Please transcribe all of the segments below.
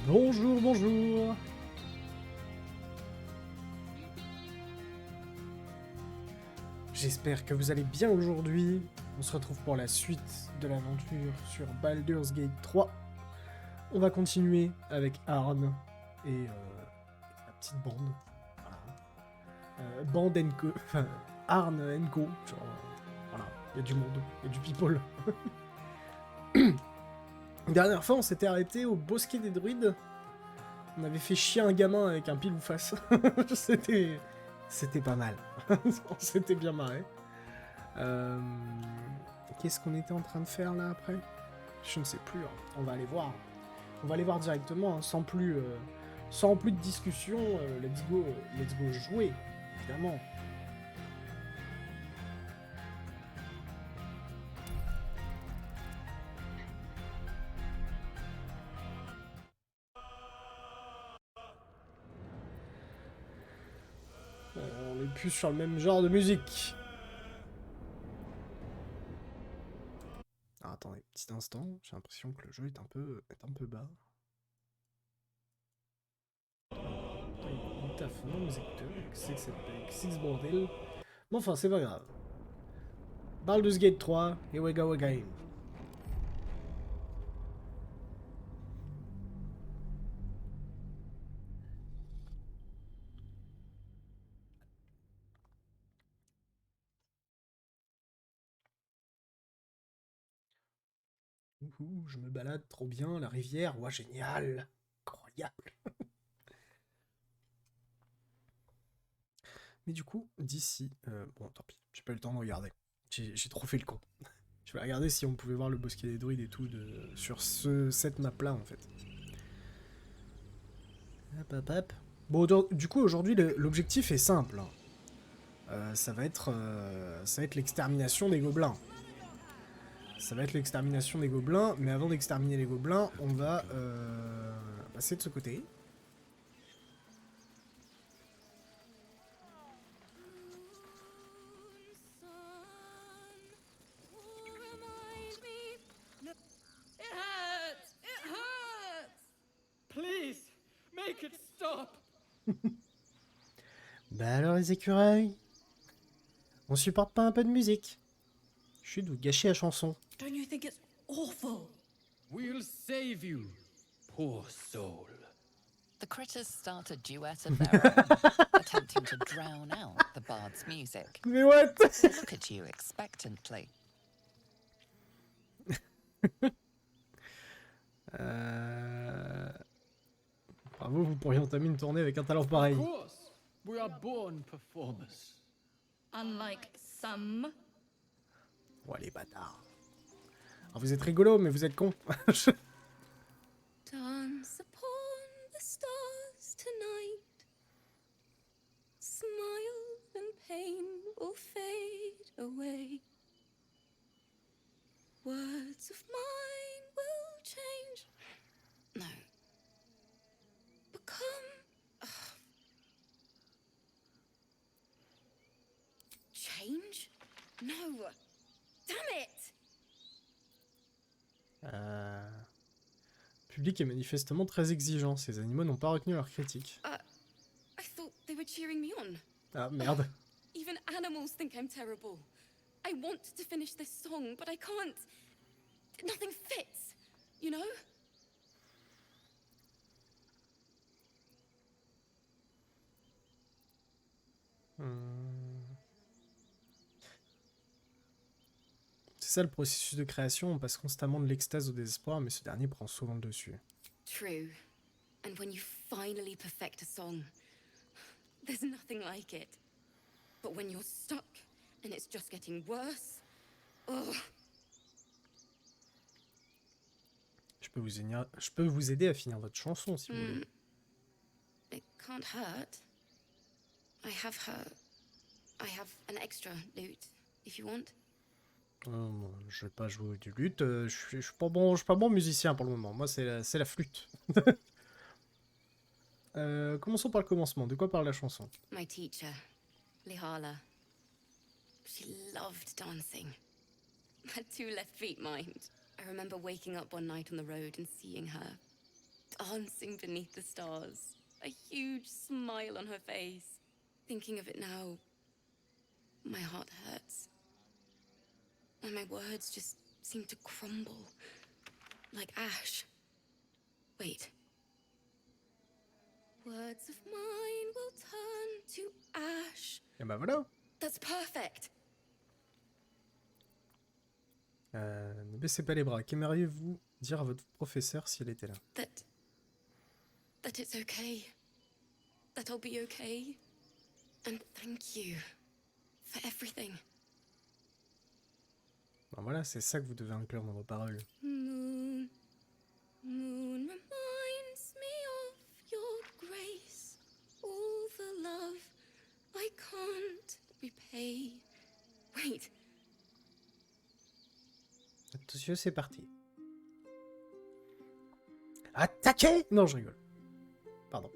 Bonjour, bonjour. J'espère que vous allez bien aujourd'hui. On se retrouve pour la suite de l'aventure sur Baldur's Gate 3. On va continuer avec Arn et la petite bande. Voilà. Bande Co. Enfin, Arn Co. Genre, voilà, il y a du monde, il y a du people. Dernière fois, on s'était arrêté au bosquet des druides. On avait fait chier un gamin avec un pile ou face. C'était pas mal. On s'était bien marré. Qu'est-ce qu'on était en train de faire là après? Je ne sais plus. Hein. On va aller voir. On va aller voir directement, hein, sans plus de discussion. Let's go jouer, évidemment. On est plus sur le même genre de musique. Alors, attendez, petit instant. J'ai l'impression que le jeu est un peu bas. Il taffe non musique 2. C'est ce bordel. Mais enfin, c'est pas grave. Baldur's Gate 3, here we go again. Je me balade trop bien, la rivière, ouah, génial, incroyable. Mais du coup, d'ici, bon, tant pis, j'ai pas eu le temps de regarder. J'ai trop fait le con. Je vais regarder si on pouvait voir le bosquet des druides et tout sur cette map-là, en fait. Hop, hop, hop. Bon, du coup, aujourd'hui, l'objectif est simple. Ça va être l'extermination des gobelins. Ça va être l'extermination des gobelins, mais avant d'exterminer les gobelins, on va passer de ce côté. Bah alors les écureuils, on supporte pas un peu de musique? Chut, vous gâchez la chanson. Don't you think it's awful? We'll save you, poor soul. The critters start a duet of their own, attempting to drown out the bard's music. Mais what? They look at you expectantly. Bravo, vous pourriez entamer une tournée avec un talent pareil. Of course, we are born performers. Unlike some. Oh les bâtards. Alors vous êtes rigolo, mais vous êtes cons. Dance upon the stars tonight. Smile and pain will fade away. Words of mine will change. No. Become. Change? No. Damn it! Le public est manifestement très exigeant. Ces animaux n'ont pas retenu leur critique. I thought they were cheering me on. Ah merde. Even animals think I'm terrible. I want to finish this song, but I can't. Nothing fits, you know? C'est ça le processus de création, on passe constamment de l'extase au désespoir, mais ce dernier prend souvent le dessus. True. And when you finally perfect a song, there's nothing like it. But when you're stuck and it's just getting worse, oh. Je peux vous aider à finir votre chanson si vous voulez. It can't hurt. I have an extra lute, if you want. Je vais pas jouer du luth, je suis pas bon musicien pour le moment, moi c'est la flûte. Commençons par le commencement, de quoi parle la chanson? My teacher, Lihala. She loved dancing. Had two left feet, mind. I remember waking up one night on the road and seeing her dancing beneath the stars, a huge smile on her face. Thinking of it now, my heart hurts. And my words just seem to crumble, like ash. Wait. Words of mine will turn to ash. Et bah voilà. That's perfect. Ne baissez pas les bras. Qu'aimeriez-vous dire à votre professeur si elle était là? That it's okay. That I'll be okay. And thank you for everything. Ben voilà, c'est ça que vous devez inclure dans vos paroles. Moon, moon reminds me of your grace. All the love I can't repay. Wait. Attention, c'est parti. Attaquez! Non, je rigole. Pardon.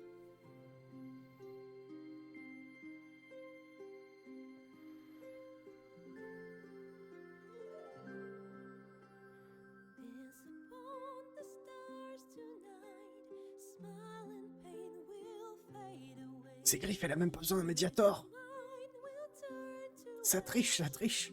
C'est Griff, elle a même pas besoin d'un médiator. Ça triche, ça triche.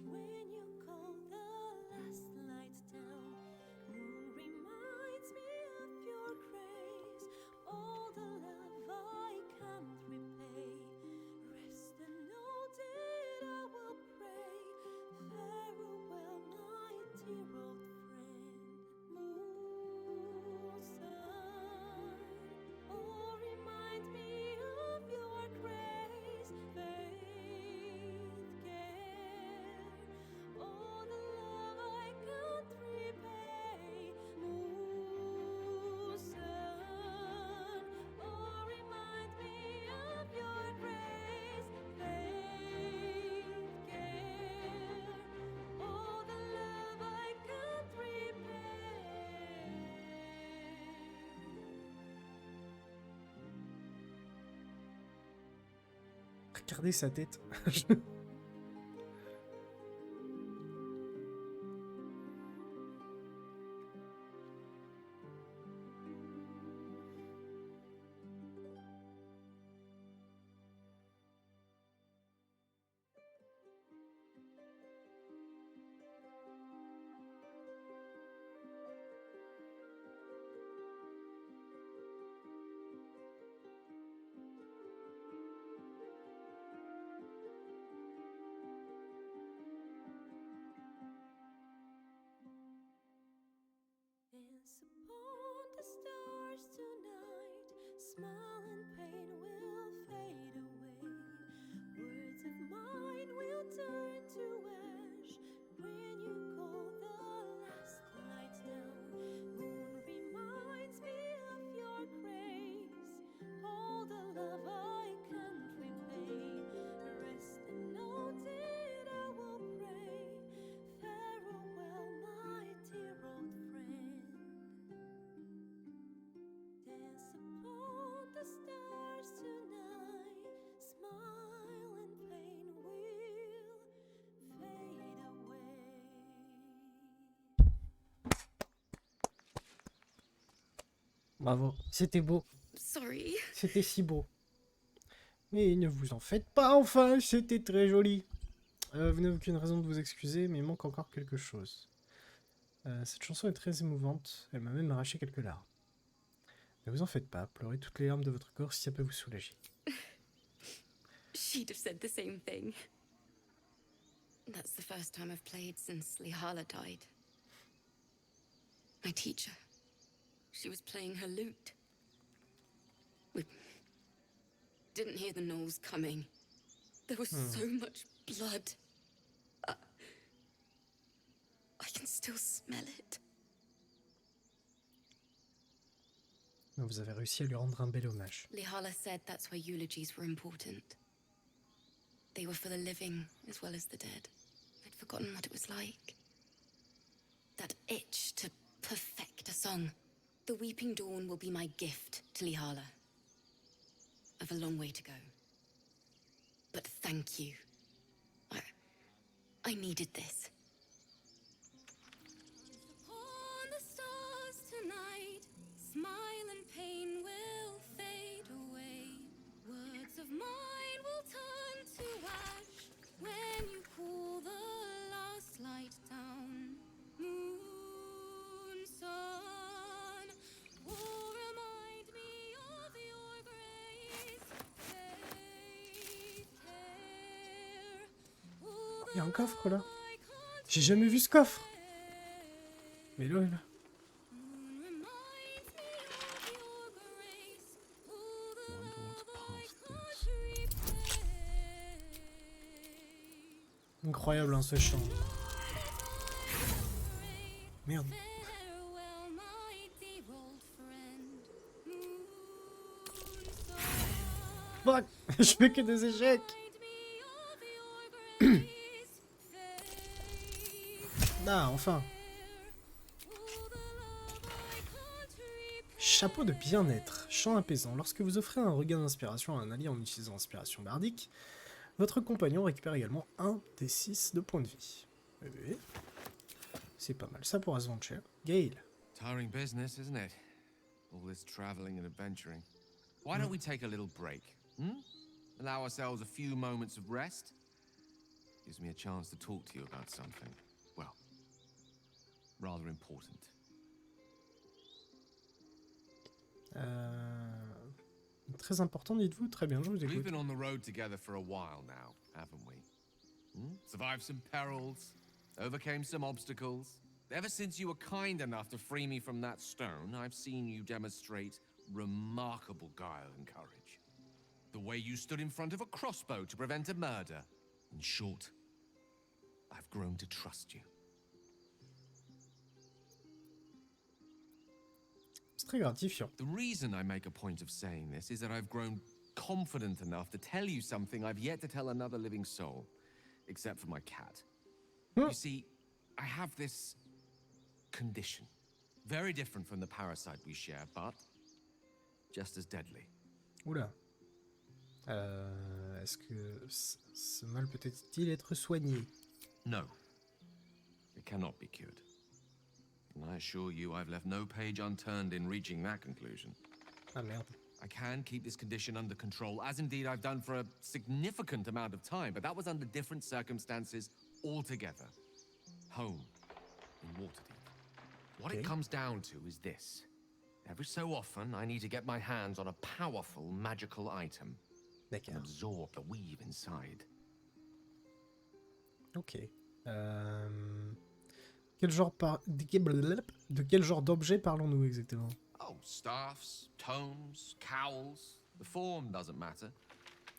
Regardez sa tête. Dance upon the stars tonight. Smile and pain will fade away. Words of mine will turn to ash when you call the last light down. Moon reminds me of your grace. All the love I can't repay. Rest and note it, I will pray. Farewell, my dear old friend. Dance upon the stars tonight. Smile and pain will fade away. Bravo, c'était beau. Sorry. C'était si beau. Mais ne vous en faites pas, enfin, c'était très joli. Vous n'avez aucune raison de vous excuser, mais il manque encore quelque chose. Cette chanson est très émouvante, elle m'a même arraché quelques larmes. Ne vous en faites pas, pleurez toutes les larmes de votre corps si ça peut vous soulager. She'd have said the same thing. That's the first time I've played since Lihala died. My teacher. She was playing her lute. We didn't hear the gnolls coming. There was so much blood. I can still smell it. Vous avez réussi à lui rendre un bel hommage. Lihala said that's why eulogies were important. They were for the living as well as the dead. I'd forgotten what it was like. That itch to perfect a song. The Weeping Dawn will be my gift to Lihala. I've a long way to go. But thank you. I needed this. Upon the stars tonight, smile and pain. Il y a un coffre là. J'ai jamais vu ce coffre. Mais lol. Incroyable hein, ce chant. Merde. Fuck. Je fais que des échecs. Ah, enfin. Chapeau de bien-être, chant apaisant. Lorsque vous offrez un regain d'inspiration à un allié en utilisant l'inspiration bardique, votre compagnon récupère également un des 6 de points de vie. Oui. C'est pas mal ça pour Adventure. Gale. Tiring business, isn't it? All this traveling and adventuring. Why don't we take a little break? Allow ourselves a few moments of rest? Gives me a chance to talk to you about something, well, rather important. Très important, dites-vous. Très bien, je vous écoute. We've been on the road together for a while now, haven't we? Survived some perils, overcame some obstacles. Ever since you were kind enough to free me from that stone, I've seen you demonstrate remarkable guile and courage. The way you stood in front of a crossbow to prevent a murder. In short, I've grown to trust you. C'est très gratifiant. The reason I make a point of saying this is that I've grown confident enough to tell you something I've yet to tell another living soul, except for my cat. You see, I have this condition. Very different from the parasite we share, but just as deadly. Oula. Est-ce que ce mal peut-il être soigné? No. It cannot be cured. And I assure you I've left no page unturned in reaching that conclusion. Ah merde. I can keep this condition under control, as indeed I've done for a significant amount of time, but that was under different circumstances altogether. Home, in Waterdeep. What it comes down to is this. Every so often, I need to get my hands on a powerful magical item. And absorb the weave inside. Ok. Quel genre de quel genre d'objet parlons-nous exactement? Oh, staffs, tomes, cowls. The form doesn't matter,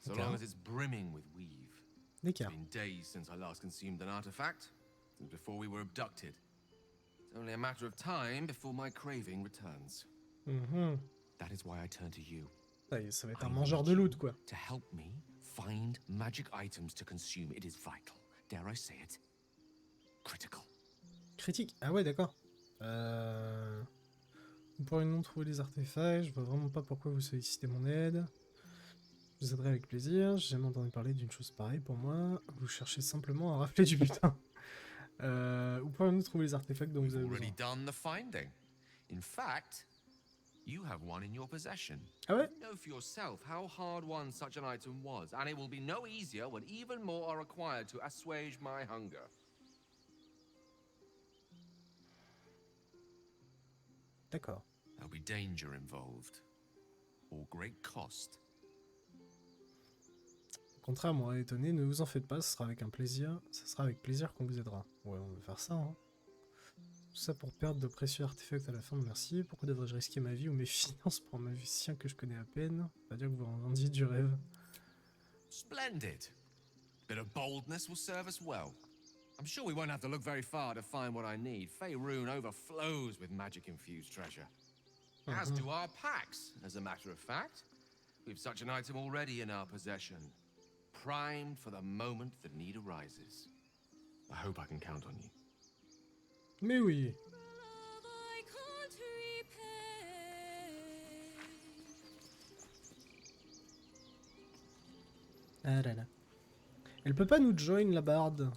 so long as it's brimming with weave. It's been days since I last consumed an artifact, since before we were abducted. It's only a matter of time before my craving returns. That is why I turn to you. Ça va être un mangeur de loot, quoi. To help me find magic items to consume, it is vital. Dare I say it? Critical. Critique. Ah ouais, d'accord. Vous pourriez non trouver les artefacts. Je vois vraiment pas pourquoi vous sollicitez mon aide. Je vous aiderai avec plaisir. J'ai jamais entendu parler d'une chose pareille pour moi. Vous cherchez simplement à rafler du butin. Vous pourriez nous trouver les artefacts dont vous avez besoin. Already done the finding. In fact, you have one in your possession. Ah ouais? You know for yourself how hard won such an item was, and it will be no easier when even more are required to assuage my hunger. D'accord. There'll be danger involved, or great cost. Contrairement à étonné, ne vous en faites pas, ce sera avec un plaisir. Ce sera avec plaisir qu'on vous aidera. Ouais, on va faire ça, hein. Tout ça pour perdre de précieux artefacts à la fin, merci. Pourquoi devrais-je risquer ma vie ou mes finances pour un magicien que je connais à peine? On va dire que vous en vendiez du rêve. Splendid. Bit of boldness will serve us well. I'm sure we won't have to look very far to find what I need. Faerun overflows with magic-infused treasure. As do our packs, as a matter of fact. We've such an item already in our possession. Primed for the moment the need arises. I hope I can count on you. Mais oui. Ah là là. Elle peut pas nous join la barde.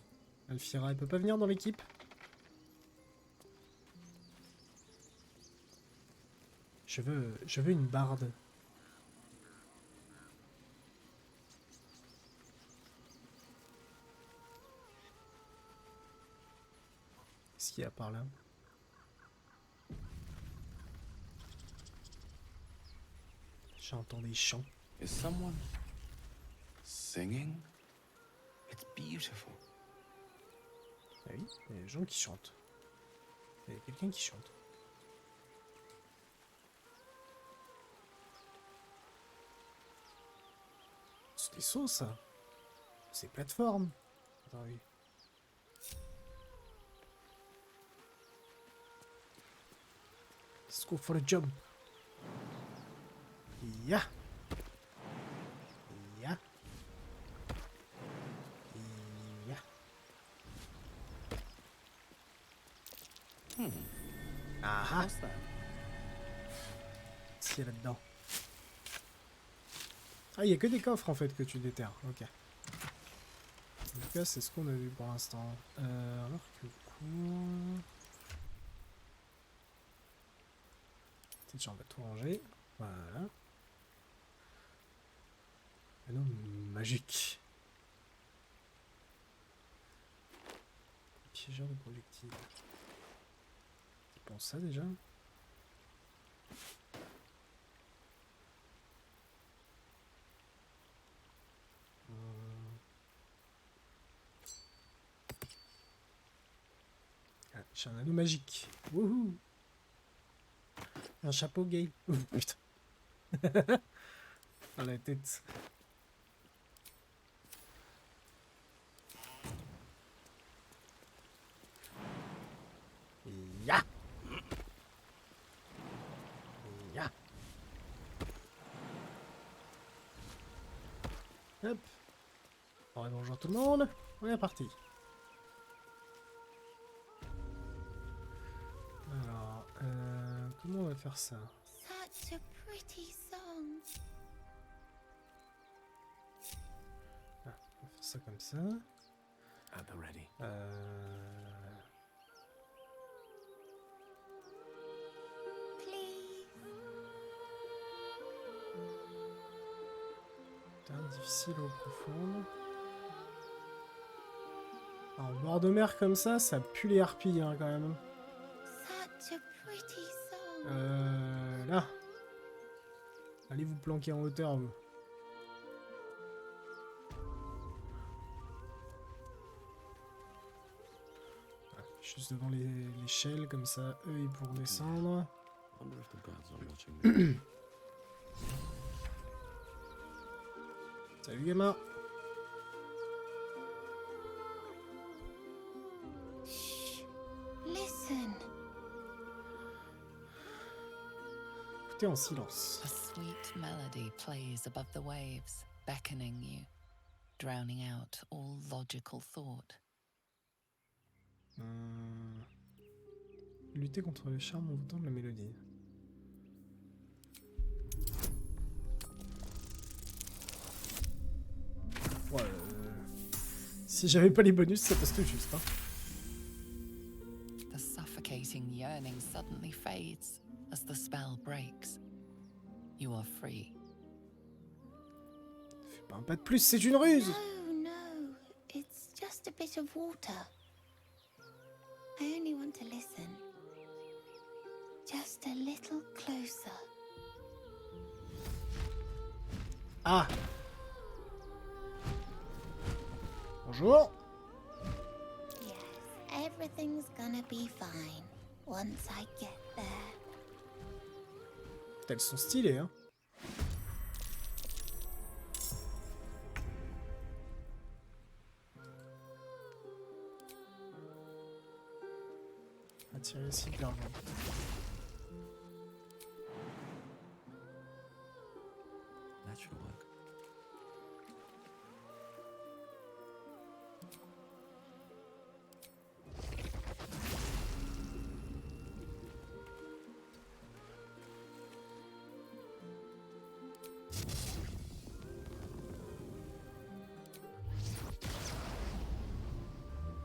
Alfira, elle peut pas venir dans l'équipe? Je veux une barde. Qu'est-ce qu'il y a par là? J'entends des chants. Is someone singing? It's beautiful. Ah oui, il y a des gens qui chantent. Il y a quelqu'un qui chante. C'est des sauts, ça. C'est plateforme. Attends, oui. Let's go for a jump. Yeah. Yeah. Yeah. Ah. Qu'est-ce qu'il y a là-dedans? Ah, il n'y a que des coffres en fait que tu déterres. Ok. En tout cas, c'est ce qu'on a vu pour l'instant. Alors que cours. Petite chambre à tout ranger. Voilà. Anneau magique. Piégeur de projectiles. Tu penses ça déjà? Ah, j'ai un anneau magique. Wouhou! Un chapeau gay. Putain. Dans la tête. Ya! Ya! Hop. Bon, bonjour tout le monde. On est parti. Alors, comment on va faire ça? Such a pretty song. Ah, on va faire ça comme ça. At the ready. Please. Putain, difficile au profond. En bord de mer comme ça pue les harpies hein, quand même. Such a pretty song. Là. Allez vous planquer en hauteur, vous. Voilà, juste devant l'échelle, comme ça, eux ils pourront descendre. Salut gamin. Shh. Listen. Écoutez en silence. A sweet melody plays above the waves, beckoning you, drowning out all logical thought. Lutter contre le charme envoûtant de la mélodie. Ouais, si j'avais pas les bonus, ça passe tout juste. Hein. The suffocating yearning suddenly fades as the spell breaks. You are free. Fais pas un pas de plus, c'est une ruse! No, no. It's just a bit of water. I only want to listen. Just a little closer. Ah! Bonjour! Yes, everything's gonna be fine once I get there. Elles sont stylées, hein? Attirer ici clairement. Natural work.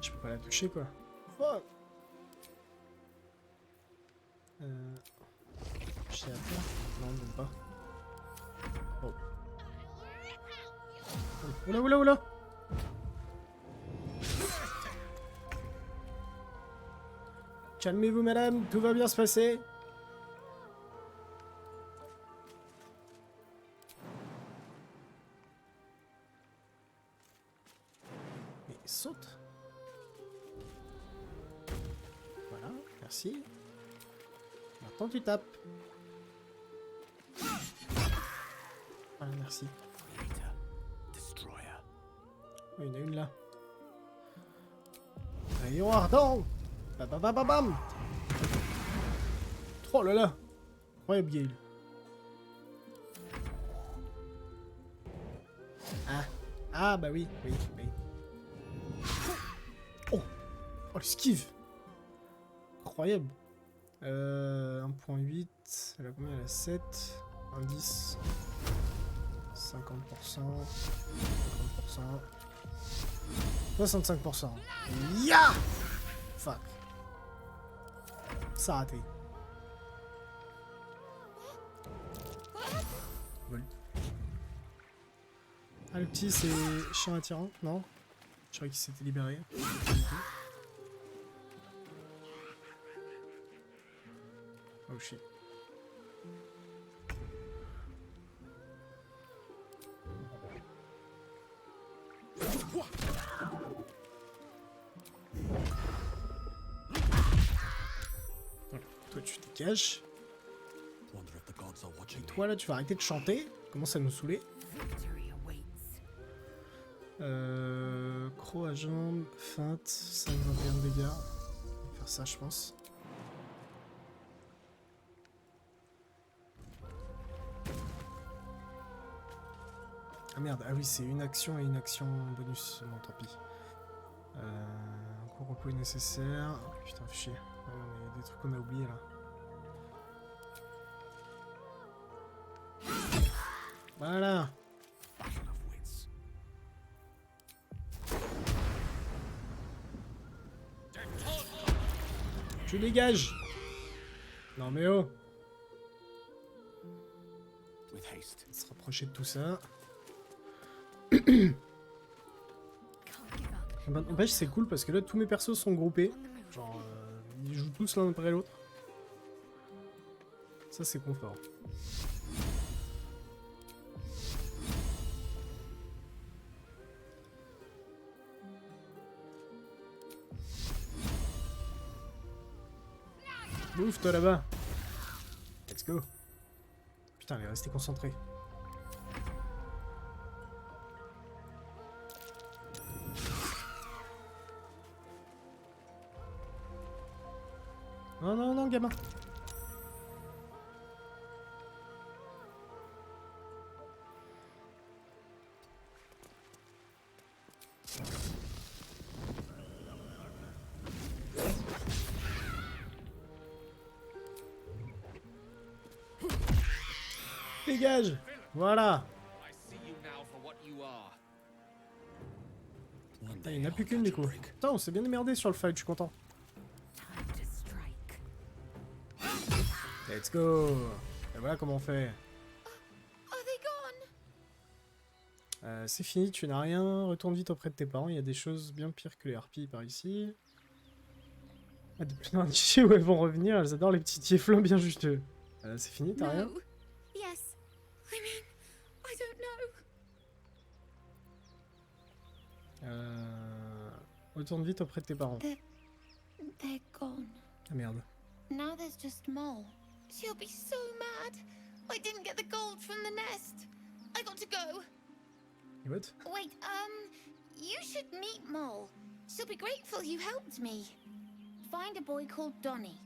Je peux pas la toucher quoi. Fuck! Je sais à faire? Non, même pas. Oh. Oula, oula, oula! Calmez-vous, madame, tout va bien se passer. Mais saute! Attends, tu tapes. Ah, merci. Oh, il y en a une là. Rayon ardent. Bam bam bam bam bam. Oh là là. Incroyable Gale. Ah. Ah bah oui, oui, oui. Oh. Oh l'esquive. Incroyable. 1.8. Elle a combien? Elle a 7. Indice. 50%. 50%. 65%. Ya! Fuck. Ça a raté. Vol. Ah, le petit, c'est chien attirant? Non? Je croyais qu'il s'était libéré. Oh shit. Voilà. Toi tu dégages. Et toi là tu vas arrêter de chanter. Commence à nous saouler. Croc à jambes, feinte, 5,21 de dégâts. On va faire ça je pense. Ah merde, ah oui c'est une action et une action bonus, bon tant pis. Un court repos est nécessaire. Oh, putain fais chier, il y a des trucs qu'on a oubliés là. Voilà. Tu dégages. Non mais oh. Se rapprocher de tout ça. N'empêche c'est cool parce que là tous mes persos sont groupés. Genre ils jouent tous l'un après l'autre. Ça c'est confort. Bouffe toi là-bas. Let's go. Putain, elle est restée concentrée. Non, non, non, gamin. Dégage. Voilà. Ah, il n'y en a plus qu'une du coup. Putain, on s'est bien démerdé sur le fight, je suis content. Let's go. Et voilà comment on fait. C'est fini, tu n'as rien. Retourne vite auprès de tes parents. Il y a des choses bien pires que les harpies par ici. Ah, depuis un cliché où elles vont revenir. Elles adorent les petits tieflons bien juteux. C'est fini, t'as rien? Retourne vite auprès de tes parents. They're gone. Ah merde. Now there's just Mole. She'll be so mad. I didn't get the gold from the nest. I got to go. What? Wait, you should meet Mole. She'll be grateful you helped me. Find a boy called Donny.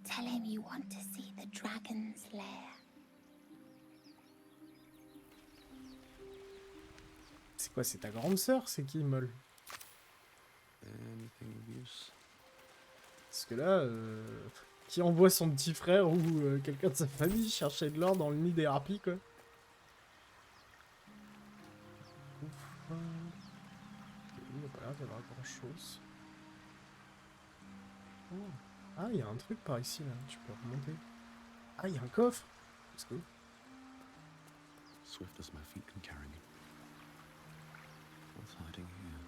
Tell him you want to see the dragon's lair. C'est quoi, c'est ta grande sœur? C'est qui, Molle? Parce que là, qui envoie son petit frère ou quelqu'un de sa famille chercher de l'or dans le nid des harpies, quoi. Il n'y a pas l'air d'avoir grand chose. Oh. Ah, il y a un truc par ici, là. Tu peux remonter. Ah, il y a un coffre. Let's go. Swift as my feet can carry me. What's hiding here?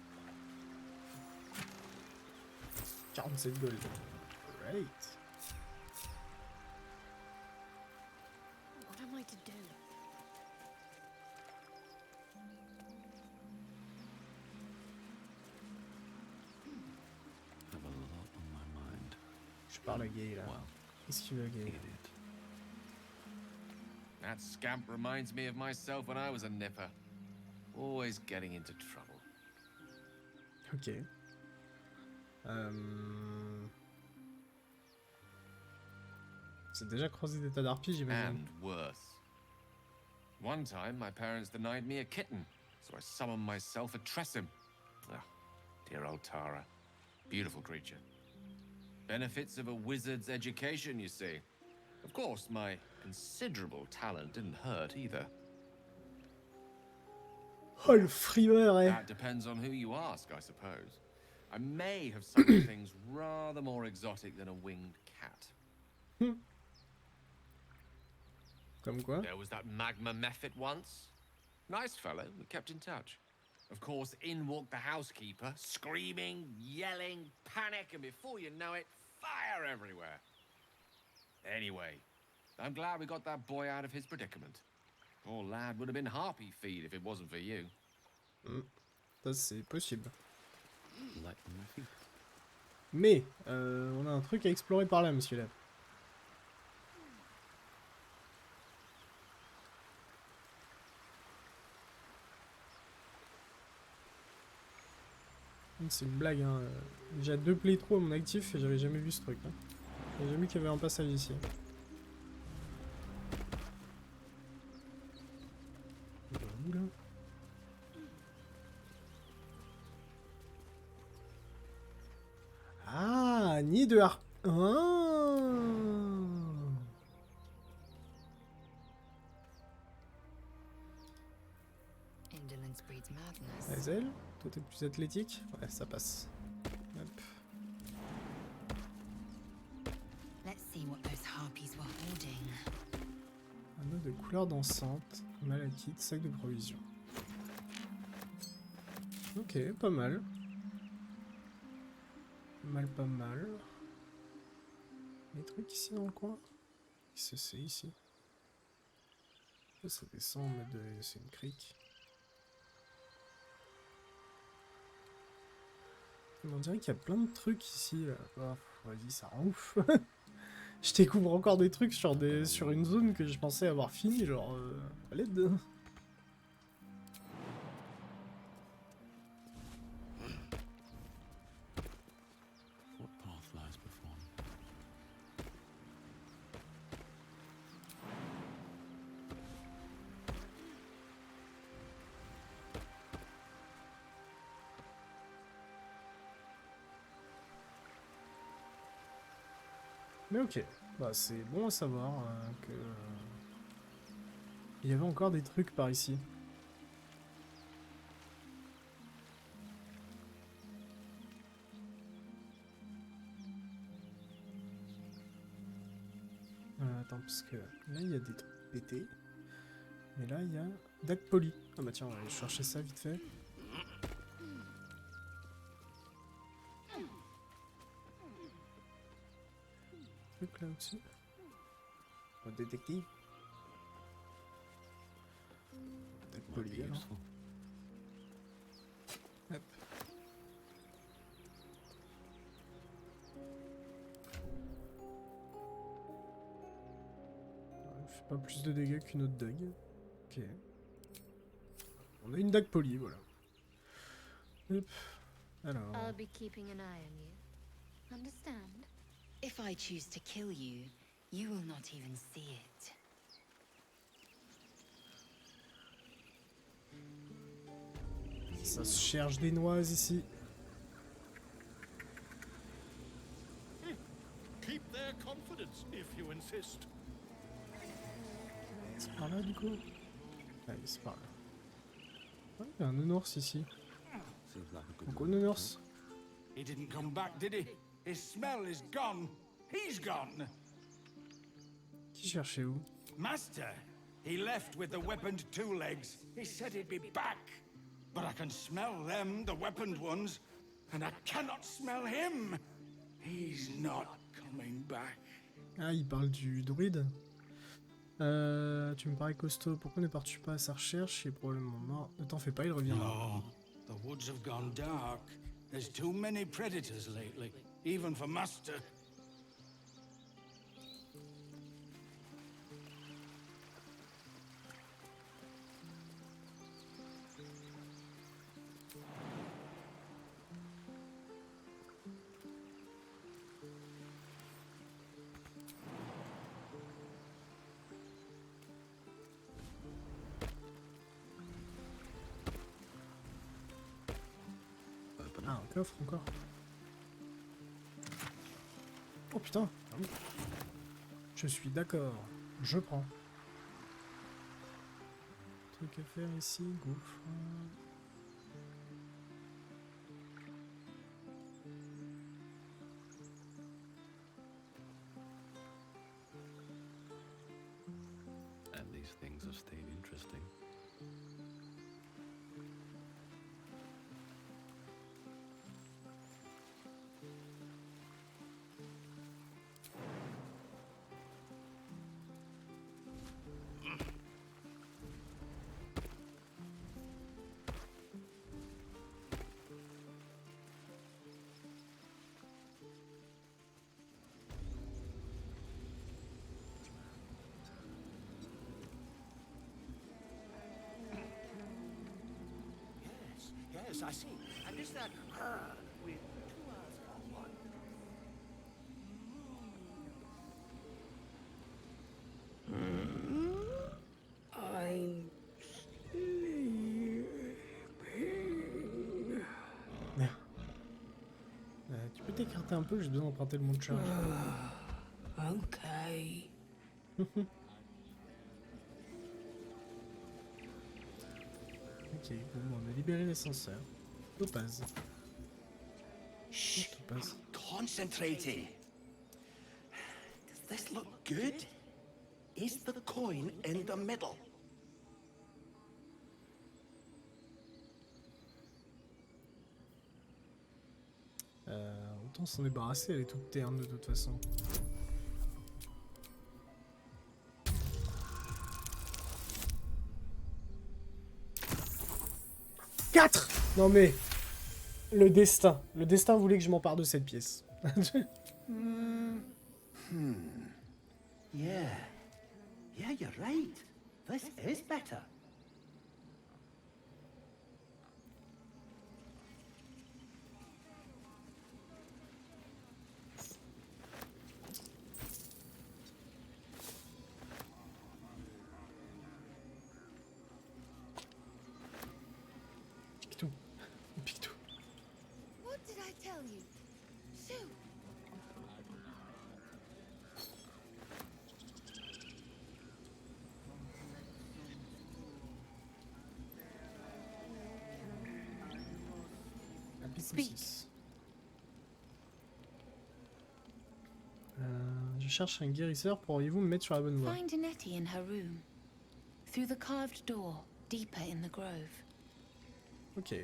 47 gold. Great. What am I to do? I have a lot on my mind. Je parle à Gay, là. Well, Qu'est-ce qu'il veut gagner? That scamp reminds me of myself when I was a nipper. Always getting into trouble. Ok. C'est déjà croisé des tas d'harpies, j'imagine. And worse. One time, my parents denied me a kitten, so I summoned myself a Tressim. Ah, dear old Tara. Beautiful creature. Benefits of a wizard's education, you see. Of course, my considerable talent didn't hurt either. Oh, le frimeur, eh. That depends on who you ask, I suppose. I may have summoned things rather more exotic than a winged cat. Comme quoi? There was that magma method once. Nice fellow, we kept in touch. Of course, in walked the housekeeper, screaming, yelling, panic, and before you know it, fire everywhere. Anyway, I'm glad we got that boy out of his predicament. Poor lad would have been harpy feed if it wasn't for you. Ça, c'est possible. Mais, on a un truc à explorer par là, monsieur là. C'est une blague, hein. J'ai 2 playthroughs à mon actif et j'avais jamais vu ce truc. Hein. J'ai jamais vu qu'il y avait un passage ici. Où, là? Ah, nid de harpe. Les ailes. Toi t'es plus athlétique? Ouais, ça passe. Hop. Anneau de couleur dansante, malachite, sac de provisions. Ok, pas mal. Pas mal. Les trucs ici dans le coin? Qu'est-ce que c'est ici? Ça descend en mode de... c'est une crique. On dirait qu'il y a plein de trucs ici. Oh, vas-y, ça rend ouf. Je découvre encore des trucs sur une zone que je pensais avoir fini, genre à l'aide. Mais ok, bah c'est bon à savoir que il y avait encore des trucs par ici. Attends, parce que là il y a des trucs pétés. Mais là il y a Dac Poli. Ah bah tiens, on va aller chercher ça vite fait. Là au-dessus. Oh, détective. Poli, alors. Hop. Fait pas plus de dégâts qu'une autre dague. Ok. On a une dague polie, voilà. Hop. Alors. I'll be keeping an eye on you. Understand? If I choose to kill you, you will not even see it. Ça se cherche des noises ici. Keep their confidence if you insist. C'est par là du coup? Allez, c'est par là. Ah, il y a un nounours ici. Pourquoi nounours? He didn't come back, did he? His smell is gone. He's gone. Qui cherchait où? Master, he left with the weaponed 2 legs. He said he'd be back. But I can smell them, the weaponed ones, and I cannot smell him. He's not coming back. Ah, il parle du druide. Tu me parais costaud. Pourquoi ne pars-tu pas à sa recherche? Il est probablement mort. Ne t'en fais pas, il reviendra. Oh, the woods have gone dark. There's too many predators lately, even for Master. Ah, un coffre encore. Oh putain, ah oui. Je suis d'accord, je prends. Truc à faire ici, gouffre. And these things have stayed interesting. Yes, I see. And is that her with 2 R's or 1? I'm sleeping. Tu peux t'écarter un peu, j'ai besoin d'emprunter le mont de charge. Okay. Ok, bon, on a libéré l'ascenseur. Topaz. Shh, Topaz. concentrating. Does this look good? Is the coin in the middle? Autant s'en débarrasser, elle est toute terne de toute façon. Quatre. Non mais... Le destin. Le destin voulait que je m'empare de cette pièce. Yeah. Yeah, you're right. This is better. Pique-tout. Pique-tout. What did I tell you? Shoot! Un pique Speak. aussi. Je cherche un guérisseur, pourriez-vous me mettre sur la bonne voie? Find Nettie in her room. Through the carved door, deeper in the grove. Ok.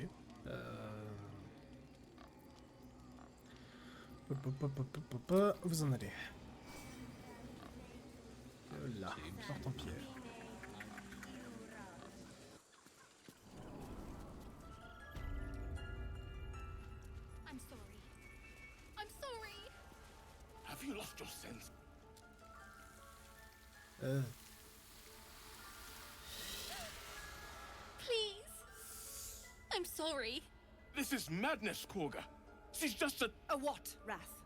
Vous en allez. Là, porte en pierre. I'm sorry. I'm sorry! Have you lost your sense? Please! I'm sorry. This is madness, Korga. She's just a... A what, Wrath?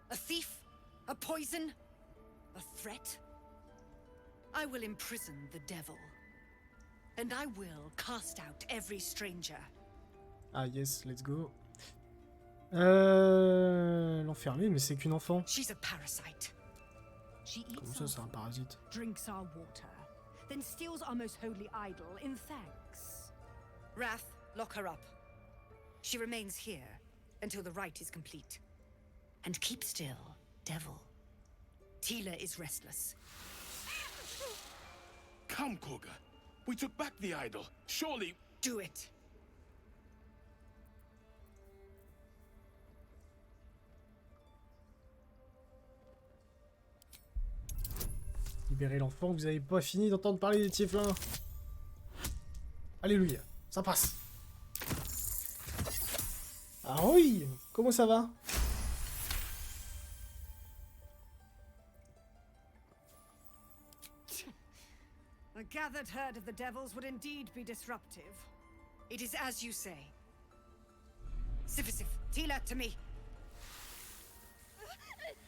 A thief? A poison? A threat? I will imprison the devil. And I will cast out every stranger. Ah yes, let's go. L'enfermer, mais c'est qu'une enfant. She's a parasite. She eats Comment ça, c'est un parasite? drinks our water, then steals our most holy idol in thanks. Wrath, lock her up. She remains here until the rite is complete. And keep still, devil. Tila is restless. Come, Korga. We took back the idol. Surely... Do it. Libérez l'enfant, vous avez pas fini d'entendre parler des tieflins. Alléluia, ça passe. Ah oui, comment ça va? A gathered herd of the devils would indeed be disruptive. It is as you say. Sifisif, Tila, to me.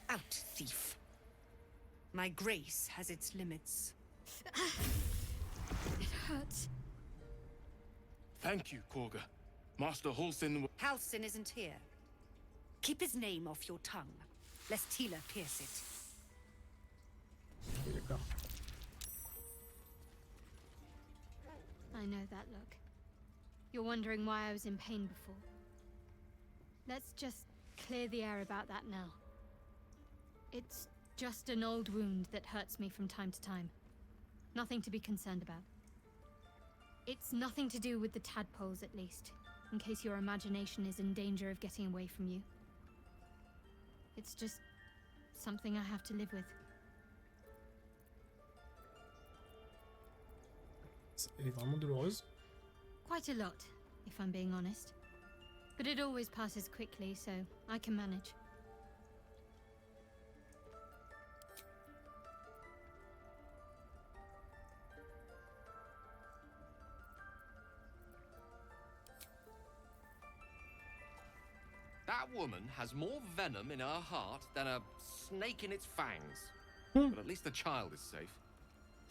Out, thief. My grace has its limits. It hurts. Thank you, Korga. Master Halsin. Halsin isn't here. Keep his name off your tongue, lest Tila pierce it. Oui, d'accord. I know that look. You're wondering why I was in pain before. Let's just clear the air about that now. It's just an old wound that hurts me from time to time. Nothing to be concerned about. It's nothing to do with the tadpoles, at least, in case your imagination is in danger of getting away from you. It's just something I have to live with. Elle est vraiment douloureuse. Quite a lot, if I'm being honest. But it always passes quickly, so I can manage. That woman has more venom in her heart than a snake in its fangs. But at least the child is safe.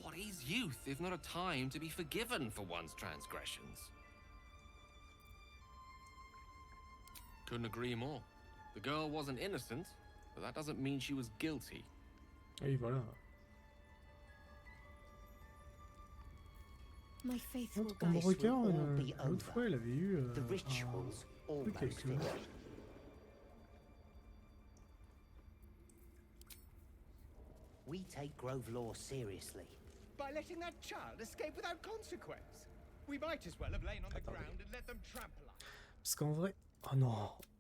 What is youth if not a time to be forgiven for one's transgressions? Couldn't agree more. The girl wasn't innocent, but that doesn't mean she was guilty. Oui, voilà. My faithful En guide. requin, l'autre fois, elle avait eu The rituals un truc avec almost le... finished. We take Grove law seriously. By letting that child escape without consequence. We might as well have lain on the ground and let them trample us. Parce qu'en vrai...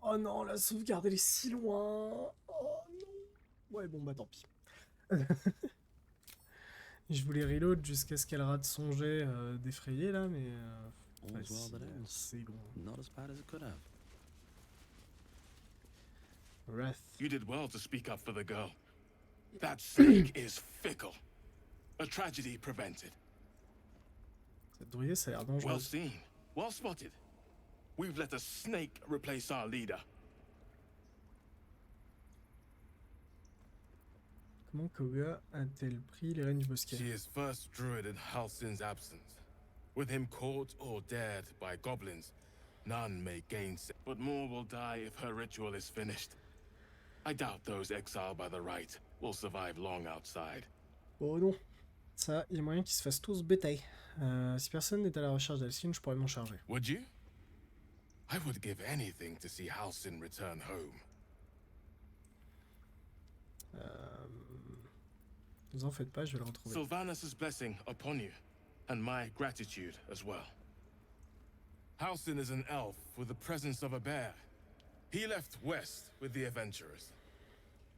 Oh non, la sauvegarde, elle est si loin. Oh non. Ouais, bon, bah tant pis. Je voulais reload jusqu'à ce qu'elle rate son jet d'effrayé, là, mais... c'est bon. Not as bad as it could have. Wrath. You did well to speak up for the girl. That snake is fickle. A tragedy prevented. Cette douillée, ça a l'air dangereux. Well seen. Well spotted. We've let a snake replace our leader. Comment Koga a-t-elle pris les rênes du bosquet? She is first druid in Halsin's absence. With him caught or dared by goblins, none may gainsay. But more will die if her ritual is finished. I doubt those exiled by the rite will survive long outside. Oh non. Ça, il y a moyen qu'ils se fassent tous bétail. Si personne n'est à la recherche d'Halsin, je pourrais m'en charger. Would you? I would give anything to see Halsin return home. Ne vous en faites pas, je vais le retrouver. Sylvanus' blessing upon you, and my gratitude as well. Halsin is an elf with the presence of a bear. He left west with the adventurers.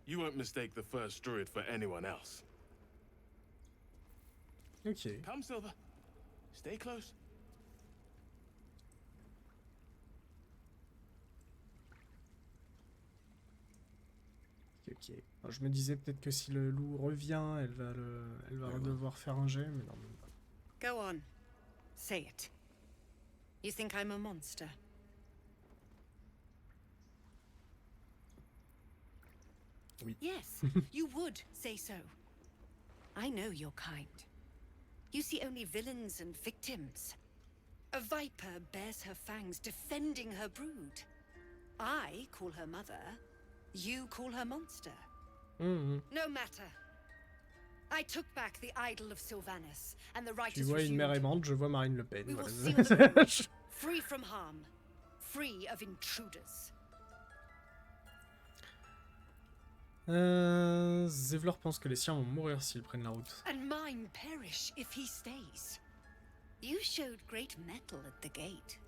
You won't mistake the first druid for anyone else. Ok. Come, Silver. Stay close. Ok. Alors, je me disais peut-être que si le loup revient, elle va devoir faire un jet, mais non. Go on. Say it. You think I'm a monster? Oui. Yes, you would say so. I know your kind. You see only villains and victims. A viper bears her fangs defending her brood. I call her mother. You call her monster. No matter. I took back the idol of Sylvanus, and the Tu righteous vois une mère resumed. aimante, je vois Marine Le Pen. We will Voilà. seal the road, free from harm, free of intruders. Zevlor pense que les siens vont mourir s'ils prennent la route. And mine perish if he stays. You showed great mettle at the gate.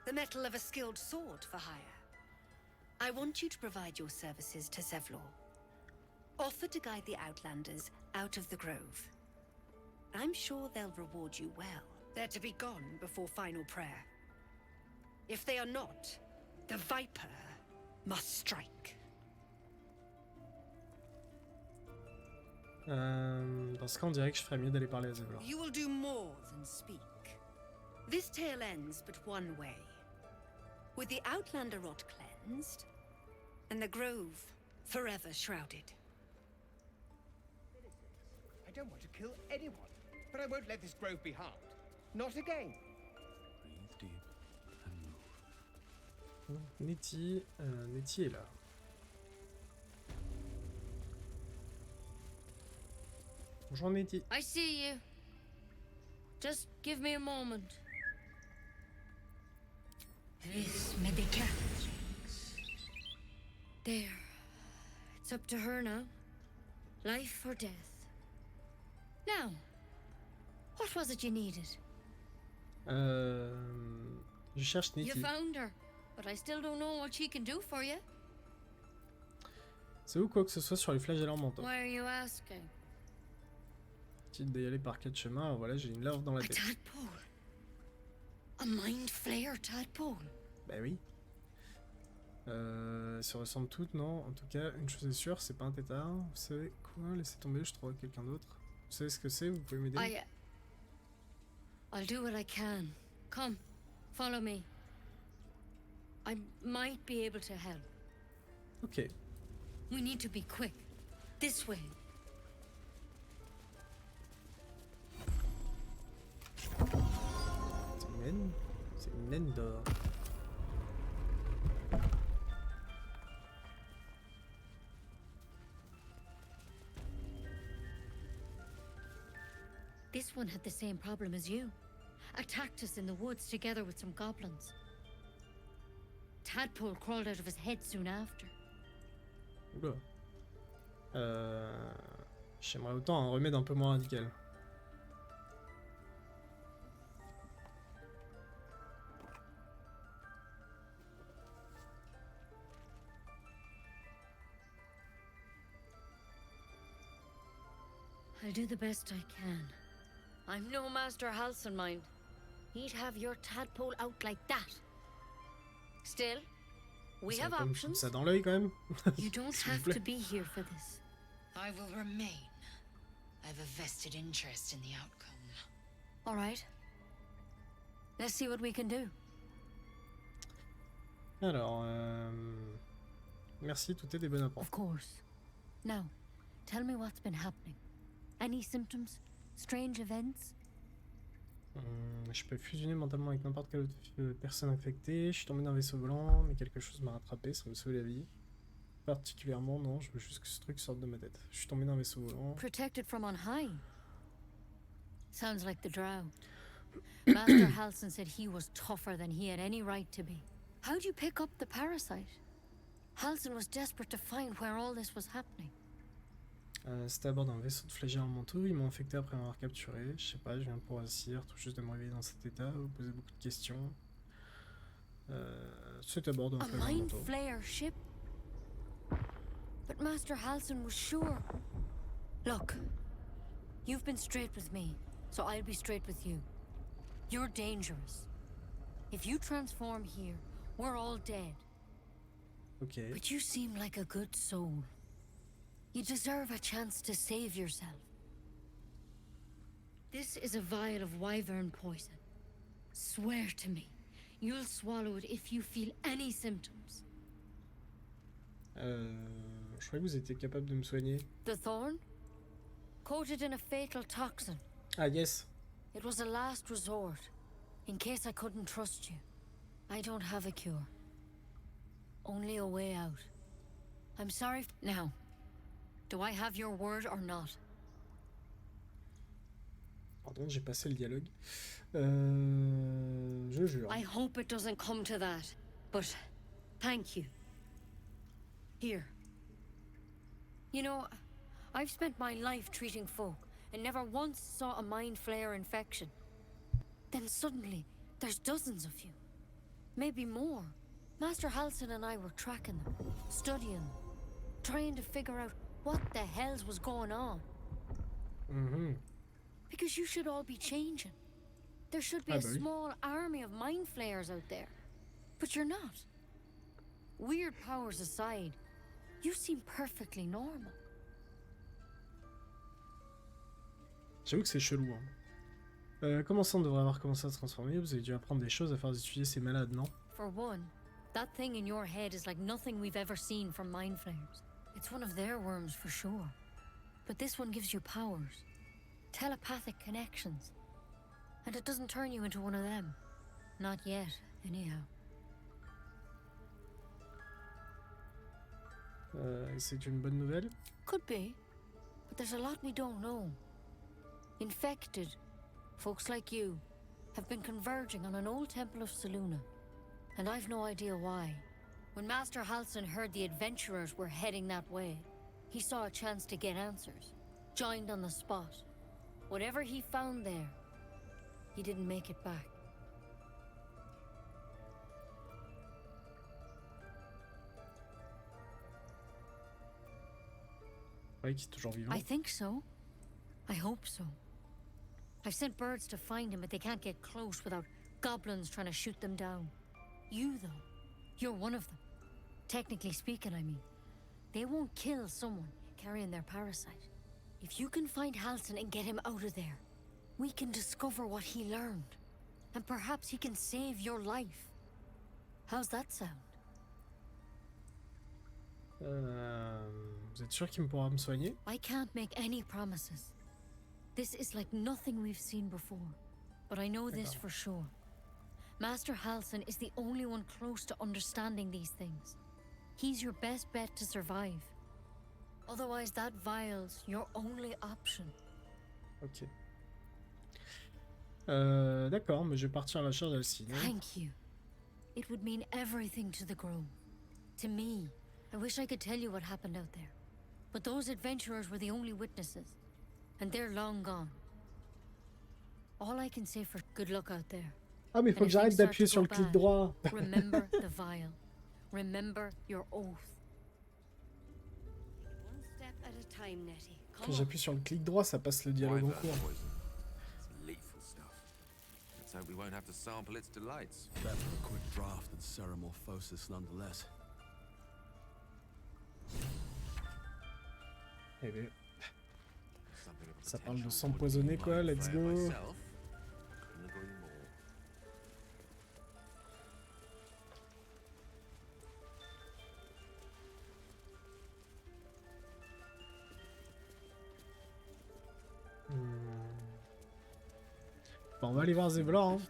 The mettle of a skilled sword for hire. I want you to provide your services to Zevlor. Offer to guide the Outlanders out of the grove. I'm sure they'll reward you well. They're to be gone before final prayer. If they are not, the Viper must strike. Dans ce cas, on dirait que je ferais mieux d'aller parler à Zevlor. You will do more than speak. This tale ends but one way. With the Outlander rot cleansed, and the grove forever shrouded. I don't want to kill anyone, but I won't let this grove be harmed. Not again. Breathe deep and move. Nettie est là. Bonjour Nettie. I see you. Just give me a moment. There. It's up to her now. Life or death. Now, what was it you needed? Je cherche You Nettie. found her, but I still don't know what she can do for you. C'est où quoi que ce soit sur les flagellants mentaux? Why are you asking? Petite d'y aller par 4 chemins, alors voilà, j'ai une larve dans la A tête. tadpole. A mind flayer tadpole. Bah oui. Ça ressemble toutes, non? En tout cas, une chose est sûre, c'est pas un tétard. Vous savez quoi? Laissez tomber, je trouve quelqu'un d'autre. Vous savez ce que c'est? Vous pouvez m'aider? I'll do what I can. Come, follow me. I might be able to help. Ok. We need to be quick. This way. C'est une naine? C'est une naine d'or. This one had the same problem as you. Attacked us in the woods together with some goblins. Tadpole crawled out of his head soon after. Oula. J'aimerais autant un remède un peu moins radical. I'll do the best I can. I'm no Master Halcyon, mind. He'd have your tadpole out like that. Still, we have options. Ça dans l'œil quand même. You don't have to be here for this. I will remain. I have a vested interest in the outcome. All right. Let's see what we can do. Alors, merci, tout est des bonnes apports. Of course. Now, tell me what's been happening. Any symptoms? Strange events? Je peux fusionner mentalement avec n'importe quelle autre personne infectée. Je suis tombé d'un vaisseau volant, mais quelque chose m'a rattrapé, ça me sauve la vie. Particulièrement, non, je veux juste que ce truc sorte de ma tête. Je suis tombé d'un vaisseau volant. Protected from on high. Sounds like the drow. Master Halcyon said he was tougher than he had any right to be. How'd you pick up the parasite? Halcyon was desperate to find where all this was happening. C'était à bord d'un vaisseau de flagellants mentaux, ils m'ont infecté après m'avoir capturé. Je sais pas, je viens pour Assir, tout juste de me réveiller dans cet état, vous posez beaucoup de questions. C'est à bord d'un flagelllant mind mentaux. flayer ship? But Master Halcyon was sure. Look, you've been straight with me, so I'll be straight with you. You're dangerous. If you transform here, we're all dead. Ok. But you seem like a good soul. You deserve a chance to save yourself. This is a vial of wyvern poison. Swear to me, you'll swallow it if you feel any symptoms. Je croyais que vous étiez capable de me soigner. The thorn? Coated in a fatal toxin. Ah yes. It was a last resort, in case I couldn't trust you. I don't have a cure. Only a way out. I'm sorry. Now, do I have your word or not? Pardon, j'ai passé le dialogue. Je jure. I hope it doesn't come to that, but thank you. Here. You know, I've spent my life treating folk and never once saw a mind flayer infection. Then suddenly, there's dozens of you. Maybe more. Master Halcyon and I were tracking them, studying them, trying to figure out what the hells was going on. Because you should all be changing. There should be a small army of mind flayers out there. But you're not. Weird powers aside, you seem perfectly normal. J'avoue que c'est chelou. Hein. Comment ça on devrait avoir commencé à se transformer? Vous avez dû apprendre des choses à faire étudier ces malades, non? For one, that thing in your head is like nothing we've ever seen from mind flayers. It's one of their worms for sure. But this one gives you powers. Telepathic connections. And it doesn't turn you into one of them. Not yet, anyhow. C'est une bonne nouvelle. Could be, but there's a lot we don't know. Infected, folks like you, have been converging on an old temple of Selûne, and I've no idea why. When Master Halsin heard the adventurers were heading that way, he saw a chance to get answers, joined on the spot. Whatever he found there, he didn't make it back. Ouais, qui est toujours vivant. I think so. I hope so. I've sent birds to find him, but they can't get close without goblins trying to shoot them down. You, though, you're one of them. Technically speaking, I mean. They won't kill someone carrying their parasite. If you can find Halsin and get him out of there, we can discover what he learned. And perhaps he can save your life. How's that sound? Vous êtes sûr qu'il pourra me soigner? I can't make any promises. This is like nothing we've seen before. But I know this for sure. Master Halsin is the only one close to understanding these things. He's your best bet to survive. Otherwise, that vial's your only option. Ok. D'accord, mais je vais partir à la recherche d'Alcine. Thank you. It would mean everything to the Grove. To me. I wish I could tell you what happened out there. But those adventurers were the only witnesses. And they're long gone. All I can say for good luck out there. Ah, mais il faut que j'arrête d'appuyer sur le clic droit. Remember the vial. Remember your oath. One step at a time, Nettie. Quand j'appuie sur le clic droit, ça passe le dialogue en cours. It's lethal stuff. Let's hope we won't have to sample its delights. Better a quick draft than Ceramorphosis nonetheless. Eh bien, ça parle de s'empoisonner quoi, let's go. Bon, on va aller voir Zevlor, hein.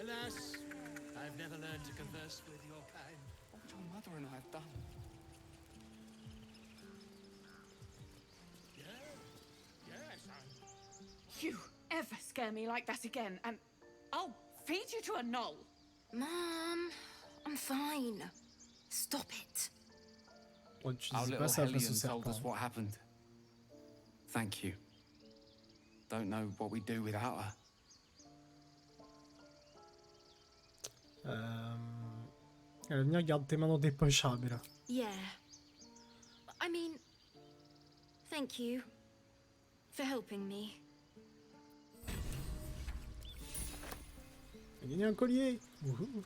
Alas, I've never learned to converse with your kind. What your mother and I have done. Yes, You ever scare me like that again, and I'll feed you to a knoll. Mom, I'm fine. Stop it. On tu Our dis little pas ça face au Hellion told us serpent. what happened. Thank you. Don't know what we'd do without her. Elle va venir, garde tes mains dans tes poches, Arabella. Yeah. I mean, thank you for helping me. Elle a gagné un collier. Wouhou.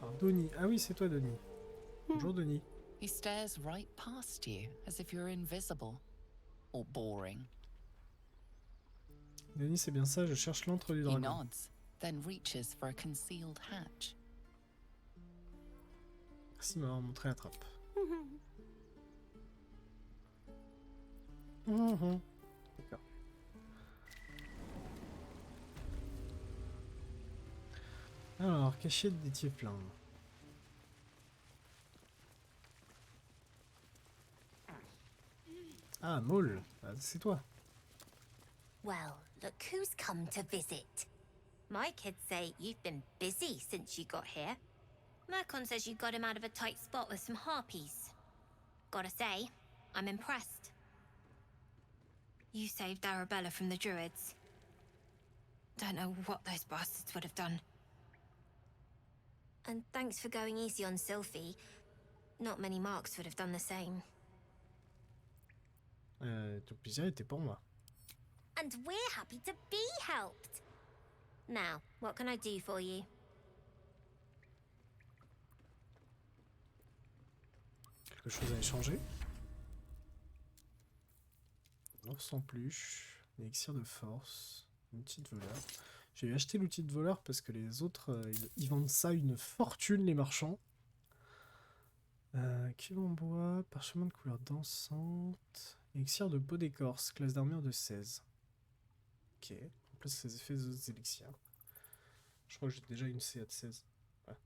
Alors, Denis. Ah oui, c'est toi, Denis. Bonjour, Denis. He stares right past you as if you're invisible or boring. Denis, c'est bien ça, je cherche l'antre du He dragon. nods, then reaches for a concealed hatch. Merci de m'avoir montré la trappe. D'accord. Alors, cachette des tieflins. Ah, Maul, ah, c'est toi. Well, look who's come to visit. My kids say you've been busy since you got here. Mercon says you got him out of a tight spot with some harpies. Gotta say, I'm impressed. You saved Arabella from the druids. Don't know what those bastards would have done. And thanks for going easy on Sylphie. Not many marks would have done the same. Tout plaisir était pour moi. And we're happy to be helped. Now, what can I do for you? Quelque chose à échanger. Or sans pluche, un élixir de force, une petite voleur. J'ai acheté l'outil de voleur parce que les autres, ils vendent ça une fortune, les marchands. Cuve en bois, parchemin de couleur dansante, élixir de peau d'écorce, classe d'armure de 16. Ok, en plus les effets des autres élixirs. Je crois que j'ai déjà une CA de 16. Ouais.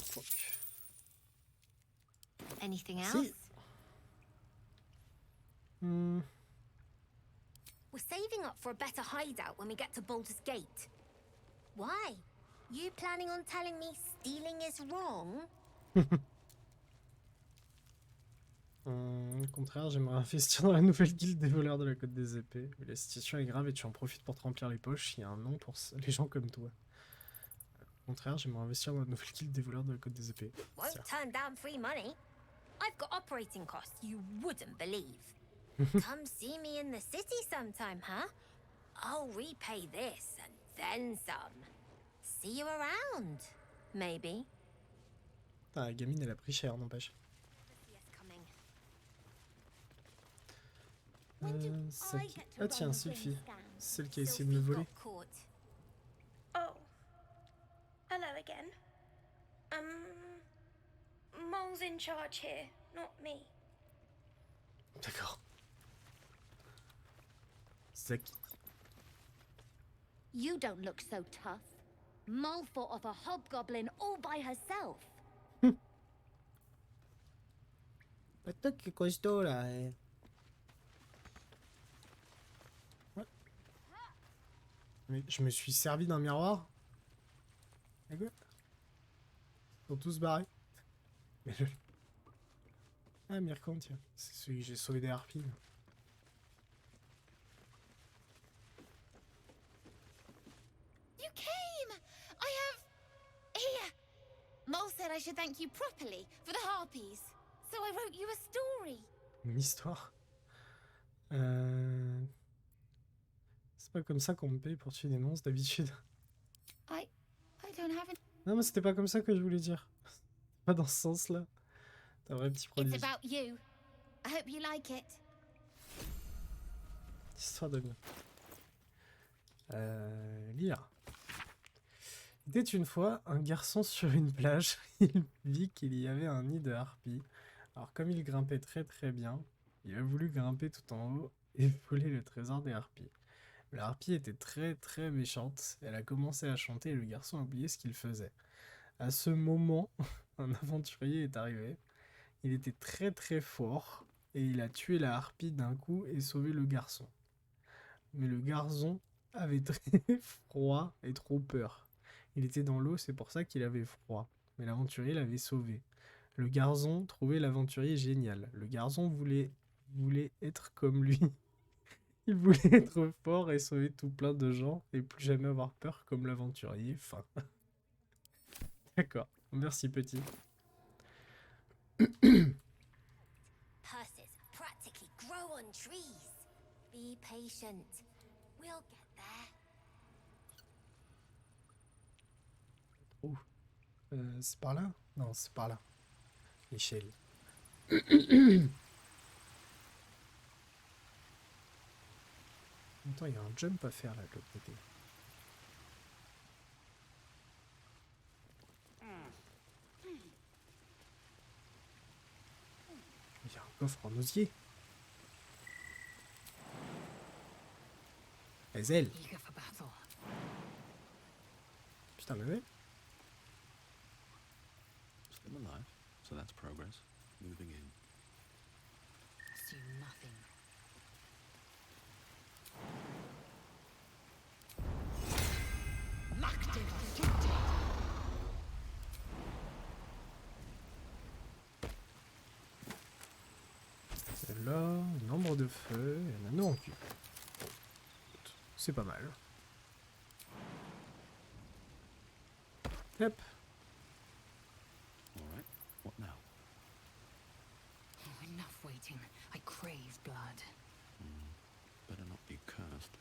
Fuck. Anything else? Si. We're saving up for a better hideout when we get to Baldur's Gate. Why? You planning on telling me stealing is wrong? Au contraire, j'aimerais investir dans la nouvelle guilde des voleurs de la Côte des Épées. Mais la situation est grave et tu en profites pour te remplir les poches. Il y a un nom pour les gens comme toi. Au contraire, j'aimerais investir dans la nouvelle guilde des voleurs de la Côte des Épées. Won't turn down free money. I've got operating costs you wouldn't believe. Come see me in the city sometime, huh? I'll repay this and then some. See you around, maybe. Ah, la gamine, elle a pris cher, n'empêche. Ah tiens, Sylphie. Celle qui a essayé de me voler. Oh. Hello again. Mole's in charge here, not me. D'accord. Zaki. You don't look so tough. Mole fought off a hobgoblin all by herself. Pas toi qui est costaud là. Ouais. Mais je me suis servi d'un miroir. D'accord. Ils sont tous barrés. Mais le... Ah, Mirkan, tiens. C'est celui que j'ai sauvé des harpies. You came! I have... Here! Mole said I should thank you properly for the harpies. So I wrote you a story. Une histoire. C'est pas comme ça qu'on me paye pour tuer des monstres d'habitude. I don't have Non, mais c'était pas comme ça que je voulais dire. Pas dans ce sens-là. T'as un vrai petit produit. It's about you. I hope you like it. Histoire de bien. Lire. Il était une fois un garçon sur une plage. Il vit qu'il y avait un nid de harpies. Alors comme il grimpait très très bien, il a voulu grimper tout en haut et voler le trésor des harpies. La harpie était très très méchante. Elle a commencé à chanter et le garçon a oublié ce qu'il faisait. À ce moment, un aventurier est arrivé. Il était très très fort et il a tué la harpie d'un coup et sauvé le garçon. Mais le garçon avait très froid et trop peur. Il était dans l'eau, c'est pour ça qu'il avait froid. Mais l'aventurier l'avait sauvé. Le garçon trouvait l'aventurier génial. Le garçon voulait être comme lui. Il voulait être fort et sauver tout plein de gens et plus jamais avoir peur comme l'aventurier. Fin. D'accord. Merci petit. Purses practically grow on trees. Be patient. We'll get there. Oh. C'est par là? Non, c'est par là. L'échelle. Attends, il y a un jump à faire là de l'autre côté. Il y a un coffre en osier. Les ailes. Putain, mais ouais. Still alive, so that's progress. Moving in. Assume nothing. Celle-là, une ombre de feu et un anneau en cube. C'est pas mal. Hop. All right, what now? Oh, enough waiting. I crave blood. Better not be cursed.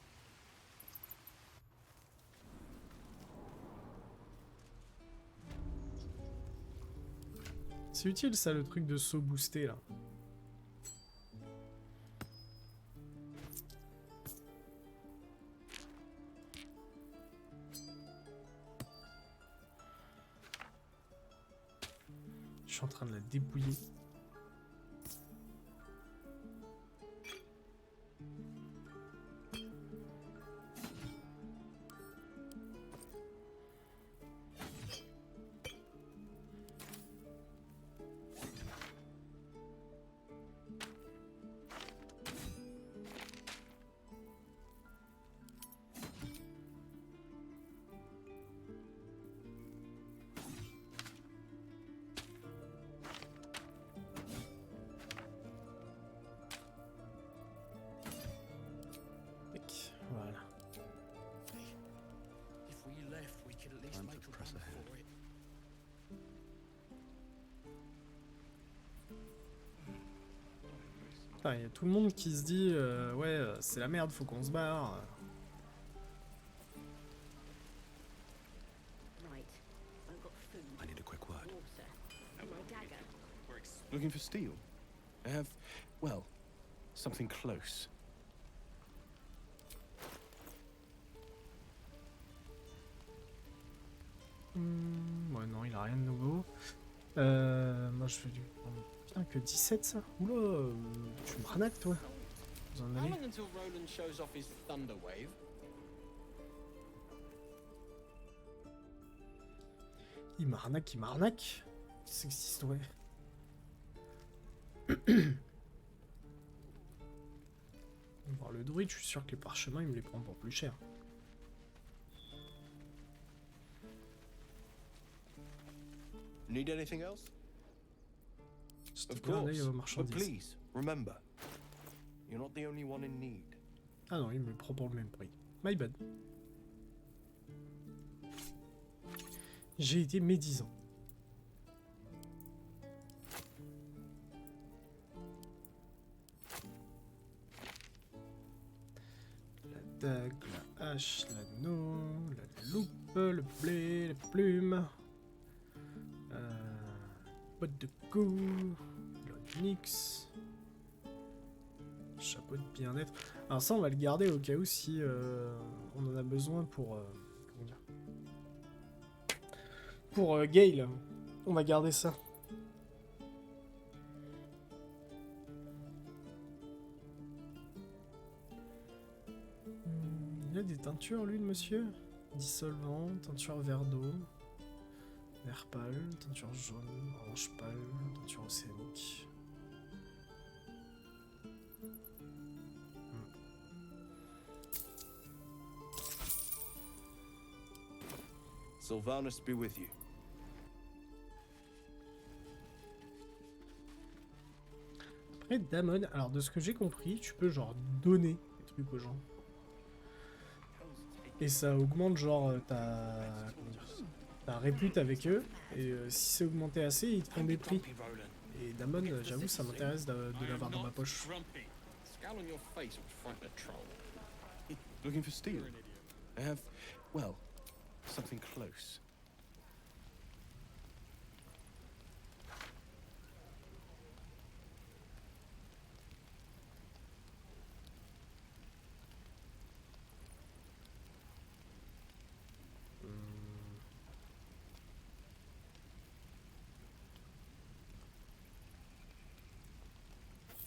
C'est utile ça, le truc de saut boosté là. suis en train de la dépouiller. Voilà. If we left, we could at least make a run for it. Il y a tout le monde qui se dit ouais, c'est la merde, faut qu'on se barre. I need a quick word. Looking for steel? I have, well, something close. Ouais, non, il a rien de nouveau. Moi, je vais lui prendre... Putain, que 17, ça? Oula, tu me ranaques, toi. Vous en How avez? long until Roland shows off his thunder wave? Il m'arnaque, il m'arnaque. Qu'est-ce que c'est que cette histoire? Voir le druide, je suis sûr que les parchemins, il me les prend pour plus cher. Need anything else? Of course, but please, remember, you're not the only one in need. Ah non, il me le prend pour le même prix. My bad. J'ai été médisant. La dague, la hache, l'anneau, la loupe, le blé, la plume. Botte de cou, l'onyx. Chapeau de bien-être. Alors ça, on va le garder au cas où si on en a besoin pour... comment dire, pour Gale. On va garder ça. Il y a des teintures, lui, le monsieur. Dissolvant, teinture vert d'eau. Vert pâle, teinture jaune, orange pâle, teinture océanique. Sylvanus be with you. Après, Damon, alors de ce que j'ai compris, tu peux genre donner des trucs aux gens. Et ça augmente genre ta... comment dire, ta répute avec eux. Et si c'est augmenté assez, ils te font des prix. Et Damon, j'avoue, ça m'intéresse de l'avoir dans ma poche. Looking for steel? I have, well, something close.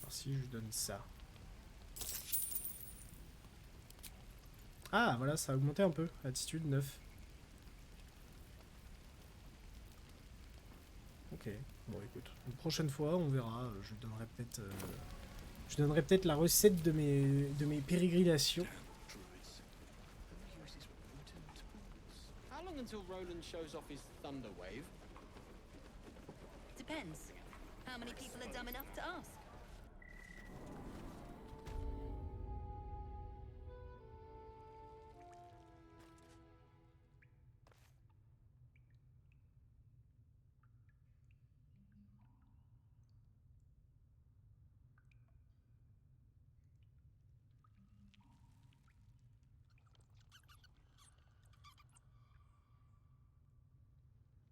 Si je lui donne ça. Ah, voilà, ça a augmenté un peu. Attitude 9. Ok, bon écoute, une prochaine fois, on verra. Je donnerai peut-être la recette de mes pérégrinations. How long until Roland shows off his thunder wave? Depends. How many people are dumb enough to ask?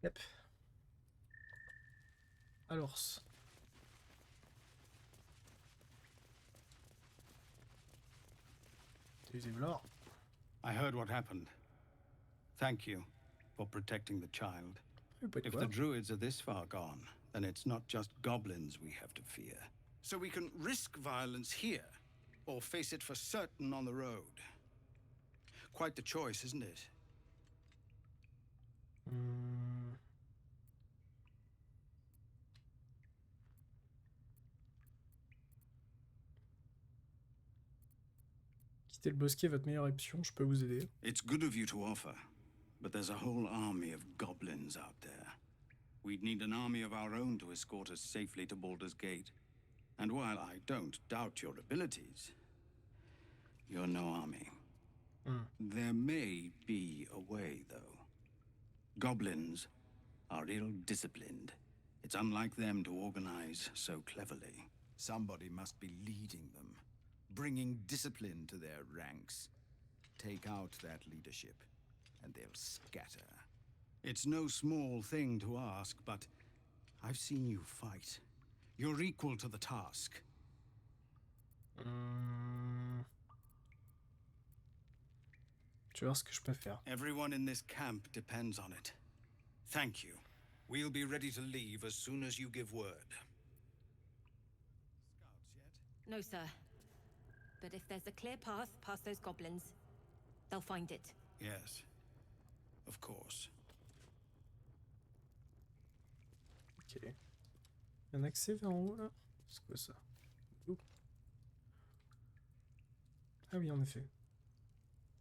Yep. Alors. I heard what happened. Thank you for protecting the child. If the druids are this far gone, then it's not just goblins we have to fear. So we can risk violence here, or face it for certain on the road. Quite the choice, isn't it? Quitter le bosquet est votre meilleure option, je peux vous aider. It's good of you to offer, but there's a whole army of goblins out there. We'd need an army of our own to escort us safely to Baldur's Gate. And while I don't doubt your abilities, you're no army. There may be a way, though. Goblins are ill-disciplined. It's unlike them to organize so cleverly. Somebody must be leading them, bringing discipline to their ranks. Take out that leadership, and they'll scatter. It's no small thing to ask, but I've seen you fight. You're equal to the task. Tu vois ce que je peux faire. Everyone in this camp depends on it. Thank you. We'll be ready to leave as soon as you give word. No, sir. But if there's a clear path past those goblins, they'll find it. Yes, of course. Ok. Un accès vers en haut là? C'est quoi ça? Ouh. Ah oui, en effet.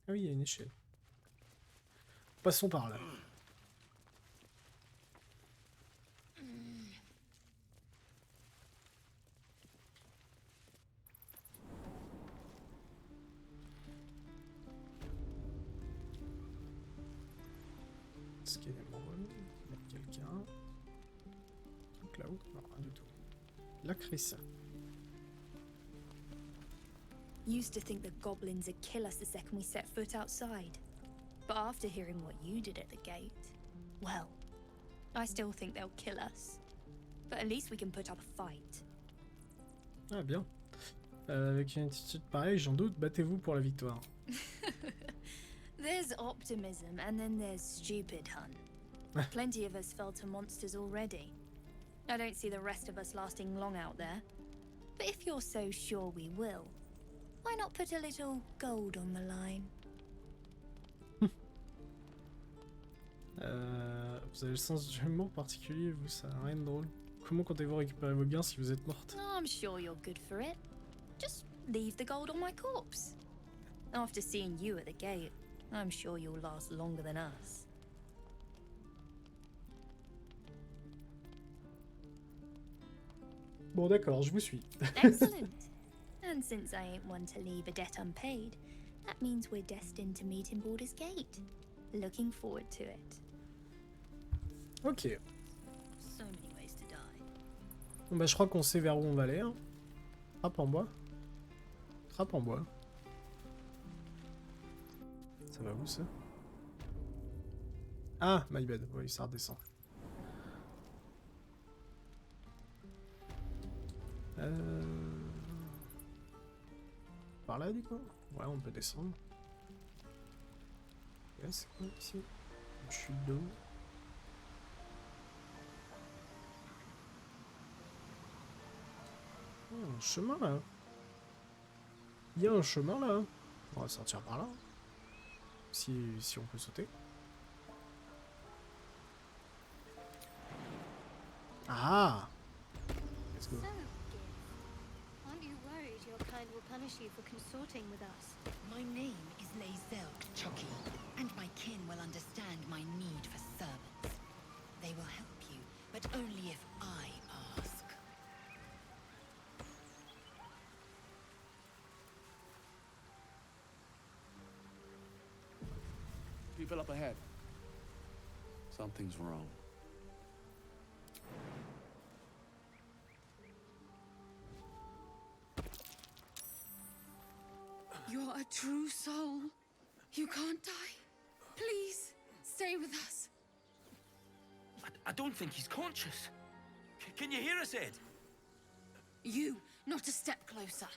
Ah oui, il y a une échelle. Passons par là. Est-ce qu'il y a des morons? Il y a quelqu'un. Donc là-haut? Non, rien du tout. La Chris. Used to think the goblins would kill us the second we set foot outside. But after hearing what you did at the gate, well, I still think they'll kill us. But at least we can put up a fight. Ah bien. Avec une attitude pareille, j'en doute, battez-vous pour la victoire. There's optimism and then there's stupid, hun. Plenty of us fell to monsters already. I don't see the rest of us lasting long out there. But if you're so sure we will, why not put a little gold on the line? Vous avez le sens du humour particulier, vous, ça n'a rien de drôle. Comment comptez-vous récupérer vos gains si vous êtes morte? I'm sure you're good for it. Just leave the gold on my corpse. After seeing you at the gate, I'm sure you'll last longer than us. Bon d'accord, je vous suis. Excellent. And since I ain't one to leave a debt unpaid, that means we're destined to meet in Baldur's Gate. Looking forward to it. Ok. So many ways to die. Bon, bah je crois qu'on sait vers où on va aller. Hein. Trappe en bois. Trappe en bois. Ça va où ça? Ah, my bad. Oui, ça redescend. Par là du coup? Ouais, on peut descendre. Ouais, c'est quoi ici? Une chute d'eau. Oh, un chemin là. Il y a un chemin là. On va sortir par là. Si on peut sauter. Ah! Let's go. Aren't you worried your kind will punish you for consorting with us? My name is laisser, Chucky, and my kin will understand my need for servants. They will help you, but only if I ask. People up ahead. Something's wrong. You're a true soul. You can't die. Please, stay with us. I don't think he's conscious. Can you hear us, Ed? You, not a step closer.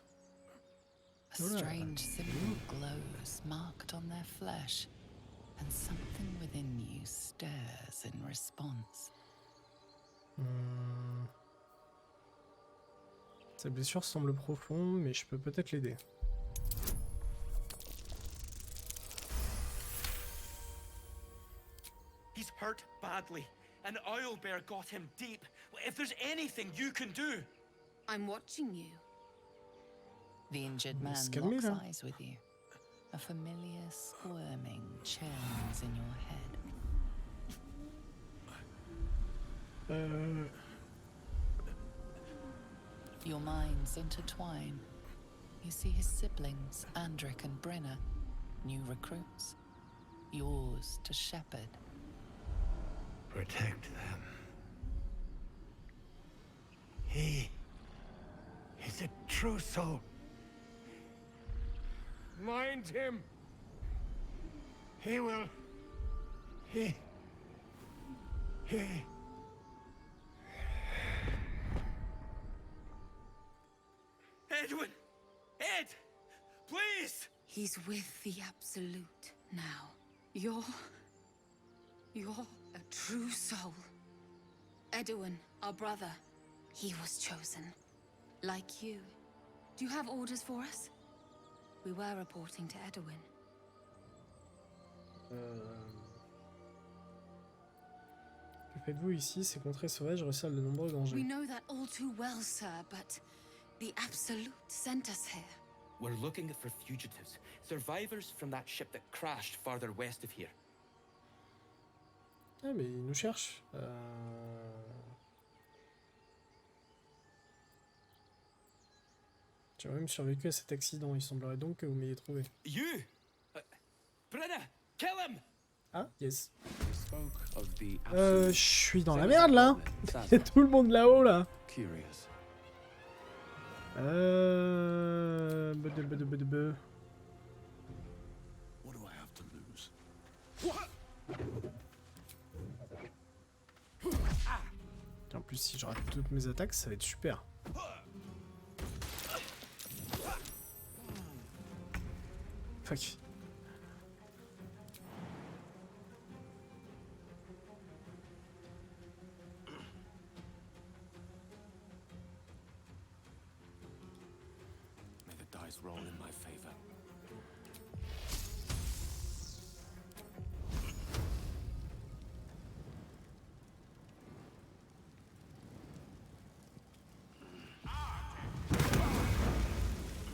A strange symbol glows, marked on their flesh, and something within you stirs in response. Sa blessure semble profonde, mais je peux peut-être l'aider. He's hurt badly, and Owlbear got him deep. If there's anything you can do... I'm watching you. The injured man Calmer, locks là. eyes with you. A familiar squirming churns in your head. Your minds intertwine. You see his siblings, Andric and Brenna, new recruits. Yours to shepherd. Protect them. He is a true soul. Mind him. He will... He... Edwin! Ed! Please! He's with the Absolute now. You're a true soul. Edwin, our brother, he was chosen. Like you. Do you have orders for us? We were reporting to Edwin. Que faites-vous ici? Ces contrées sauvages recèlent de nombreux dangers. We know that all too well, sir, but the Absolute sent us here. We're looking for fugitives, survivors from that ship that crashed farther west of here. Ah mais il nous cherche. J'ai même survécu à cet accident, il semblerait donc que vous m'ayez trouvé. You! Brenna! Kill him! Ah, yes. They spoke of the Je suis dans la merde là. Il y a tout le monde là-haut là. Curious. What do I have to lose? En plus, si je rate toutes mes attaques, ça va être super. Fuck. May the dice roll in my favor.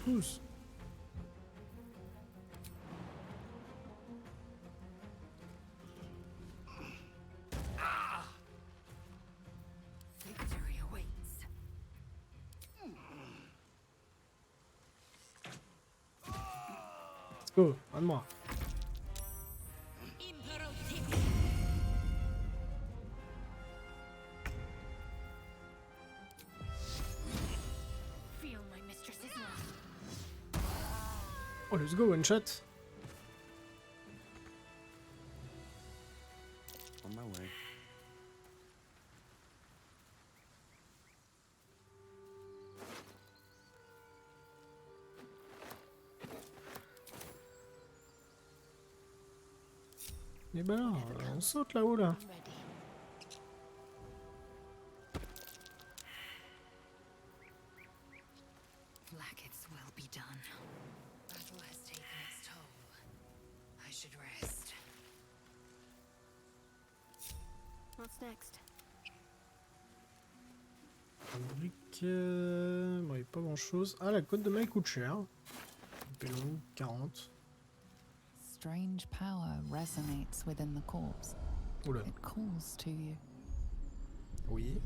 Pousse. Victory awaits. Let's go, un de moi. Feel my mistress's wrath. Oh, let's go, one shot. On my way. Et ben là, on saute là-haut là. Blackets will be done. Battle has taken its toll. I should rest. What's next? Brique, bon, il n'y a pas grand chose. Ah, la côte de maille coûte cher. Long, 40. Strange power resonates within the corpse. Oula. It calls to you. Oui.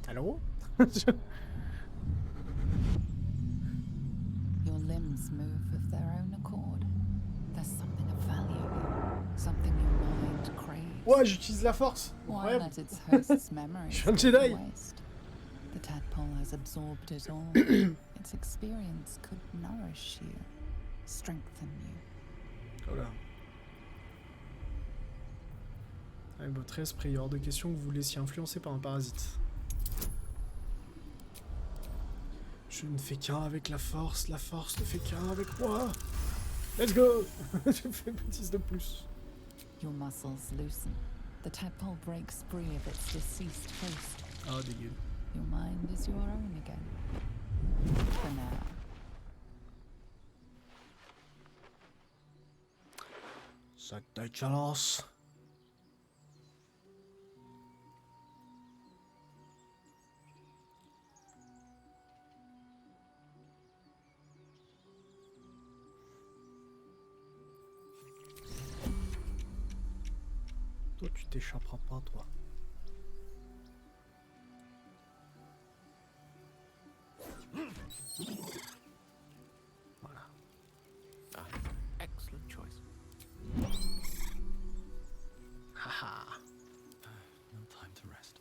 Allô? Your limbs move of their own accord. There's something of value here. Something your mind craves. Ouais, j'utilise la force. Why Incroyable. let its host's memories Je suis un go to Jedi. waste? The tadpole has absorbed it all. Its experience could nourish you, strengthen you. Voilà. Avec votre esprit, il est hors de question que vous vous laissiez influencer par un parasite. Je ne fais qu'un avec la force ne fait qu'un avec moi. Let's go. J'ai fait une bêtise de plus. Your muscles loosen. The tadpole breaks free of its deceased host. Ah, dégueu. Your mind is your own again. For now. C'est dégueulasse. Toi, tu t'échapperas pas, toi. Voilà. Ah, excellent choice. Haha. No time to rest.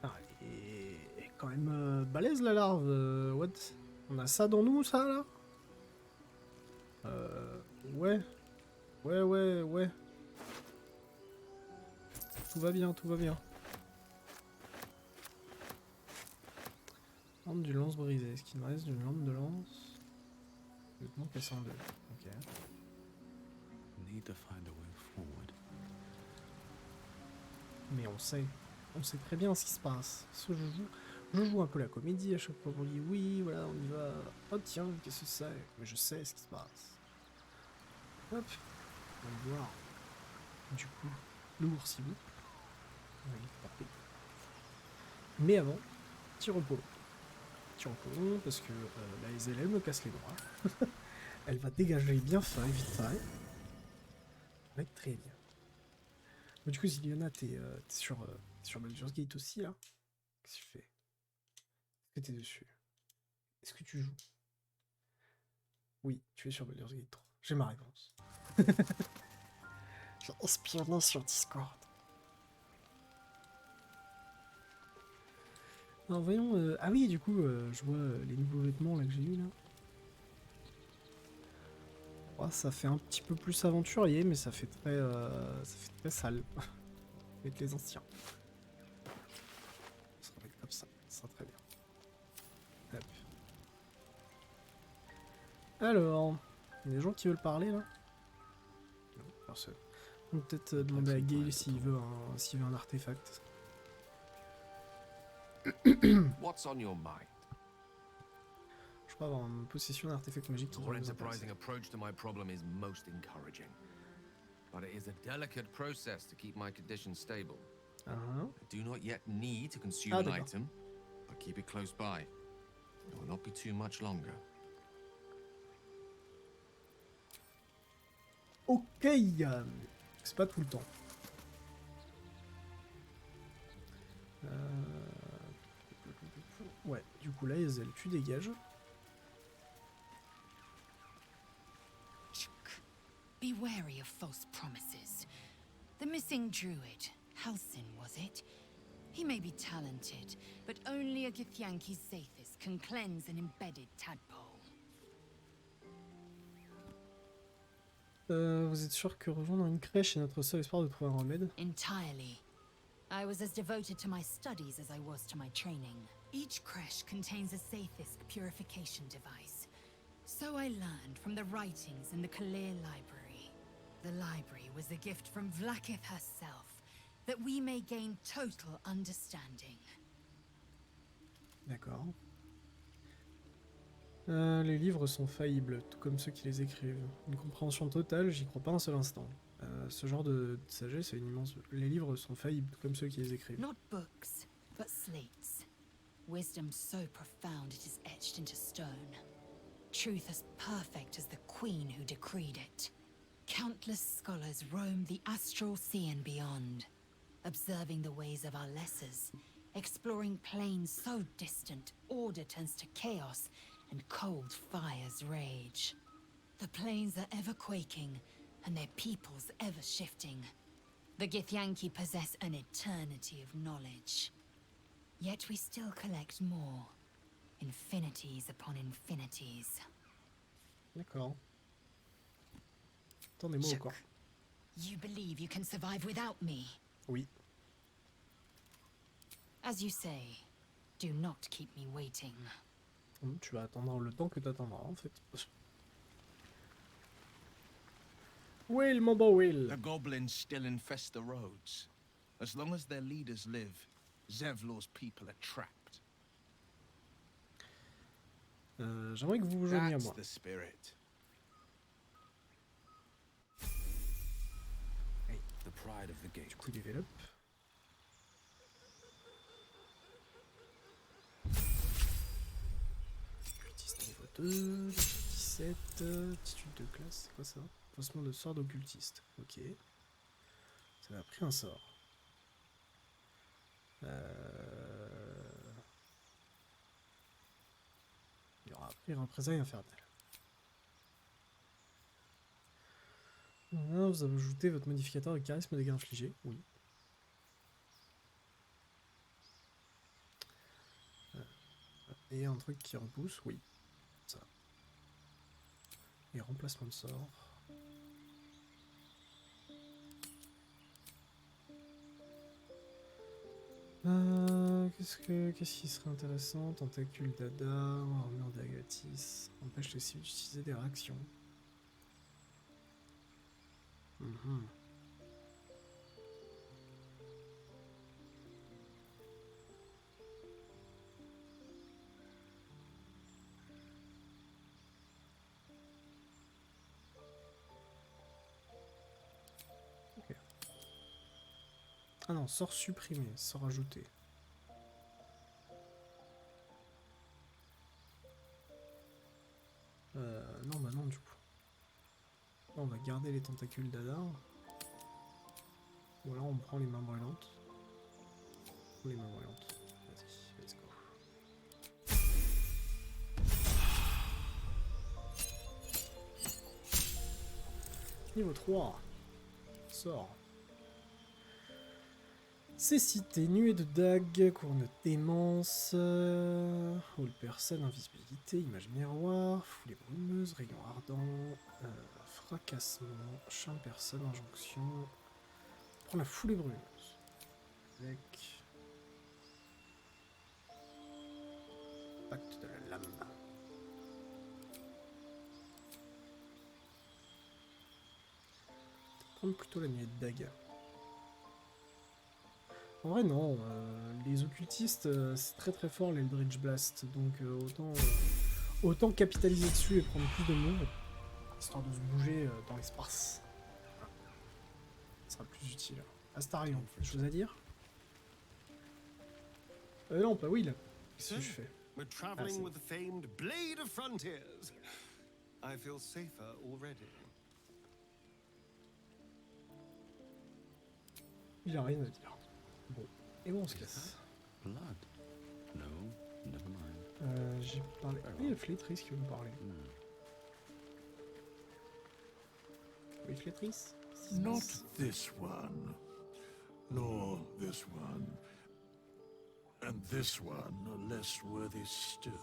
Ah, et quand même balèze la larve, what? On a ça dans nous, ça, là? Ouais. Ouais. Tout va bien, tout va bien. Lampe du lance brisée. Est-ce qu'il me reste d'une lampe de lance? Vêtements cassés en deux. Ok. Need to find a way forward. Mais on sait très bien ce qui se passe. Parce que je joue un peu la comédie à chaque fois qu'on dit oui, voilà, on y va. Oh tiens, qu'est-ce que c'est? Mais je sais ce qui se passe. Hop, on va voir. Du coup, le oursibou. On va le taper. Mais avant, petit repos. Petit repos, parce que la SLM me casse les bras. Elle va dégager bien fin, vite fait. Ça va être très bien. Mais du coup, Ziliana, t'es sur Baldur's Gate aussi, là? Qu'est-ce que tu fais? Est-ce que t'es dessus? Est-ce que tu joues? Oui, tu es sur Baldur's Gate 3. J'ai ma réponse. J'ai espionné sur Discord. Alors voyons... Ah oui, du coup, je vois les nouveaux vêtements là que j'ai eu là. Oh, ça fait un petit peu plus aventurier, mais ça fait très sale. Avec les anciens. Ça va être comme ça sera très bien. Hop. Alors, il y a des gens qui veulent parler là? Non, personne. On peut peut-être demander à Gale s'il veut un artefact. What's on your mind? Je peux avoir une possession d'artefact magique qui Your pourrait vous enterprising intéresser. approach to my problem is most encouraging. But it is a delicate process to keep my condition stable. I do not yet need to consume an item, but keep it close by. It will not be too much longer. Ok, c'est pas tout le temps. Ouais, du coup là, Hazel, tu dégages. Be wary of false promises. The missing druid, Halsin, was it? He may be talented, but only a Githyanki's Hésitez can cleanse an embedded tadpole. Vous êtes sûr que rejoindre une crèche est notre seul espoir de trouver un remède? Entirely. I was as devoted to my studies as I was to my training. Each creche contains a Hésitez purification device. So I learned from the writings in the Kalir library. The library was a gift from Vlaakith herself, that we may gain total understanding. D'accord. Les livres sont faillibles, tout comme ceux qui les écrivent. Une compréhension totale, j'y crois pas un seul instant. Ce genre de sagesse est une immense... Les livres sont faillibles, tout comme ceux qui les écrivent. Not books, but slates. Wisdom so profound it is etched into stone. Truth as perfect as the queen who decreed it. Countless scholars roam the astral sea and beyond, observing the ways of our lessers, exploring planes so distant, order turns to chaos, and cold fires rage. The planes are ever quaking, and their peoples ever shifting. The Githyanki possess an eternity of knowledge. Yet we still collect more. Infinities upon infinities. D'accord. Attendez-moi encore. You believe you can survive without me? Oui. As you say, do not keep me waiting. Tu vas attendre le temps que t'attendras en fait. Will, mon beau Will. The goblins still infest the roads. As long as their leaders live, Zevlor's people are trapped. J'aimerais que vous vous joigniez à moi. That's the spirit. Hey. The pride of the gate. Du coup, développe. Occultiste niveau 2, 17, attitude de classe, c'est quoi ça? Lancement de sort d'occultiste, ok. Ça m'a pris un sort. Il y aura après représailles infernales. Vous avez ajouté votre modificateur de charisme de dégâts infligés, oui. Et un truc qui repousse, oui. Ça. Et remplacement de sort. Qu'est-ce qui serait intéressant? Tentacule d'Ada, armure d'Agatis, empêche les cibles d'utiliser des réactions. Ok. Ah non, sort supprimé, sort ajouté. Non, bah non, du coup. Là, on va garder les tentacules d'Ada. Ou alors on prend les mains brûlantes. Ou les mains brûlantes. Vas-y, let's go. Niveau 3. Sort. Cécité, nuée de dagues, courne démence, hall personne, invisibilité, image miroir, foulée brumeuse, rayon ardent, fracassement, champ personne, injonction. Prends la foulée brumeuse. Avec pacte de la lame. Prendre plutôt la nuée de dagues. En vrai non, les occultistes c'est très très fort l'Eldritch Blast, donc autant capitaliser dessus et prendre plus de moves, histoire de se bouger dans l'espace. Ça sera plus utile. Astarion, des choses à dire? Non, pas Will. Qu'est-ce que je fais? We're traveling with the famed Blade of Frontiers. I feel safer already. Il a rien à dire. Bon, et bon, on se casse. Blood? No, never mind. J'ai parlé. Oui, il y a Flétrice qui veut me parler. Oui, Flétrice? Not this one, nor this one, and this one are less worthy still.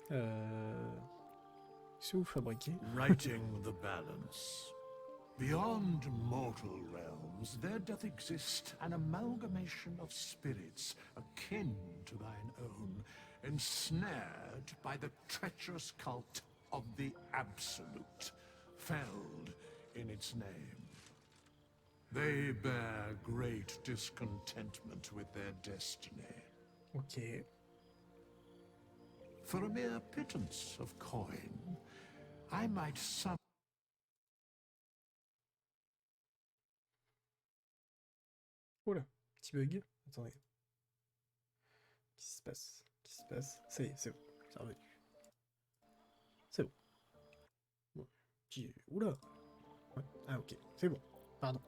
Qu'est-ce que vous fabriquez? Righting the balance. Beyond mortal realms, there doth exist an amalgamation of spirits akin to thine own, ensnared by the treacherous cult of the Absolute, felled in its name. They bear great discontentment with their destiny. Ok. For a mere pittance of coin, I might summon. Oula, petit bug. Attendez. Qu'est-ce qui se passe? Qu'est-ce qui se passe? Ça y est, c'est bon. C'est revenu. C'est bon. Bon. Oula. Ouais. Ah ok, c'est bon. Pardon.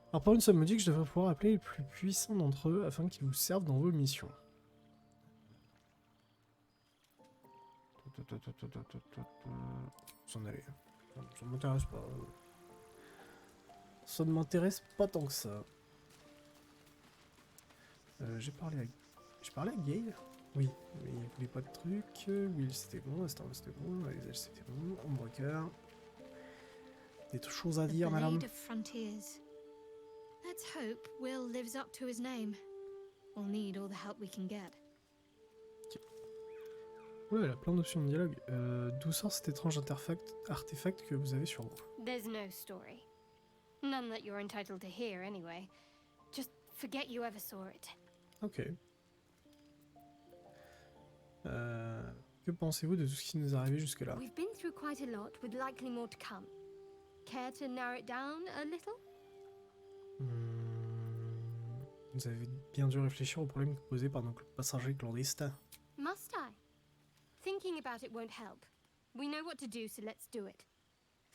Alors par une ça me dit que je devrais pouvoir appeler les plus puissants d'entre eux afin qu'ils vous servent dans vos missions. S'en aller. Ça m'intéresse pas. Ça ne m'intéresse pas tant que ça. J'ai parlé à Gale. Oui, mais il voulait pas de trucs. Will c'était bon, Astor c'était bon, Hésitez c'était bon, Ombrecoeur. Des choses à dire, madame. Let's hope Will lives up to his name. We'll need all the help we can get. Ouais, elle a plein d'options de dialogue. D'où sort cet étrange artefact que vous avez sur vous? There's no story. None that you're entitled to hear, anyway. Just forget you ever saw it. Ok. Que pensez-vous de tout ce qui nous est arrivé jusque-là? We've been through quite a lot, with likely more to come. Care to narrow it down a little? Vous avez bien dû réfléchir aux problèmes posés par nos passagers clandestins. Must I? Thinking about it won't help. We know what to do, so let's do it.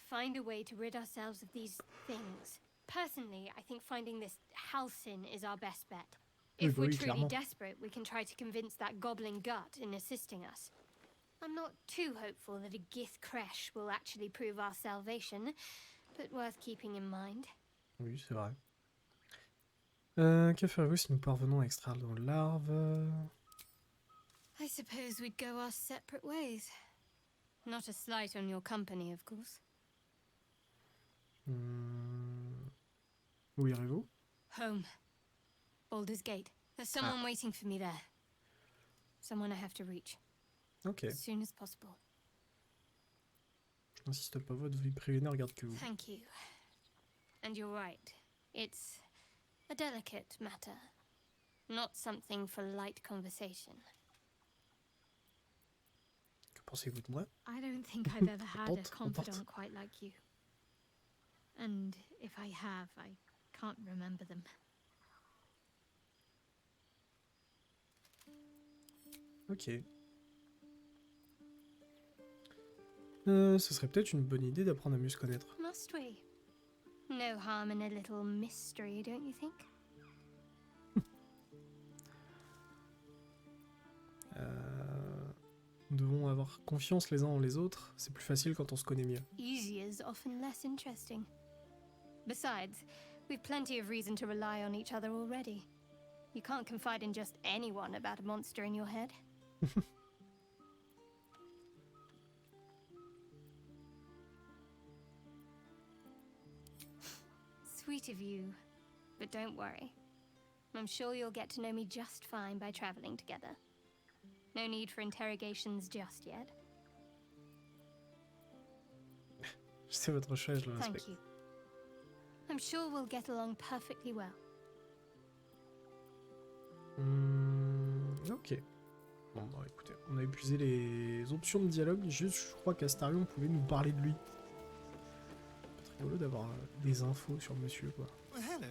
Find a way to rid ourselves of these things. Personally, I think finding this Halcyon is our best bet. If we're truly desperate, we can try to convince that goblin gut in assisting us. I'm not too hopeful that a Gith Kresh will actually prove our salvation, but worth keeping in mind. Oui, c'est vrai. Que ferez-vous si nous parvenons à extraire nos larves? I suppose we'd go our separate ways. Not a slight on your company, of course. Où irez-vous? Home. Baldur's Gate. There's someone waiting for me there. Someone I have to reach. Ok. As soon as possible. Je n'insiste pas, votre vie privée ne regarde que vous. Thank you. And you're right. It's a delicate matter. Not something for light conversation. Que pensez-vous de moi? I don't think I've ever had a confidant quite like you. And if I have, I can't remember them. Ok. Ce serait peut-être une bonne idée d'apprendre à mieux se connaître. Must we? No harm in a little mystery, don't you think? Nous devons avoir confiance les uns en les autres. C'est plus facile quand on se connaît mieux. Easy is often less interesting. Besides, we've plenty of reason to rely on each other already. You can't confide in just anyone about a monster in your head. Sweet of you, but don't worry. I'm sure you'll get to know me just fine by traveling together. No need for interrogations just yet. C'est votre choix, je le respecte. Thank you. I'm sure we'll get along perfectly well. Ok. Bon, bah écoutez, on a épuisé les options de dialogue. Juste, je crois qu'Astarion pouvait nous parler de lui. C'est très rigolo d'avoir des infos sur le monsieur, quoi. Hello.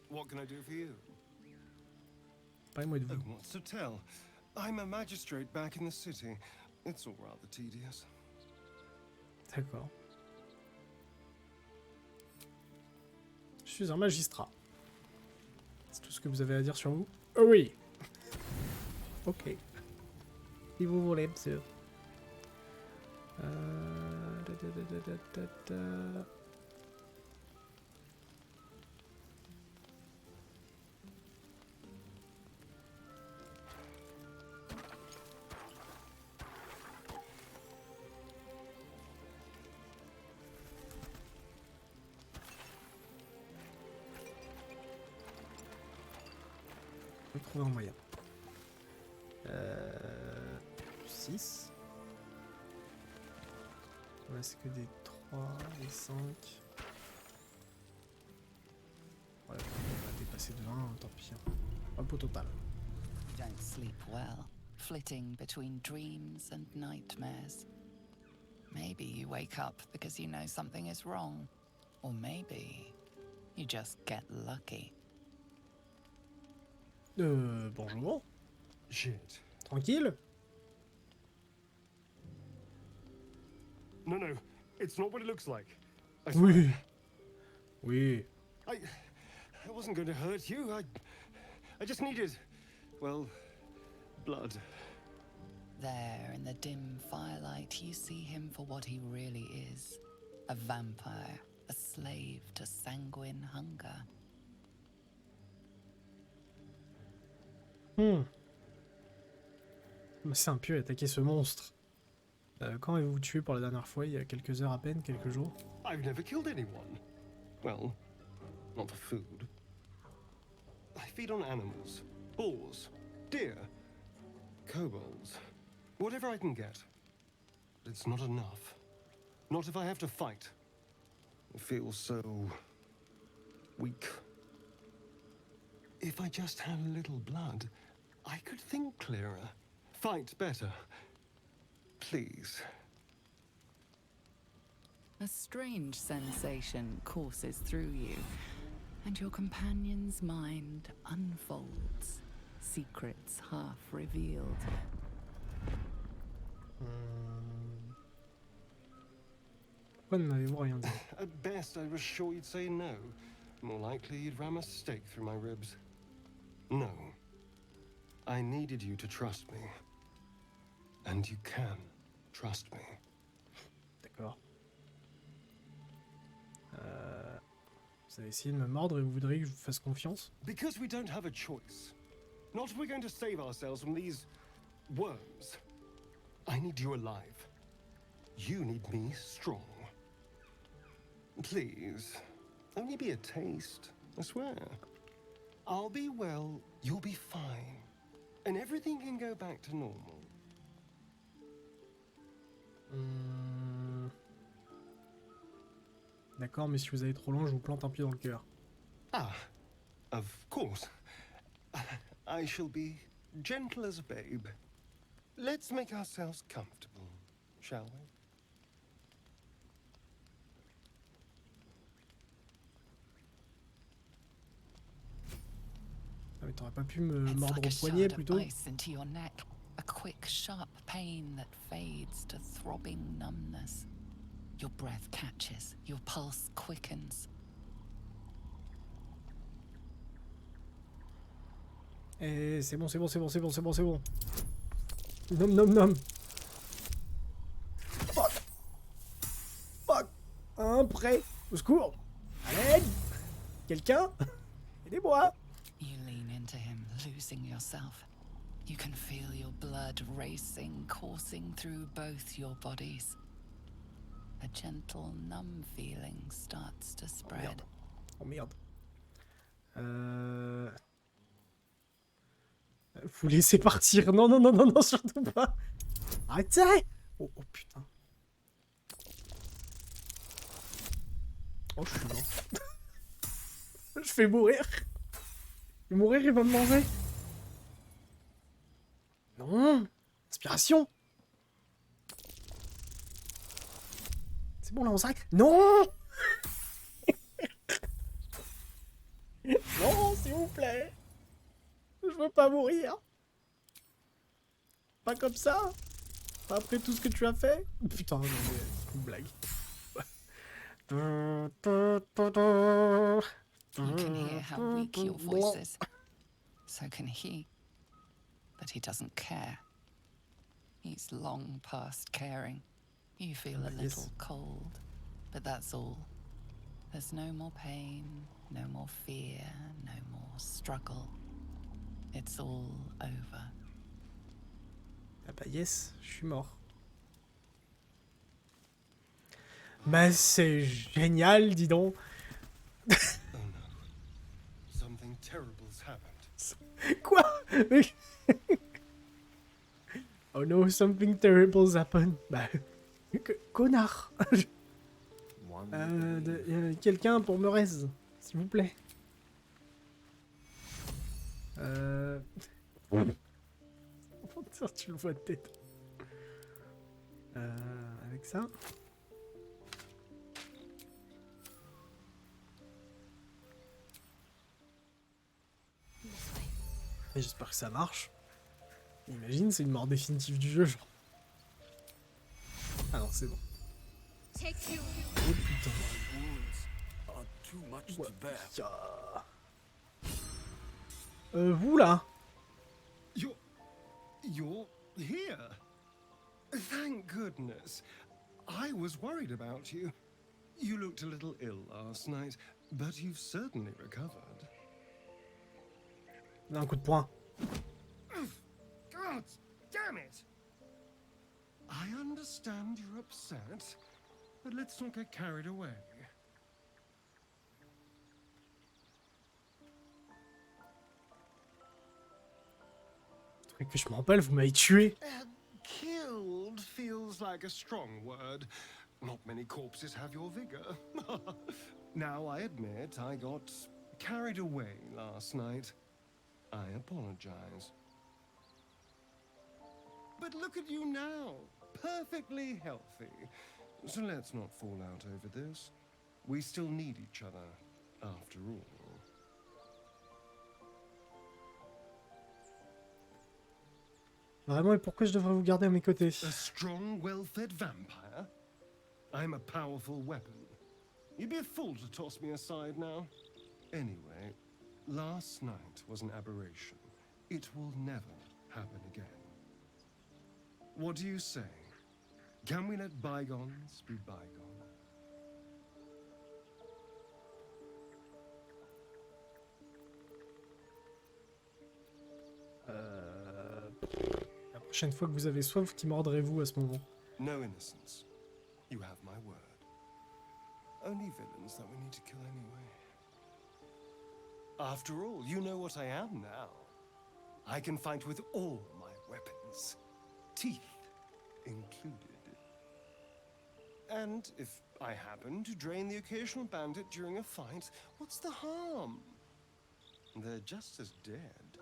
What can I do for you? Parlez-moi de vous. Oh, what's to tell? I'm a magistrate back in the city. It's all rather tedious. D'accord. Je suis un magistrat. C'est tout ce que vous avez à dire sur vous? Oh oui. Ok. Si vous voulez, monsieur. Je vais trouver un moyen. 6. Il reste que des 3, des 5. Ouais, on va dépasser de 1, tant pis. Hop au total. You don't sleep well, flitting between dreams and nightmares. Maybe you wake up because you know something is wrong. Or maybe you just get lucky. Bonjour. Shit. Tranquille. No, it's not what it looks like. Oui. Oui. I wasn't going to hurt you. I just needed, well, blood. There, in the dim firelight, you see him for what he really is. A vampire, a slave to sanguine hunger. C'est un pieu à attaquer ce monstre. Quand avez-vous tué pour la dernière fois? Il y a quelques heures à peine, quelques jours? I've never killed anyone. Well, not for food. I feed on animals. Boars. Deer. Kobolds. Whatever I can get. But it's not enough. Not if I have to fight. I feel so weak. If I just had a little blood, I could think clearer, fight better. Please. A strange sensation courses through you, and your companion's mind unfolds, secrets half revealed. Pourquoi ne m'avez-vous rien dit? At best, I was sure you'd say no. More likely, you'd ram a stake through my ribs. No. I needed you to trust me. And you can trust me. D'accord. Vous avez essayé de me mordre et vous voudriez que je vous fasse confiance? Because we don't have a choice. Not if we're going to save ourselves from these worms. I need you alive. You need me strong. Please, only be a taste, I swear. I'll be well, you'll be fine. And everything can go back to normal. D'accord, mais si vous allez trop loin, je vous plante un pied dans le cœur. Ah, of course. I shall be gentle as a babe. Let's make ourselves comfortable, shall we? Ah mais t'aurais pas pu me mordre au poignet plutôt? Into your neck, a quick, sharp pain that fades to throbbing numbness. Your breath catches, your pulse quickens. Eh, c'est bon, c'est bon, c'est bon, c'est bon, c'est bon, c'est bon. Nom nom nom. Fuck. Fuck. Un prêt. Au secours. Allez. Quelqu'un. Aidez-moi. You lean into him, losing yourself. You can feel your blood racing, coursing through both your bodies. A gentle, numb feeling starts to spread. Oh merde. Vous laissez partir. Non, non, non, non, non, surtout pas. Arrêtez. Oh, oh putain. Oh, je suis mort. Je vais mourir. Je vais mourir, il va me manger. Non. Inspiration. C'est bon, là, on s'arrête. Non. Non, s'il vous plaît. Je veux pas mourir. Pas comme ça. Pas après tout ce que tu as fait. Putain, non, mais c'est une blague. You can hear how weak your voice is. So can he. But he doesn't care. He's long past caring. You feel a little cold, but that's all. There's no more pain, no more fear, no more struggle. It's all over. Ah bah yes, je suis mort. Bah c'est génial, dis donc. Oh no. Something terrible's happened. Quoi? Oh no, something terrible's happened. Bah, connard. Quelqu'un pour Meurez, s'il vous plaît. Tu le vois de tête. Avec ça. Et j'espère que ça marche. Imagine, c'est une mort définitive du jeu, genre. Ah non, c'est bon. Oh putain. Vous là. You're here. Thank goodness. I was worried about you. You looked a little ill last night, but you've certainly recovered. Un coup de poing. God damn it! I understand you're upset, but let's not get carried away. Que je me rappelle, vous m'avez tué. Kill like a strong word. Not many corpses have your vigor. Now, I admit I got carried away last night. I apologize. But look at you now, perfectly healthy. So let's not fall out over this. We still need each other, after all. Vraiment, et pourquoi je devrais vous garder à mes côtés? A strong, well-fed vampire? I'm a powerful weapon. You'd be a fool to toss me aside now. Anyway, last night was an aberration. It will never happen again. What do you say? Can we let bygones be bygones? La prochaine fois que vous avez soif, qui mordrez-vous à ce moment? No innocence. You have my word. Only villains that we need to kill anyway. After all, you know what I am now. I can fight with all my weapons. Teeth included. And if I happen to drain the occasional bandit during a fight, what's the harm? They're just as dead.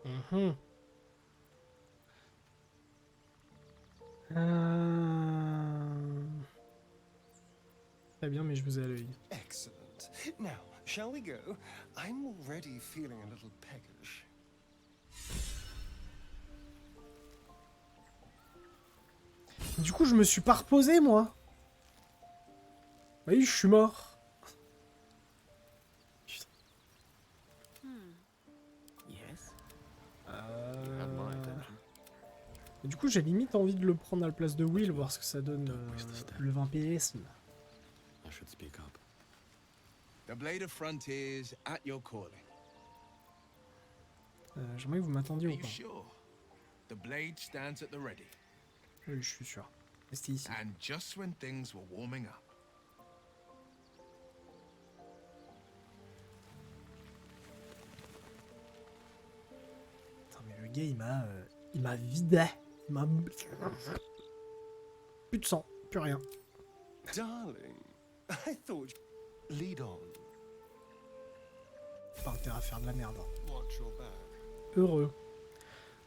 Mhm. Très bien, mais je vous ai à l'œil. Excellent. Now, shall we go? I'm already feeling a little peckish. Du coup, je me suis pas reposé, moi. Oui, je suis mort. Putain. Et du coup, j'ai limite envie de le prendre à la place de Will, voir ce que ça donne le vampirisme. I should speak up. The blade of frontiers at your calling. J'aimerais que vous m'attendiez Are ou you pas. sure? The blade stands at the ready. Oui, je suis sûr. Restez ici. And just when things were warming up. Putain, mais le gars, il m'a vidé. Il m'a... Plus de sang, plus rien. Darling, I thought... Lead on. Pas intérêt à faire de la merde. Watch your back. Heureux.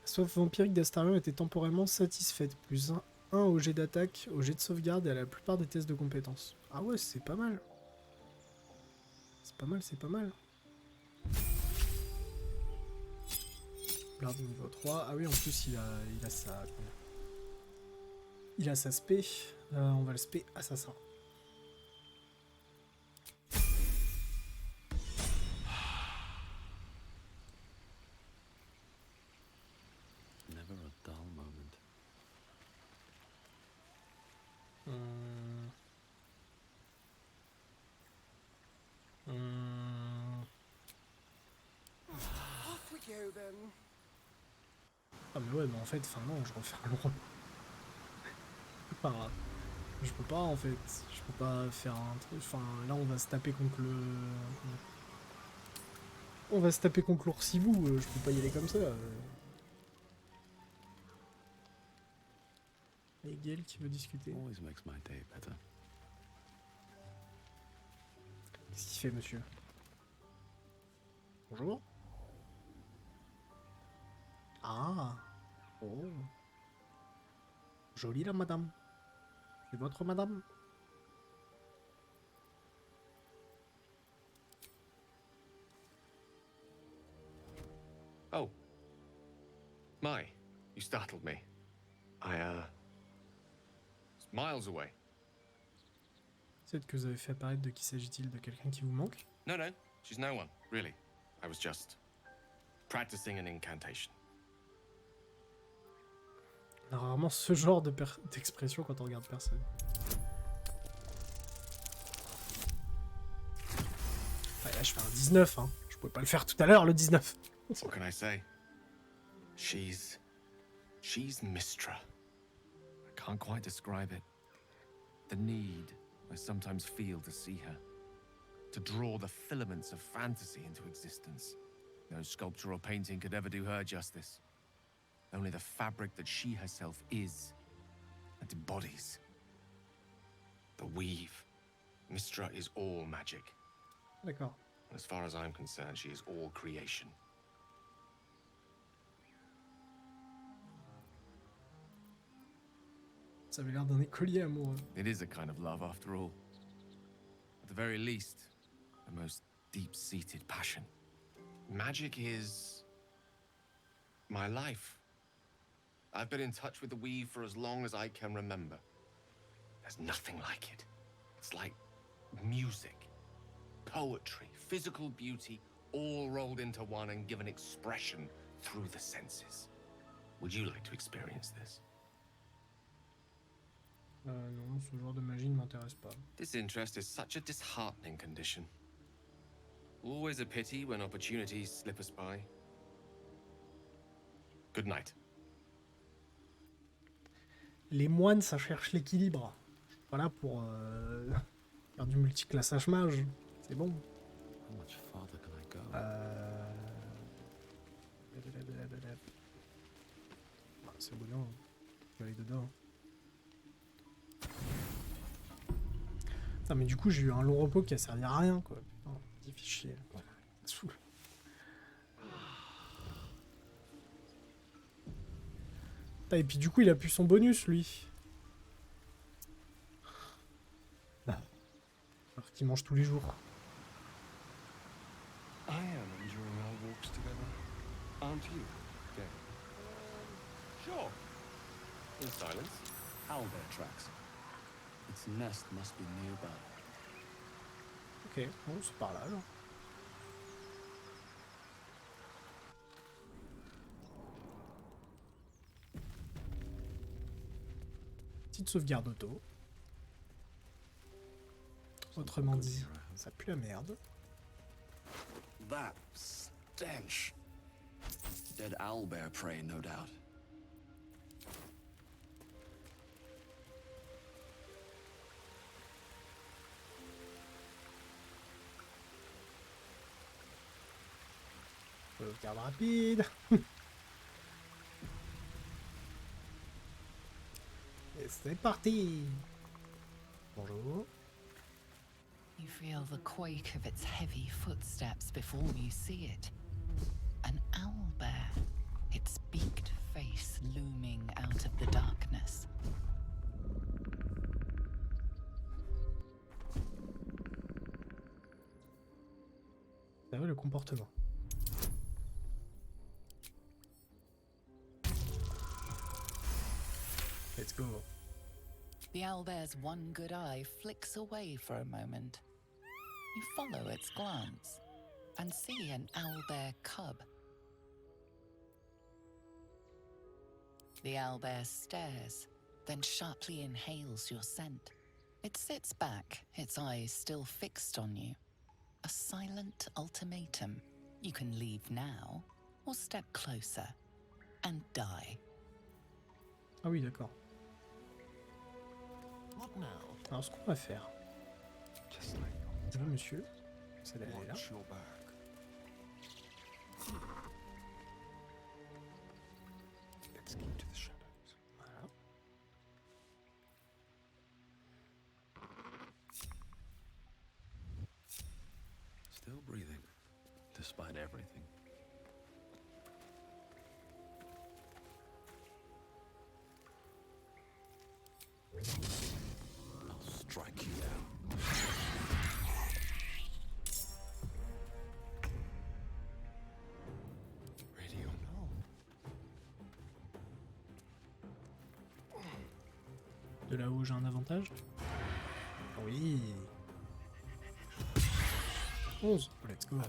La soif vampirique d'Astarion était temporairement satisfaite. Plus 1 au jet d'attaque, au jet de sauvegarde et à la plupart des tests de compétences. Ah ouais, c'est pas mal. C'est pas mal, c'est pas mal. Garde niveau 3. Ah oui, en plus, il a sa... Il a sa spé. On va le spé assassin. Never a dull moment. Off we go then. Ah mais ouais, mais en fait, enfin non, je refais un long. Enfin, je peux pas en fait. Je peux pas faire un truc. Enfin, là on va se taper contre le... On va se taper contre l'oursibou, je peux pas y aller comme ça. Et Gaël qui veut discuter. Always makes my day better. Qu'est-ce qu'il fait, monsieur? Bonjour. Ah. Oh. Jolie là, madame. C'est votre madame? Oh. My, you startled me. was miles away. Peut-être que vous avez fait apparaître de qui s'agit-il? De quelqu'un qui vous manque? No, she's no one, really. I was just practicing an incantation. On a rarement ce genre d'expression quand on regarde personne. Ouais, là, je fais un 19, hein. Je pouvais pas le faire tout à l'heure, le 19. What can I say? She's Mistra. I can't quite describe it. The need I sometimes feel to see her. To draw the filaments of fantasy into existence. No sculpture or painting could ever do her justice. only the fabric that she herself is and embodies. The weave. Mystra is all magic. D'accord. As far as I'm concerned, she is all creation. Ça avait l'air d'un écolier amoureux. It is a kind of love, after all. At the very least, the most deep-seated passion. Magic is my life. I've been in touch with the weave for as long as I can remember. There's nothing like it. It's like music, poetry, physical beauty, all rolled into one and given expression through the senses. Would you like to experience this? Non, ce genre de magie ne m'intéresse pas. Disinterest is such a disheartening condition. Always a pity when opportunities slip us by. Good night. Les moines, ça cherche l'équilibre. Voilà pour faire du multiclassage mage. C'est bon. How much farther can I go? C'est bon. Je vais aller dedans. Putain, mais du coup, j'ai eu un long repos qui a servi à rien, quoi. Putain, petit fichier. Ça saoule. Putain, et puis du coup, il a plus son bonus, lui. Alors qu'il mange tous les jours. I am enjoying our walks together. Aren't you, Gay? Sure. In silence. Owlbear tracks. Its nest must be nearby. Ok, bon, c'est par là, alors. Petite sauvegarde auto. Autrement dit, ça pue la merde. That stench. Dead owlbear prey, no doubt. Sauvegarde rapide. Et c'est parti. Bonjour. You feel the quake of its heavy footsteps before you see it. An owlbear, its beaked face looming out of the darkness. Ça va le comportement. Let's go. The owlbear's one good eye flicks away for a moment. You follow its glance and see an owlbear cub. The owlbear stares, then sharply inhales your scent. It sits back, its eyes still fixed on you. A silent ultimatum. You can leave now, or step closer and die. Ah oui, d'accord. What now? Alors, ce qu'on va faire. Ça va, monsieur? Ça d'aller là. Watch your back. Let's keep to the shadows. Voilà. Still breathing, despite everything. I'll strike you down. Ready or no? De là-haut, j'ai un avantage. Oui. 11. Let's go.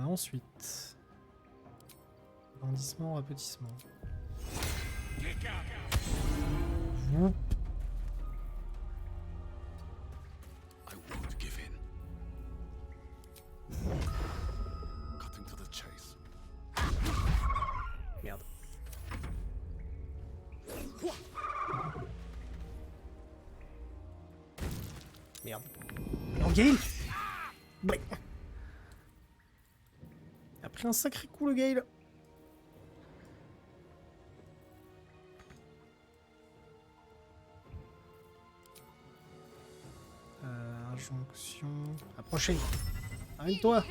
Ensuite. Agrandissement, rapetissement. Whoop. I won't give in. Cutting to the chase. Merde. Merde. Non, Gale! Ouais. Il a pris un sacré coup, le Gale. Jonction. Approchez. Arrête-toi.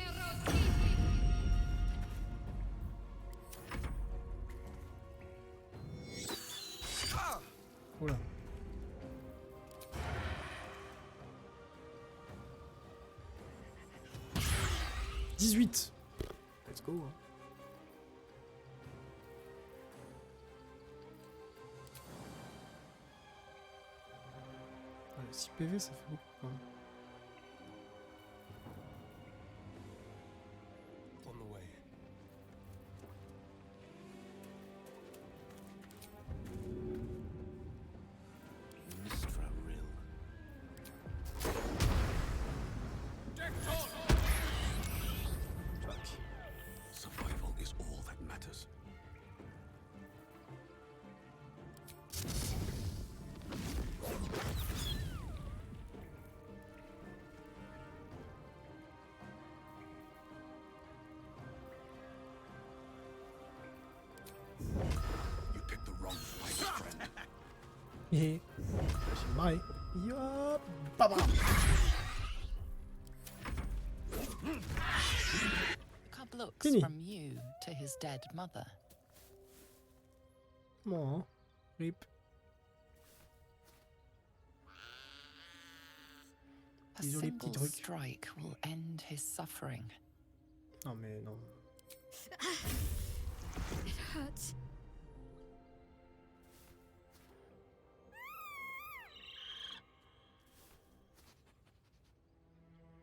Oula. « 18 ! Let's go. Hein. Ouais, 6 PV, ça fait beaucoup quand même. On the way. Survival is all that matters. You picked the wrong fight, friend. Et j'ai marré. Yop, baba. Cub looks Fini. from you to his dead mother. Bon, rip. A Désolé, petit single truc. strike will end his suffering. Non mais non. It hurts.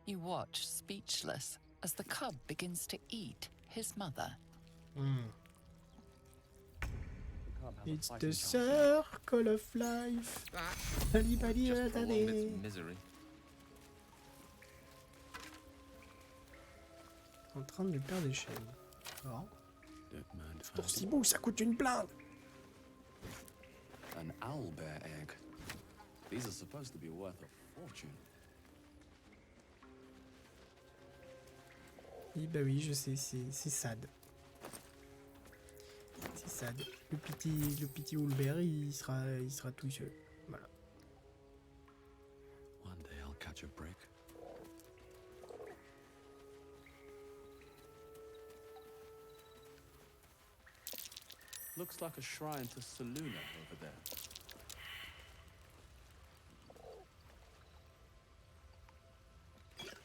You watch speechless as the cub begins to eat his mother. It's the circle of life. Alibali Misery. En train de lui perdre des chaînes. Alors, Dead man pour found 6 bouts, ça coûte une blinde. an owlbear egg. These are supposed to be worth a fortune. Oui, bah oui, je sais, c'est sad. C'est sad. Le petit Hulbert, il sera tout seul. Voilà. One day I'll catch a break. Looks like a shrine to Saluna over there.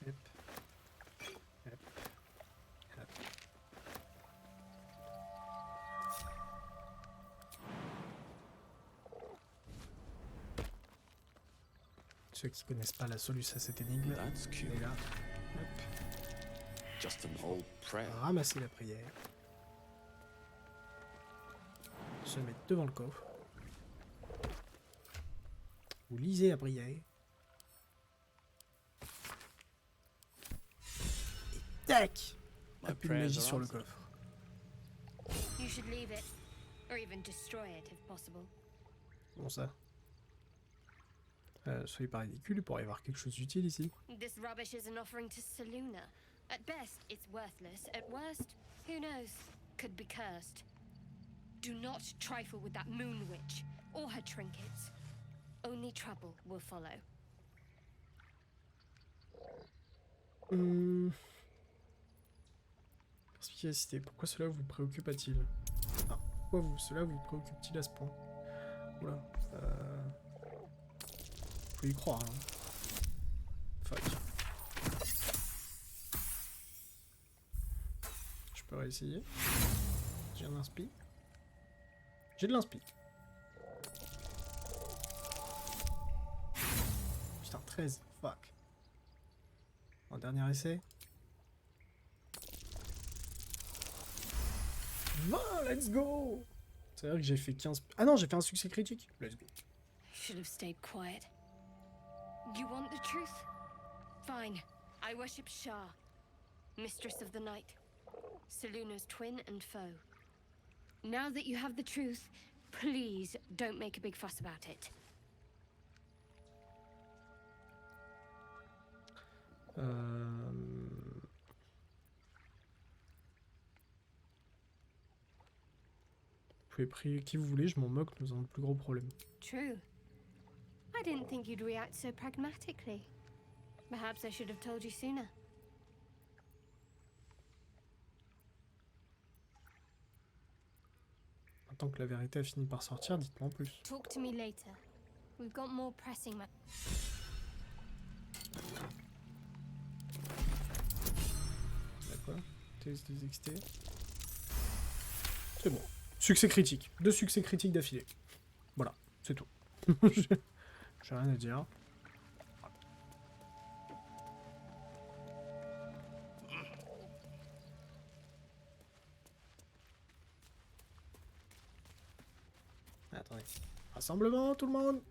Hop. Hop. Hop. Ceux qui connaissent pas la solution à cette énigme, That's cute. on est là. Hop. Just an old prayer. Ramasser la prière. Se mettre devant le coffre. Vous lisez la prière. Et tac! Appuie de magie sur le coffre. You should leave it, or even destroy it if possible. Bon ça. Soyez pas ridicule, il pourrait y avoir quelque chose d'utile ici. This rubbish is an offering to Saluna. At best, it's worthless. At worst, who knows? Could be cursed. Do not trifle with that moon witch or her trinkets. Only trouble will follow. Perspicacité. Pourquoi cela vous préoccupe-t-il? Ah, pourquoi cela vous préoccupe-t-il à ce point? Oula. Faut y croire. Hein. Fuck. Je peux réessayer. J'ai un inspi. J'ai de l'inspi. Putain, 13. Fuck. Un dernier essai. 20, let's go! C'est vrai que j'ai fait 15... Ah non, j'ai fait un succès critique. Let's go. Should have stayed quiet. You want the truth? Fine. I worship Shah, mistress of the night, Saluna's twin and foe. Now that you have the truth, please don't make a big fuss about it. Vous pouvez prier qui vous voulez, je m'en moque, nous avons de plus gros problèmes. True. I didn't think you'd react so pragmatically. Perhaps I should have told you sooner. Tant que la vérité a fini par sortir, dites-moi en plus. Talk to me later. We've got more pressing ma... D'accord. Test des XT. C'est bon. Succès critique. 2 succès critiques d'affilée. Voilà, c'est tout. J'ai rien à dire. Attendez. Rassemblement, tout le monde.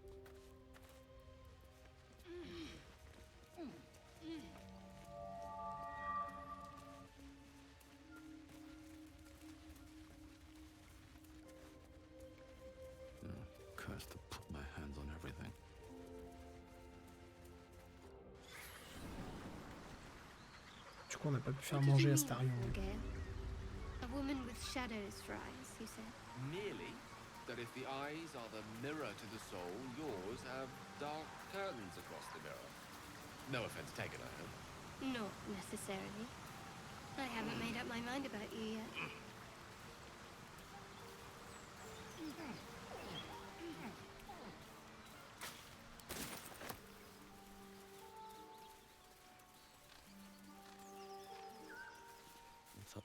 Cursed to put my hands on everything. Du coup, on n'a pas pu faire manger Astarion. A woman with shadows for eyes, you said. Merely that if the eyes are the mirror to the soul, yours have dark curtains across the mirror. No offense taken, I hope. Not necessarily. I haven't made up my mind about you yet.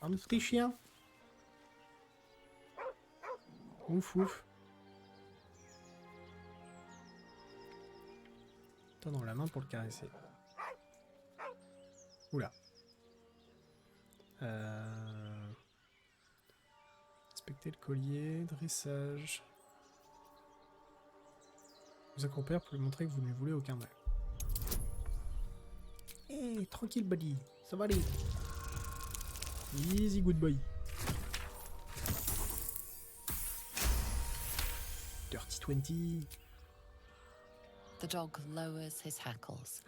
Un petit chien. Ouf ouf. Tends la main pour le caresser. Oula. Inspecter le collier, dressage. Vous accompagner pour lui montrer que vous ne lui voulez aucun mal. Hé, tranquille buddy, ça va aller. Easy good boy. Dirty 20. The dog lowers his hackles,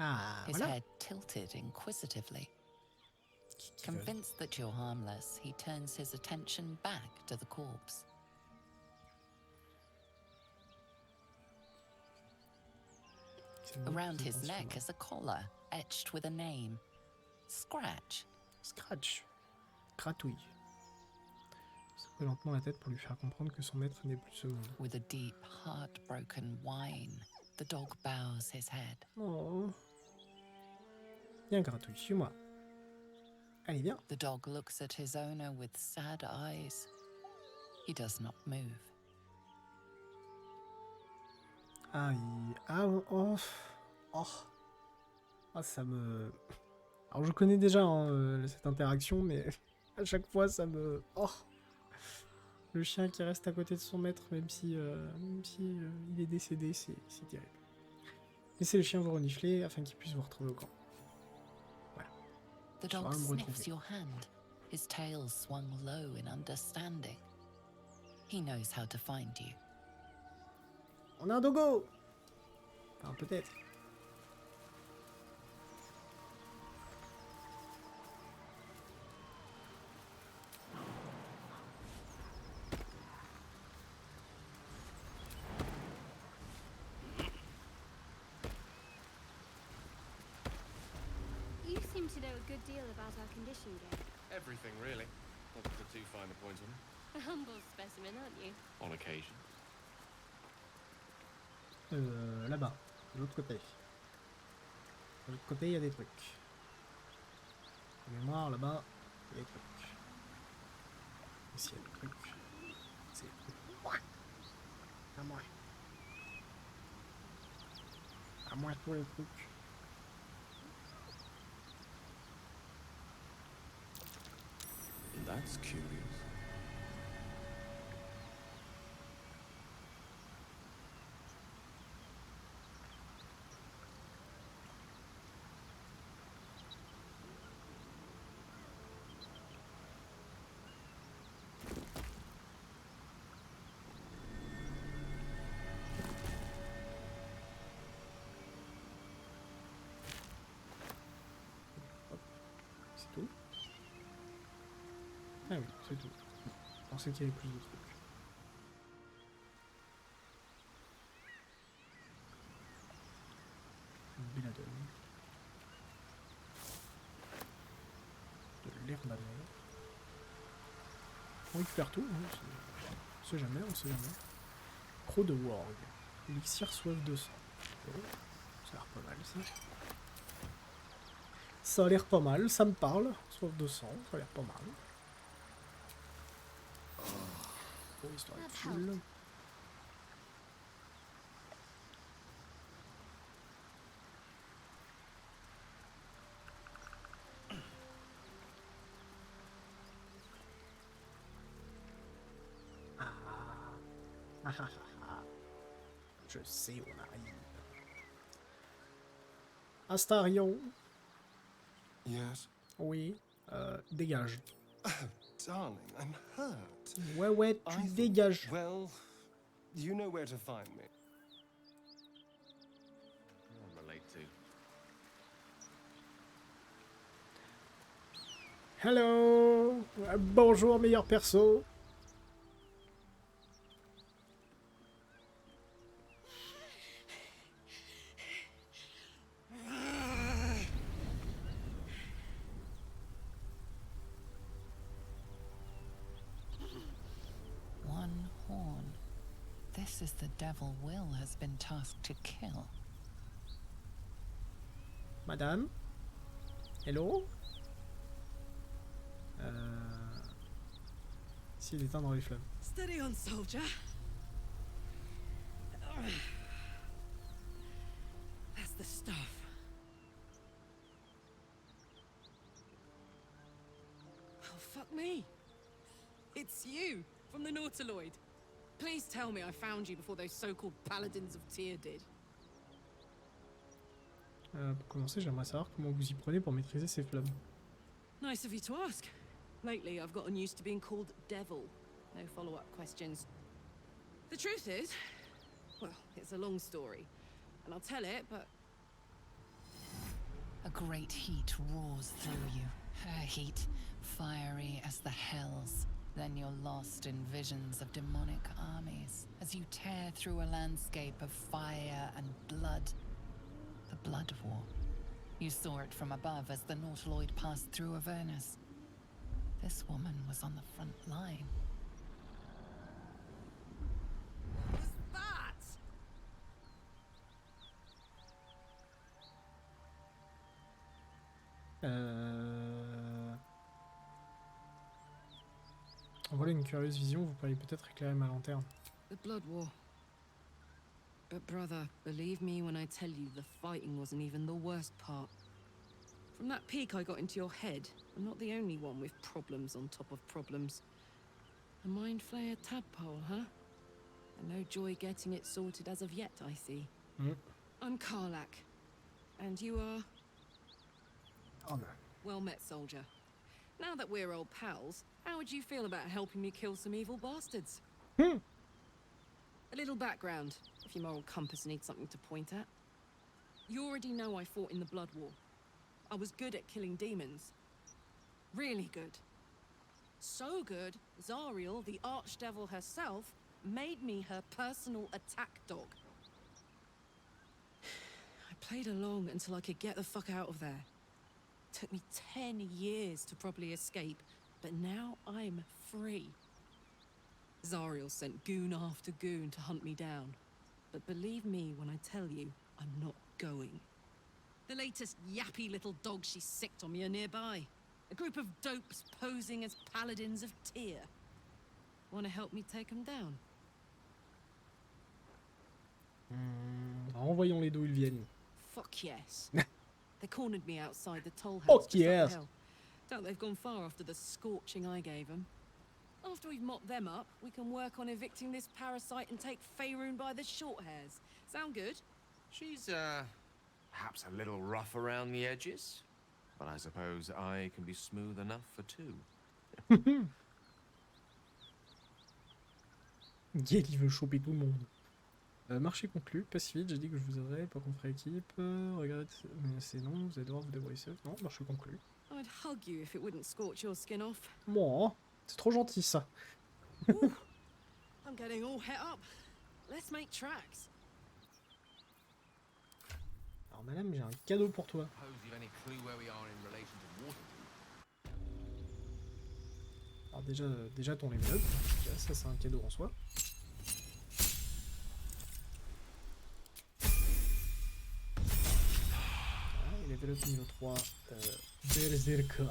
his voilà. head tilted inquisitively. Convinced that you're harmless, he turns his attention back to the corpse. Around his neck is a collar, etched with a name. Scratch. Scratch. Gratouille. Secoue lentement la tête pour lui faire comprendre que son maître n'est plus ce monde. With a deep, heartbroken whine, the dog bows his head. Oh. Viens, Gratouille, suis-moi. Allez, viens. The dog looks at his owner with sad eyes. He does not move. Ah, oh. Ah, ça me... Alors, je connais déjà hein, cette interaction, mais à chaque fois, ça me... Oh. Le chien qui reste à côté de son maître, même si il est décédé, c'est terrible. Laissez le chien vous renifler afin qu'il puisse vous retrouver au camp. Voilà. The dog sniffs your hand, his tail swung low in understanding. He knows how to find you. On a un dogo! Enfin, peut-être. You seem to know a good deal about our condition, Gay. Everything, really. Not to put too fine a point on it. A humble specimen, aren't you? On occasion. Là-bas, de l'autre côté. De l'autre côté, il y a des trucs. De mémoire, là-bas, il y a des trucs. Ici, il y a des trucs. C'est... À moi. À moi tous les trucs. That's curious. C'est tout? Ah oui, c'est tout. Je pensais qu'il y avait plus de trucs. Belladone. condamné. On récupère tout, hein, on sait jamais, on sait jamais. Croc de Worg. Elixir soif de sang. Oh, ça a l'air pas mal ça. Ça a l'air pas mal, ça me parle. Soif de sang, ça a l'air pas mal. Oh, histoire de full. Je sais, on arrive. Astarion. Yes. Oui. Dégage. Oh, darling, I'm hurt. Ouais, tu dégages. Well, you know where to find me. Relate to. Hello. Bonjour, meilleur perso. This is the devil Will has been tasked to kill. Madame? Hello? S'il éteint dans les flammes. Steady on, soldier. That's the stuff. Oh, fuck me. It's you, from the Nautiloid. Please tell me I found you before those so-called paladins of Tyr did. Pour commencer, j'aimerais savoir comment vous y prenez pour maîtriser ces flammes. Nice of you to ask. Lately, I've gotten used to being called Devil. No follow-up questions. The truth is, well, it's a long story, and I'll tell it, but... A great heat roars through you. Her heat, fiery as the hells. Then you're lost in visions of demonic armies as you tear through a landscape of fire and blood. The Blood War. You saw it from above as the Nautiloid passed through Avernus. This woman was on the front line. What was that? Voilà une curieuse vision, vous pourriez peut-être éclairer ma lanterne. The Blood War. But brother, believe me when I tell you the fighting wasn't even the worst part. From that peak I got into your head, I'm not the only one with problems on top of problems. A mind flayer tadpole, huh? And no joy getting it sorted as of yet, I see. I'm Karlak. And you are? Honor. Well met, soldier. Now that we're old pals, how would you feel about helping me kill some evil bastards? A little background, if your moral compass needs something to point at. You already know I fought in the Blood War. I was good at killing demons. Really good. So good, Zariel, the archdevil herself, made me her personal attack dog. I played along until I could get the fuck out of there. Took me 10 years to properly escape, but now I'm free. Zariel sent goon after goon to hunt me down. But believe me when I tell you, I'm not going. The latest yappy little dogs she sicked on me are nearby. A group of dopes posing as paladins of Tyr. Wanna help me take them down? Renvoyons-les d'où ils viennent. Fuck yes. They cornered me outside the toll house. Fuck just up the yes. hill. Doubt they've gone far after the scorching I gave them. After we've mopped them up, we can work on evicting this parasite and take Faerun by the short hairs. Sound good? She's, perhaps a little rough around the edges, but I suppose I can be smooth enough for two. Gale, il veut choper tout le monde. Marché conclu, pas si vite, j'ai dit que je vous aiderais, pas qu'on ferait équipe. Regardez, mais c'est non, vous allez devoir vous débrouiller seul. Non, marché conclu. I'd hug you if it wouldn't scorch your skin off. Moi, c'est trop gentil ça. I'm getting all het up. Let's make tracks. Alors madame, j'ai un cadeau pour toi. Suppose you've any clue where we are in relation to Waterdeep? déjà ton level up. Déjà, ça c'est un cadeau en soi. Voilà, et level up niveau 3, Berserker.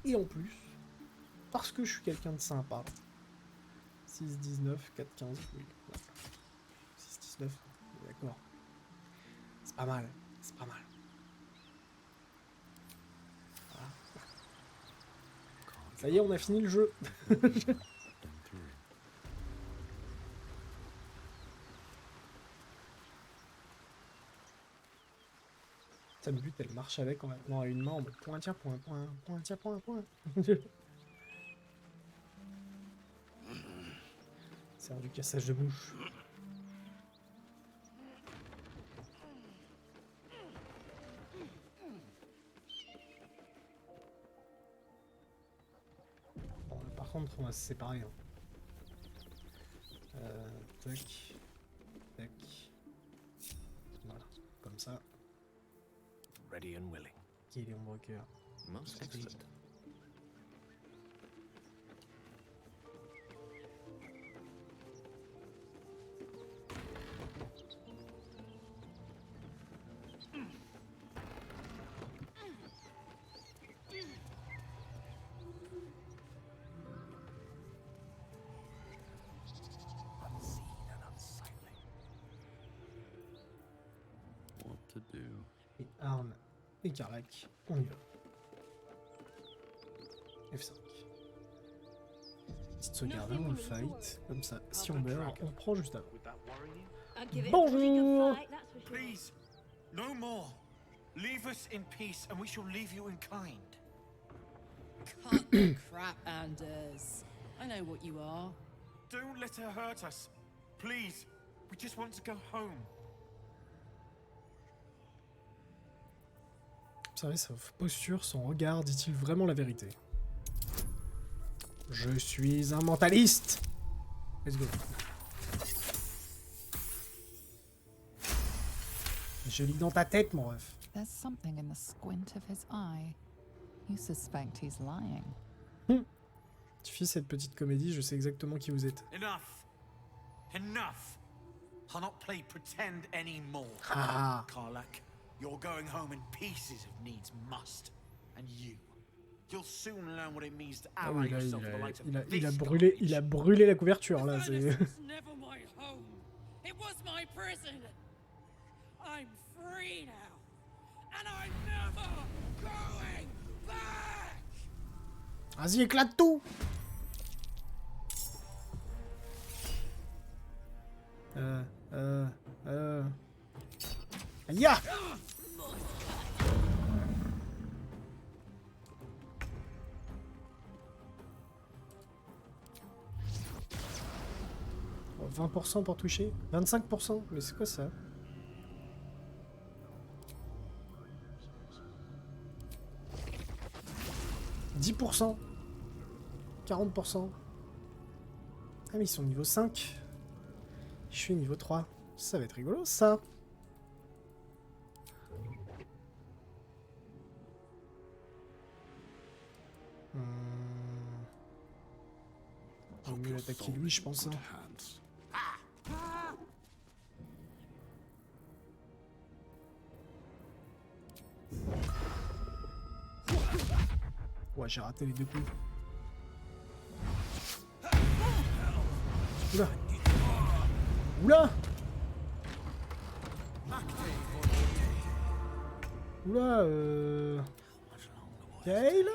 Et en plus, parce que je suis quelqu'un de sympa, 6, 19, 4, 15, oui, voilà. 6, 19, d'accord. C'est pas mal, c'est pas mal. Voilà. Ça y est, on a fini le jeu. Ça me bute, elle marche avec en maintenant à une main en mode point, tiens, point, point, point, tiens, point, point. C'est du cassage de bouche. Bon, par contre, on va se séparer. Hein. Tac. Tac. Voilà, comme ça. Ready and willing. Qui est en broker. Most excellent. Et arme et Carlac, on y va. F5. Petite sauvegarde, on le fight, comme ça, si on meurt, on prend juste avant. Bonjour! Please, no more. Leave us in peace and we shall leave you in kind. Cut the crap, Anders. I know what you are. Don't let her hurt us. Please, we just want to go home. Observez sa posture, son regard, dit-il vraiment la vérité? Je suis un mentaliste! Let's go. Je lis dans ta tête, mon ref. There's something in the squint of his eye. You suspect he's lying. Suffit cette petite comédie, je sais exactement qui vous êtes. Enough. Enough. I'll not play pretend anymore. Ah. Karlak, you're going home in pieces of needs must. And you'll soon learn what it means to Ah ally oui, là, yourself with the likes of il a brûlé la couverture, là. C'est... Never my home. It was my prison. I'm free now. And I'm never going back. Vas-y, éclate tout! Ya! Oh, 20% pour toucher? 25%? Mais c'est quoi ça? « 10%. 40%. Ah mais ils sont niveau 5. Je suis niveau 3. Ça va être rigolo ça. On va mieux l'attaquer lui, je pense. Hein. Ouais, j'ai raté les deux coups. Oula! Oula! Oula, Kale?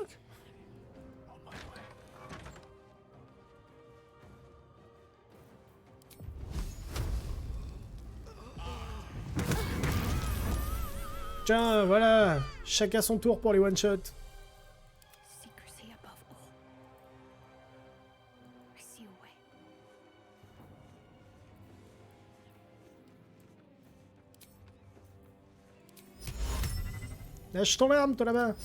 Tiens, voilà! Chacun son tour pour les one-shots. Lâche ton arme, toi là-bas.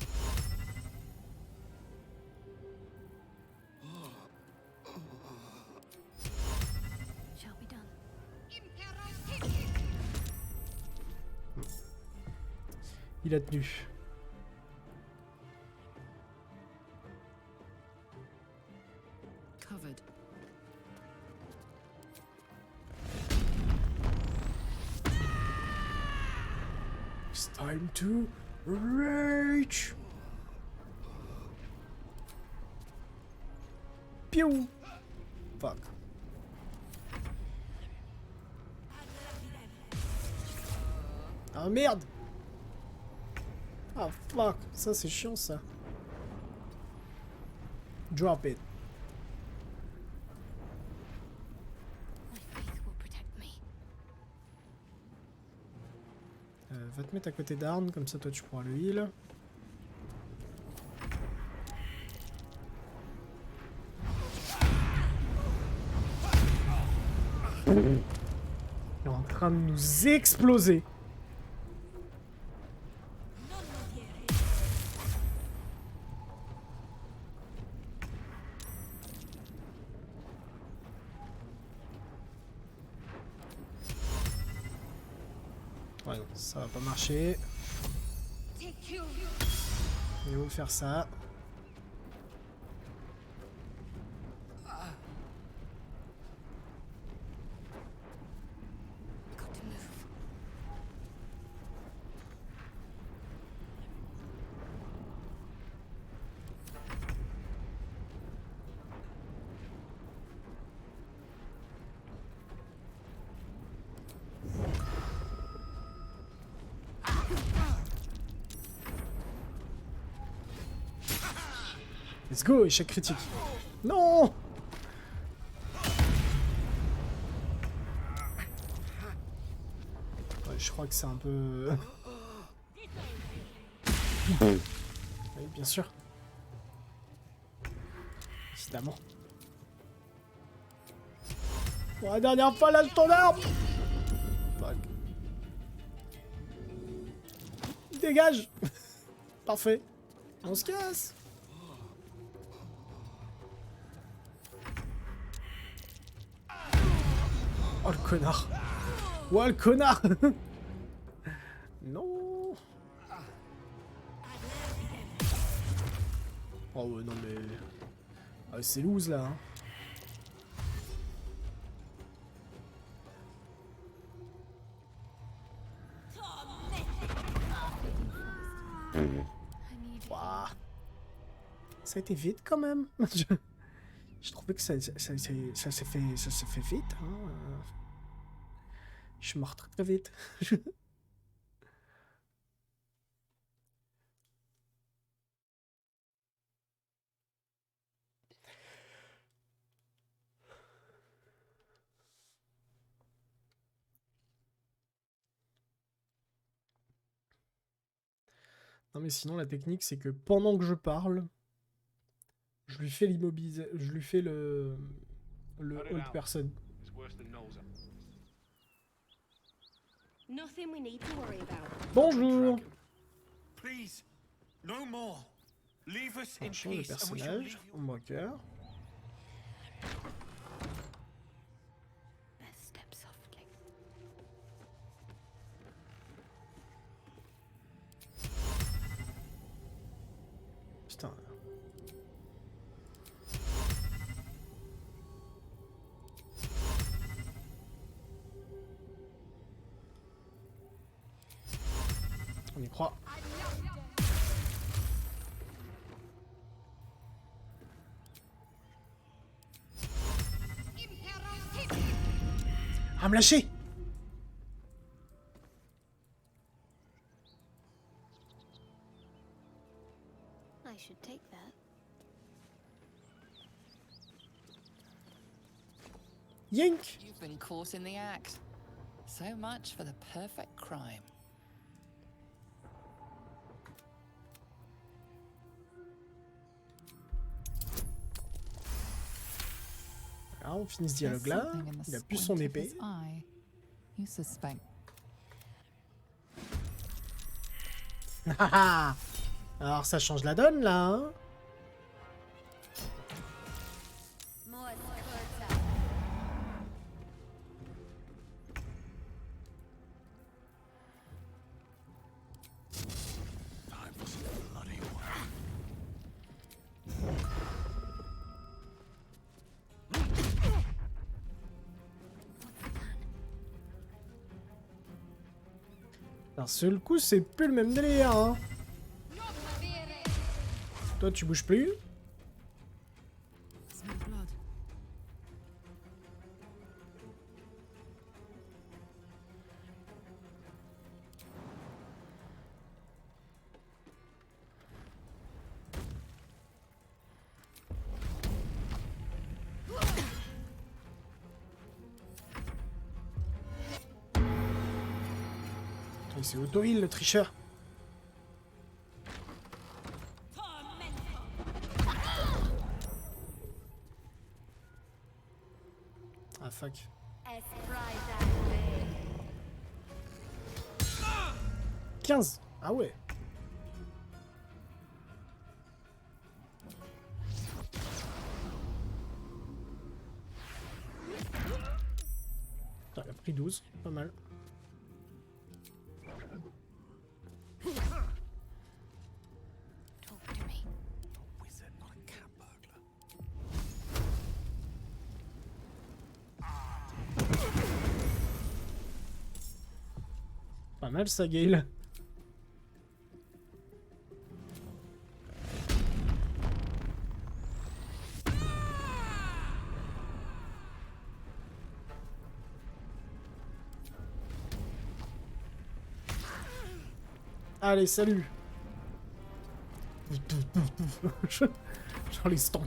Il a tenu. Covered. It's time to rage. Pew. Fuck. Ah merde. Ah fuck. Ça c'est chiant ça. Drop it. Va te mettre à côté d'Arn, comme ça toi tu pourras le heal. Il est en train de nous exploser. Ouais, non, ça va pas marcher. Il va faire ça. Let's go, échec critique. Non! Ouais, je crois que c'est un peu... Oui, bien sûr. Évidemment. Pour la dernière fois, lâche ton arme! Fuck. Dégage! Parfait. On se casse! Oh le connard! Ouais le connard! Non! Oh ouais non mais... Ah, c'est loose là hein. Wow. Ça a été vite quand même. Je trouvais que ça s'est fait vite. Hein. Je suis mort très vite. Non mais sinon la technique c'est que pendant que je parle, je lui fais l'immobiliser, je lui fais le hold person. Bonjour. On change de personnage, on voit cœur. Putain. On y croit. Ah, me lâcher! I should take that. Yank! You've been caught in the act. So much for the perfect crime. Alors, on finit ce dialogue-là. Il a plus son épée. Alors, ça change la donne, là, hein? D'un seul coup, c'est plus le même délire, hein. Toi, tu bouges plus. C'est auto-heal, le tricheur. Ah fuck. 15. Ah ouais. Putain, il a pris 12, pas mal. Pas mal ça, Gale. Allez, salut. Genre les stomp.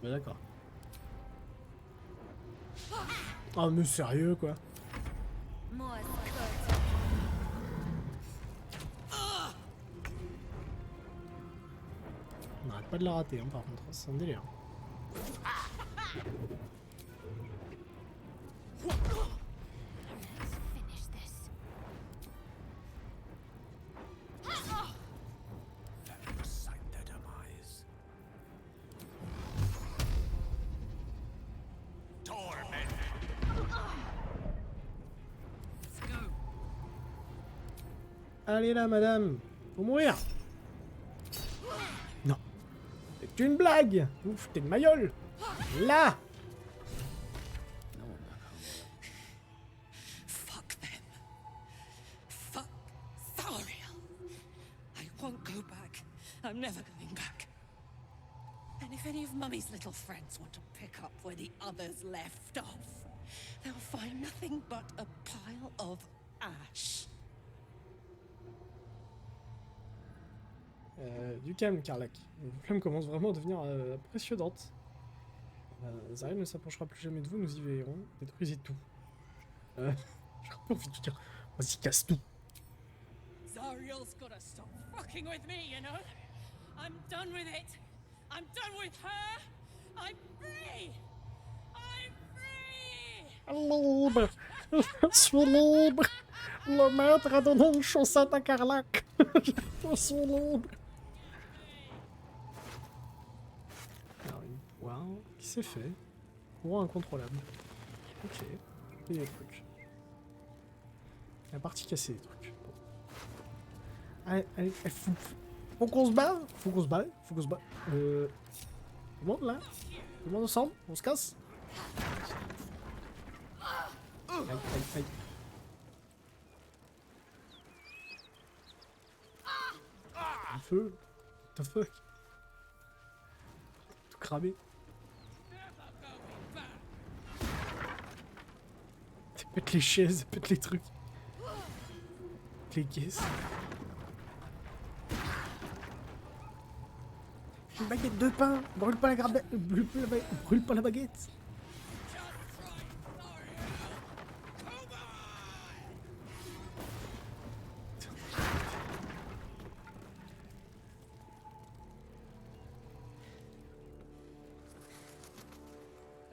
Mais d'accord. Oh mais sérieux quoi. On n'arrête pas de la rater hein, par contre, c'est un délire. Allez là, madame, faut mourir. Non, c'est une blague. Ouf, t'es de ma gueule. Là. Fuck them. Fuck Thariel. I won't go back. I'm never going back. And if any of Mummy's little friends want to pick up where the others left off, they'll find nothing but a pile of ash. Du calme, Karlak. Le flamme commence vraiment à devenir impressionnante. Zariel ne s'approchera plus jamais de vous, nous y veillerons. Détruisez tout. J'ai un peu envie de dire, vas-y, casse tout. Zariel's gotta stop fucking with me, you know? I'm done with it. I'm done with her. I'm free. I'm free. Libre. Je suis libre. Le maître a donné une chaussette à Karlak. Je suis libre. Alors, une poire qui s'est fait. Courant incontrôlable. Ok. Il y a des trucs. La partie cassée des trucs. Bon. Allez, faut qu'on se bat. Faut qu'on se bat. Tout le monde là? Tout le monde ensemble? On se casse? Aïe. Un feu. What the fuck? Tout cramé. Ça pète les chaises, ça pète les trucs. Les caisses. Une baguette de pain. Brûle pas la baguette.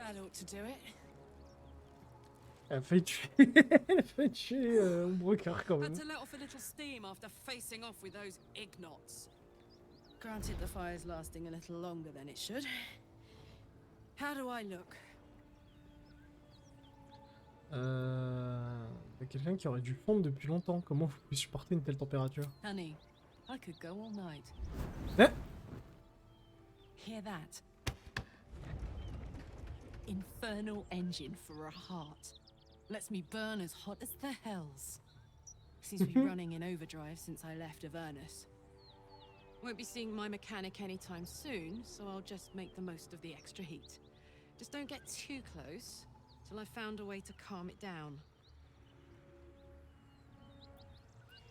That ought to do it. Elle a failli tuer, elle a failli tuer Ombrecoeur quand Had même. to let off a little steam after facing off with those ignots. Granted, the fire's lasting a little longer than it should. How do I look? Y a quelqu'un qui aurait dû fondre depuis longtemps. Comment vous pouvez supporter une telle température? Honey, I could go all night. Eh? Hear that? Infernal engine for a heart. Lets me burn as hot as the hells. Seems to be running in overdrive since I left Avernus. Won't be seeing my mechanic anytime soon, so I'll just make the most of the extra heat. Just don't get too close till I've found a way to calm it down.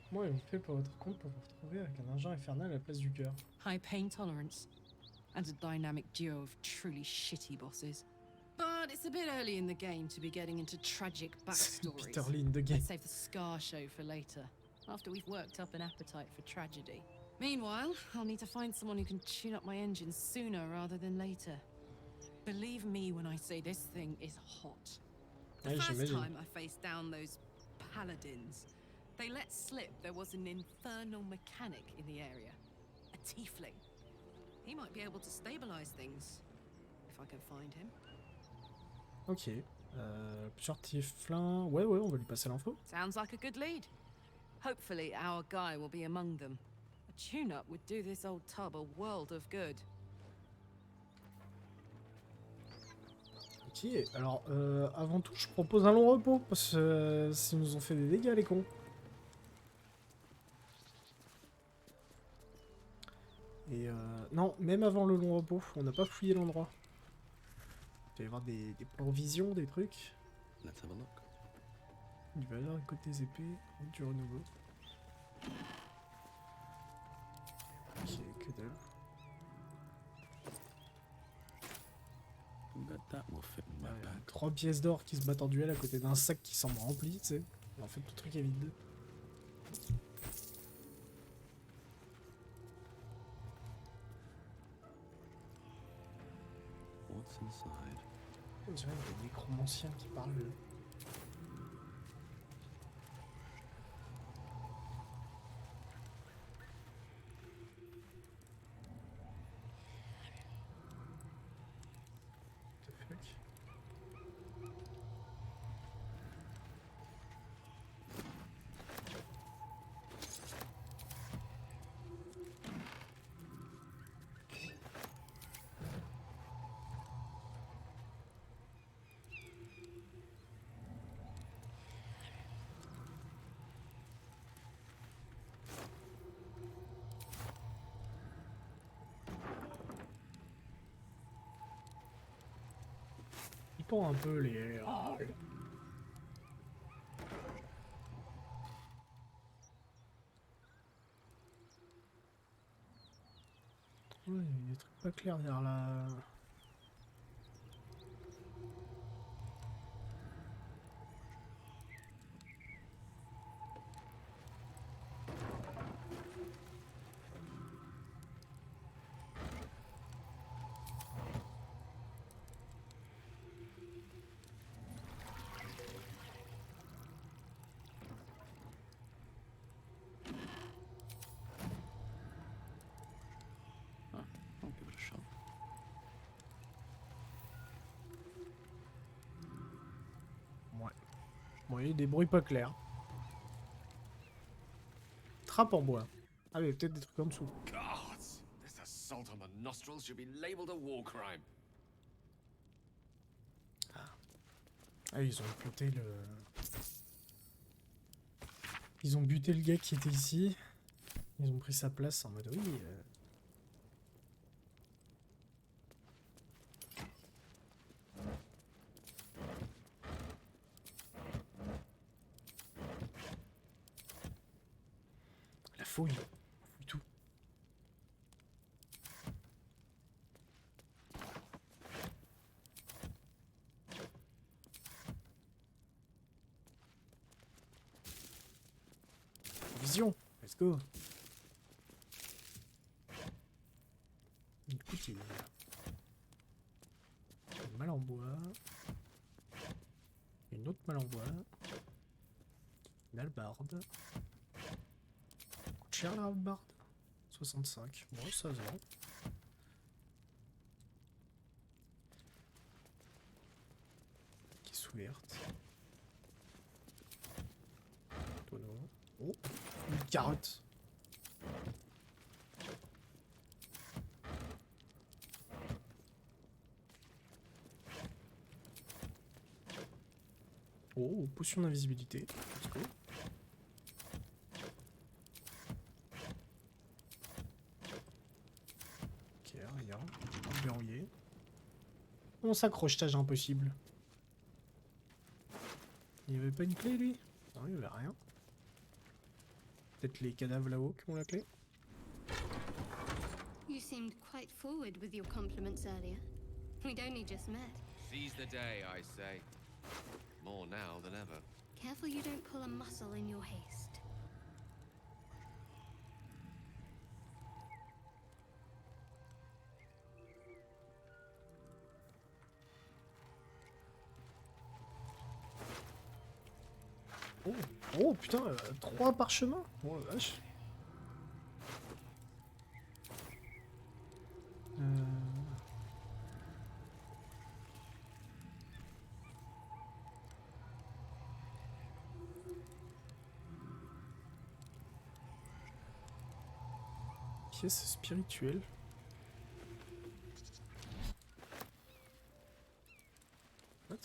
Comment avez-vous fait pour votre compte pour vous retrouver avec un engin infernal à la place du cœur? High pain tolerance, and a dynamic duo of truly shitty bosses. But it's a bit early in the game to be getting into tragic backstories. Bit early in the game. Let's save the scar show for later, after we've worked up an appetite for tragedy. Meanwhile, I'll need to find someone who can tune up my engine sooner rather than later. Believe me when I say this thing is hot. The first time I faced down those paladins, they let slip there was an infernal mechanic in the area. A tiefling. He might be able to stabilize things, if I can find him. Ok. Plusieurs tieflins. Ouais, on va lui passer l'info. Sounds like a good lead. Hopefully our guy will be among them. A tune-up would do this old tub a world of good. Ok, alors avant tout, je propose un long repos parce que s'ils nous ont fait des dégâts, les cons. Et non, même avant le long repos, on n'a pas fouillé l'endroit. Il va y avoir des provisions, des trucs. Let's have a look. Du valeur, côté des épées, du renouveau. Ok, que dalle. That will fit in my bag. 3 pièces d'or qui se battent en duel à côté d'un sac qui semble rempli, tu sais. Et en fait, tout le truc est vide. What's inside? On dirait des nécromanciens qui parlent. Un peu les... Ouais, il y a des trucs pas clairs derrière la... Bon, il y a des bruits pas clairs. Trappe en bois. Ah mais peut-être des trucs en dessous. God, this assault on the nostrils should be labeled a war crime. Ah, ils ont buté le... Ils ont buté le gars qui était ici. Ils ont pris sa place en mode oui... Fouille. Fouille tout. Vision. Let's go. Écoute, malle en bois. Une autre malle en bois. Une hallebarde. Coûte cher la hallebarde. 65. Bon, ça se vend. Caisse ouverte. Tonneau. Oh, une carotte. Oh, potion d'invisibilité. Let's go. Ok, rien. Verrouillé. On s'accrochetage impossible. Il n'y avait pas une clé, lui? Non, il n'y avait rien. Peut-être les cadavres là-haut qui ont la clé? You seemed quite forward with your compliments earlier. We'd only just met. Seize the day, I say. More now than ever. Careful you don't pull a muscle in your haste. Oh, oh putain, 3 parchemins. Oh la vache. Pièce spirituelle. What?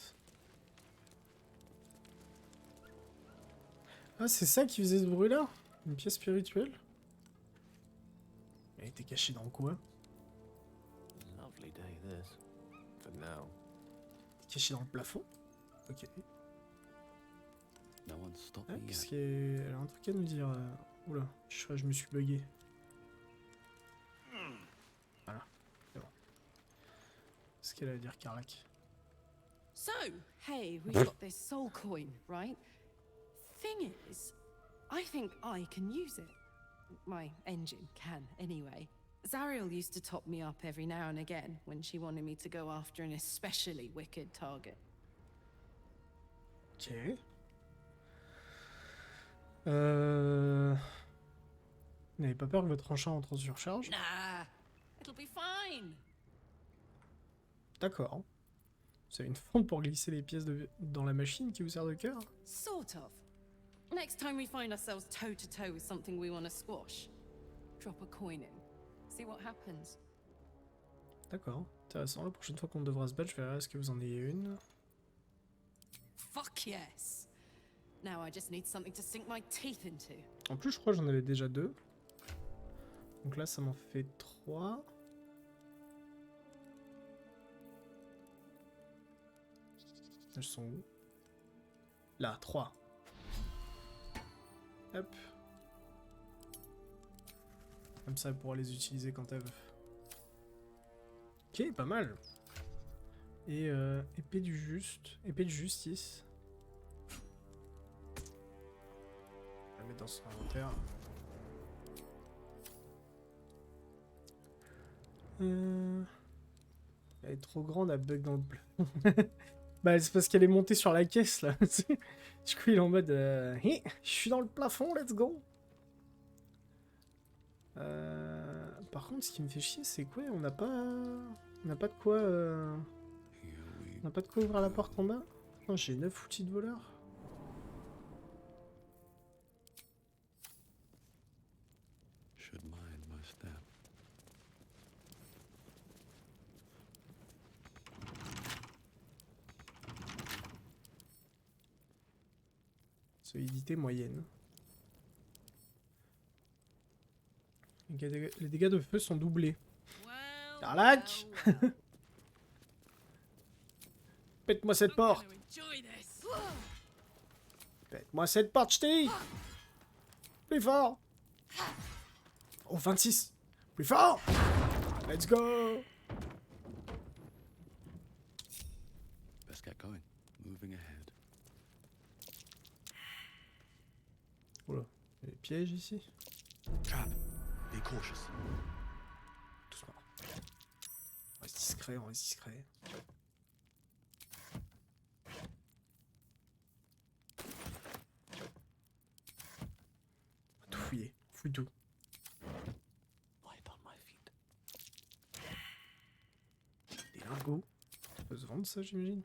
Ah, c'est ça qui faisait ce bruit-là? Une pièce spirituelle? Elle était cachée dans quoi? Lovely day this. For now. Cachée dans le plafond? Ok. No one stopped Ah, me qu'est-ce yet. qu'il y a... Elle a un truc à nous dire. Oula, je crois que je me suis bugué. Voilà, c'est bon. Qu'est-ce qu'elle a à dire, Karlak? So, hey, we've got this soul coin, right? Thing is, I think I can use it. My engine can, anyway. Zariel used to top me up every now and again when she wanted me to go after an especially wicked target. Ok. N'avez pas peur que votre engin entre en surcharge? Nah, it'll be fine. D'accord. Vous avez une fente pour glisser les pièces dans la machine qui vous sert de cœur? Sort of. Next time we find ourselves toe-to-toe with something we want to squash, drop a coin in. See what happens. D'accord, intéressant. La prochaine fois qu'on devra se battre, je verrai est-ce que vous en ayez une. Fuck yes. Now I just need something to sink my teeth into. En plus, je crois que j'en avais déjà 2. Donc là, ça m'en fait 3. Elles sont où? Là, 3. Hop. Comme ça, elle pourra les utiliser quand elle veut. Ok, pas mal. Et épée du juste. Épée de justice. On va la mettre dans son inventaire. Elle est trop grande, elle bug dans le plafond. Bah, c'est parce qu'elle est montée sur la caisse, là. Du coup, il est en mode... Hey, je suis dans le plafond, let's go. Par contre, ce qui me fait chier, c'est quoi? On n'a pas... On n'a pas de quoi... On n'a pas de quoi ouvrir la porte en bas? Non, j'ai 9 outils de voleur. Should mind my step. Solidité moyenne. Les dégâts de feu sont doublés. Karlak. Pète-moi cette porte. Pète-moi cette porte, je t'ai dit. Plus fort. Oh, 26. Plus fort. Let's go. Best get going. Moving ahead. Oula, il y a des pièges ici. Trap. Be cautious. Doucement. On reste discret, on reste discret. fouille tout. Light on my feet. Des lingots. Ça peut se vendre ça, j'imagine.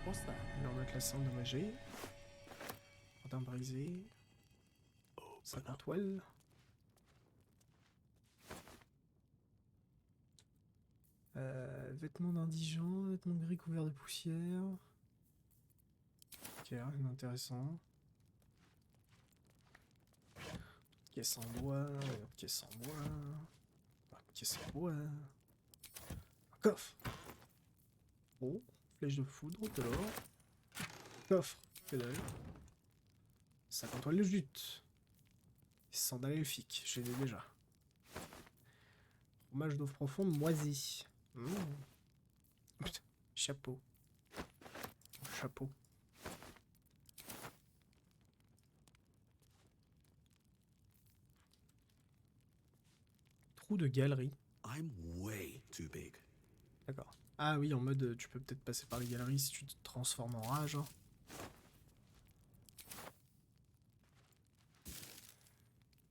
What's that? L'arme classée endommagée. Jardin brisé. 50 toiles. Vêtements d'indigents, vêtements gris couverts de poussière. Ok, rien d'intéressant. Caisse en bois, caisse en bois. Caisse en bois. Un coffre. Oh, flèche de foudre, de l'or. Coffre, que dalle. 50 toiles de jute. Sandales elfiques, je les ai déjà. Fromage d'eau profonde moisi. Putain, chapeau. Chapeau. Trou de galerie. I'm way too big. D'accord. Ah oui, en mode tu peux peut-être passer par les galeries si tu te transformes en rage. Hein.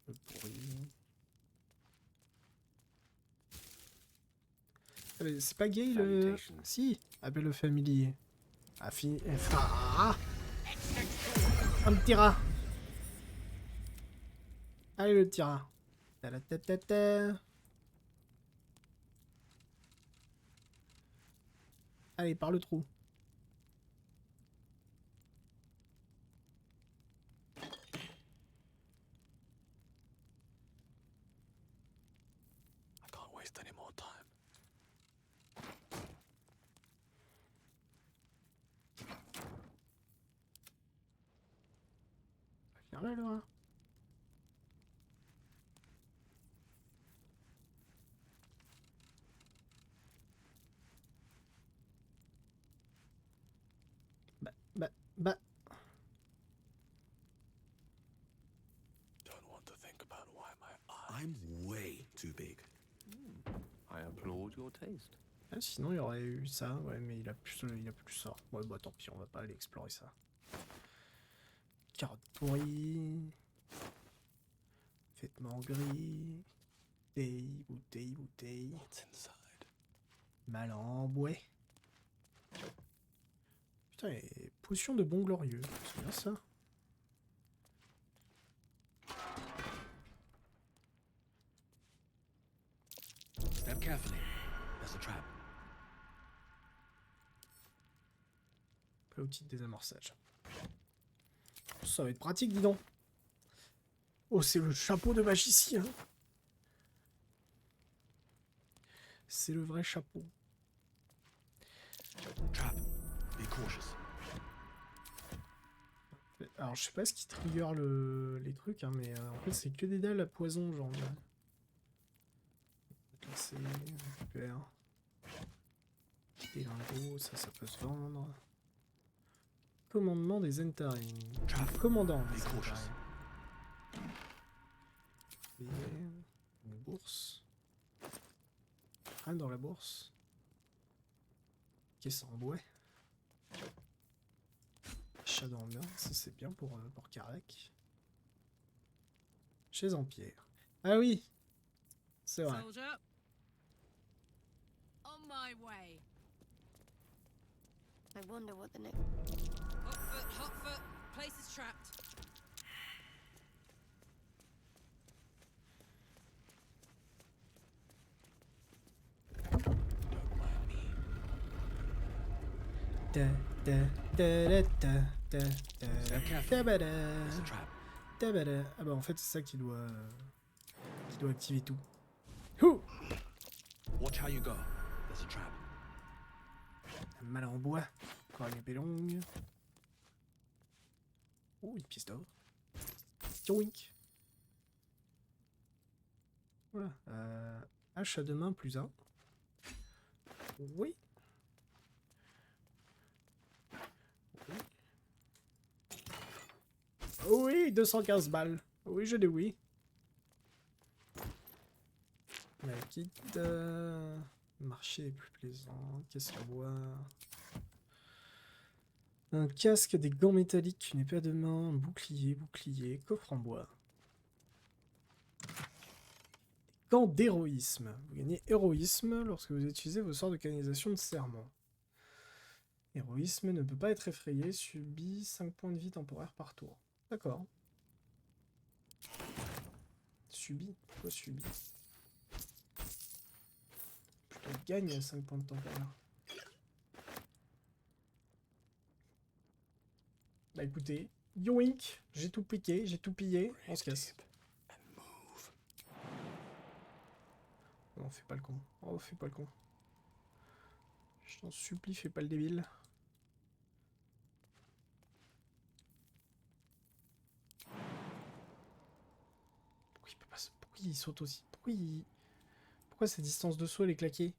Le pourri. C'est pas gay le... Si, appelle le familier. Ah, un petit rat. Allez le petit rat. Allez, par le trou. I can't waste any more time. Viens là, le rat. Bah. Don't want to think about why my eyes. I'm way too big. I applaud your taste. Ah, sinon il y aurait eu ça, ouais, mais il a plus ça. Ouais, bah tant pis, on va pas aller explorer ça. Carotte pourrie. Vêtements gris. Bouteille. What's inside? Mal en bois. Putain, et potion de bon glorieux. C'est bien ça. Step carefully. There's a trap. Outil de désamorçage. Ça va être pratique, dis donc. Oh, c'est le chapeau de magicien. C'est le vrai chapeau. Trap. Be cautious. Alors, je sais pas ce qui trigger les trucs, hein, mais en fait, c'est que des dalles à poison, genre. C'est super. Des lingots, ça peut se vendre. Commandement des Entarim. Commandant des Entarim. Une bourse. Rien dans la bourse. Caisse en bois. Chat dans le mur, ça c'est bien pour Karak. Chaise en pierre. Ah oui, c'est vrai. Soldier. On my way. I wonder what the next... Hot foot. Place is trapped. Ah bah en fait c'est ça qui doit activer tout. Watch how you go. There's a trap. Mal en bois. Encore une épée longue. Oh, une pièce d'or. Wink. Voilà. Hache à deux mains plus 1. Oui. Oui, 215 balles. Oui, je l'ai, oui. La quitte. Marché est plus plaisant. Caisse en bois. Un casque, des gants métalliques, une épée à deux mains, un bouclier, coffre en bois. Gants d'héroïsme. Vous gagnez héroïsme lorsque vous utilisez vos sorts de canalisation de serment. Héroïsme ne peut pas être effrayé, subit 5 points de vie temporaires par tour. D'accord. Subit. Pourquoi subit? Plutôt gagne 5 points de temporaire. Bah écoutez, yoink, j'ai tout piqué, j'ai tout pillé, on se casse. Non, fais pas le con. Oh, fais pas le con. Je t'en supplie, fais pas le débile. Pourquoi il saute aussi? Pourquoi sa distance de saut elle est claquée?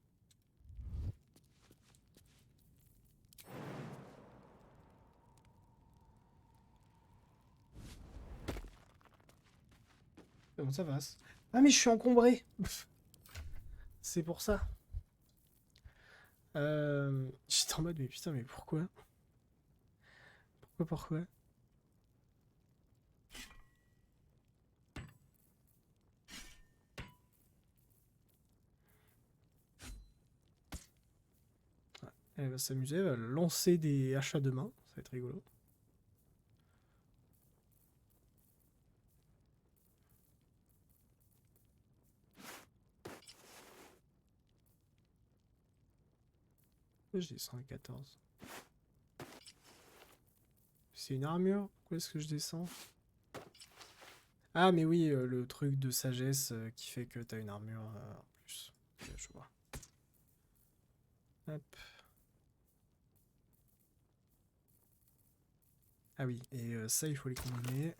Comment ça passe? Ah mais je suis encombré. C'est pour ça. J'étais en mode mais putain mais pourquoi? Pourquoi? Elle va s'amuser, elle va lancer des haches à deux mains, ça va être rigolo. Pourquoi je descends à 14? C'est une armure? Pourquoi est-ce que je descends? Ah mais oui, le truc de sagesse qui fait que t'as une armure en plus. Ok, je vois. Hop. Ah oui, et ça il faut les combiner.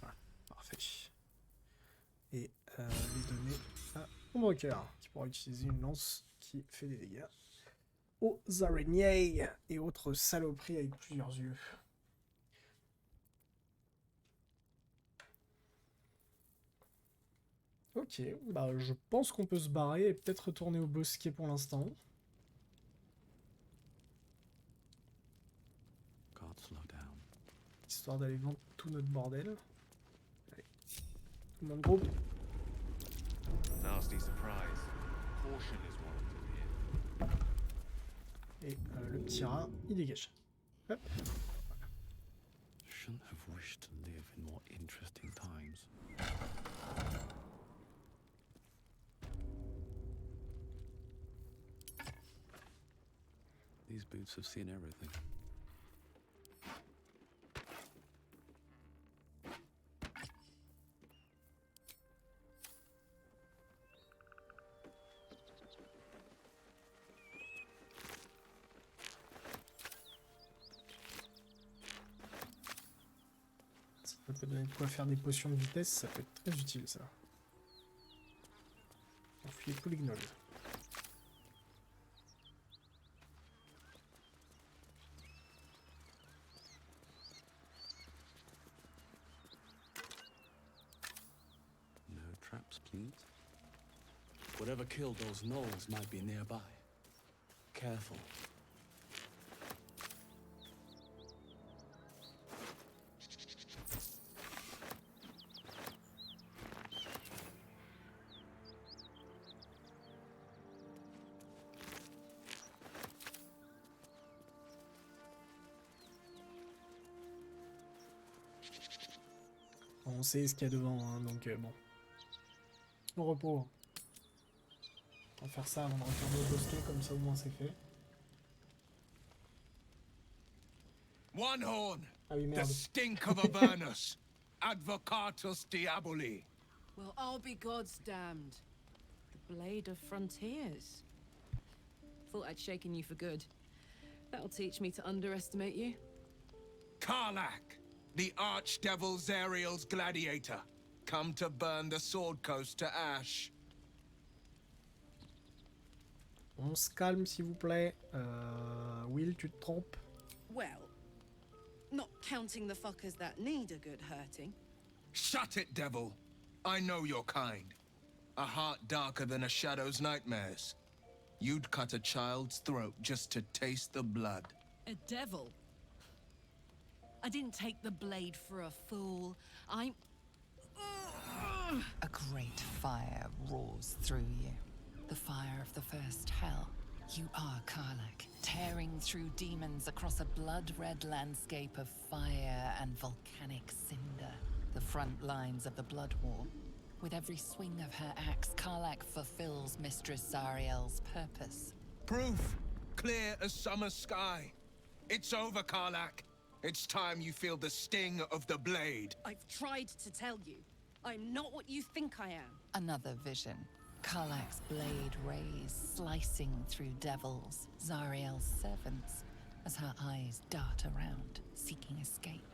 Voilà, parfait. Et les donner à mon broker, qui pourra utiliser une lance qui fait des dégâts aux araignées et autres saloperies avec plusieurs yeux. Ok, bah je pense qu'on peut se barrer et peut-être retourner au bosquet pour l'instant. Histoire d'aller vendre tout notre bordel. Allez. Tout le monde groupe. Nasty surprise. Caution is warranted here. Et le petit rat, il dégage. Hop. Shouldn't have wished to live in more interesting times. These boots have seen everything. Ça peut donner de quoi faire des potions de vitesse, ça peut être très utile ça. Enfuyer tous les gnolls. No traps, please. Whatever killed those gnolls might be nearby. Careful. On sait ce qu'il y a devant, hein, donc bon. Au repos. On va faire ça avant de retourner au bosquet, comme ça au moins c'est fait. One horn! Ah oui, The merde. stink of Avernus! Advocatus diaboli! Well, I'll be God's damned. The blade of frontiers. Thought I'd shaken you for good. That'll teach me to underestimate you. Karlach, the archdevil Zariel's gladiator, come to burn the Sword Coast to ash. On se calme s'il vous plaît. Will, tu te trompes. Well, not counting the fuckers that need a good hurting. Shut it, devil! I know your kind. A heart darker than a shadow's nightmares. You'd cut a child's throat just to taste the blood. A devil? I didn't take the blade for a fool. I'm... A great fire roars through you. The fire of the first hell. You are Karlach, tearing through demons across a blood-red landscape of fire and volcanic cinder. The front lines of the Blood War. With every swing of her axe, Karlach fulfills Mistress Zariel's purpose. Proof! Clear as summer sky. It's over, Karlach. It's time you feel the sting of the blade. I've tried to tell you. I'm not what you think I am. Another vision. Karlach's blade rays slicing through devils, Zariel's servants, as her eyes dart around, seeking escape.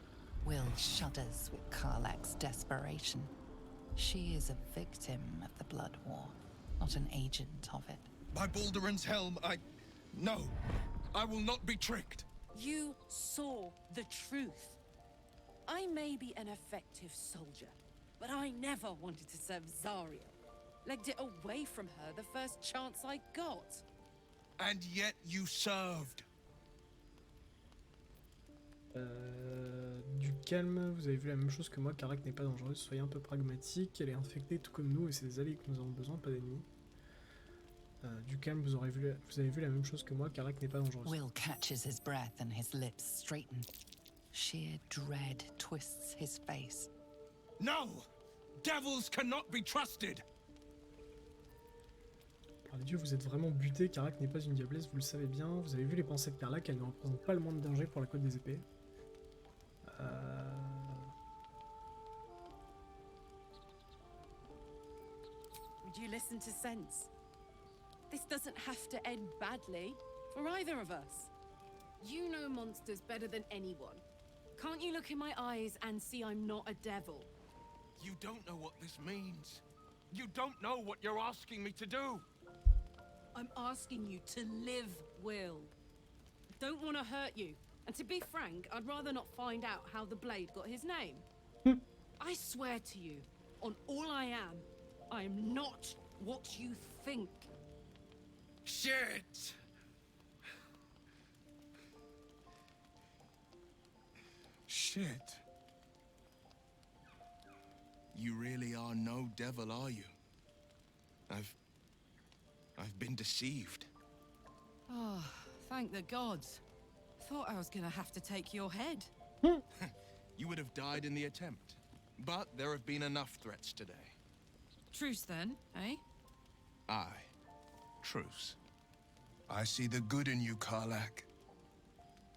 Will shudders with Karlach's desperation. She is a victim of the Blood War, not an agent of it. By Balduran's helm, No, I will not be tricked. You saw the truth. I may be an effective soldier, but I never wanted to serve Zariel. Legged it away from her the first chance I got. And yet you served. Du calme, vous avez vu la même chose que moi, Karlach n'est pas dangereuse, soyez un peu pragmatique, elle est infectée tout comme nous et c'est des alliés que nous avons besoin, pas d'ennemis. Du calme, vous avez vu la même chose que moi, Karlach n'est pas dangereuse. Will catches his breath and his lips straighten. Sheer dread twists his face. No! Devils cannot be trusted! Par les dieux, vous êtes vraiment buté, Karlach n'est pas une diablesse, vous le savez bien. Vous avez vu les pensées de Karlach, elle ne représente pas le moindre danger pour la côte des épées. Would you listen to sense? This doesn't have to end badly for either of us. You know monsters better than anyone. Can't you look in my eyes and see I'm not a devil? You don't know what this means. You don't know what you're asking me to do. I'm asking you to live, Will. Don't want to hurt you. And to be frank, I'd rather not find out how the blade got his name. I swear to you, on all I am not what you think. Shit! Shit. You really are no devil, are you? I've been deceived. Oh, thank the gods. Thought I was gonna have to take your head. You would have died in the attempt. But there have been enough threats today. Truce then, eh? Aye. Truce. I see the good in you, Karlach.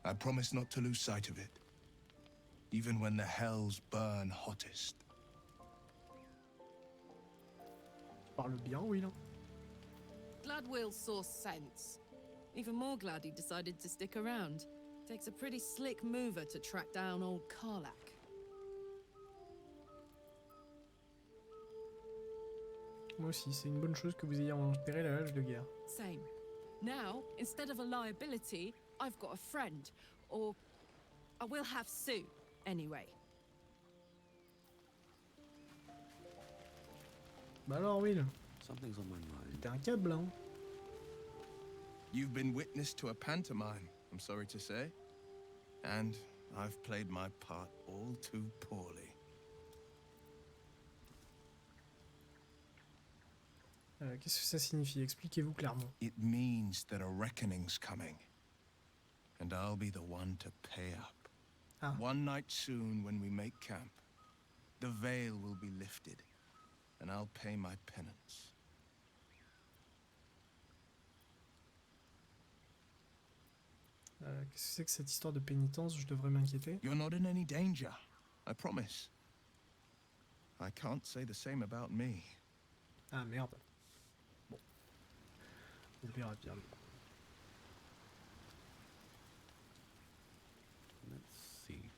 I promise not to lose sight of it. Even when the hells burn hottest. Parle bien, Will. Glad Will saw sense. Even more glad he decided to stick around. Takes a pretty slick mover to track down old Karlach. Moi aussi, c'est une bonne chose que vous ayez enterré la hache de guerre. Same. Now, instead of a liability, I've got a friend. Or I will have Sue, anyway. Bah alors, Will, Something's on my mind. t'es un câble, hein. You've been witness to a pantomime, I'm sorry to say. And I've played my part all too poorly. Qu'est-ce que ça signifie? Expliquez-vous clairement. It means that a reckoning's coming. And I'll be the one to pay up. Ah. One night soon when we make camp, the veil will be lifted. And I'll pay my penance. Qu'est-ce que c'est que cette histoire de pénitence? Je devrais m'inquiéter? You're not in any danger, I promise. I can't say the same about me. Ah merde. Bon. On verra bien. Let's see.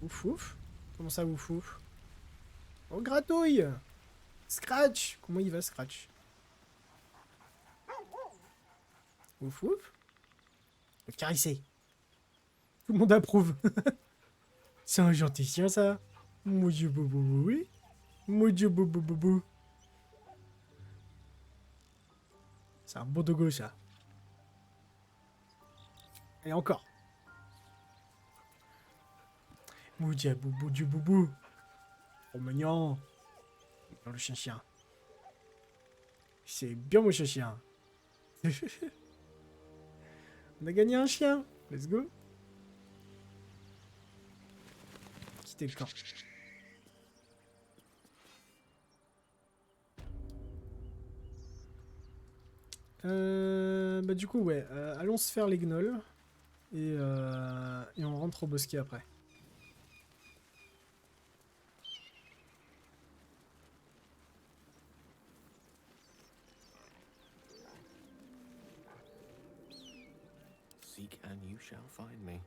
Ouf ouf. Comment ça ouf ouf? Oh gratouille! Scratch! Comment il va Scratch? Ouf ouf. Le caresser. Tout le monde approuve. C'est un gentil chien, ça. Mon Dieu, boubou, oui. Mon Dieu, boubou, boubou. C'est un beau dogo, ça. Et encore. Mon Dieu, boubou, Dieu, boubou. Oh, mignon. Dans le chien-chien. C'est bien, mon chien-chien. On a gagné un chien. Let's go. Quitter le camp. Bah du coup, ouais. Allons se faire les gnolls. Et on rentre au bosquet après. Seek and you shall find me.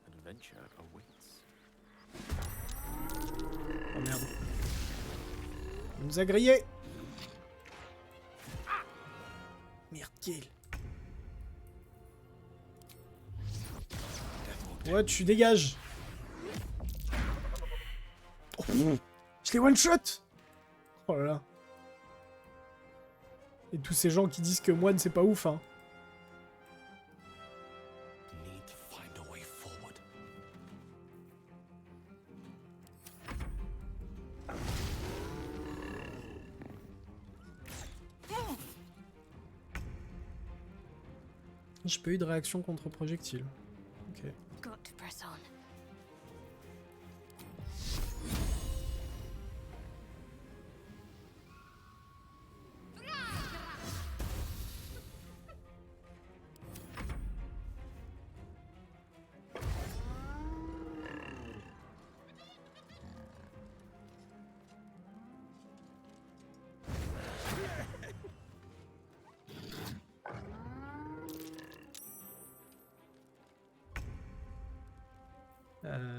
Adventure awaits. Oh merde. Il nous a grillé. Merde, kill. Ouais, tu dégages. Oh, je l'ai one shot. Oh là là. Et tous ces gens qui disent que moine c'est pas ouf, hein. J'ai pas eu de réaction contre projectile. Ok. Got to press on.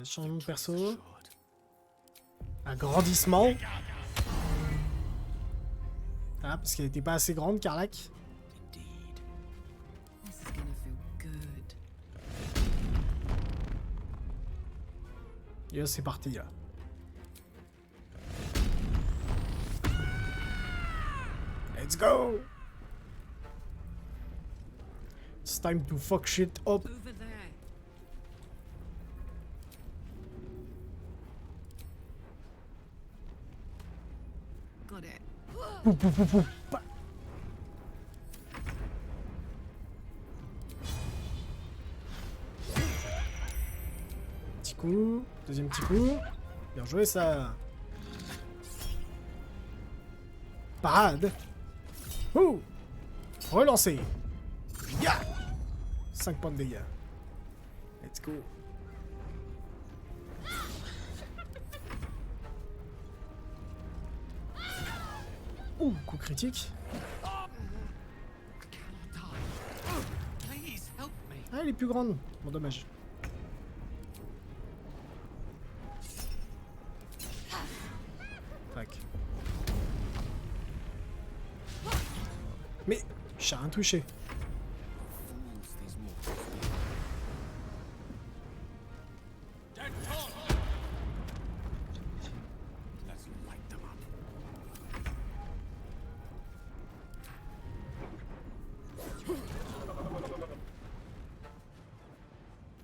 Changement de perso. Agrandissement. Ah, parce qu'elle était pas assez grande, Karlak. This is gonna feel good. Et c'est parti là. Let's go! It's time to fuck shit up. Over there. Got it. Pou, pou, pou, pou. Bah. Petit coup, deuxième petit coup. Bien joué ça. Parade. Ouh. Relancé. Yeah. 5 points de dégâts. Let's go. Ouh, coup critique. Ah, elle est plus grande. Bon, dommage. Tac. Mais, j'ai rien touché.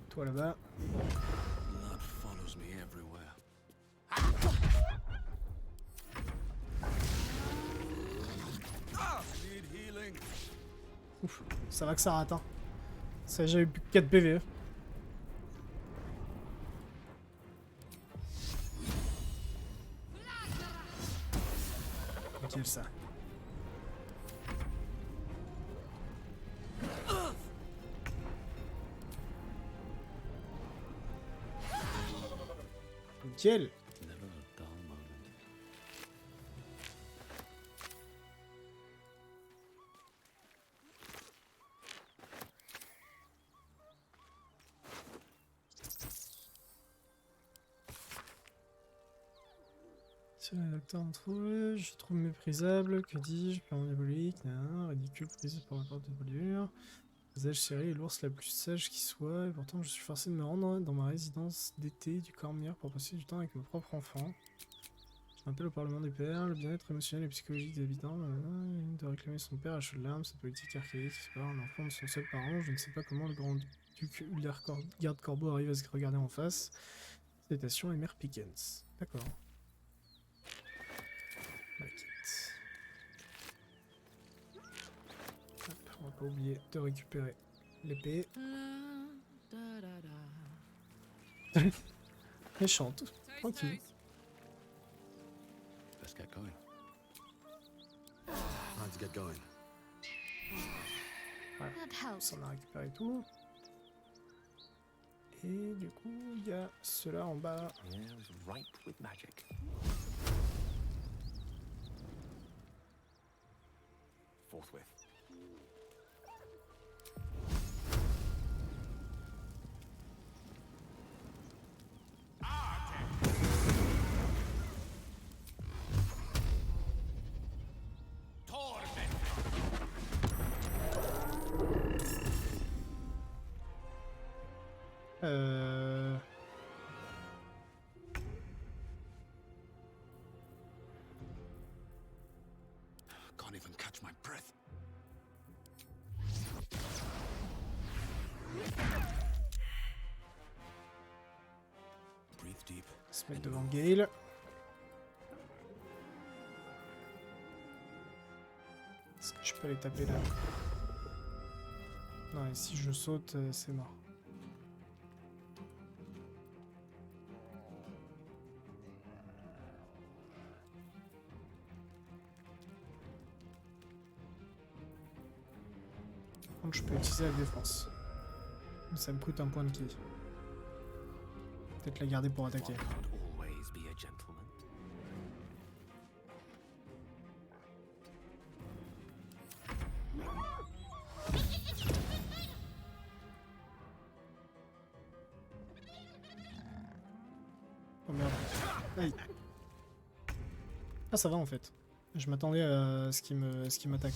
Toi là-bas. Ouf, ça va que ça rate, hein. Ça, j'avais plus que 4 PV. Nickel ça. Nickel. C'est le docteur entre eux, je trouve méprisable, que dis-je, plan diabolique, ridicule, prise pour rapport de Baldur. Visage serré et l'ours la plus sage qui soit, et pourtant je suis forcé de me rendre dans ma résidence d'été du Cormire pour passer du temps avec mon propre enfant. Je m'appelle au Parlement des Pères, le bien-être émotionnel et psychologique des habitants, de réclamer son père à chaudes larmes, cette politique archaïque qui sépare un enfant de son seul parent, je ne sais pas comment le grand-duc Garde-Corbeau arrive à se regarder en face. Citation et mère Pickens. D'accord. Hop, on va pas oublier de récupérer l'épée. Elle chante, tranquille. Let's get going. Let's get going. Voilà, ça on a récupéré tout. Et du coup, il y a ceux-là en bas. Forthwith. Can't even catch my breath. Breathe deep. Se mettre devant Gale. Est-ce que je peux les taper là? Non, et si je saute, c'est mort. Donc je peux utiliser la défense. Ça me coûte un point de ki. Peut-être la garder pour attaquer. Oh merde. Aïe. Ah ça va en fait. Je m'attendais à ce qu'il m'attaque.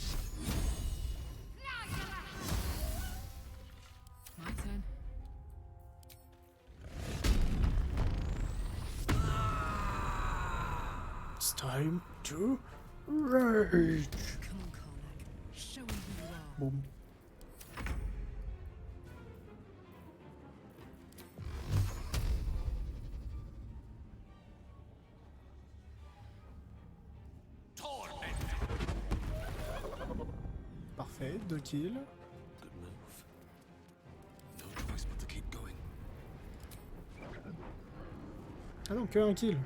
It's time to rage. Boum. Parfait, 2 kills. Ah non, que un kill.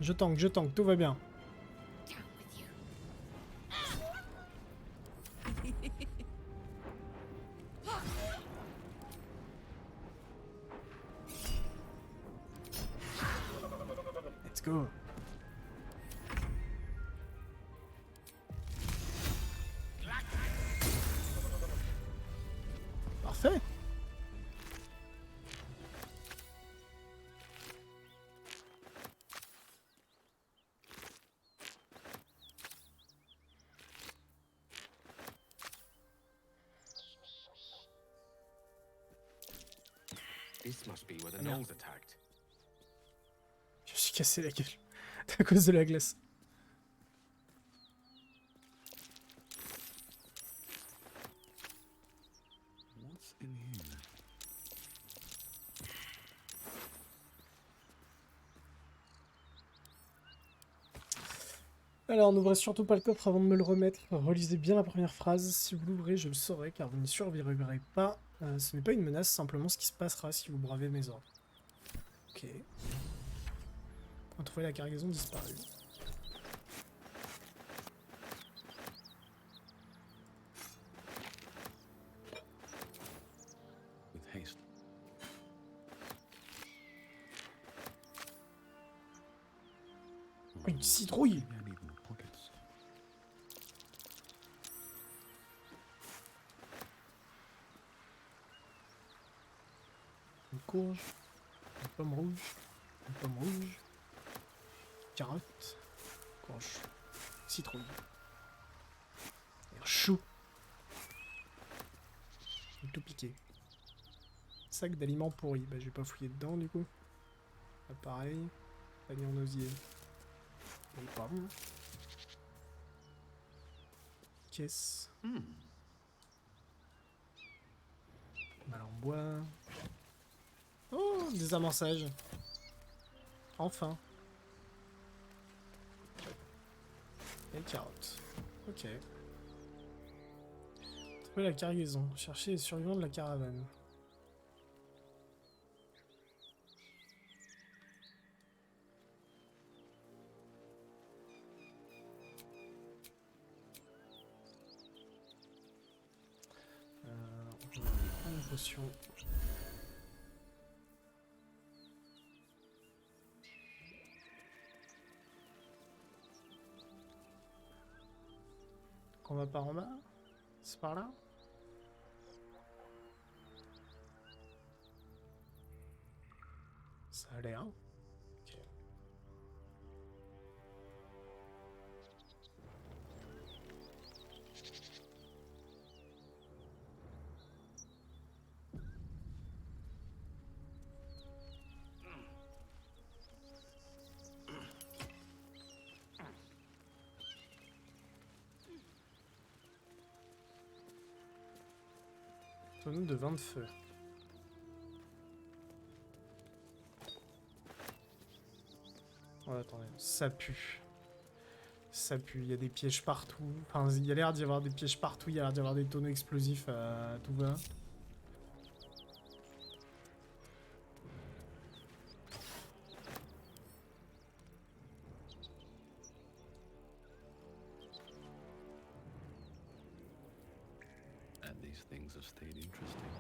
Je tank, tout va bien. Let's go. Parfait. This must be where the gnolls attacked. Je me suis cassé la gueule à cause de la glace. What's in here? Alors, n'ouvrez surtout pas le coffre avant de me le remettre. Relisez bien la première phrase. Si vous l'ouvrez, je le saurai, car vous n'y survivrez pas. Ce n'est pas une menace, simplement ce qui se passera si vous bravez mes ordres. Ok. Retrouver la cargaison disparue. With haste. Une citrouille. Une courge. Une pomme rouge. Une pomme rouge. Carotte. Courge. Citrouille. Et un chou. Tout piqué. Sac d'aliments pourris. Bah, je vais pas fouiller dedans du coup. Là, pareil. Panier en osier. Et pommes. Caisse. Mal en bois. Oh, des amorçages. Enfin. Et carottes. Ok. Trouver la cargaison. Chercher les survivants de la caravane. On va prendre une potion. On va par en bas? C'est par là? Ça a l'air. Ok. Tonneau de vin de feu. Oh, attendez, ça pue. Ça pue, il y a des pièges partout. Enfin, il y a l'air d'y avoir des pièges partout, il y a l'air d'y avoir des tonneaux explosifs à tout va. And these things have stayed interesting.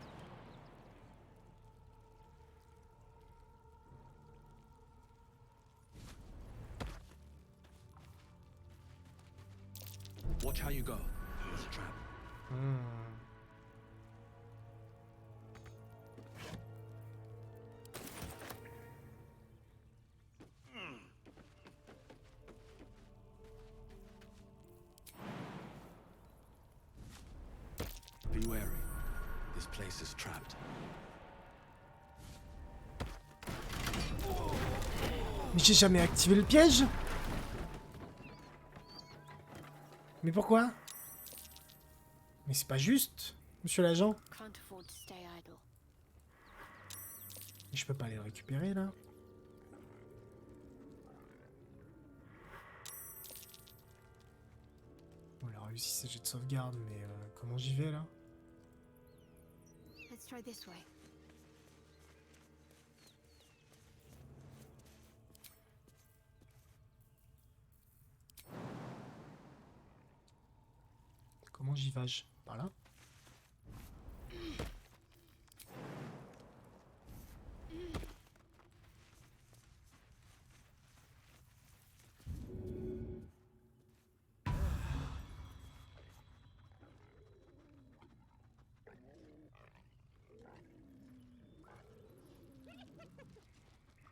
Watch how you go. There's a trap. Be wary. This place is trapped. Mais j'ai jamais activé le piège? Mais pourquoi? Mais c'est pas juste, monsieur l'agent. Mais je peux pas aller le récupérer là. On a réussi ces jets de sauvegarde, mais comment j'y vais là? Let's try this way. Comment j'y vais-je? Par là?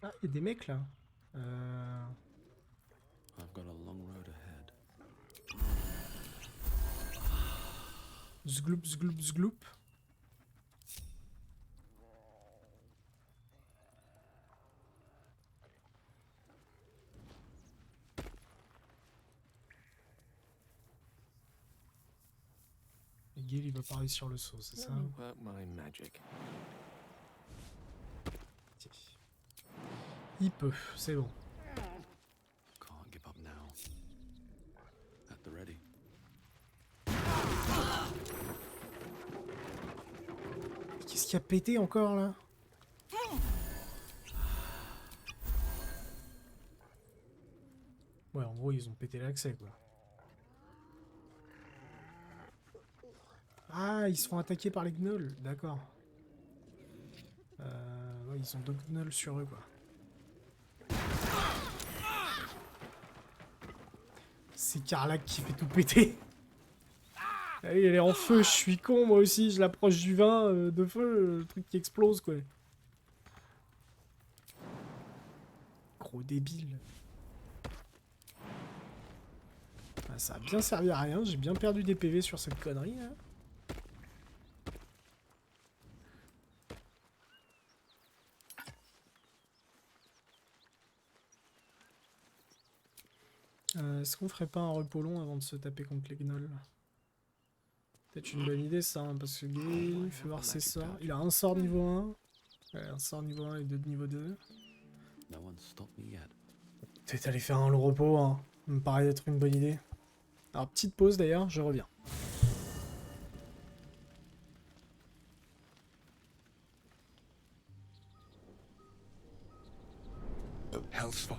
Ah, il y a des mecs là. I've got a long road ahead. Zgloup, zgloup, zgloup. Et Gale, il va pas réussir le saut, c'est ça? Work my magic. Il peut, c'est bon. Can't give up now. At the ready. Qu'est-ce qui a pété encore là? Ouais, en gros, ils ont pété l'accès quoi. Ah, ils se font attaquer par les gnolls, d'accord. Ouais, ils ont deux gnolls sur eux quoi. Carlac qui fait tout péter. Allez, elle est en feu, je suis con moi aussi, je l'approche du vin de feu, le truc qui explose quoi. Gros débile. Ah, ça a bien servi à rien, j'ai bien perdu des PV sur cette connerie là. Est-ce qu'on ferait pas un repos long avant de se taper contre les gnolls? Peut-être une bonne idée ça, hein, parce que Gale, fait voir ses sorts. Il a un sort niveau 1. Ouais, un sort niveau 1 et deux de niveau 2. Peut-être aller faire un long repos, hein. Ça me paraît être une bonne idée. Alors petite pause d'ailleurs, je reviens. Hellsfire.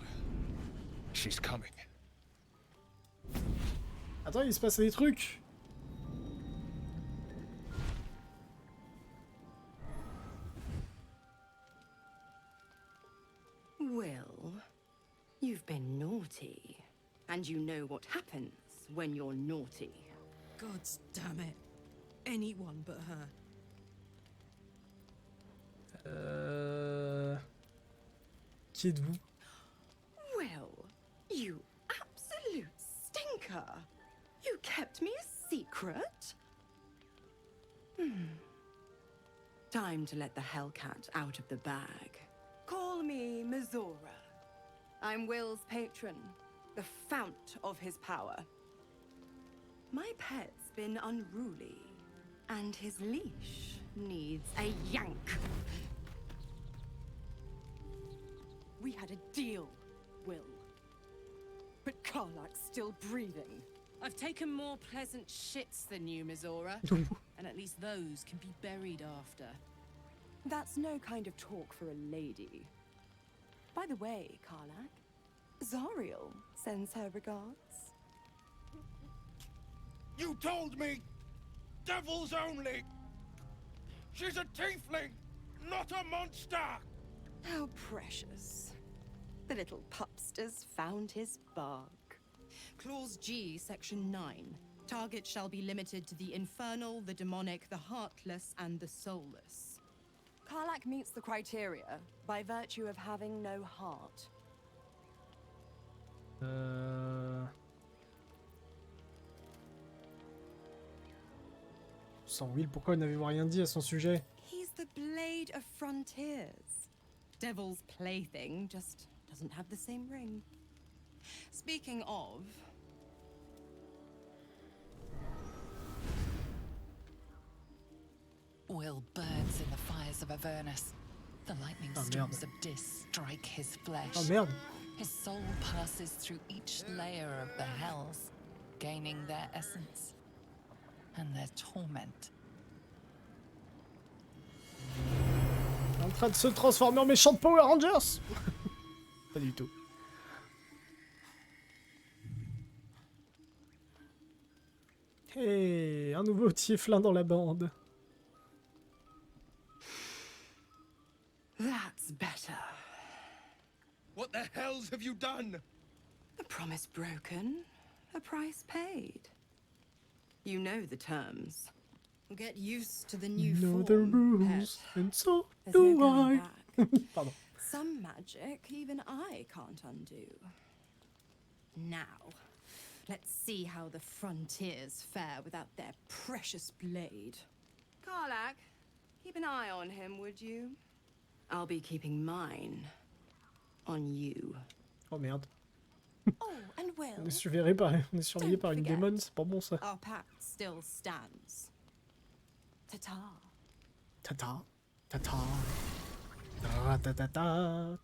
She's coming. Attends, il se passe des trucs. Well, you've been naughty, and you know what happens when you're naughty. God damn it. Anyone but her. Qui êtes-vous? Well, you absolute stinker. You kept me a secret? Time to let the Hellcat out of the bag. Call me Mizora. I'm Will's patron, the fount of his power. My pet's been unruly, and his leash needs a yank. We had a deal, Will. But Karlak's still breathing. I've taken more pleasant shits than you, Mizora. And at least those can be buried after. That's no kind of talk for a lady. By the way, Karlak, Zariel sends her regards. You told me! Devils only! She's a tiefling, not a monster! How precious. The little pupster's found his bark. Clause G, Section 9. Target shall be limited to the infernal, the demonic, the heartless, and the soulless. Karlak meets the criteria by virtue of having no heart. Sans Will, pourquoi n'avez-vous rien dit à son sujet? He's the blade of frontiers. Devil's plaything just doesn't have the same ring. Speaking of... Will burns in the fires of Avernus. The lightning storms of Dis strike his flesh. Oh merde. His soul passes through each layer of the hells, gaining their essence and their torment. En train de se transformer en méchant de Power Rangers. Pas du tout. Hey, un nouveau tieflin dans la bande. That's better. What the hells have you done? A promise broken, a price paid. You know the terms. Get used to the new Know form, the rules, pet. and so There's do no going I. back. Pardon. Some magic even I can't undo. Now, let's see how the frontiers fare without their precious blade. Karlak, keep an eye on him, would you? I'll be keeping mine on you. Oh merde. Oh, and Will. On est surveillé par une démon, c'est pas bon ça. Our pact still stands. Ta-ta. Ta-ta. Ta-ta. Ta-ta-ta-ta.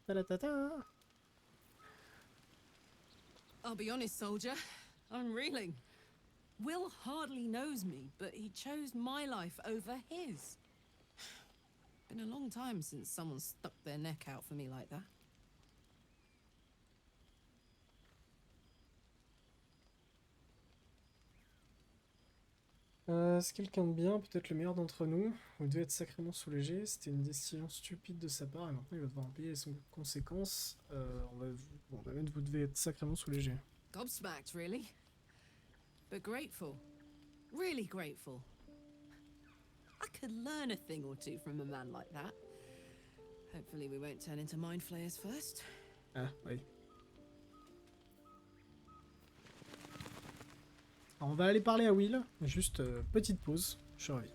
Ta-ta-ta-ta. I'll be honest, soldier. I'm reeling. Will hardly knows me, but he chose my life over his. Been a long time since someone stuck their neck out for me like that. C'est quelqu'un de bien, peut-être le meilleur d'entre nous. Vous devez être sacrément soulagé. C'était une décision stupide de sa part et maintenant il va devoir en payer les conséquences. On va mettre vous devez être sacrément soulagé. Gobsmacked, really. But grateful. Really grateful. I could learn a thing or two from a man like that. Hopefully we won't turn into mind flayers first. Ah, oui. Alors, on va aller parler à Will. Juste petite pause, je reviens.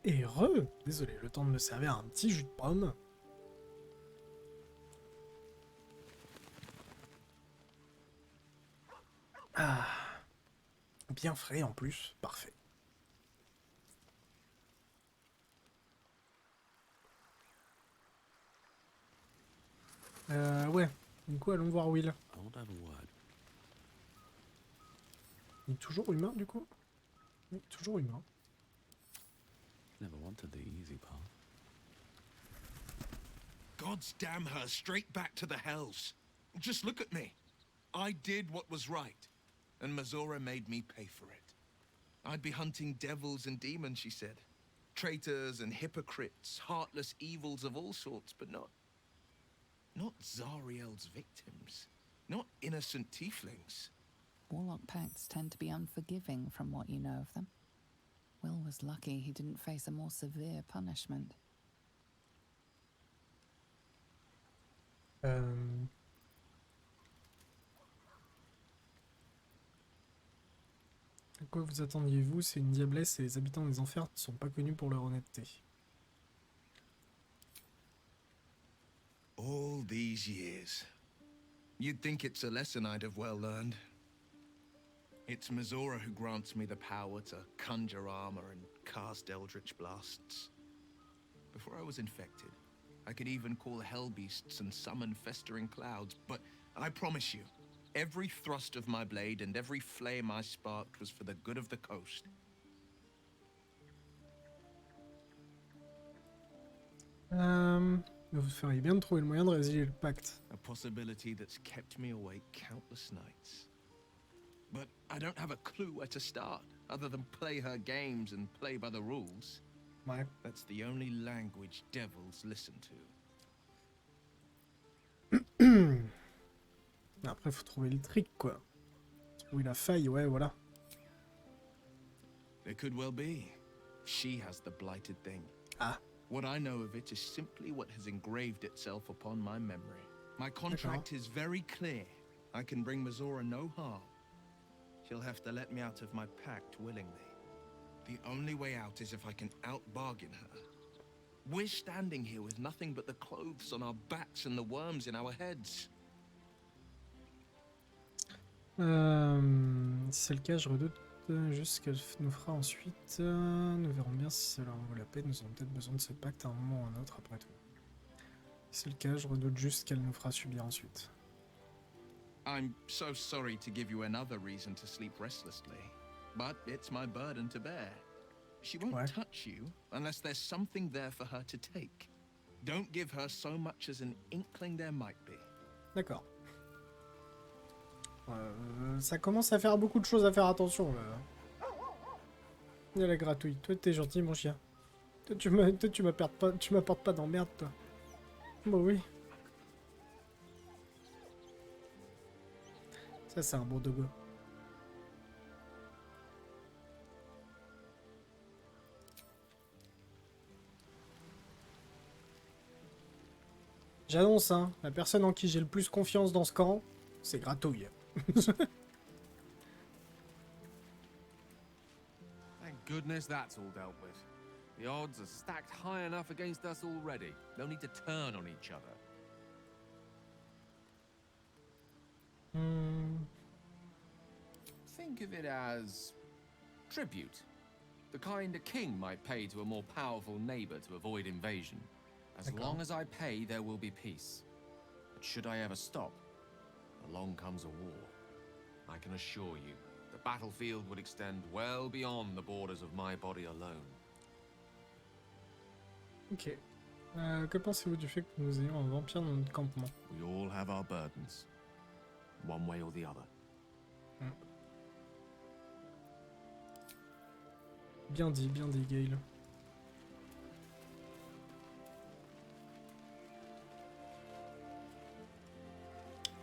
Et désolé, le temps de me servir un petit jus de pomme. Ah, bien frais en plus, parfait. Ouais, du coup allons voir Will. Il est toujours humain du coup? Oui, toujours humain. Never wanted the easy path. Gods damn her, straight back to the hells. Just look at me. I did what was right, and Mazora made me pay for it. I'd be hunting devils and demons, she said. Traitors and hypocrites, heartless evils of all sorts, but not Zariel's victims. Not innocent tieflings. Warlock pacts tend to be unforgiving from what you know of them. Will was lucky he didn't face a more severe punishment. À quoi vous attendiez-vous? C'est une diablesse et les habitants des enfers ne sont pas connus pour leur honnêteté. All these years. You'd think it's a lesson I'd have well learned. It's Mazora who grants me the power to conjure armor and cast eldritch blasts. Before I was infected, I could even call hell beasts and summon festering clouds, but I promise you, every thrust of my blade and every flame I sparked was for the good of the coast. Vous feriez bien de trouver le moyen de résilier le pacte. A possibility that's kept me awake countless nights. But I don't have a clue where to start, other than play her games and play by the rules. Ouais. That's the only language devils listen to. Après, faut trouver le trick, quoi. Trouver la faille, ouais, voilà. It could well be. She has the blighted thing. Ah. What I know of it is simply what has engraved itself upon my memory. My contract is very clear. I can bring Mazora no harm. She'll have to let me out of my pact willingly. The only way out is if I can out-bargain her. We're standing here with nothing but the clothes on our backs and the worms in our heads. Si c'est le cas, je redoute juste ce qu'elle nous fera ensuite. Nous verrons bien si cela en vaut la peine. Nous aurons peut-être besoin de ce pacte à un moment ou à un autre après tout. Si c'est le cas, je redoute juste ce qu'elle nous fera subir ensuite. I'm so sorry to give you another reason to sleep restlessly, but it's my burden to bear. She won't touch you unless there's something there for her to take. Don't give her so much as an inkling there might be. D'accord. Ça commence à faire beaucoup de choses à faire attention là. Il y a la gratouille. Toi t'es gentil mon chien. Toi tu m'apportes pas d'emmerde toi. Bon oui. Ça c'est un bon dogo. J'annonce hein, la personne en qui j'ai le plus confiance dans ce camp, c'est Gratouille. Thank goodness that's all dealt with. The odds are stacked high enough against us already. No need to turn on each other. Think of it as tribute. The kind a king might pay to a more powerful neighbor to avoid invasion. As long as I pay, there will be peace. But should I ever stop, along comes a war. I can assure you, the battlefield would extend well beyond the borders of my body alone. Ok. Que pensez-vous du fait que nous ayons un vampire dans notre campement? We all have our burdens, one way or the other. Bien dit, Gale.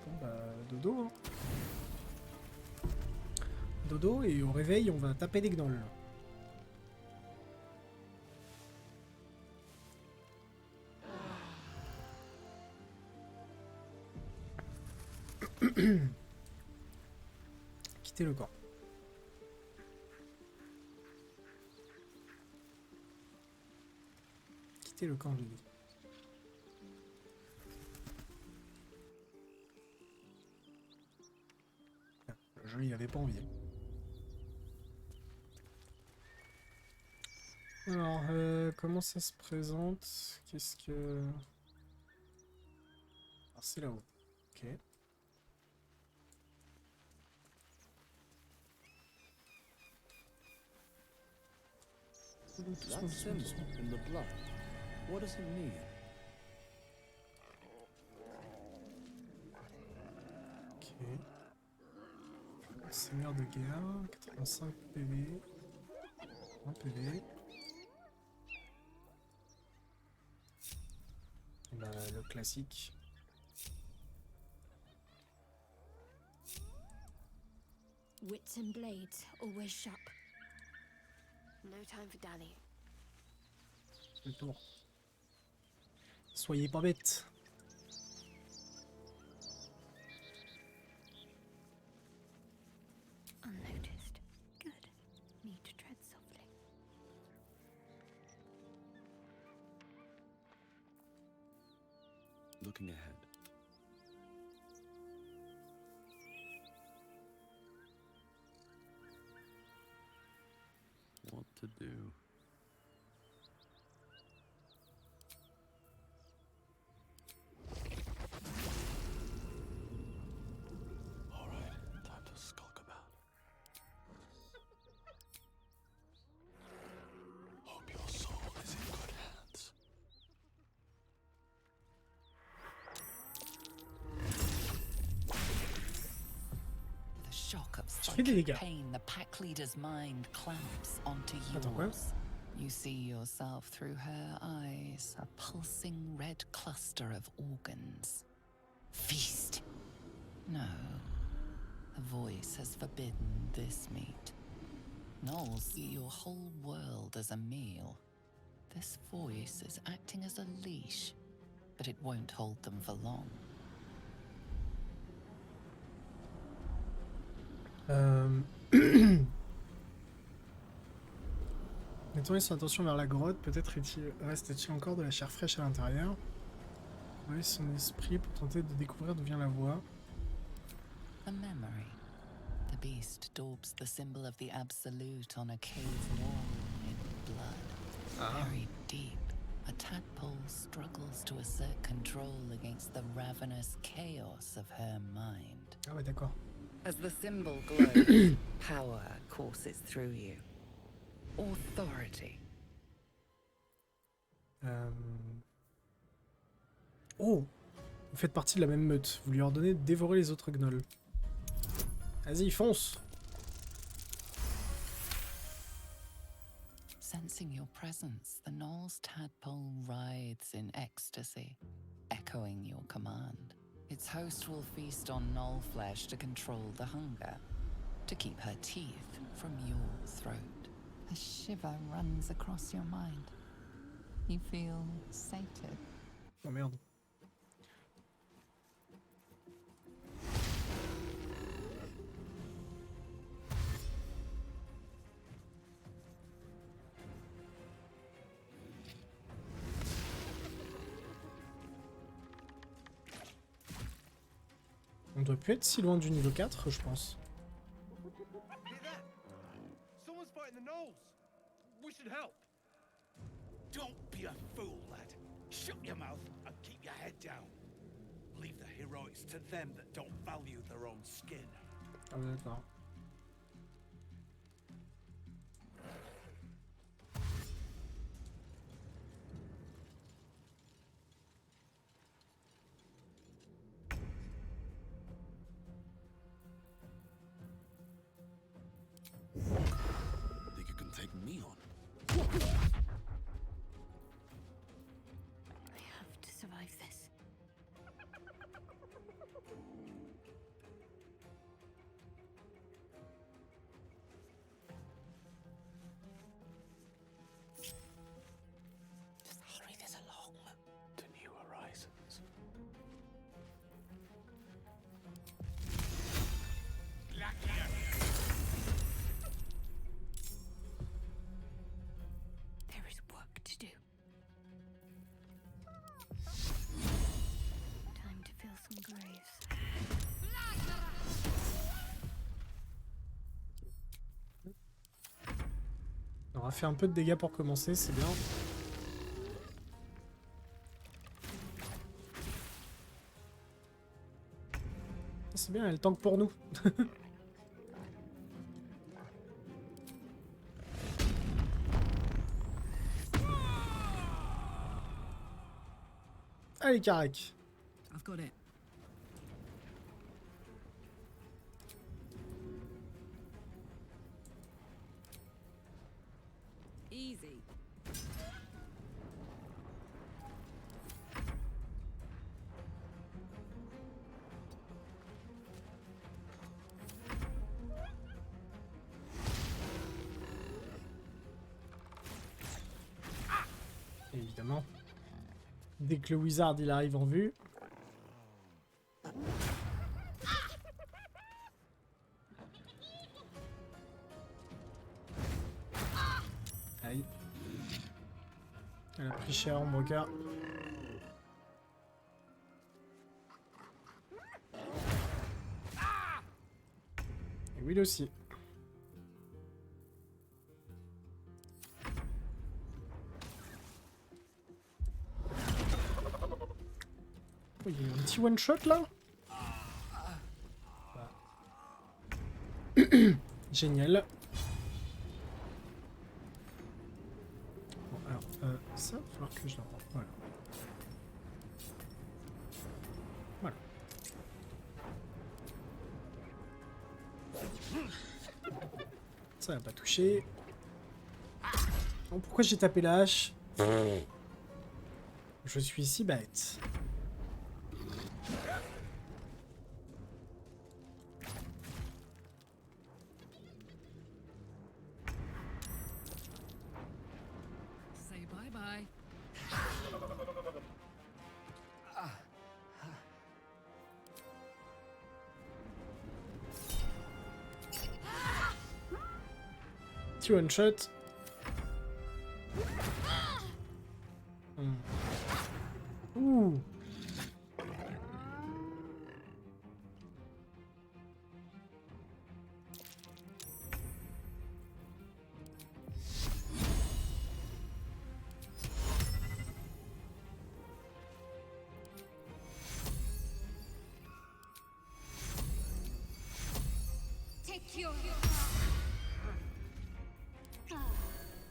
Bon bah, dodo hein. Dodo, et au réveil, on va taper des gnolls. Quittez le camp. Quittez le camp, je dis. Le jeu, il avait pas envie. Alors, comment ça se présente? Qu'est-ce que... Ah, c'est là-haut. Ok. That symbol in the blood, what does it mean? Ok. Seigneur de guerre, 85 PV. 1 PV. Et bah, le classique. Wits and blades, always sharp. No time for dally. Le tour. Soyez pas bêtes. Unnoticed. Good. Need to tread softly. Looking ahead. What to do? All right, time to skulk about. Hope your soul is in good hands. The shock of fais des dégâts. psychic pain, the pack leader's mind clamps onto Attends, quoi? yours. You see yourself through her eyes, a pulsing red cluster of organs. Feast. No. The voice has forbidden this meat. Gnolls see your whole world as a meal. This voice is acting as a leash, but it won't hold them for long. Détourner son attention vers la grotte, peut-être reste-t-il encore de la chair fraîche à l'intérieur. Oui, son esprit pour tenter de découvrir d'où vient la voix. A memory. The beast daubs the symbol of the absolute on a cave wall in blood. Buried deep, a tadpole struggles to assert control against the ravenous chaos of her mind. Ah ouais, d'accord. As the symbol glows, power courses through you. Authority. Oh! Vous faites partie de la même meute. Vous lui ordonnez de dévorer les autres gnolls. Vas-y, fonce! Sensing your presence, the Gnoll's tadpole writhes in ecstasy, echoing your command. Its host will feast on Gnoll flesh to control the hunger, to keep her teeth from your throat. A shiver runs across your mind. You feel sated. Oh merde. On doit plus être si loin du niveau 4, je pense. Someone's fighting the gnolls. We should help. Don't be a fool, lad. Shut your mouth and keep your head down. Leave the heroics to them that don't value their own skin. Ah ouais, d'accord. Think you can take me on? I have to survive this. Just hurry this along to new horizons. There is work to do. Time to fill some graves. On aura fait un peu de dégâts pour commencer, c'est bien. C'est bien, elle tank pour nous. Allez, Carac. I've got it. évidemment. Dès que le wizard il arrive en vue. Aïe. Elle a pris cher en moka. Et Will aussi. Oh, il y a eu un petit one shot là. Génial. Bon, alors, ça, il va falloir que je la rende. Voilà. Voilà. Ça va pas toucher. Bon, pourquoi j'ai tapé la hache? Je suis si bête. Say bye bye. Petit one shot. Ouh.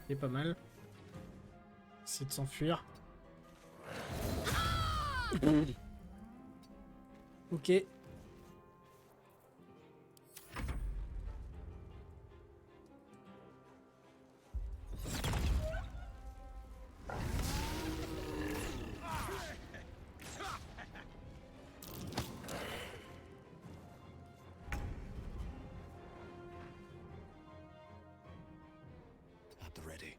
Il est pas mal. Essayer de s'enfuir. Ok. At the ready.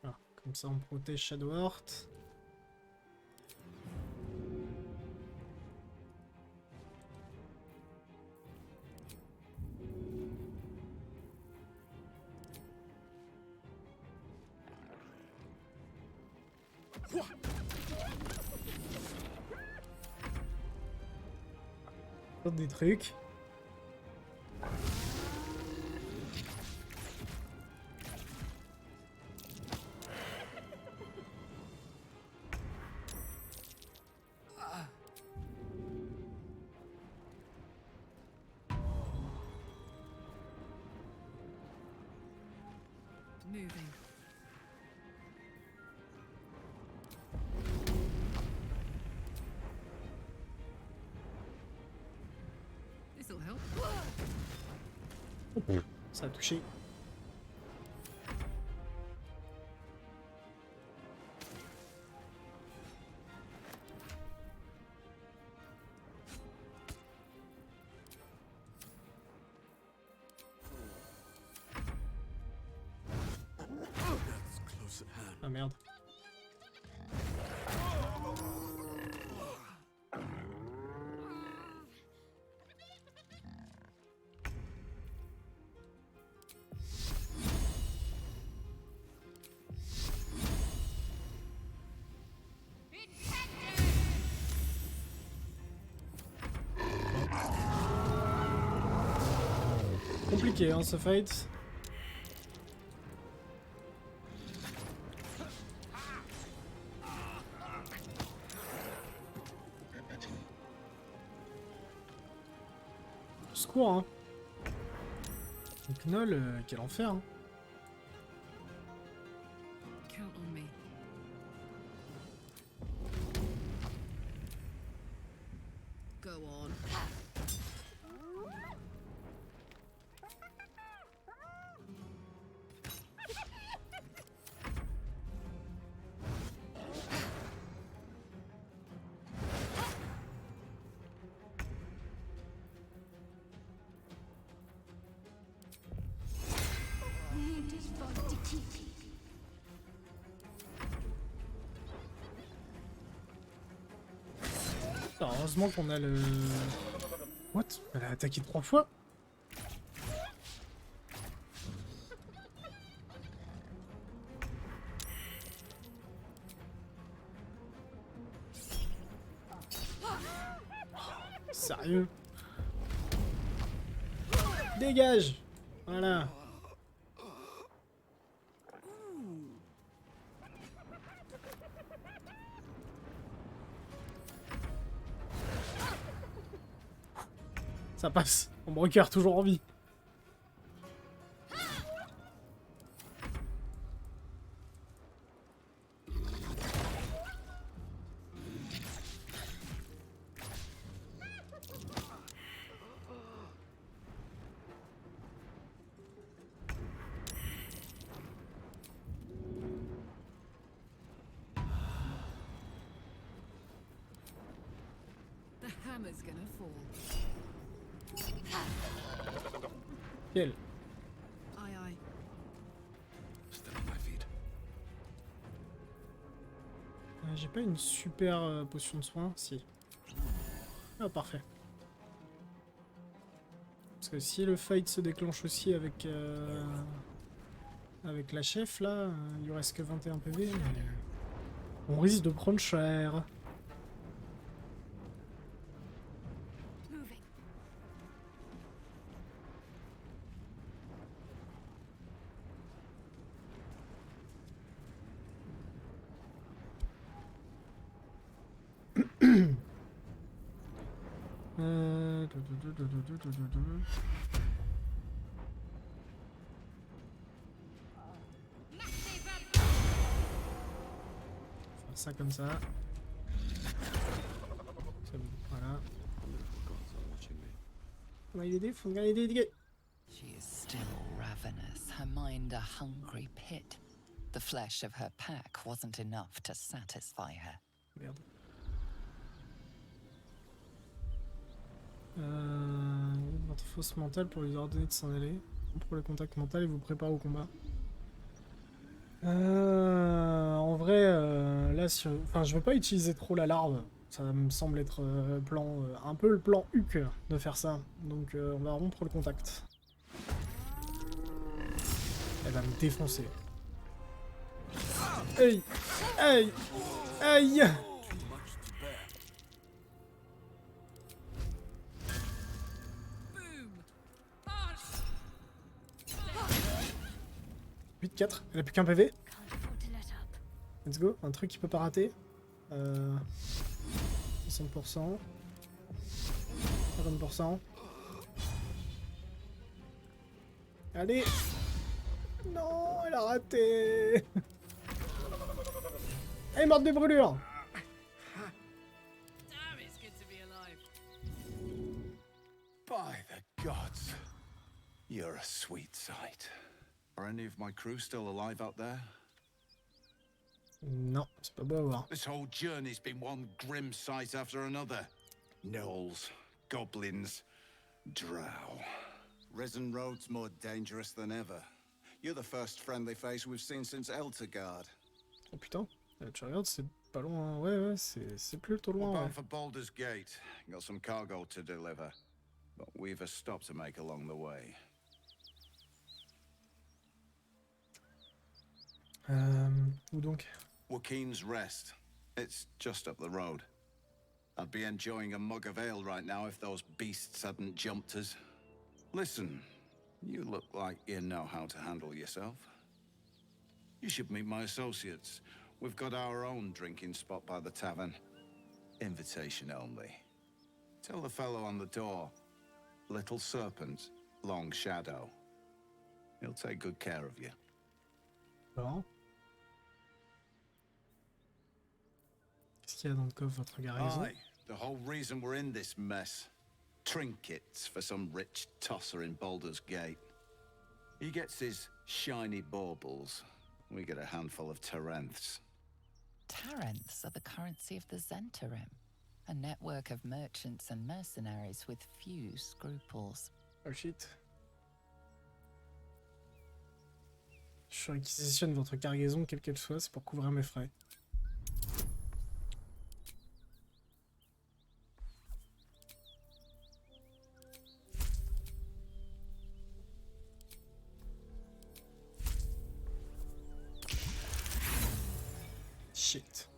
Ah, comme ça on protège Shadowheart. Des trucs. Moving. This'll help. Ça a touché. Ah merde. Compliqué hein ce fight. Secours hein. Knoll, quel enfer hein. Count on me. Go on. Alors, heureusement qu'on a le... What? Elle a attaqué 3 fois? Sérieux? Dégage! Voilà. Ça passe. Mon broker toujours en vie. The hammer's gonna fall. Quel? Aye, aye. Still on my feet. J'ai pas une super potion de soin? Si. Ah, parfait. Parce que si le fight se déclenche aussi avec avec la chef, là, il lui reste que 21 PV, mais on risque de prendre cher. Faire ça comme ça. C'est bon, voilà. Faut gagner des dés, faut gagner des dégâts. She is still ravenous, her mind a hungry pit. The flesh of her pack wasn't enough to satisfy her. Merde. Votre fausse mentale pour lui ordonner de s'en aller. Pour le contact mental et vous prépare au combat. En vrai, là, enfin, je veux pas utiliser trop la larve. Ça me semble être un peu le plan Huck de faire ça. Donc, on va rompre le contact. Elle va me défoncer. Aïe! Aïe! Aïe! 8-4, elle a plus qu'un PV. Let's go, un truc qui peut pas rater. 60%. 50%. Allez! Non, elle a raté! Elle est morte de brûlure! Damn, it's good to be alive. By the gods, you're a sweet sight. Are any of my crew still alive out there? Non, c'est pas beau à voir. This whole journey's been one grim sight after another. Gnolls, goblins, drow. Risen Road's more dangerous than ever. You're the first friendly face we've seen since Eltergard. Oh putain, tu regardes, c'est pas loin. Ouais, c'est plutôt loin. We're bound Ouais. for Baldur's Gate. Got some cargo to deliver. But we've a stop to make along the way. Où donc? Joaquin's Rest. It's just up the road. I'd be enjoying a mug of ale right now if those beasts hadn't jumped us. Listen, you look like you know how to handle yourself. You should meet my associates. We've got our own drinking spot by the tavern. Invitation only. Tell the fellow on the door. Little Serpent, Long Shadow. He'll take good care of you. Bon. Qu'est-ce qu'il y a dans le coffre, votre garnison? Aye, the whole reason we're in this mess. Trinkets for some rich tosser in Baldur's Gate. He gets his shiny baubles. We get a handful of Tarenths. Tarenths are the currency of the Zentarim, a network of merchants and mercenaries with few scruples. Oh shit. Je réquisitionne votre cargaison, quelle qu'elle soit, c'est pour couvrir mes frais. Shit.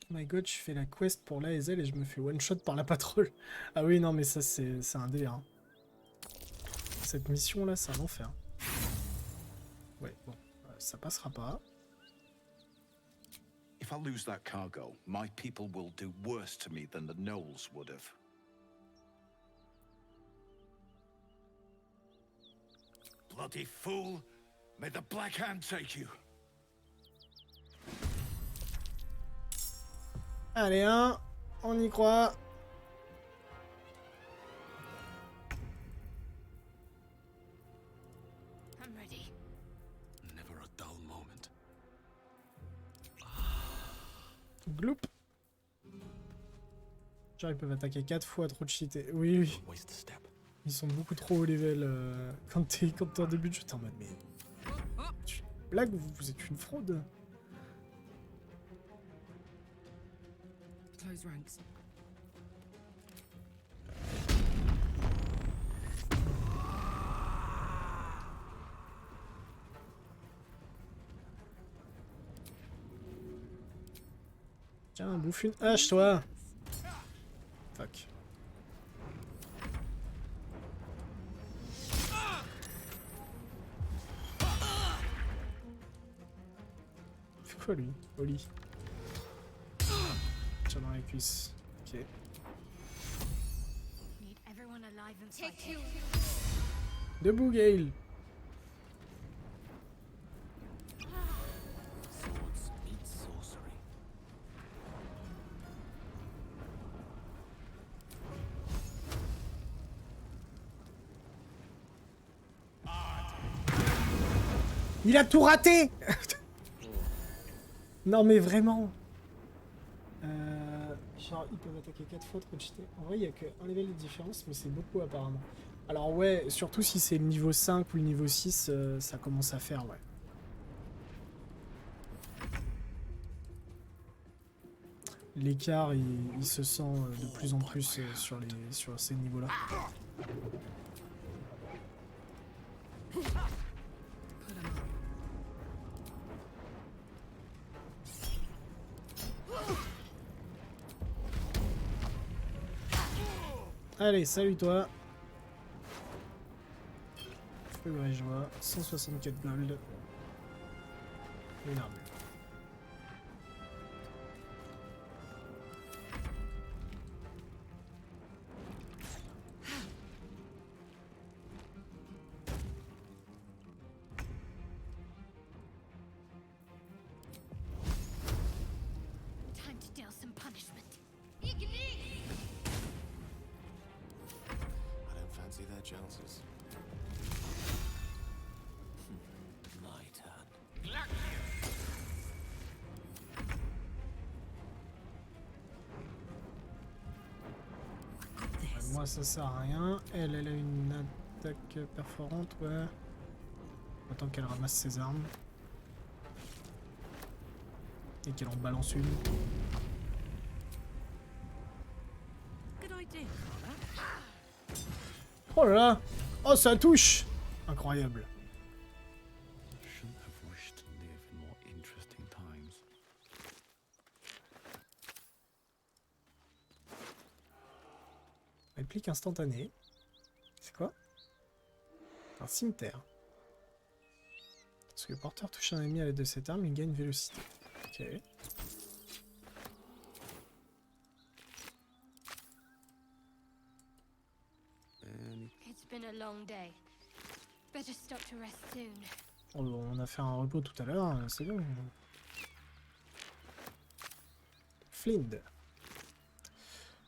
Oh my god, je fais la quest pour l'ASL et je me fais one shot par la patrouille. Ah oui, non, mais ça, c'est un délire. Hein. Cette mission-là, c'est un enfer. Ouais, bon, ça passera pas. If I lose that cargo, my people will do worse to me than the Knolls would have. Bloody fool! May the Black Hand take you! Allez, hein, on y croit. I'm ready. Never a dull moment. Gloup. Genre ils peuvent attaquer 4 fois, trop de cheaté. Oui, oui. Ils sont beaucoup trop haut level quand t'es en début de jeu. T'es en mode mais... Tu blague, vous êtes une fraude. Close ranks. Tiens, bouffe une hache, toi. Fuck. Fait quoi lui? Au lit. Tiens dans les cuisses. Ok. Need everyone alive and fighting. Debout, Gale. Swords meet sorcery. Il a tout raté. Non mais vraiment. Genre ils peuvent attaquer 4 fois, trop cheaté. En vrai il n'y a qu'un level de différence mais c'est beaucoup apparemment. Alors ouais, surtout si c'est le niveau 5 ou le niveau 6, ça commence à faire ouais. L'écart il se sent de plus en plus sur ces niveaux là. Allez, salut toi. Feu joie, 164 gold. Une arme. Time to deal some punishment. I don't fancy their chances. My turn. Moi ça sert à rien. Elle a une attaque perforante, ouais. Autant qu'elle ramasse ses armes. Et qu'elle en balance une. Oh là là! Oh ça touche! Incroyable. Shouldn't have wished to live in more interesting times. Réplique instantanée. C'est quoi? Un cimetière. Lorsque le porteur touche un ennemi à l'aide de cette arme, il gagne vélocité. Ok. It's been a long day. Better stop to rest soon. Oh, on a fait un repos tout à l'heure, c'est bon. Flind.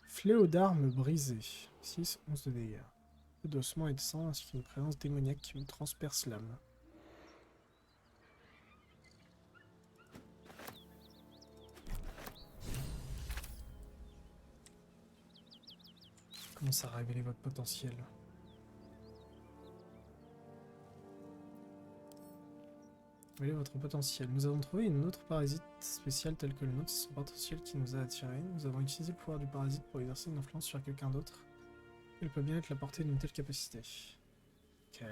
Fléau d'armes brisé. 6, 11 de dégâts. Peu d'ossements et de sang, ainsi qu'une présence démoniaque qui me transperce l'âme. Commence à révéler votre potentiel. Révélez votre potentiel. Nous avons trouvé une autre parasite spéciale telle que le nôtre. C'est son potentiel qui nous a attirés. Nous avons utilisé le pouvoir du parasite pour exercer une influence sur quelqu'un d'autre. Il peut bien être la portée d'une telle capacité. Ok.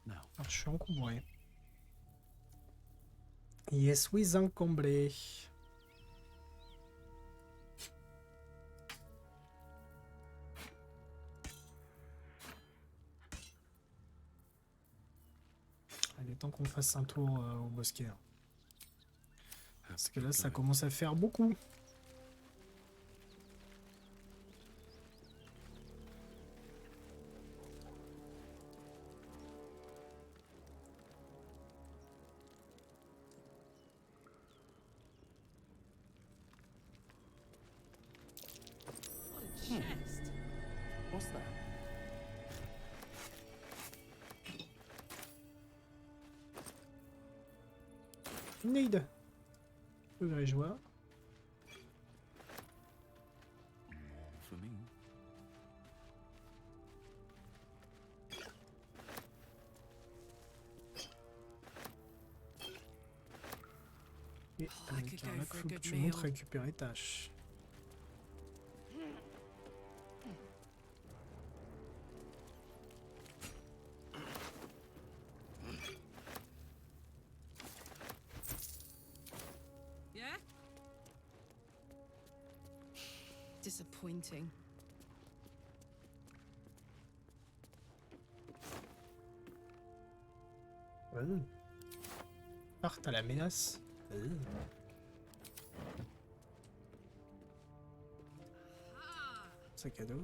Alors, je suis encombré. Je suis encombré. Allez, tant qu'on fasse un tour au bosquet. Hein. Parce que là, ça commence à faire beaucoup. Chest. What's that? Need. Le grégeois. For me. Et avec un lac, faut que tu montres récupérer tâche. Yeah? Disappointing. Parte à la menace. Sac à dos.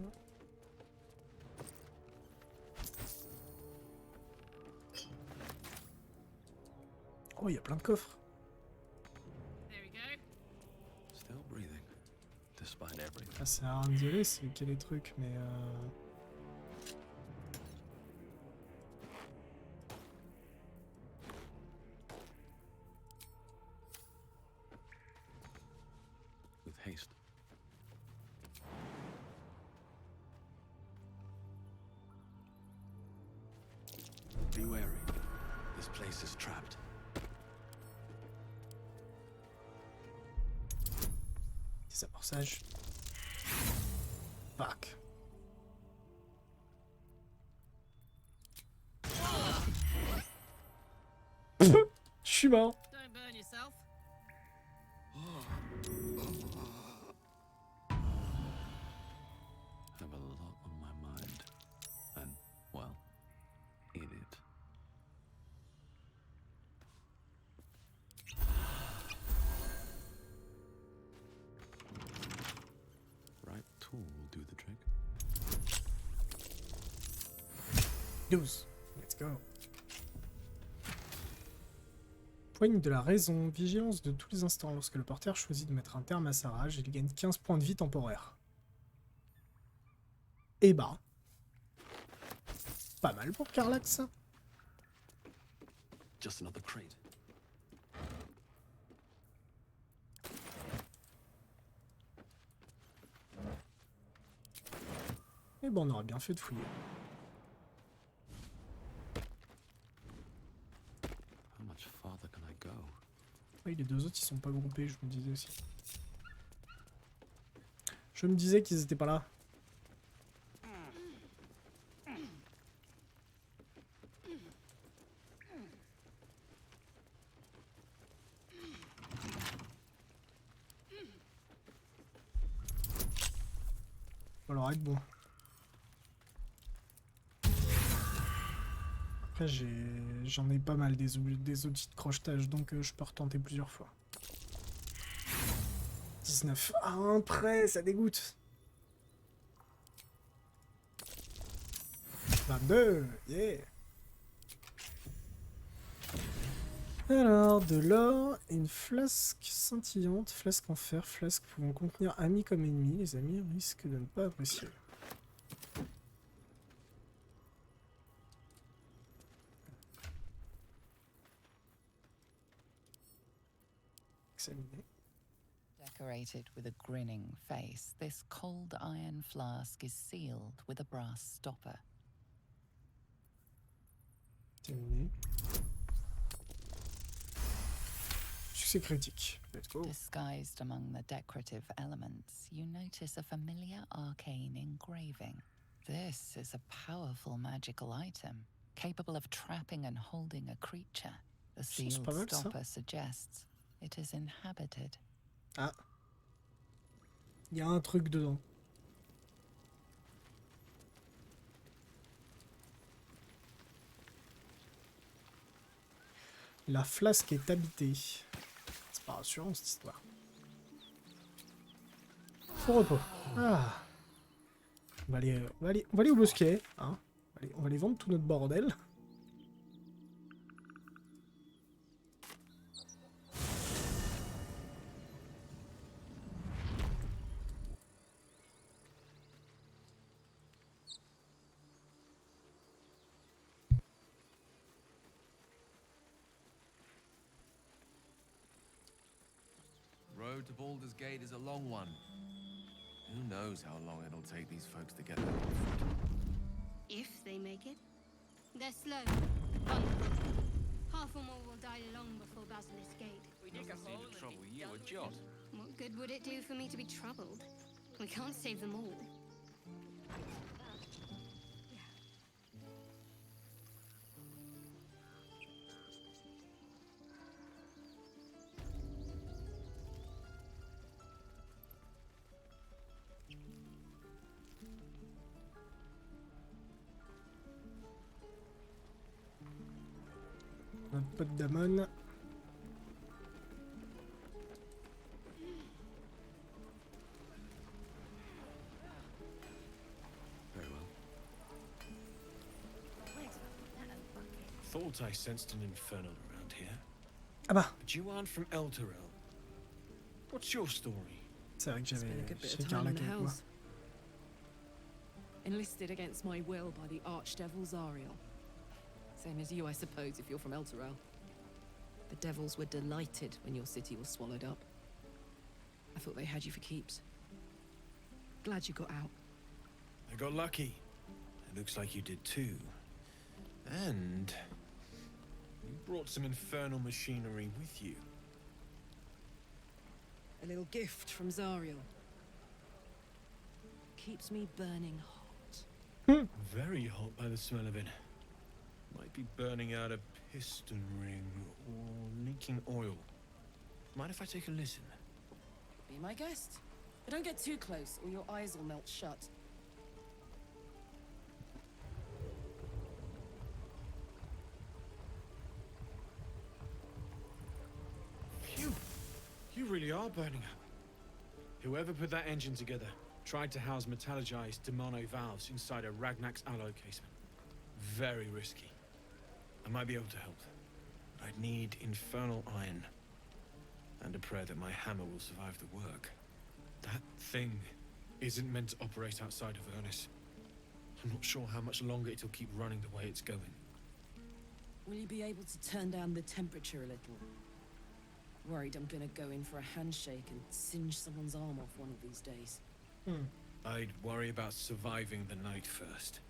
Oh, il y a plein de coffres. Still breathing, despite everything. Ah, c'est un d'y c'est qu'il y a des trucs, mais With haste. Be wary. This place is trapped. des amorçages. Fuck. Je suis mort. Don't burn yourself. Have a lot on my mind. And, well, in it. Right tool will do the trick. 12. Let's go. Poigne de la raison. Vigilance de tous les instants. Lorsque le porteur choisit de mettre un terme à sa rage, il gagne 15 points de vie temporaires. Et bah. Pas mal pour Carlac, ça. Just another crate. Et bon, on aurait bien fait de fouiller. How much farther can I go? Oui, les deux autres, ils sont pas groupés, je me disais aussi. Je me disais qu'ils étaient pas là. Alors, être bon. Après, j'en ai pas mal des outils de crochetage, donc je peux retenter plusieurs fois. 19. Ah, un prêt, ça dégoûte. 22, yeah. Alors, de l'or et une flasque scintillante, flasque en fer, flasque pouvant contenir amis comme ennemis. Les amis risquent de ne pas apprécier. Examiner. Decorated with a grinning face, this cold iron flask is sealed with a brass stopper. Terminé. Succès critique. Let's go. Disguised among the decorative elements, you notice a familiar arcane engraving. This is a powerful magical item, capable of trapping and holding a creature. The sealed stopper suggests it is inhabited. Ah. Il y a un truc dedans. La flasque est habitée. C'est pas rassurant cette histoire. Au repos. Ah. On va aller au bosquet. Hein. Allez, on va aller vendre tout notre bordel. Road to Baldur's Gate is a long one. Who knows how long it'll take these folks to get there on foot. If they make it. They're slow, vulnerable. Half or more will die long before Basilisk Gate. We dig a hole and trouble you a jot. What good would it do for me to be troubled? We can't save them all. Notre pote Damon. Very well. Thought I sensed an infernal around here. Ah bah. But you aren't from Elturel. What's your story? C'est vrai que Spent a good bit of j'avais time in the avec moi. hells. Enlisted against my will by the Archdevil Zariel. Same as you, I suppose, if you're from Elturel. The devils were delighted when your city was swallowed up. I thought they had you for keeps. Glad you got out. I got lucky. It looks like you did too. And you brought some infernal machinery with you. A little gift from Zariel. Keeps me burning hot. Very hot by the smell of it. Might be burning out a piston ring or leaking oil. Mind if I take a listen? Be my guest. But don't get too close or your eyes will melt shut. Phew! You really are burning up. Whoever put that engine together tried to house metallurgized Demano valves inside a Ragnak's alloy casement. Very risky. I might be able to help, but I'd need infernal iron. And a prayer that my hammer will survive the work. That thing isn't meant to operate outside of Ernest. I'm not sure how much longer it'll keep running the way it's going. Will you be able to turn down the temperature a little? Worried I'm gonna go in for a handshake and singe someone's arm off one of these days. I'd worry about surviving the night first.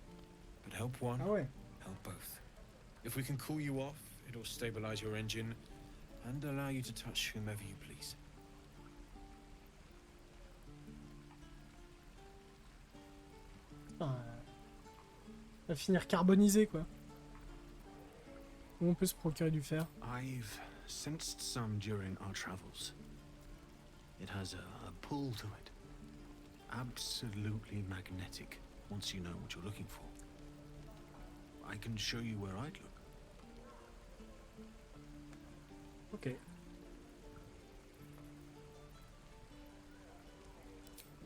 But help one, help both. If we can cool you off, it'll stabilize your engine and allow you to touch whomever you please. Va finir carbonisé quoi. Où on peut se procurer du fer? I've sensed some during our travels. It has a pull to it. Absolutely magnetic once you know what you're looking for. I can show you where I'd look. Okay.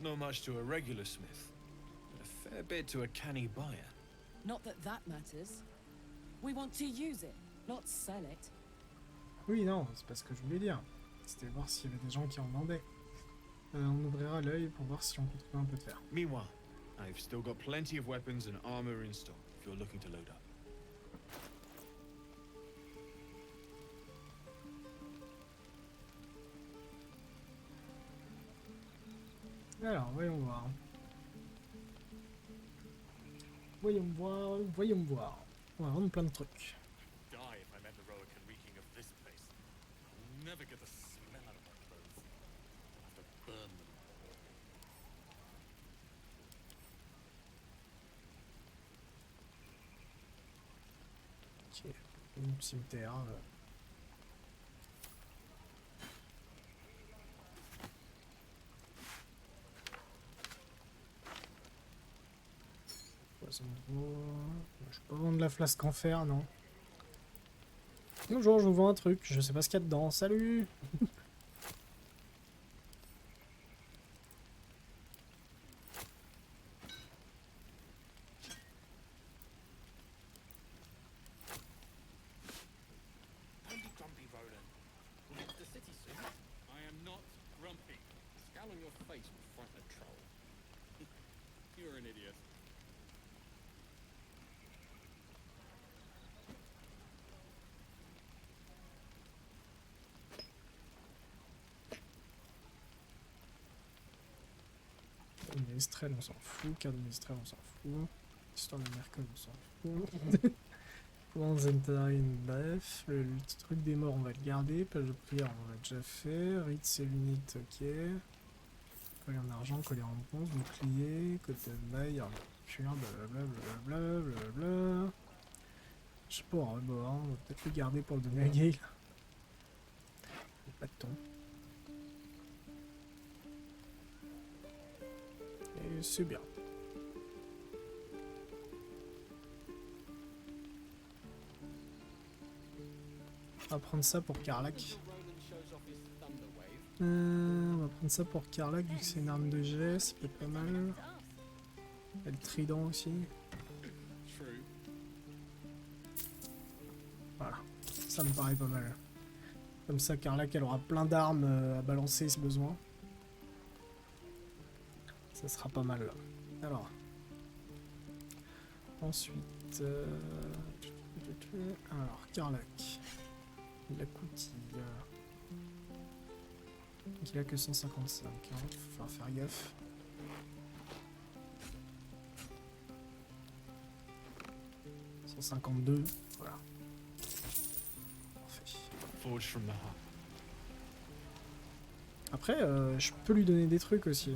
Not much to a regular smith, but a fair bit to a canny buyer. Not that that matters. We want to use it, not sell it. Oui, non, c'est pas ce que je voulais dire. C'était voir s'il y avait des gens qui en vendaient. On ouvrira l'œil pour voir si on peut trouver un peu de fer. Meanwhile, I've still got plenty of weapons and armor in stock if you're looking to load up. Alors, voyons voir. Voyons voir, voyons voir. On va vendre plein de trucs. Ok, un cimetière. Je peux pas vendre la flasque en fer, non. Bonjour, je vous vends un truc, je sais pas ce qu'il y a dedans. Salut. Ménestrel, on s'en fout. Carte de Ménestrel, on s'en fout. Histoire de Mercon, on s'en fout. Zentarin, bref. Le truc des morts, on va le garder. Page de prière, on l'a déjà fait. Rite, c'est l'unité, ok. Collier en argent, collier en bronze, bouclier, côté de maille, armure, blablabla, blablabla. Je sais pas, en rebord, on va peut-être le garder pour le donner à Gale. Pas de ton. Et c'est bien. On va prendre ça pour Karlach. On va prendre ça pour Karlach vu que c'est une arme de jet, ça peut être pas mal. Et le trident aussi. Voilà, ça me paraît pas mal. Comme ça, Karlach elle aura plein d'armes à balancer si besoin. Ça sera pas mal. Alors. Ensuite. Alors, Karlach. La coutille. Donc il a que 155. Hein. Faut faire gaffe. « 152. Voilà. Parfait. Après, je peux lui donner des trucs aussi.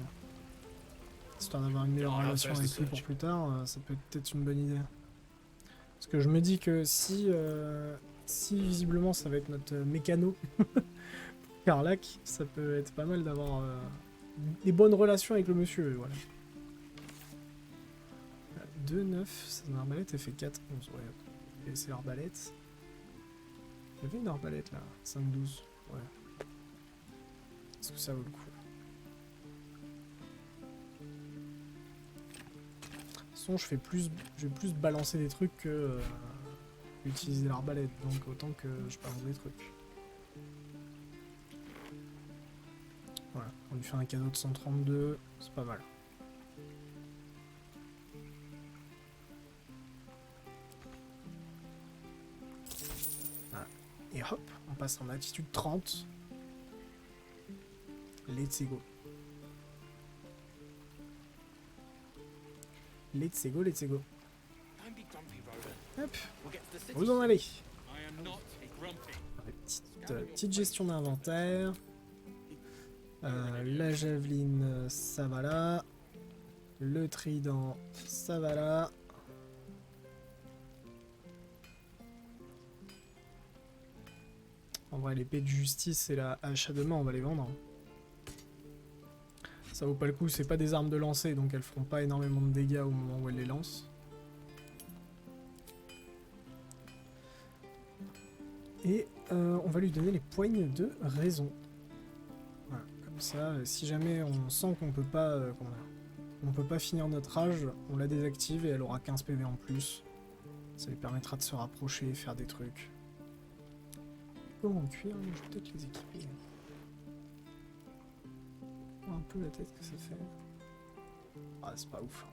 Histoire d'avoir une meilleure relation avec lui pour plus tard, ça peut être peut-être une bonne idée. Parce que je me dis que si visiblement ça va être notre mécano pour Karlach, ça peut être pas mal d'avoir des bonnes relations avec le monsieur, voilà. 2, 9, c'est une arbalète, elle fait 4, 11, ouais. Et c'est l'arbalète. Il y avait une arbalète là, 5, 12, ouais. Est-ce que ça vaut le coup? Je vais plus balancer des trucs que utiliser l'arbalète, donc autant que je balance des trucs. Voilà, on lui fait un cadeau de 132, c'est pas mal. Voilà. Et hop, on passe en attitude 30. Let's go. Let's go, let's go. Hop, vous en allez. Petite gestion d'inventaire. La javeline, ça va là. Le trident, ça va là. En vrai, l'épée de justice et la hache à deux mains, on va les vendre. Ça vaut pas le coup, c'est pas des armes de lancer, donc elles feront pas énormément de dégâts au moment où elles les lancent. Et on va lui donner les poignes de raison. Voilà, comme ça, si jamais on sent qu'on peut pas finir notre rage, on la désactive et elle aura 15 PV en plus. Ça lui permettra de se rapprocher et faire des trucs. Oh, en cuir, je vais peut-être les équiper. Un peu la tête que ça fait. Ah, c'est pas ouf.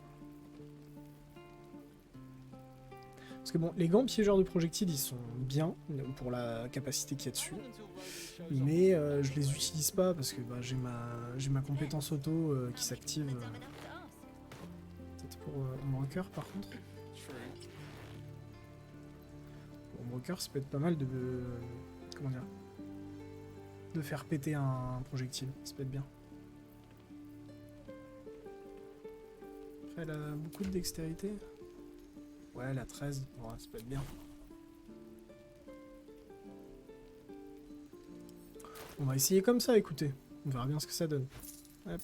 Parce que bon, les gants piégeurs de projectiles, ils sont bien pour la capacité qu'il y a dessus. Mais je les utilise pas parce que bah, j'ai ma compétence auto qui s'active. Peut-être pour Homebreaker par contre. Pour Homebreaker, ça peut être pas mal de... comment dire, de faire péter un projectile. Ça peut être bien. Après, elle a beaucoup de dextérité. Ouais, elle a 13. Ouais, ça peut être bien. On va essayer comme ça, écoutez. On verra bien ce que ça donne. Hop.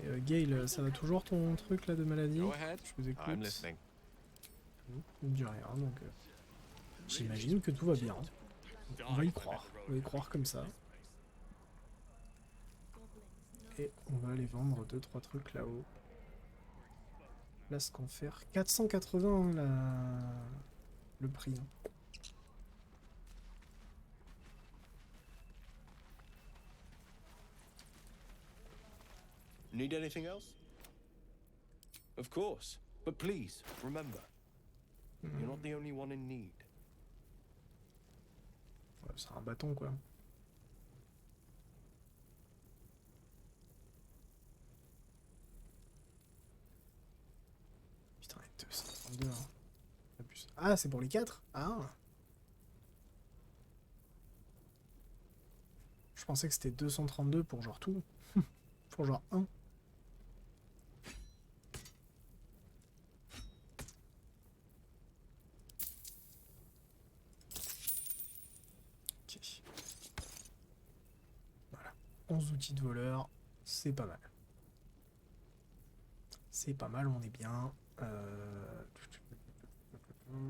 Et Gale, ça va toujours ton truc là de maladie? Je vous écoute. Il me dit rien, donc j'imagine que tout va bien. On va y croire. On va y croire comme ça. Et on va aller vendre 2-3 trucs là-haut. Là, ce qu'on fait 480 le prix. Hein. Need anything else? Of course, but please remember, you're not the only one in need. Ouais, c'est un bâton quoi. Putain, 232. Hein. Ah, c'est pour les 4? Ah. Je pensais que c'était 232 pour genre tout. Pour genre 1. Ok. Voilà. 11 outils de voleur. C'est pas mal. C'est pas mal, on est bien.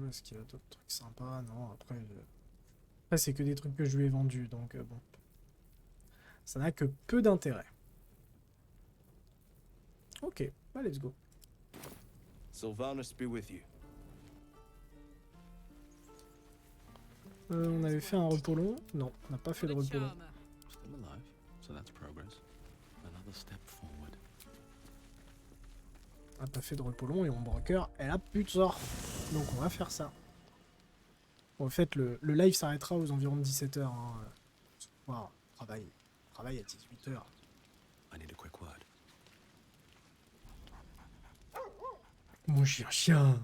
Est-ce qu'il y a d'autres trucs sympas? Non, après c'est que des trucs que je lui ai vendus, donc bon. Ça n'a que peu d'intérêt. Ok, bah let's go. Sylvanus be with you. On avait fait un repos long? Non, on n'a pas fait de repos long. Still alive, so that's progress. Another step forward. On n'a pas fait de repos long et Homebreaker, elle a plus de sort. Donc on va faire ça. Bon, en fait, le live s'arrêtera aux environs de 17h. Hein. Wow, travail à 18h. I need a quick word. Mon chien.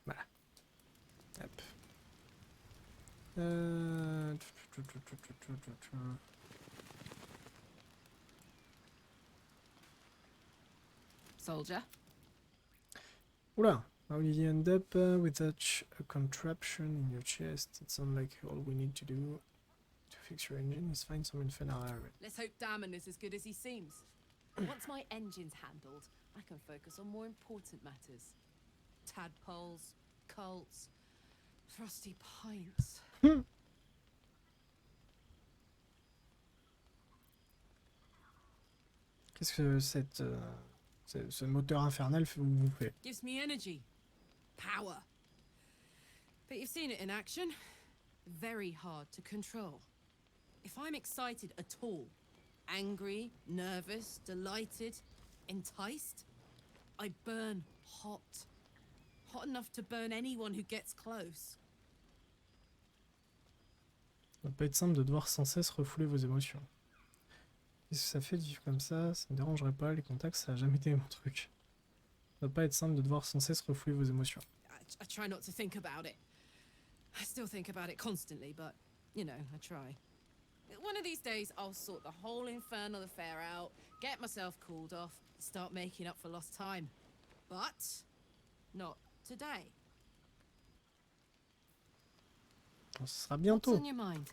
Voilà. Hop. Soldier. Oula. How did you end up with such a contraption in your chest? It sounds like all we need to do to fix your engine is find some infernal iron. Let's hope Damon is as good as he seems. Once my engine's handled, I can focus on more important matters. Tadpoles, cults, frosty pints. Qu'est-ce que ce moteur infernal vous fait? Gives me energy, power. But you've seen it in action. Very hard to control. If I'm excited at all, angry, nervous, delighted, enticed, I burn hot. Hot enough to burn anyone who gets close. Ça va pas être simple de devoir sans cesse refouler vos émotions. Qu'est-ce que ça fait de vivre comme ça? Ça me dérangerait pas, les contacts, ça a jamais été mon truc. Ça va pas être simple de devoir sans cesse refouler vos émotions. I try not to think about it. I still think about it constantly, but, you know, I try. One of these days, I'll sort the whole infernal affair out, get myself cooled off, start making up for lost time. But, not today. Ce sera bientôt. What's on your mind?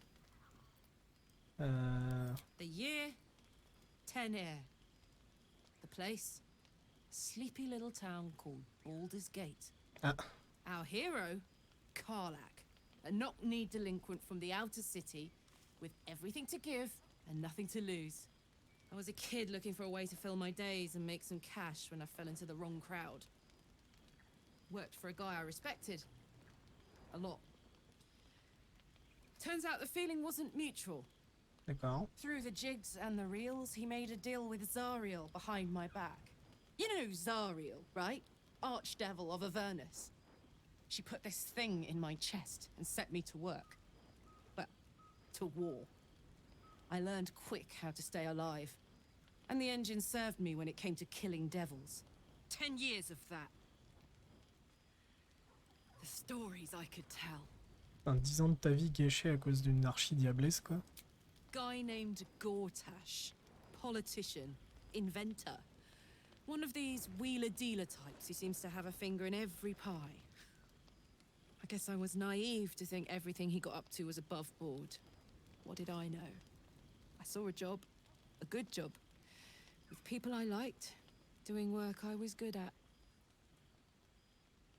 The year, 10 air. The place, sleepy little town called Baldur's Gate. Ah. Our hero, Karlach, a knock-kneed delinquent from the outer city, with everything to give and nothing to lose. I was a kid looking for a way to fill my days and make some cash when I fell into the wrong crowd. Worked for a guy I respected. A lot. Turns out the feeling wasn't mutual. D'accord. Through the jigs and the reels, he made a deal with Zariel behind my back. You know Zariel, right? Archdevil of Avernus. She put this thing in my chest and set me to work. Well, to war. I learned quick how to stay alive. And the engine served me when it came to killing devils. 10 years of that. The stories I could tell. 10 ans de ta vie gâchée à cause d'une archi-diablesse, quoi. Guy named Gortash. Politician. Inventor. One of these wheeler-dealer types who seems to have a finger in every pie. I guess I was naive to think everything he got up to was above board. What did I know? I saw a job. A good job. With people I liked. Doing work I was good at.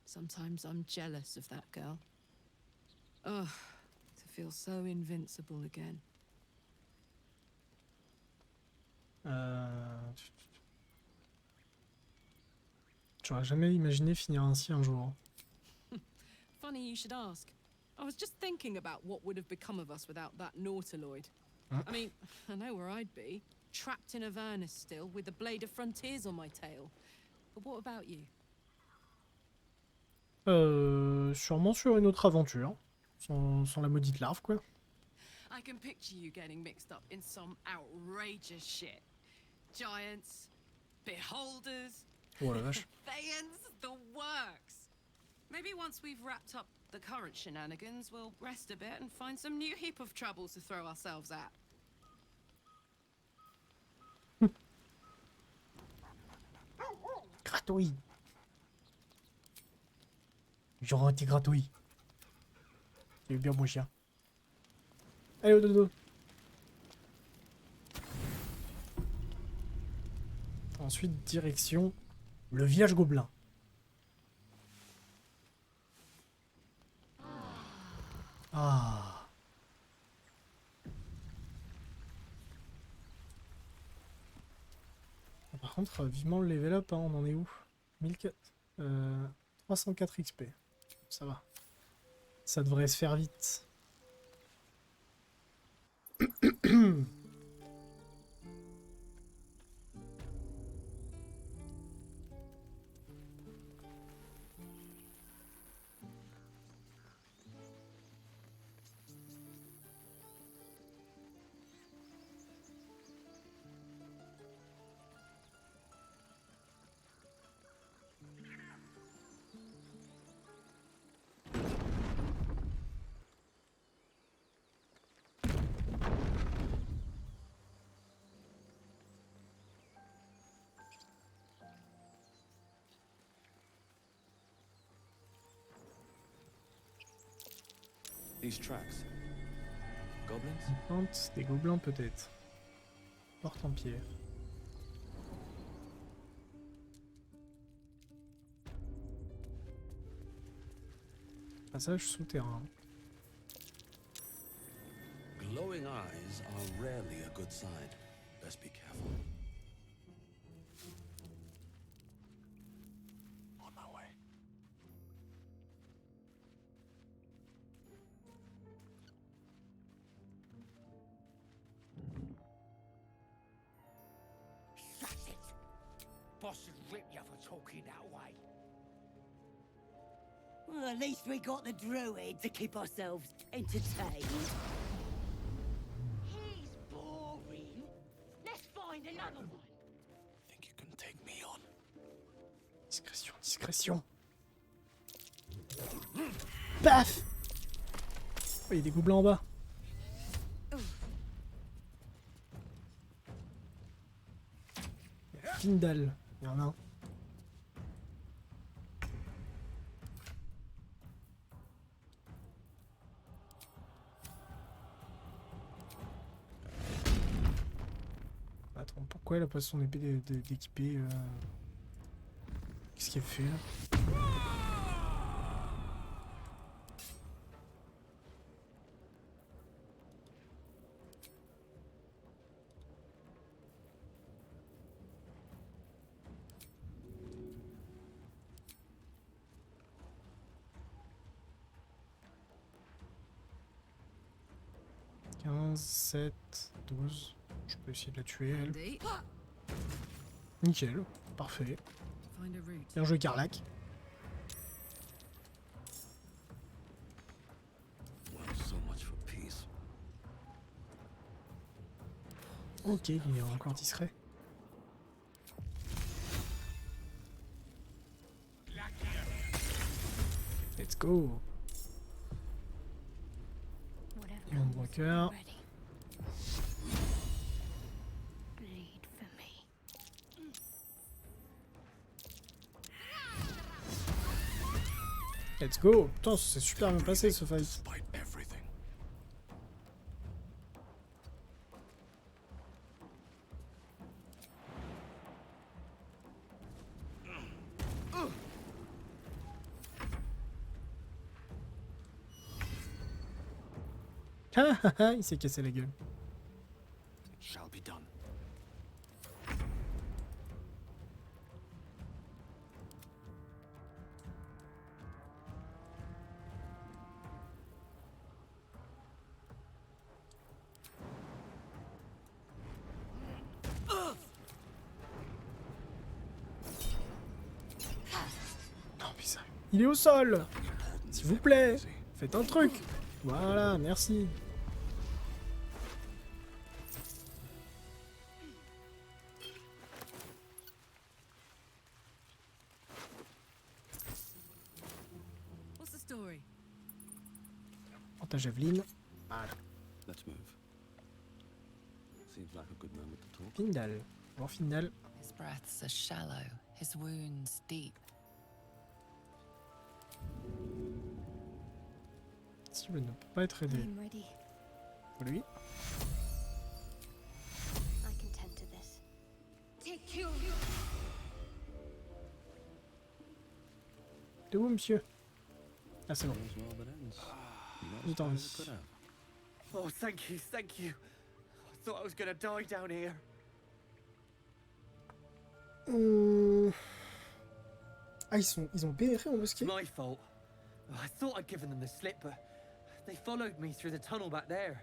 Sometimes I'm jealous of that girl. Ugh, to feel so invincible again. J'aurais jamais imaginé finir ainsi un jour. Funny you should ask. I was just thinking about what would have become of us without that Nautiloid. I mean, I know where I'd be. Trapped in Avernus still, with the Blade of Frontiers on my tail. But what about you? Sûrement sur une autre aventure. Sans la maudite larve, quoi. I can picture you getting mixed up in some outrageous shit. Giants, beholders, Oh la vache. Thayans, the works. Maybe once we've wrapped up the current shenanigans, we'll rest a bit and find some new heap of troubles to throw ourselves at. Gratouille. Genre t'es gratouille. C'est bien mon chien. Allez au dodo. Ensuite direction le village gobelin. Ah. Par contre, vivement le level up, hein, on en est où? 1004. 304 XP. Ça va. Ça devrait se faire vite. These tracks. Goblins? Pente, des gobelins peut-être. Porte en pierre. Passage souterrain. Glowing eyes are rarely a good sign. Best be careful. On my way. That's it. Boss would rip you for talking that way. Well, at least we got the druid to keep ourselves entertained. He's boring. Let's find another one. Think you can take me on? Discrétion, discrétion. Paf! Oh, il y a des gobelins en bas. Vindal, il y en a un. Attends, pourquoi elle a pas son épée d'équipée Qu'est-ce qu'elle fait là? 15, 7, 12. Je peux essayer de la tuer, elle. Nickel, parfait. Bien joué, Karlak. Ok, il est encore discret. Let's go. Moonwalker. Let's go. Putain, c'est super bien passé ce fight. Il s'est cassé la gueule. Shall be done. Non, mais ça... Il est au sol. S'il vous plaît, faites un truc. Voilà, merci. Prends ta javeline. Voilà. Let's move. Seems like a good moment to talk. Findal. Voir Findal. His breaths are shallow, his wounds deep. Cible ne peut pas être aidé. Lui. De où, monsieur? Ah, c'est bon. Vite en vie. Oh, thank you, thank you. I thought I was gonna die down here. Ah, ils ont pénétré en bosquet? My fault. I thought I'd given them the slip, but they followed me through the tunnel back there.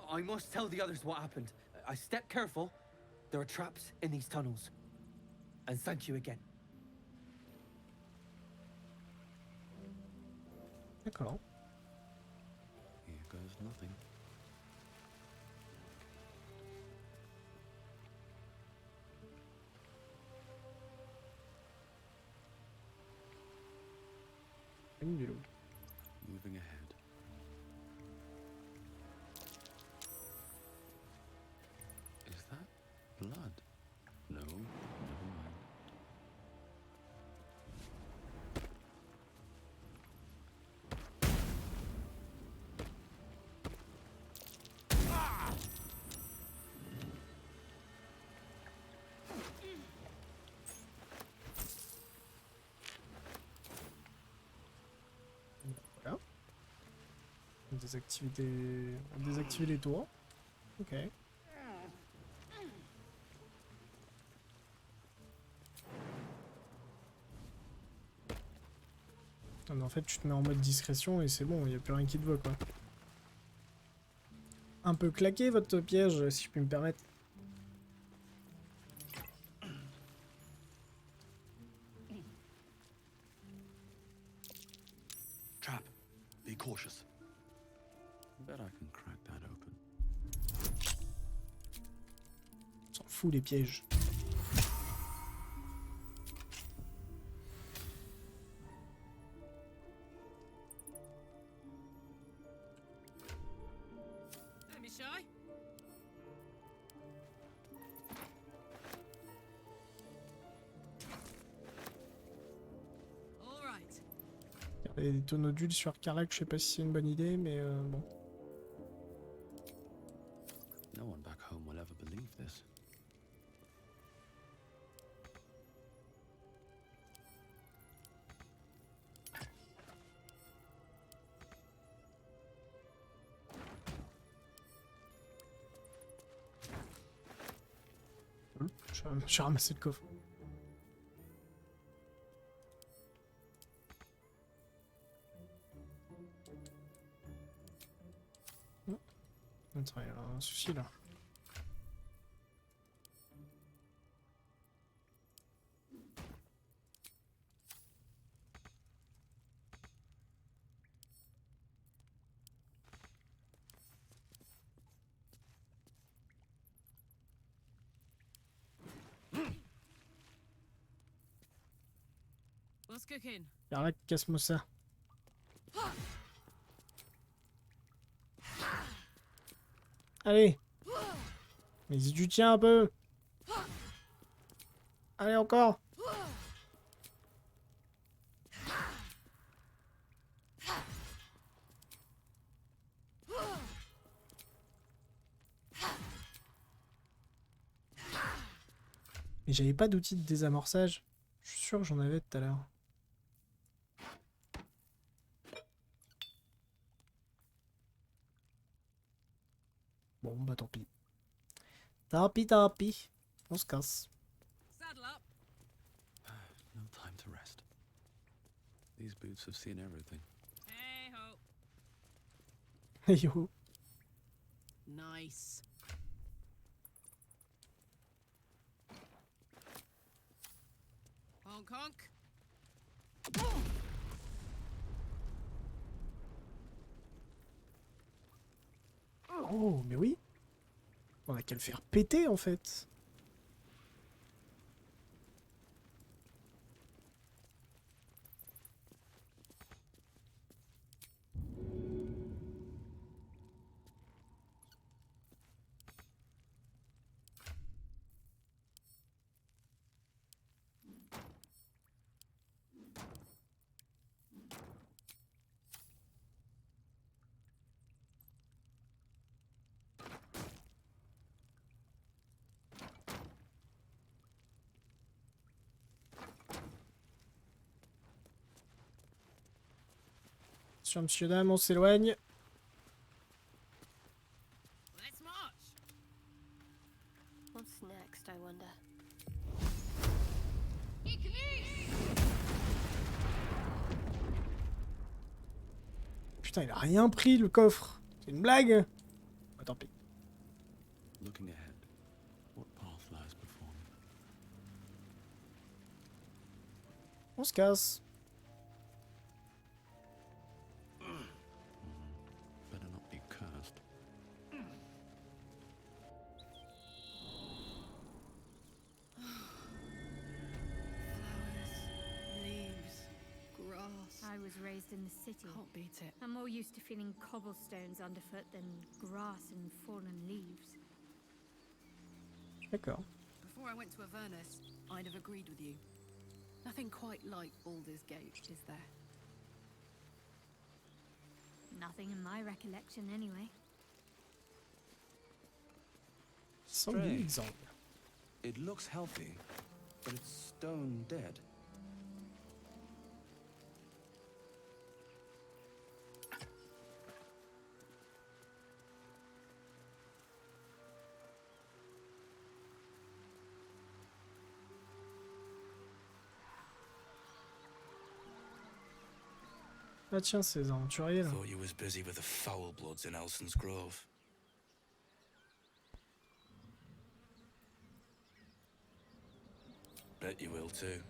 I must tell the others what happened. I stepped careful. There are traps in these tunnels. And thank you again. D'accord. Here goes nothing. Moving ahead. Is that blood? No, never mind. Voilà. On a désactivé les tours. Ok. Non, mais en fait, tu te mets en mode discrétion et c'est bon, il n'y a plus rien qui te voit, quoi. Un peu claqué votre piège, si je puis me permettre. Trap. Be cautious. Bet I can crack that open. On s'en fout les pièges. Garder des tonodules sur Karlak, je sais pas si c'est une bonne idée, mais bon. No one back home will ever believe this. J'ai ramassé le coffre. Attends, il y a un souci là. What's cooking? Là, casse-moi ça. Allez. Mais si tu tiens un peu. Allez, encore. Mais j'avais pas d'outil de désamorçage. Je suis sûr que j'en avais tout à l'heure. Bon, bah tant pis. Tant pis, tant pis. On se casse. No time to rest. These boots have seen everything. Hey ho. Hey yo. Nice. Honk honk. Oh, mais oui. On a qu'à le faire péter en fait. Sur monsieur dame, on s'éloigne. Let's march. What's next, I wonder? Putain, il a rien pris le coffre. C'est une blague. Bah, tant pis. Looking ahead, what path lies before me? On se casse. Better not be cursed. Leaves. Grass. I was raised in the city. Can't beat it. I'm more used to feeling cobblestones underfoot than grass and fallen leaves. D'accord. Before I went to Avernus, I'd have agreed with you. Nothing quite like Baldur's Gate, is there? Nothing in my recollection, anyway. Strange. It looks healthy, but it's stone dead. Ah tiens, ces aventuriers là. Thought you was busy with the foul bloods in Elson's Grove. Bet you will too.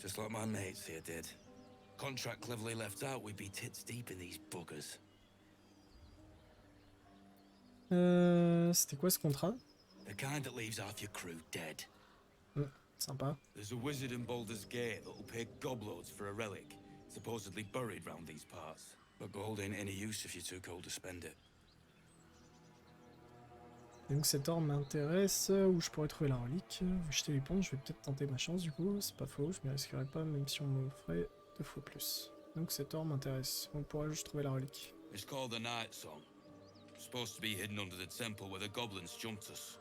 Just like my mates here did. Contract cleverly left out, we'd be tits deep in these buggers. C'était quoi ce contrat? The kind that leaves half your crew dead. Sympa. There's a wizard in Baldur's Gate that'll pay gobloads for a relic, supposedly buried round these parts. But gold ain't any use if you're too cold to spend it. Et donc cet or m'intéresse, où je pourrais trouver la relique. Jeter les ponts, je vais peut-être tenter ma chance du coup, c'est pas faux, je m'y risquerai pas même si on m'offrait 2 fois plus. Donc cet or m'intéresse, où pourrais-je trouver la relique? It's called the Night Song. Supposed to be hidden under the temple where the goblins jumped us.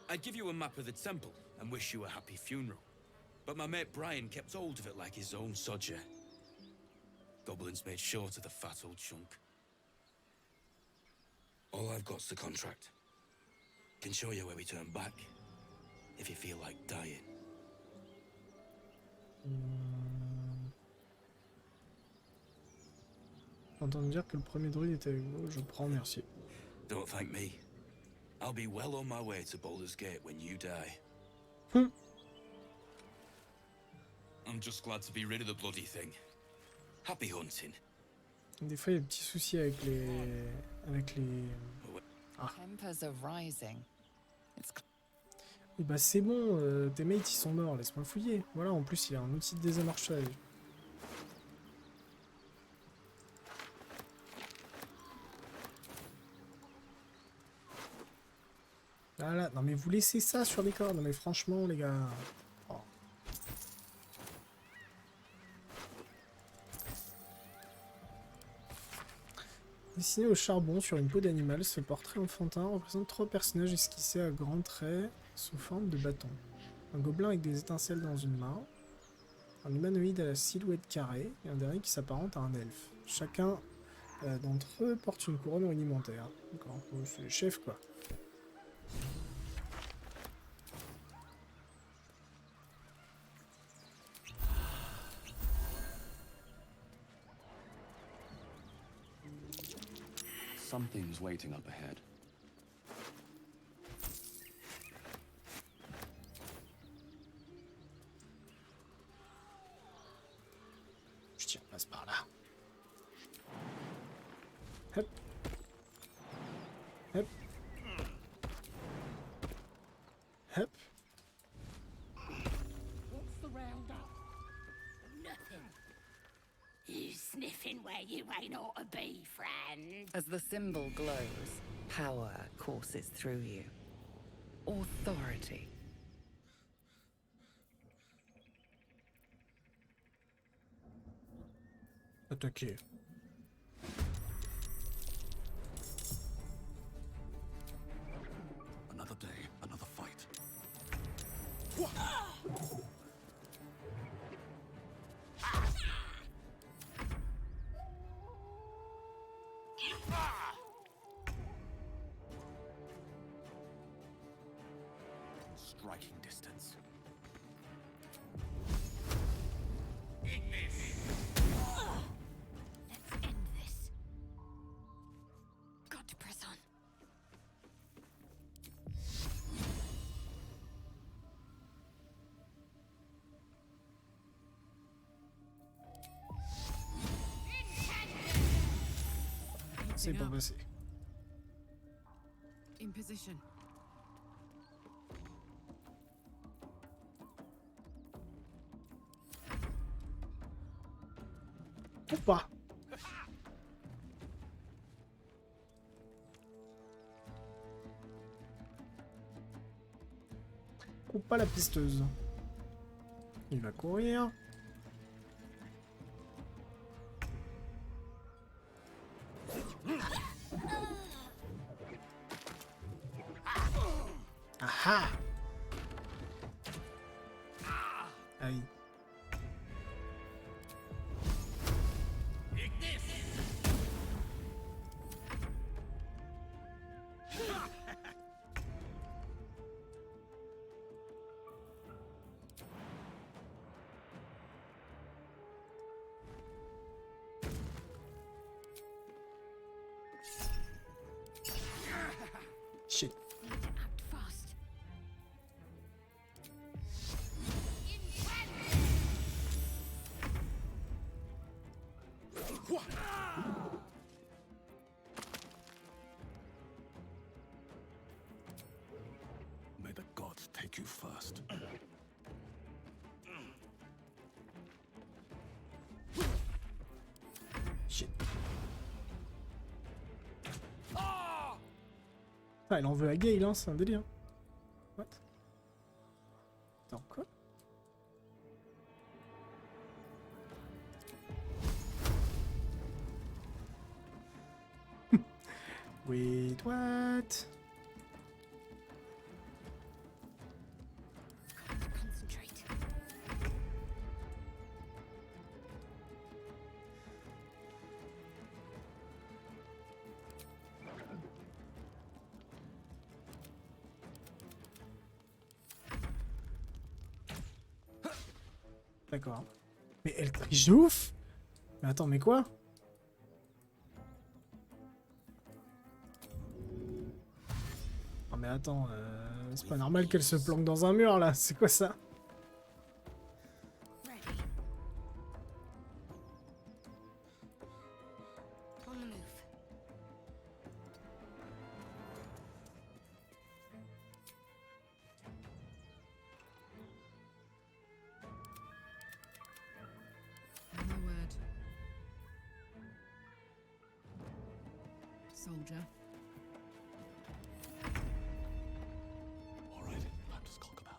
I'd give you a map of the temple and wish you a happy funeral. But my mate Brian kept hold of it like his own sodger. Goblins made short of the fat old chunk. All I've got's the contract. Can show you where we turn back, if you feel like dying. J'entends dire que le premier druide est avec vous, je prends, merci. Don't thank me. I'll be well on my way to Baldur's Gate when you die. I'm just glad to be rid of the bloody thing. Happy hunting. Des fois, il y a des petits soucis avec les... Ah. Tempers are rising. Et bah c'est bon, tes mates ils sont morts, laisse-moi fouiller. Voilà, en plus il a un outil de désamorçage. Voilà, non mais vous laissez ça sur les cordes, non mais franchement les gars. Oh. Dessiné au charbon sur une peau d'animal, ce portrait enfantin représente 3 personnages esquissés à grands traits sous forme de bâton. Un gobelin avec des étincelles dans une main, un humanoïde à la silhouette carrée et un dernier qui s'apparente à un elfe. Chacun d'entre eux porte une couronne rudimentaire. D'accord, c'est le chef quoi. Something's waiting up ahead. Je tire, passe par là. Hop. Hop. Hop. What's the round up? Nothing. You sniffing where you ain't ought to be, friend. As the symbol glows, power courses through you. Authority. Attaquer. Another day, another fight. Striking distance. Let's end this. Got to press on. C'est pas passé. In position. Ou pas. Ou pas la pisteuse. Il va courir. Aha. Aïe. Shit. Act fast. May the gods take you first. Shit. Ah, elle en veut à Gale, hein, c'est un délire. What? Attends, quoi? Wait, what? Concentrate. D'accord. Mais elle triche de ouf! Mais attends, mais quoi? mais attends, c'est pas normal qu'elle se planque dans un mur là, c'est quoi ça? Soldier. All right, time to skulk about.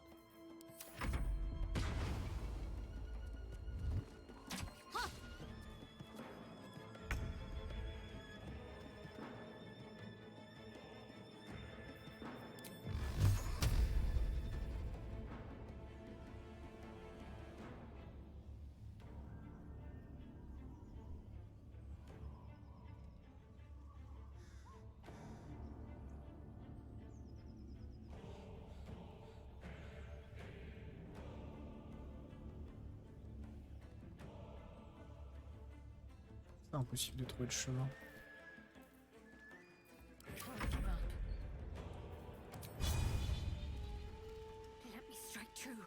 C'est impossible de trouver le chemin. Let me strike true.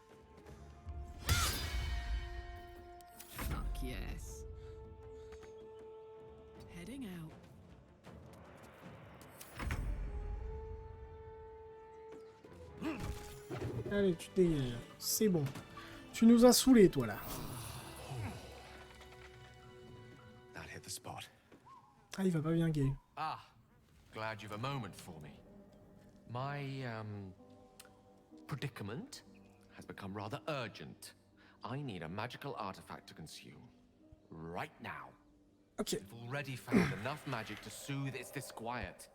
Fuck yes. Heading out. Allez, tu dégages. C'est bon. Tu nous as saoulés, toi, là. That hit the spot. Ah, il va pas bien, Gay. Ah, glad you've a moment for me. My, predicament has become rather urgent. I need a magical artifact to consume. Right now. Okay. You've already found enough magic to soothe its disquiet.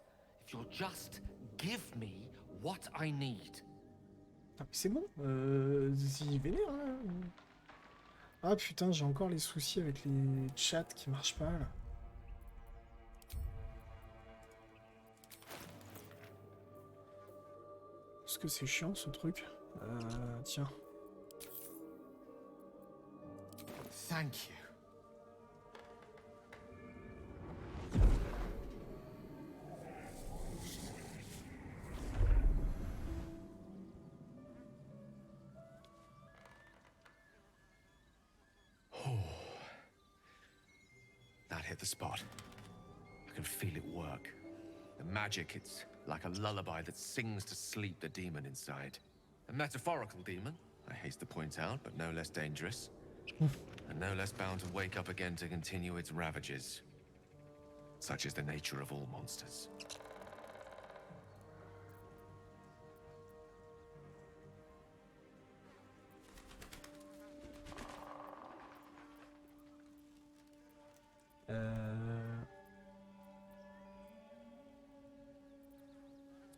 If you'll just give me what I need. Ah, mais c'est bon. C'est vénère, là. Ah, putain, j'ai encore les soucis avec les chats qui marchent pas, là. Est-ce que c'est chiant, ce truc? Tiens. Thank you. That hit the spot. I can feel it work. The magic, it's like a lullaby that sings to sleep the demon inside. A metaphorical demon, I haste to point out, but no less dangerous. And no less bound to wake up again to continue its ravages. Such is the nature of all monsters.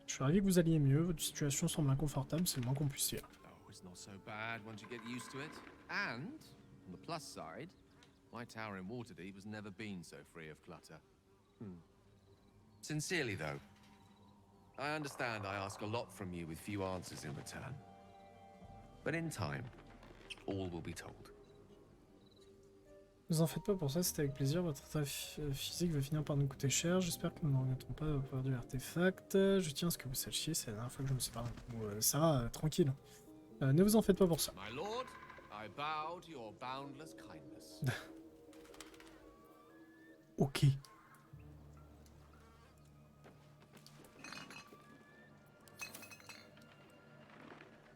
Je suis ravi que vous alliez mieux, votre situation semble inconfortable, c'est le moins qu'on puisse dire. Oh, it's not so bad once you get used to it. And, on the plus side, my tower in Waterdeep has never been so free of clutter. Sincerely, though, I understand I ask a lot from you with few answers in return. But in time, all will be told. Ne vous en faites pas pour ça, c'était avec plaisir. Votre état physique va finir par nous coûter cher. J'espère que nous ne regretterons pas d'avoir perdu l'artefact. Je tiens à ce que vous sachiez, c'est la dernière fois que je me sépare. Sarah, tranquille. Ne vous en faites pas pour ça. My lord, I bow to your boundless kindness. Ok.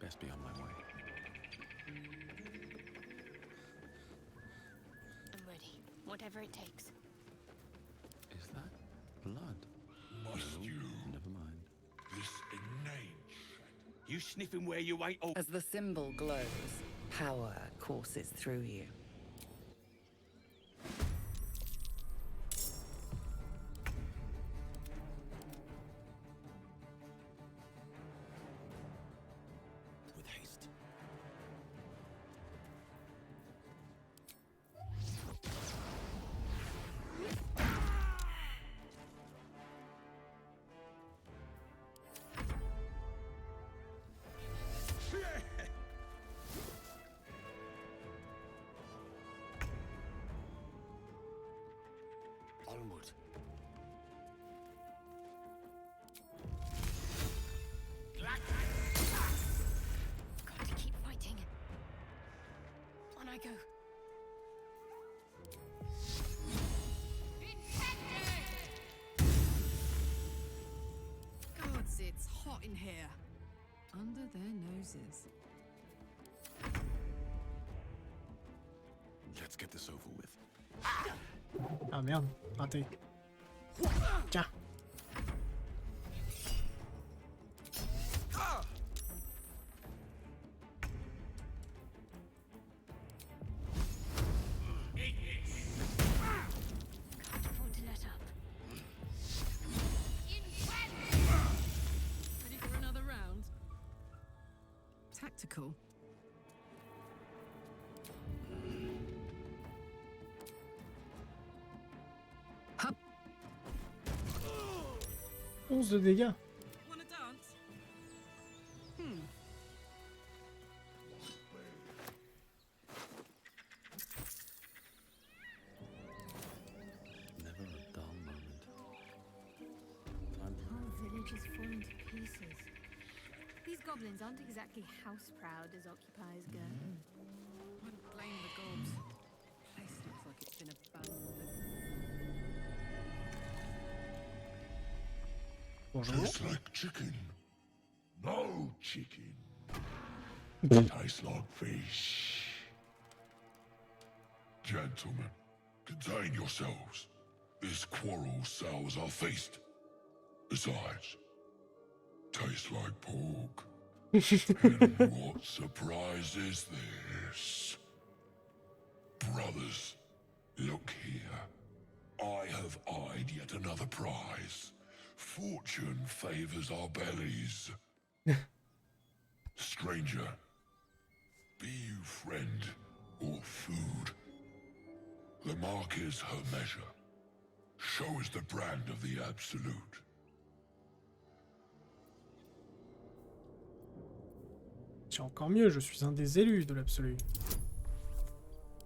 Best be on my way. I'm ready. Whatever it takes. Is that blood? Must No, you? Never mind. This inane shit. You sniffing where you ain't. Oh. As the symbol glows, power courses through you. With haste. rot in here. Under their noses. Let's get this over with. Ah merde, raté. Tiens. Ready for another round? Tactical. 11 de dégâts. Wanna dance? Never a dull moment. The whole village is falling to pieces. These goblins aren't exactly house-proud as occupiers go. Wouldn't blame the gobs. Place looks like it's been abandoned. Bonjour. Tastes like chicken. No chicken. Tastes like fish. Gentlemen, contain yourselves. This quarrel sours our feast. Besides, tastes like pork. And what surprise is this? Brothers, look here. I have eyed yet another prize. Fortune favors our bellies. Stranger, be you friend or food, the mark is her measure. Show is the brand of the absolute. C'est encore mieux, je suis un des élus de l'absolu.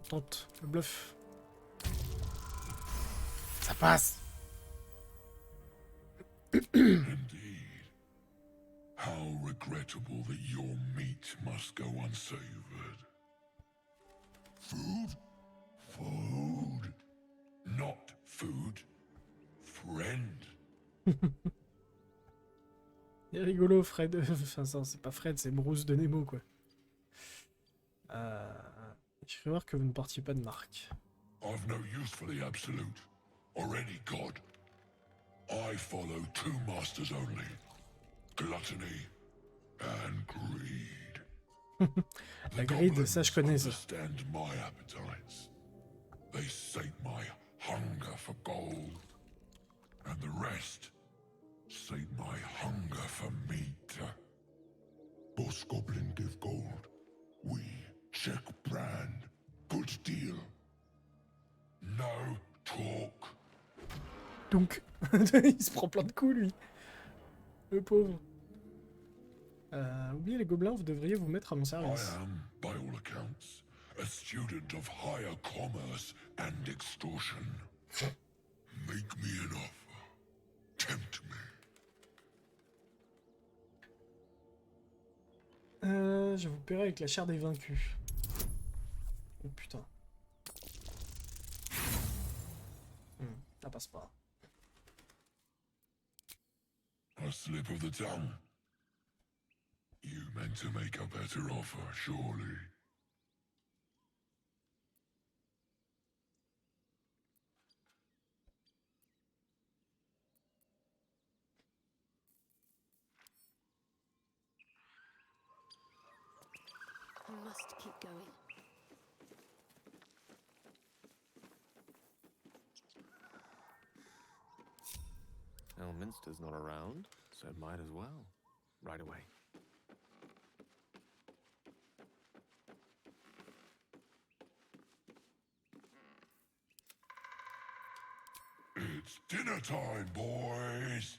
Tente le bluff. Ça passe. Indeed. How regrettable that your meat must go unsavored. Food? Food. Not food. Friend. Il est rigolo, Fred. Enfin, ça, c'est pas Fred, c'est Bruce de Nemo, quoi. Je vais voir que vous ne portiez pas de marque. I've no use for the absolute, or any god. I follow two masters only, gluttony and greed. La gride, ça je connais ça. Understand my appetites. They sate my hunger for gold, and the rest sate my hunger for meat. Boss Goblin give gold. We check brand. Good deal. No talk. Donc, il se prend plein de coups, lui. Le pauvre. Oubliez les gobelins, vous devriez vous mettre à mon service. I am, by all accounts, a student of higher commerce and extortion. Make me an offer. Tempt me. Je vous paierai avec la chair des vaincus. Oh putain. Ça passe pas. A slip of the tongue. You meant to make a better offer, surely. We must keep going. Elminster's not around, so might as well. Right away. It's dinner time, boys.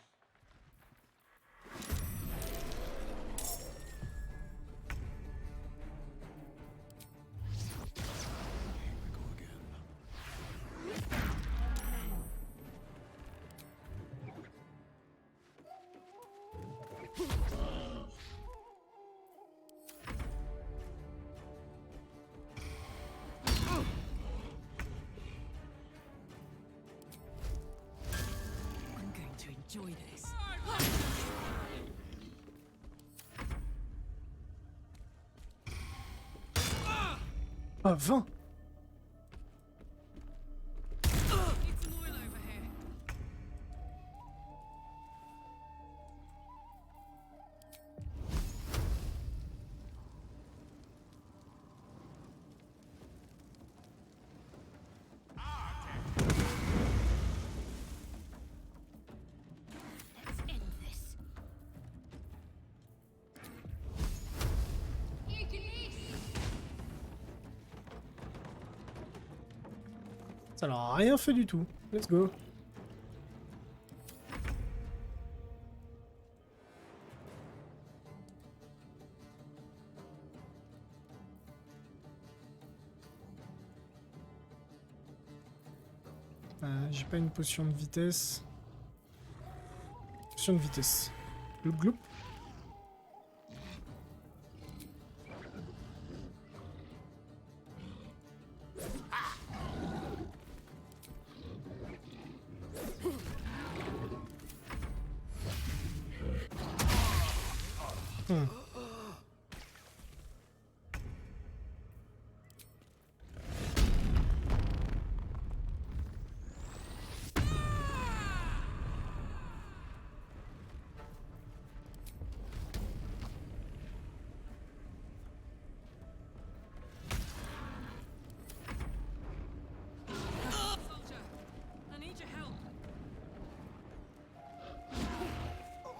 I'm going to enjoy this. Ah, 20. Ça leur a rien fait du tout. Let's go. J'ai pas une potion de vitesse. Potion de vitesse. Gloup gloup.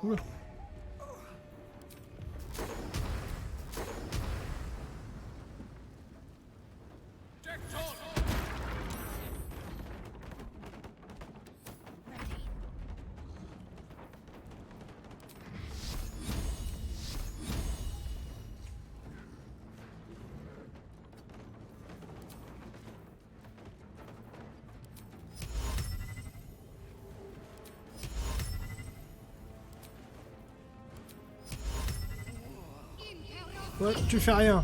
Oula. Ouais, tu fais rien.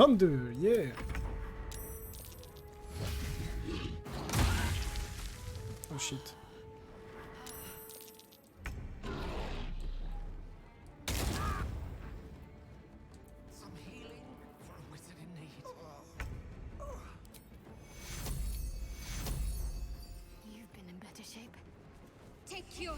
Deux, yeah. Oh shit. You've been in better shape. Take your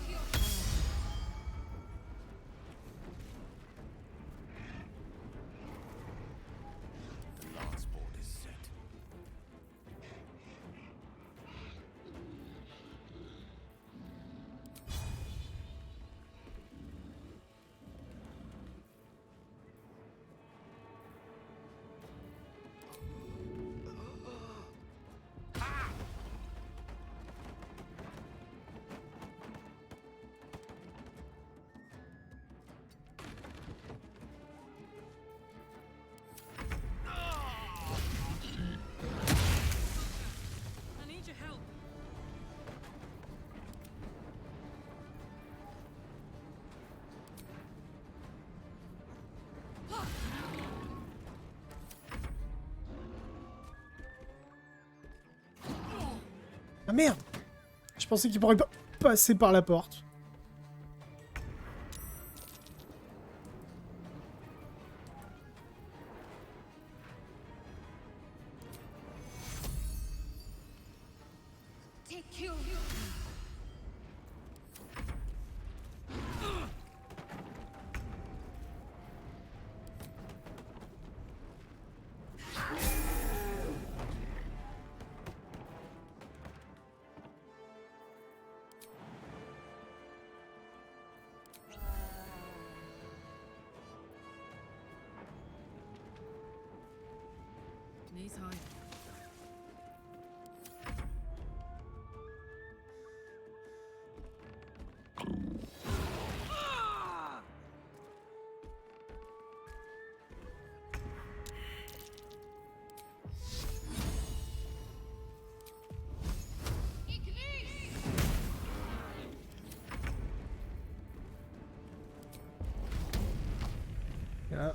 Ah merde! Je pensais qu'il pourrait pas passer par la porte.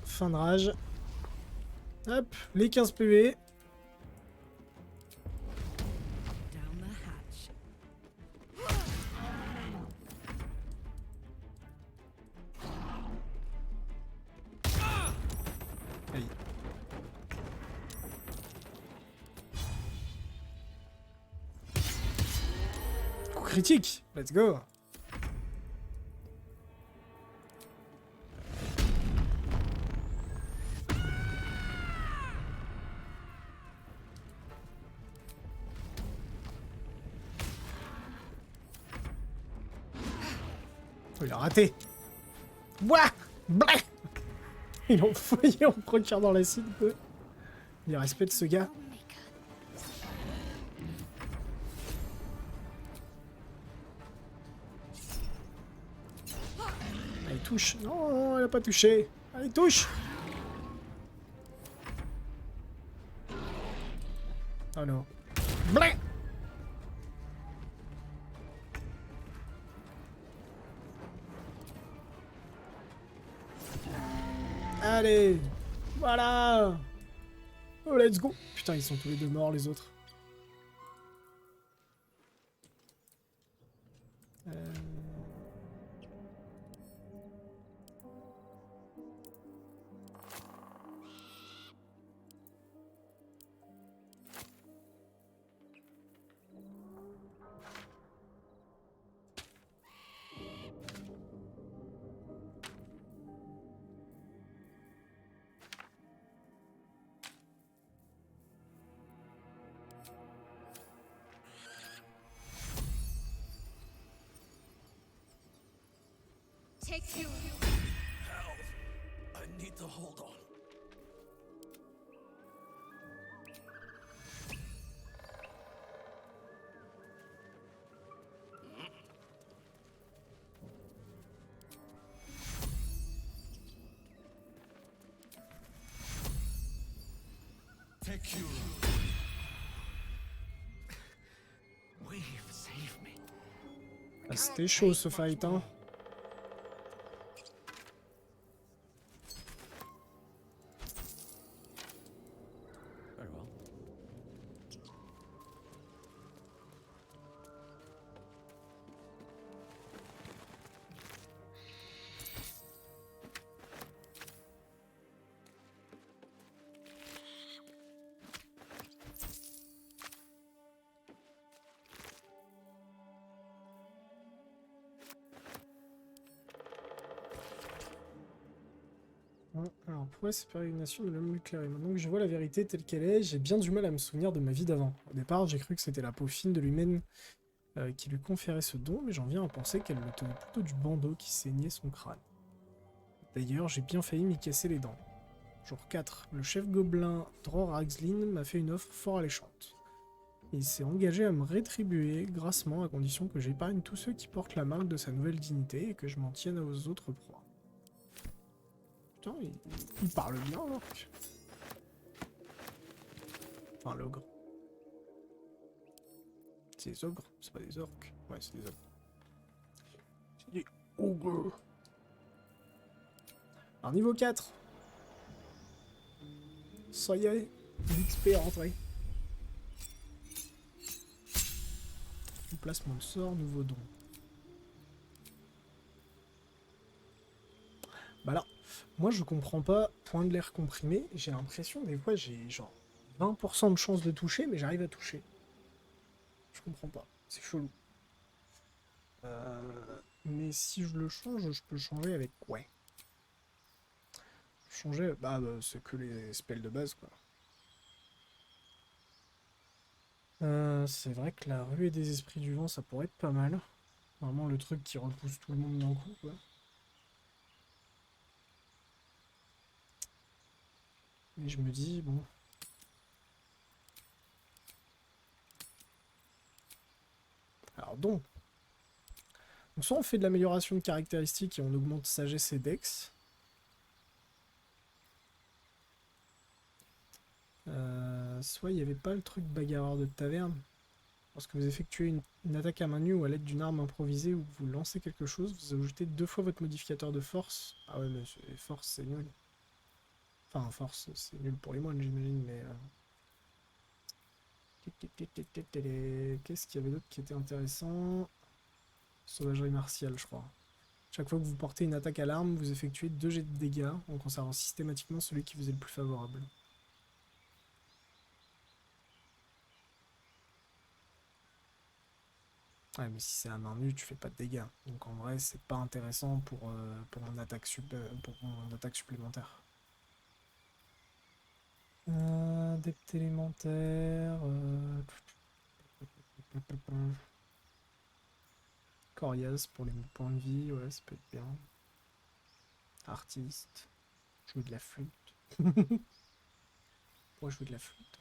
fin de rage. Hop, les 15 PV. Aïe. Coup critique, let's go. Oh, il a raté. Ouah, blah. Il a envoyé en croquant dans l'acide, quoi. Il respecte ce gars. Elle touche. Non, elle a pas touché. Allez, touche. Oh non. Blah. Allez, voilà. Oh, let's go. Putain, ils sont tous les deux morts, les autres. Take you. Help! I need to hold on. Take you. We've saved me. Ah, c'était chaud ce fight, hein. Alors, pourquoi cette pérégrinations de l'homme éclairé? Maintenant que je vois la vérité telle qu'elle est, j'ai bien du mal à me souvenir de ma vie d'avant. Au départ, j'ai cru que c'était la peau fine de l'humaine qui lui conférait ce don, mais j'en viens à penser qu'elle le tenait plutôt du bandeau qui saignait son crâne. D'ailleurs, j'ai bien failli m'y casser les dents. Jour 4, le chef gobelin Dror Axlin m'a fait une offre fort alléchante. Il s'est engagé à me rétribuer grassement à condition que j'épargne tous ceux qui portent la marque de sa nouvelle dignité et que je m'en tienne aux autres proies. Putain, il parle bien, l'orque. Enfin, l'ogre. C'est des ogres, c'est pas des orques. Ouais, c'est des ogres. C'est des ogres. Alors, niveau 4. Ça y est, l'XP rentré. Placement de sort, nouveau don. Bah là, moi je comprends pas, point de l'air comprimé, j'ai l'impression des fois j'ai genre 20% de chance de toucher, mais j'arrive à toucher. Je comprends pas, c'est chelou. Mais si je le change, je peux le changer avec ouais. Changer, bah c'est que les spells de base quoi. C'est vrai que la ruée des esprits du vent, ça pourrait être pas mal. Vraiment le truc qui repousse tout le monde d'un coup, quoi. Et je me dis, bon... Alors donc soit on fait de l'amélioration de caractéristiques et on augmente sagesse et dex. Soit il n'y avait pas le truc bagarreur de taverne. Lorsque vous effectuez une attaque à main nue ou à l'aide d'une arme improvisée ou que vous lancez quelque chose, vous ajoutez 2 fois votre modificateur de force. Ah ouais, mais force c'est nul. Enfin, force, c'est nul pour les moines, j'imagine, mais... Qu'est-ce qu'il y avait d'autre qui était intéressant? Sauvagerie martiale, je crois. Chaque fois que vous portez une attaque à l'arme, vous effectuez 2 jets de dégâts en conservant systématiquement celui qui vous est le plus favorable. Ouais, mais si c'est à main nue, tu fais pas de dégâts. Donc en vrai, c'est pas intéressant pour mon attaque supplémentaire. Adepte élémentaire... Coriace pour les points de vie, ouais, ça peut être bien. Artiste. Jouer de la flûte. Pourquoi jouer de la flûte?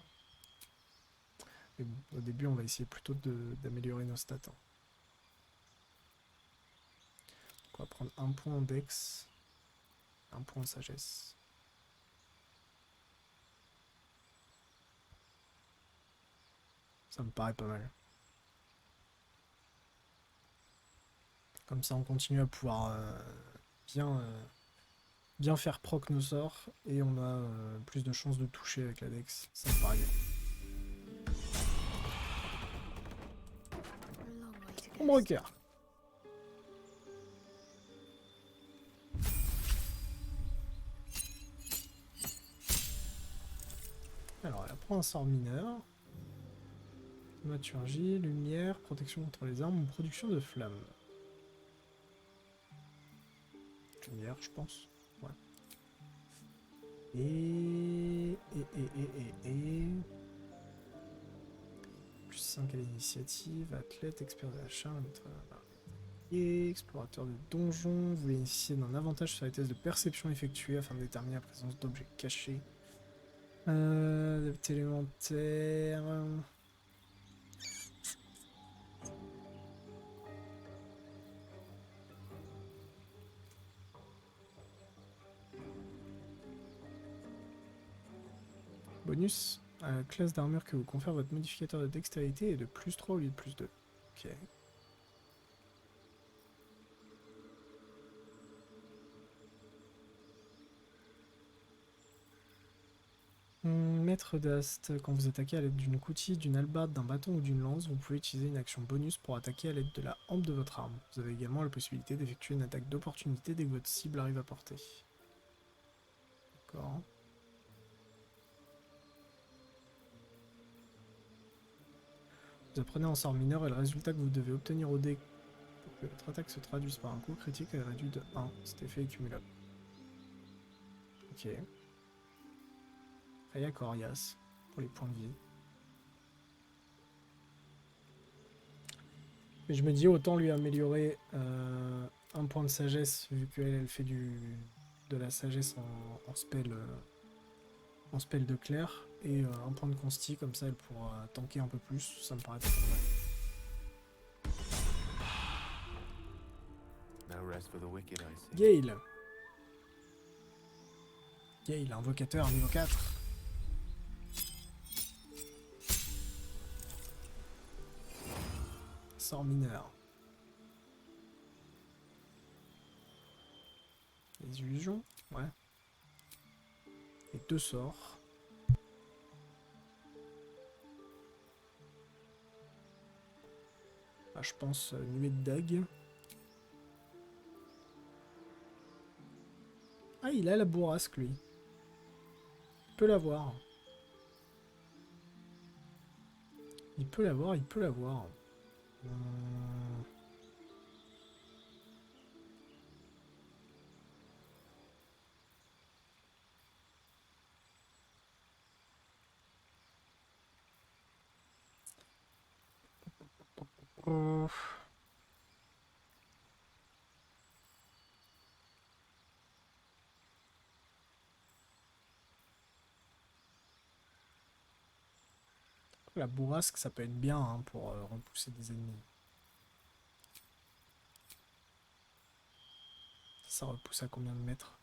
Mais bon, au début, on va essayer plutôt d'améliorer nos stats. Hein. Donc on va prendre un point en dex, un point en sagesse. Ça me paraît pas mal. Comme ça, on continue à pouvoir bien faire proc nos sorts et on a plus de chances de toucher avec la dex. Ça me paraît bien. Ombre au cœur. Alors, elle prend un sort mineur. Maturgie, lumière, protection contre les armes ou production de flammes. Lumière, je pense. Ouais. Et... Plus 5 à l'initiative, athlète, expert de l'achat, et explorateur de donjons. Vous bénéficiez d'un avantage sur les tests de perception effectués afin de déterminer la présence d'objets cachés. Adepte élémentaire... Bonus à la classe d'armure que vous confère votre modificateur de dextérité est de plus 3 au lieu de plus 2. Ok. Maître d'Ast, quand vous attaquez à l'aide d'une coutille, d'une hallebarde, d'un bâton ou d'une lance, vous pouvez utiliser une action bonus pour attaquer à l'aide de la hampe de votre arme. Vous avez également la possibilité d'effectuer une attaque d'opportunité dès que votre cible arrive à portée. D'accord. Vous apprenez en sort mineur et le résultat que vous devez obtenir au dé pour que votre attaque se traduise par un coup critique est réduit de 1. Cet effet est cumulable. Ok. Aya Corias pour les points de vie. Mais je me dis autant lui améliorer un point de sagesse vu qu'elle fait de la sagesse en spell de clair et un point de consti comme ça elle pourra tanker un peu plus, ça me paraît pas trop mal. Gale. Gale, invocateur niveau 4. Sort mineur. Les illusions, ouais. Et 2 sorts. Ah, je pense nuée de dague. Ah, il a la bourrasque, lui. Il peut l'avoir. Il peut l'avoir, il peut l'avoir. La bourrasque, ça peut être bien hein, pour repousser des ennemis. Ça repousse à combien de mètres?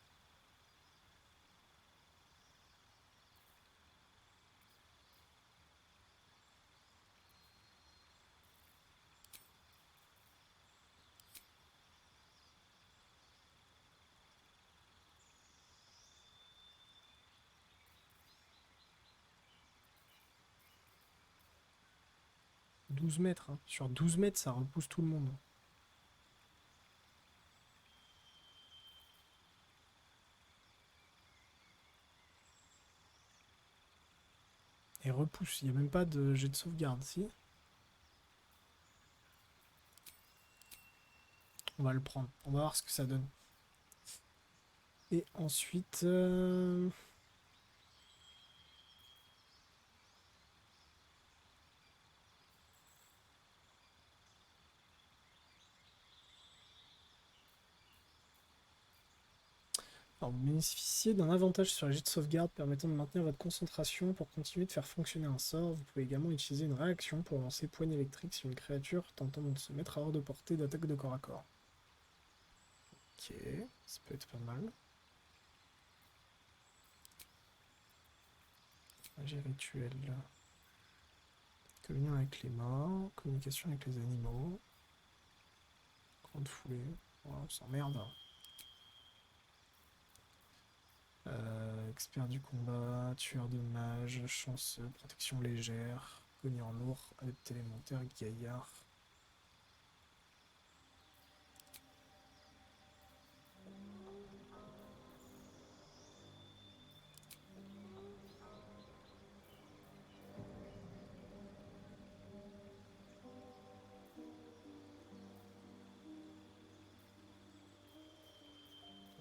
12 mètres. Hein. Sur 12 mètres, ça repousse tout le monde. Et repousse, il n'y a même pas de jet de sauvegarde, si. On va le prendre, on va voir ce que ça donne. Et ensuite... Alors, vous bénéficiez d'un avantage sur les jets de sauvegarde permettant de maintenir votre concentration pour continuer de faire fonctionner un sort. Vous pouvez également utiliser une réaction pour lancer poigne électrique sur une créature tentant de se mettre hors de portée d'attaque de corps à corps. Ok, ça peut être pas mal. Magie rituelle. Communion avec les morts, communication avec les animaux. Grande foulée. Oh, on s'emmerde. Expert du combat, tueur de mages, chanceux, protection légère, cogneur lourd, adepte élémentaire, gaillard.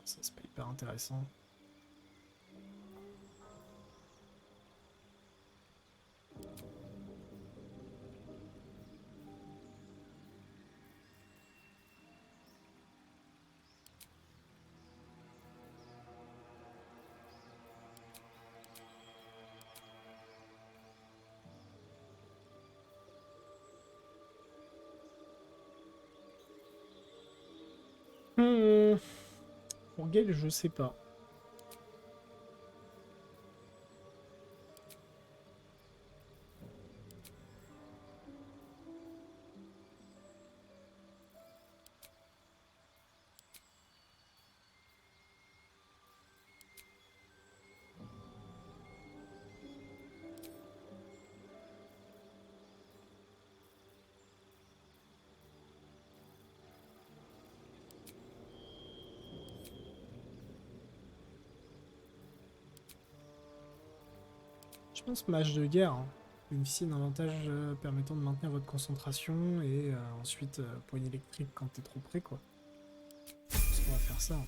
Ça c'est pas hyper intéressant. Pour Gale, je sais pas. Je pense mage de guerre. Hein. Bénéficier d'un avantage permettant de maintenir votre concentration et ensuite poigne électrique quand t'es trop près quoi. Parce qu'on va faire ça.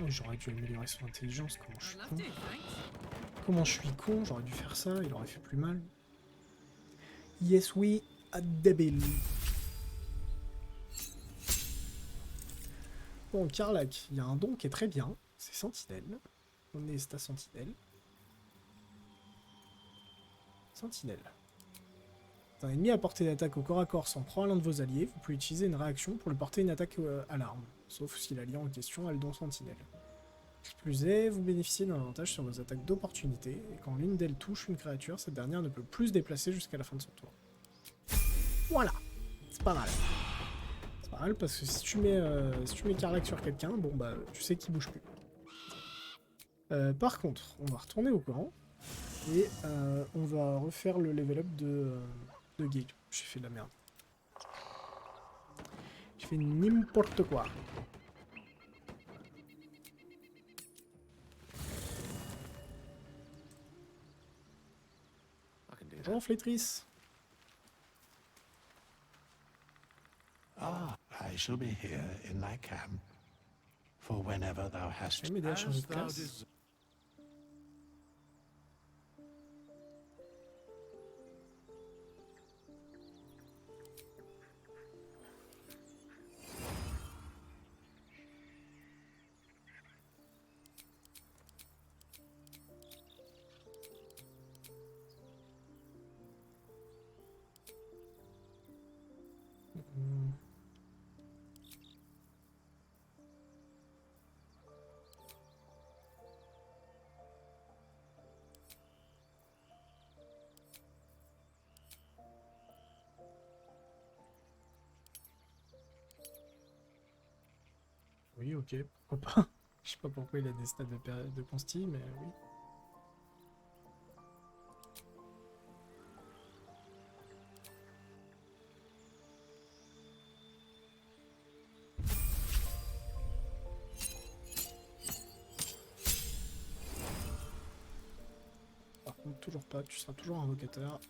Oh, j'aurais dû améliorer son intelligence, comment je suis con. Comment je suis con, j'aurais dû faire ça, il aurait fait plus mal. Yes we are débile. Bon, Karlak, il y a un don qui est très bien, c'est Sentinelle. On est à Sentinelle. Sentinelle. Un ennemi à portée d'attaque au corps à corps s'en prend à l'un de vos alliés, vous pouvez utiliser une réaction pour lui porter une attaque à l'arme, sauf si l'allié en question a le don Sentinelle. Plus est, vous bénéficiez d'un avantage sur vos attaques d'opportunité, et quand l'une d'elles touche une créature, cette dernière ne peut plus se déplacer jusqu'à la fin de son tour. Voilà, c'est pas mal. C'est pas mal parce que si tu mets Karlak sur quelqu'un, bon bah tu sais qu'il bouge plus. Par contre, on va retourner au camp. Et on va refaire le level up de Gale. J'ai fait de la merde. J'ai fait n'importe quoi. Bonjour flétrice. Ah, I shall be here in thy camp for whenever thou hast. Je vais m'aider à changer de classe. Oui, ok, pourquoi pas. Je sais pas pourquoi il a des stats de consti, mais oui. toujours pas, tu seras toujours invocateur.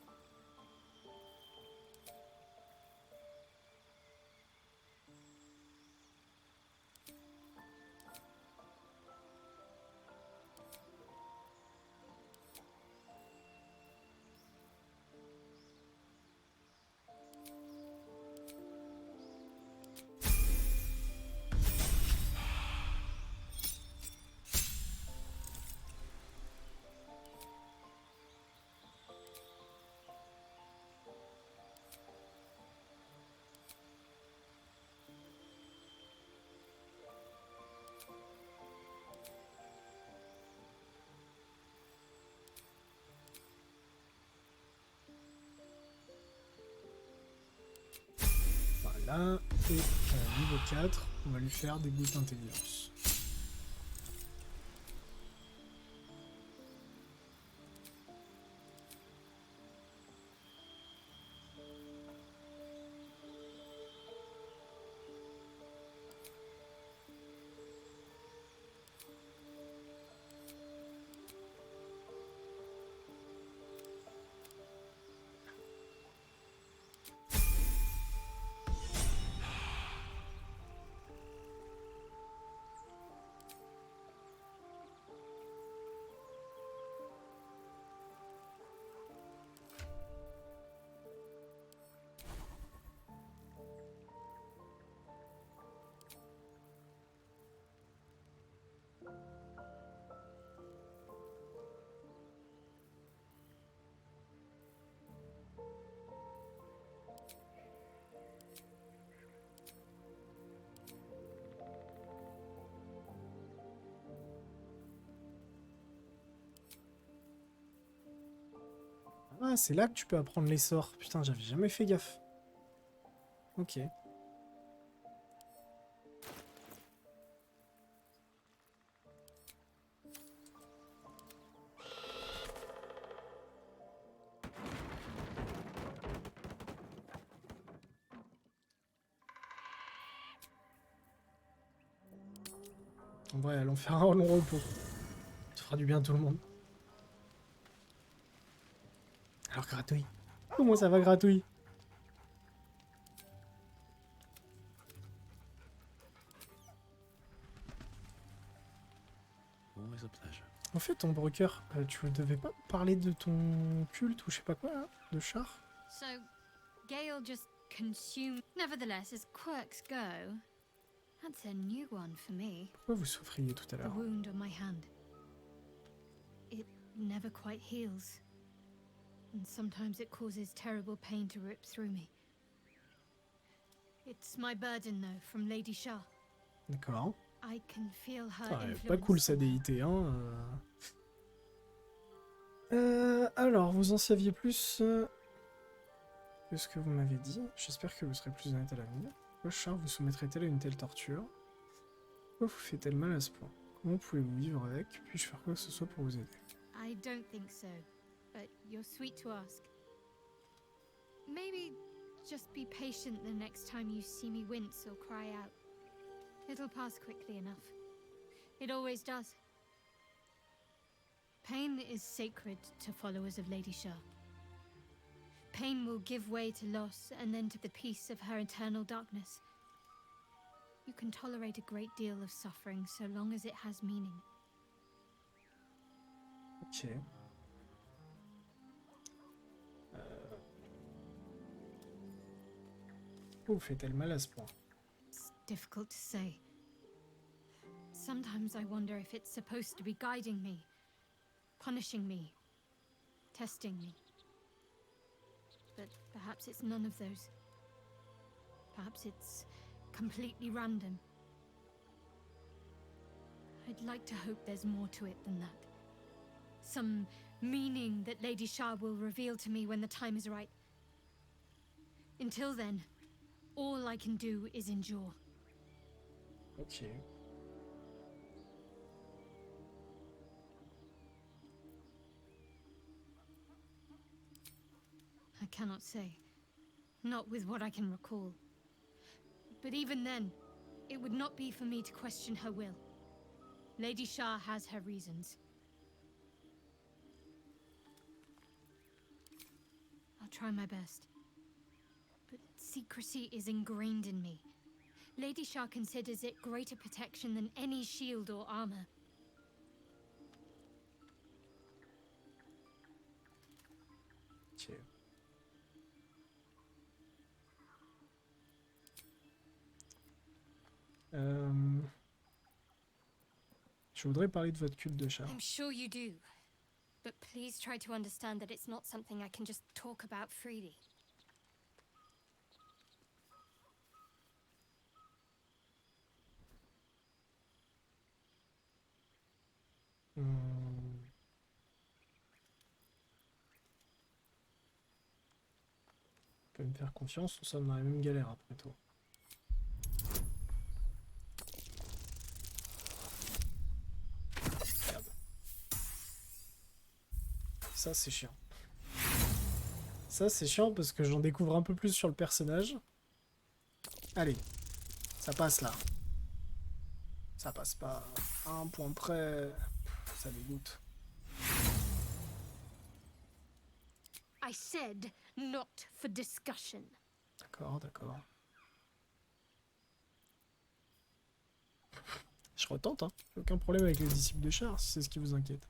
Voilà, et niveau 4, on va lui faire des gouttes d'intelligence. Ah, c'est là que tu peux apprendre les sorts. Putain, j'avais jamais fait gaffe. Ok. En vrai, allons faire un long repos. Ça fera du bien à tout le monde. Alors, Gratouille. Comment ça va, Gratouille? En fait, ton broker, tu devais pas parler de ton culte ou je sais pas quoi, là, de char? So, Gale just consumed. Nevertheless, as quirks go, that's a new one for me. Pourquoi vous souffriez tout à The l'heure? wound on my hand. It never quite heals. And sometimes it causes terrible pain to rip through me. It's my burden, though, from Lady Shah. D'accord. I can feel her Putain, influence. pas cool sa déité, hein. Alors, vous en saviez plus que ce que vous m'avez dit. J'espère que vous serez plus honnête à l'avenir. Pourquoi Char vous soumettrait-elle à une telle torture? Pourquoi vous fait-elle mal à ce point? Comment pouvez-vous vivre avec? Puis-je faire quoi que ce soit pour vous aider? I don't think so, but you're sweet to ask. Maybe just be patient the next time you see me wince or cry out. It'll pass quickly enough. It always does. Pain is sacred to followers of Lady Shah. Pain will give way to loss and then to the peace of her eternal darkness. You can tolerate a great deal of suffering so long as it has meaning. Ok. Pourquoi vous fait-elle mal à ce point? It's difficult to say. Sometimes I wonder if it's supposed to be guiding me, punishing me, testing me. But perhaps it's none of those. Perhaps it's completely random. I'd like to hope there's more to it than that. Some meaning that Lady Shah will reveal to me when the time is right. Until then, all I can do is endure. Ok. I cannot say. Not with what I can recall. But even then, it would not be for me to question her will. Lady Shah has her reasons. I'll try my best. But secrecy is ingrained in me. Lady Shah considers it greater protection than any shield or armor. Ok. Je voudrais parler de votre culte de chat. I'm sure you do. But please try to understand that it's not something I can just talk about freely. Peut me faire confiance, nous sommes dans la même galère après tout. Merde. Ça c'est chiant. Ça c'est chiant parce que j'en découvre un peu plus sur le personnage. Allez, ça passe là. Ça passe pas à un point près. Ça dégoûte. I said not for discussion. D'accord, d'accord. Je retente, hein. J'ai aucun problème avec les disciples de Char, si c'est ce qui vous inquiète.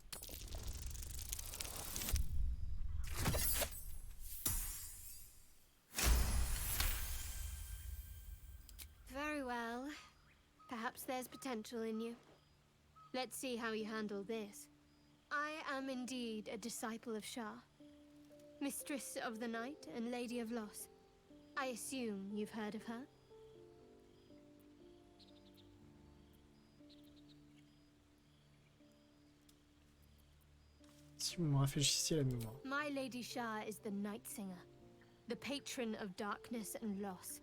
Very well. Perhaps there's potential in you. Let's see how you handle this. I am indeed a disciple of Shah. Mistress of the Night and Lady of Loss. I assume you've heard of her? Si vous me rafraîchissiez la mémoire. My Lady Shah is the Night Singer, the patron of darkness and loss.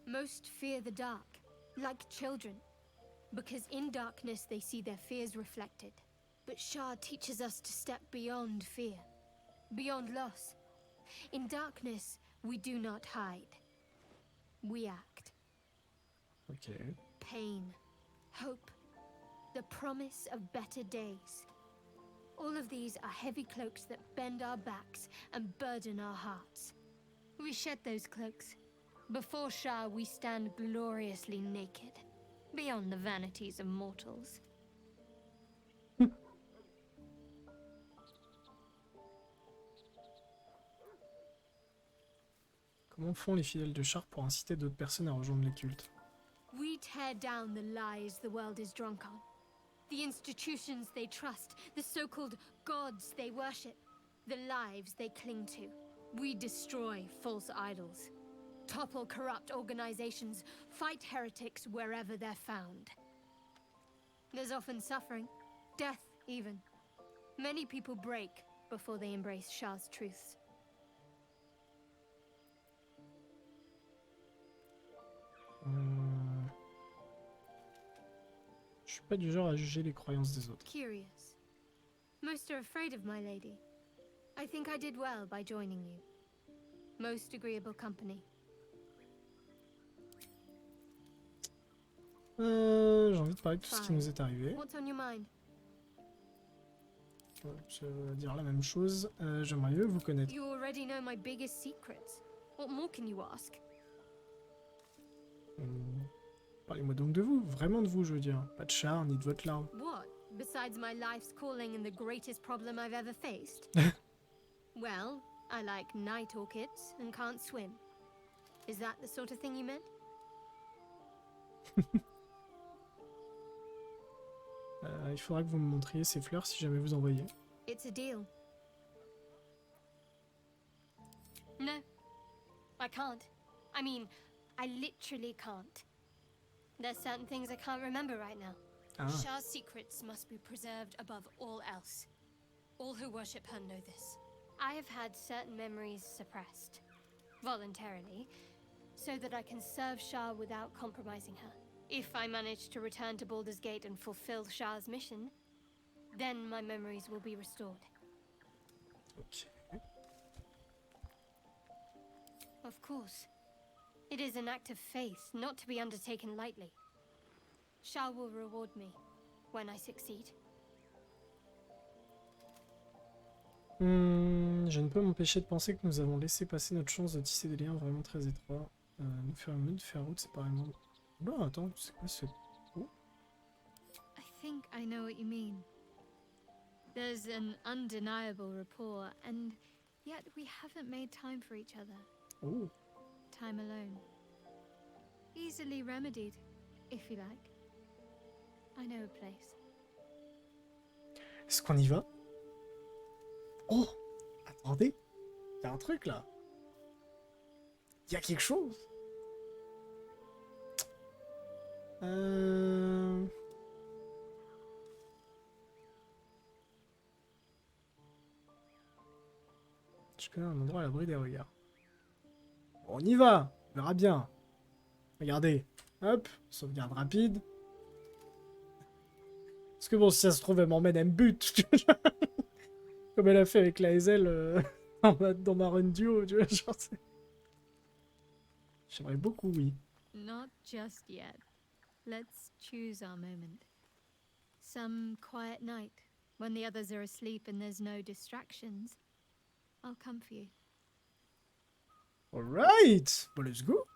Most fear the dark, like children, because in darkness they see their fears reflected. But Shah teaches us to step beyond fear, beyond loss. In darkness, we do not hide. We act. Okay. Pain, hope, the promise of better days. All of these are heavy cloaks that bend our backs and burden our hearts. We shed those cloaks. Before Shah, we stand gloriously naked, beyond the vanities of mortals. Comment font les fidèles de Char pour inciter d'autres personnes à rejoindre les cultes? We tear down the lies the world is drunk on. The institutions they trust, the so-called gods they worship, the lives they cling to. We destroy false idols, topple corrupt organizations, fight heretics wherever they're found. There's often suffering, death even. Many people break before they embrace Shah's truths. Je suis pas du genre à juger les croyances des autres. Curious. Most are afraid of my lady. I think I did well by joining you. Most agreeable company. J'ai envie de parler de tout ce qui nous est arrivé. What's on your mind? Je vais dire la même chose. J'aimerais mieux vous connaître. You already know my biggest secrets. What more can you ask? Parlez-moi donc de vous, vraiment de vous, je veux dire. Pas de Char ni de votre larme. What? Besides my life's calling and the greatest problem I've ever faced? Well, I like night orchids and can't swim. Is that the sort of thing you meant? Il faudra que vous me montriez ces fleurs si jamais vous en voyez. It's a deal. No, I can't. I mean, I literally can't. There's certain things I can't remember right now. Shah's secrets must be preserved above all else. All who worship her know this. I have had certain memories suppressed, voluntarily, so that I can serve Shah without compromising her. If I manage to return to Baldur's Gate and fulfill Shah's mission, then my memories will be restored. Okay. Of course. It is an act of faith, not to be undertaken lightly. Shah will reward me when I succeed. Je ne peux m'empêcher de penser que nous avons laissé passer notre chance de tisser des liens vraiment très étroits. Nous ferions mieux de faire route séparément. Bon, attends, c'est quoi ce... Oh. I think I know what you mean. There's an undeniable rapport, and yet we haven't made time for each other. Oh. Time alone. Easily remedied, if you like. I know a place. Est-ce qu'on y va? Oh! Attendez! Il y a un truc là! Il y a quelque chose! Je connais un endroit à l'abri des regards. Bon, on y va! On verra bien. Regardez. Hop, sauvegarde rapide. Parce que bon, si ça se trouve, elle m'emmène, elle me bute. Comme elle a fait avec la Hazel dans ma run duo, tu vois, genre c'est... J'aimerais beaucoup, oui. Not just yet. Let's choose our moment. Some quiet night, when the others are asleep and there's no distractions, I'll come for you. Alright! Bon, let's go!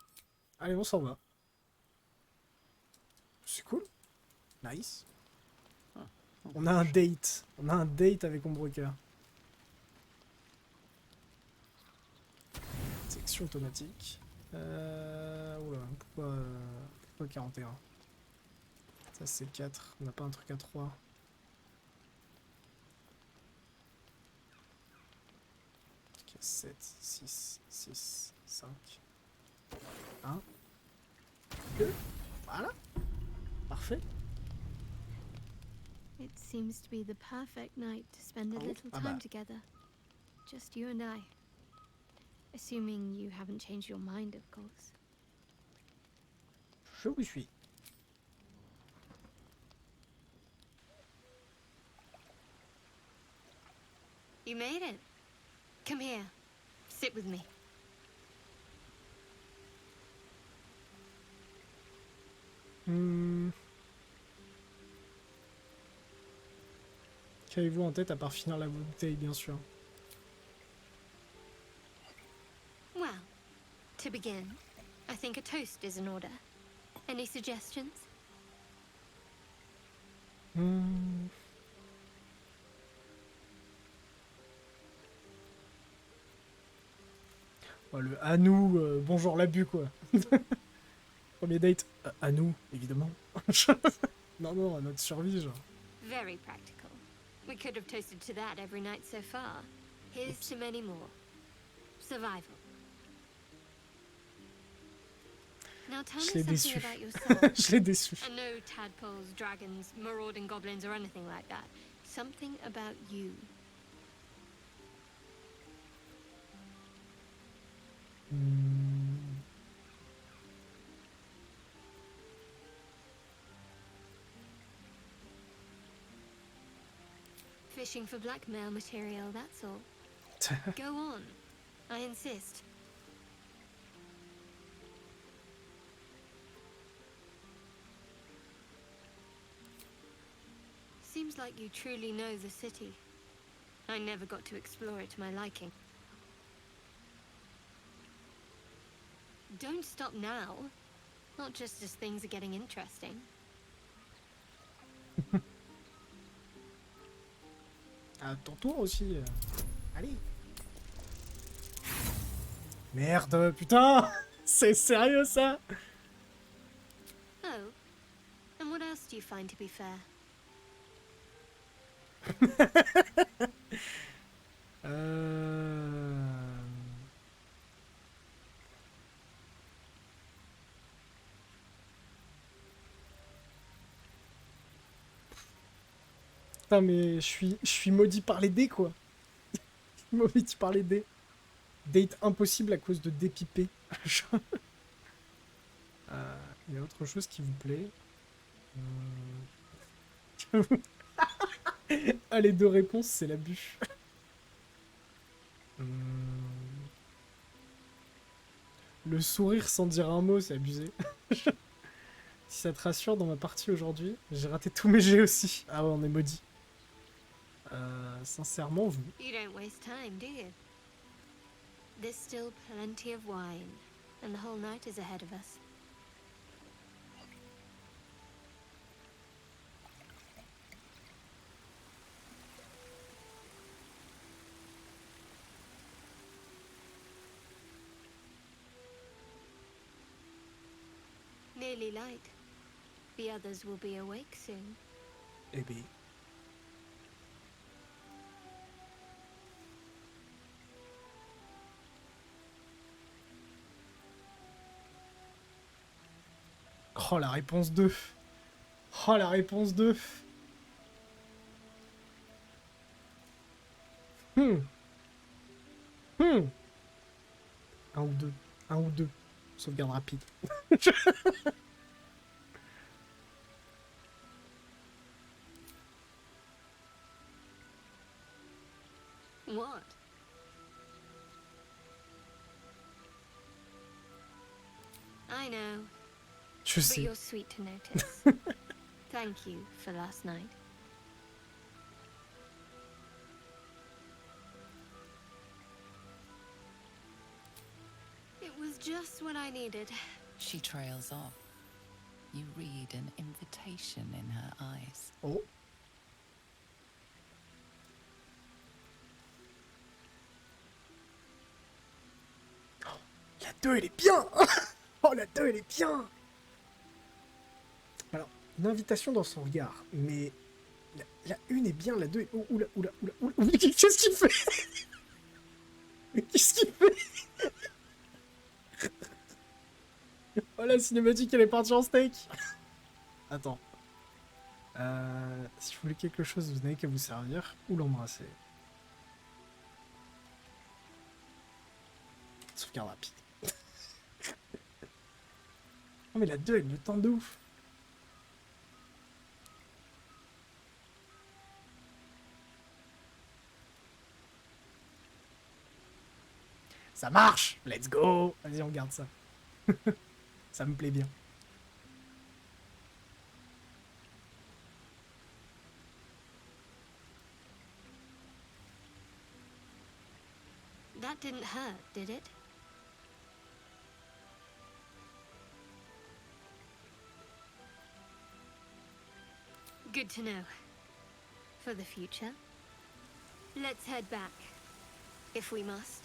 Allez, on s'en va. C'est cool. Nice. On a un date. On a un date avec Ombreca. Section automatique. Oula, pourquoi 41? Ça c'est 4. On n'a pas un truc à 3. Ok, 7, 6, 6, 5. 1. 2. Voilà. Parfait. It seems to be the perfect night to spend a little time together. Just you and I. Assuming you haven't changed your mind, of course. Je vous suis. You made it. Come here. Sit with me. Qu'avez-vous en tête à part finir la bouteille, bien sûr? Well, to begin, I think a toast is in order. Any suggestions? Ouais, le à nous, bonjour l'abus quoi. Premier date, à nous, évidemment. Non, non, à notre survie, genre. Very practical. We could have toasted to that every night so far. Here's to many more. Survival. Now tell me something about yourself. Je l'ai déçu. And no tadpoles, dragons, marauding goblins, or anything like that. Something about you. Fishing for blackmail material, that's all. Go on. I insist. Seems like you truly know the city. I never got to explore it to my liking. Don't stop now. Not just as things are getting interesting. À ton tour aussi. Allez. Merde, putain. C'est sérieux ça? Oh. And what else do you find to be fair? Putain, mais je suis maudit par les dés, quoi. Maudit par les dés. Date impossible à cause de dés pipés. Il y a autre chose qui vous plaît? Ah, les deux réponses, c'est l'abus. Le sourire sans dire un mot, c'est abusé. Si ça te rassure, dans ma partie aujourd'hui, j'ai raté tous mes jets aussi. Ah ouais, on est maudit. sincèrement, vous. You don't waste time, do you? There's still plenty of wine, and the whole night is ahead of us. Nearly light. The others will be awake soon. Eh bien. Oh, la réponse 2. Oh, la réponse 2. Un ou deux. Un ou deux. Sauvegarde rapide. What? I know. Je But sais. you're sweet to notice. Thank you for last night. It was just what I needed. She trails off. You read an invitation in her eyes. Oh. La 2, elle est bien. Oh, la 2, elle est bien. Alors, une invitation dans son regard, mais la 1 est bien, la 2 est... Oh, oula, oula, oula, oula, qu'est-ce qu'il fait? Qu'est-ce qu'il fait? Oh, la cinématique, elle est partie en steak. Attends. Si vous voulez quelque chose, vous n'avez qu'à vous servir ou l'embrasser. Sauvegarde rapide. Oh, mais la 2, elle me tente de ouf. Ça marche. Let's go. Vas-y, on garde ça. Ça me plaît bien. That didn't hurt, did it? Good to know. For the future. Let's head back, if we must.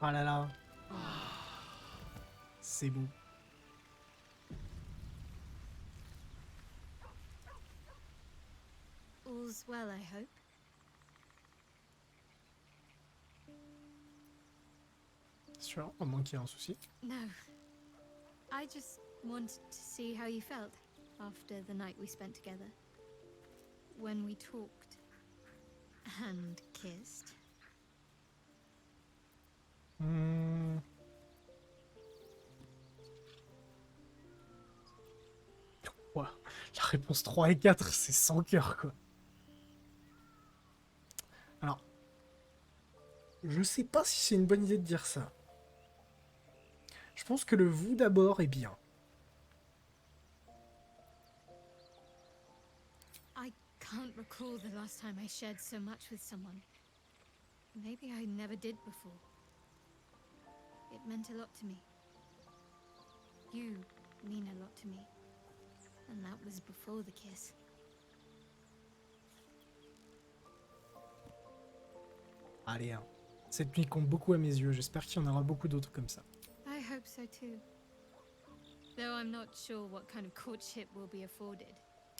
Oh là là. C'est beau. All's well, I hope. Sûr, à moins qu'il y ait un souci. No. I just wanted to see how you felt after the night we spent together. When we talked and kissed. Ouais. La réponse 3 et 4, c'est sans cœur, quoi. Alors, je sais pas si c'est une bonne idée de dire ça. Je pense que le vous d'abord est bien. I can't recall the last time I shared so much with someone. Maybe I never did before. It meant a lot to me. You mean a lot to me. And that was before the kiss. Allez, hein. Cette nuit compte beaucoup à mes yeux. J'espère qu'il y en aura beaucoup d'autres comme ça. I hope so too. Though I'm not sure what kind of courtship will be afforded.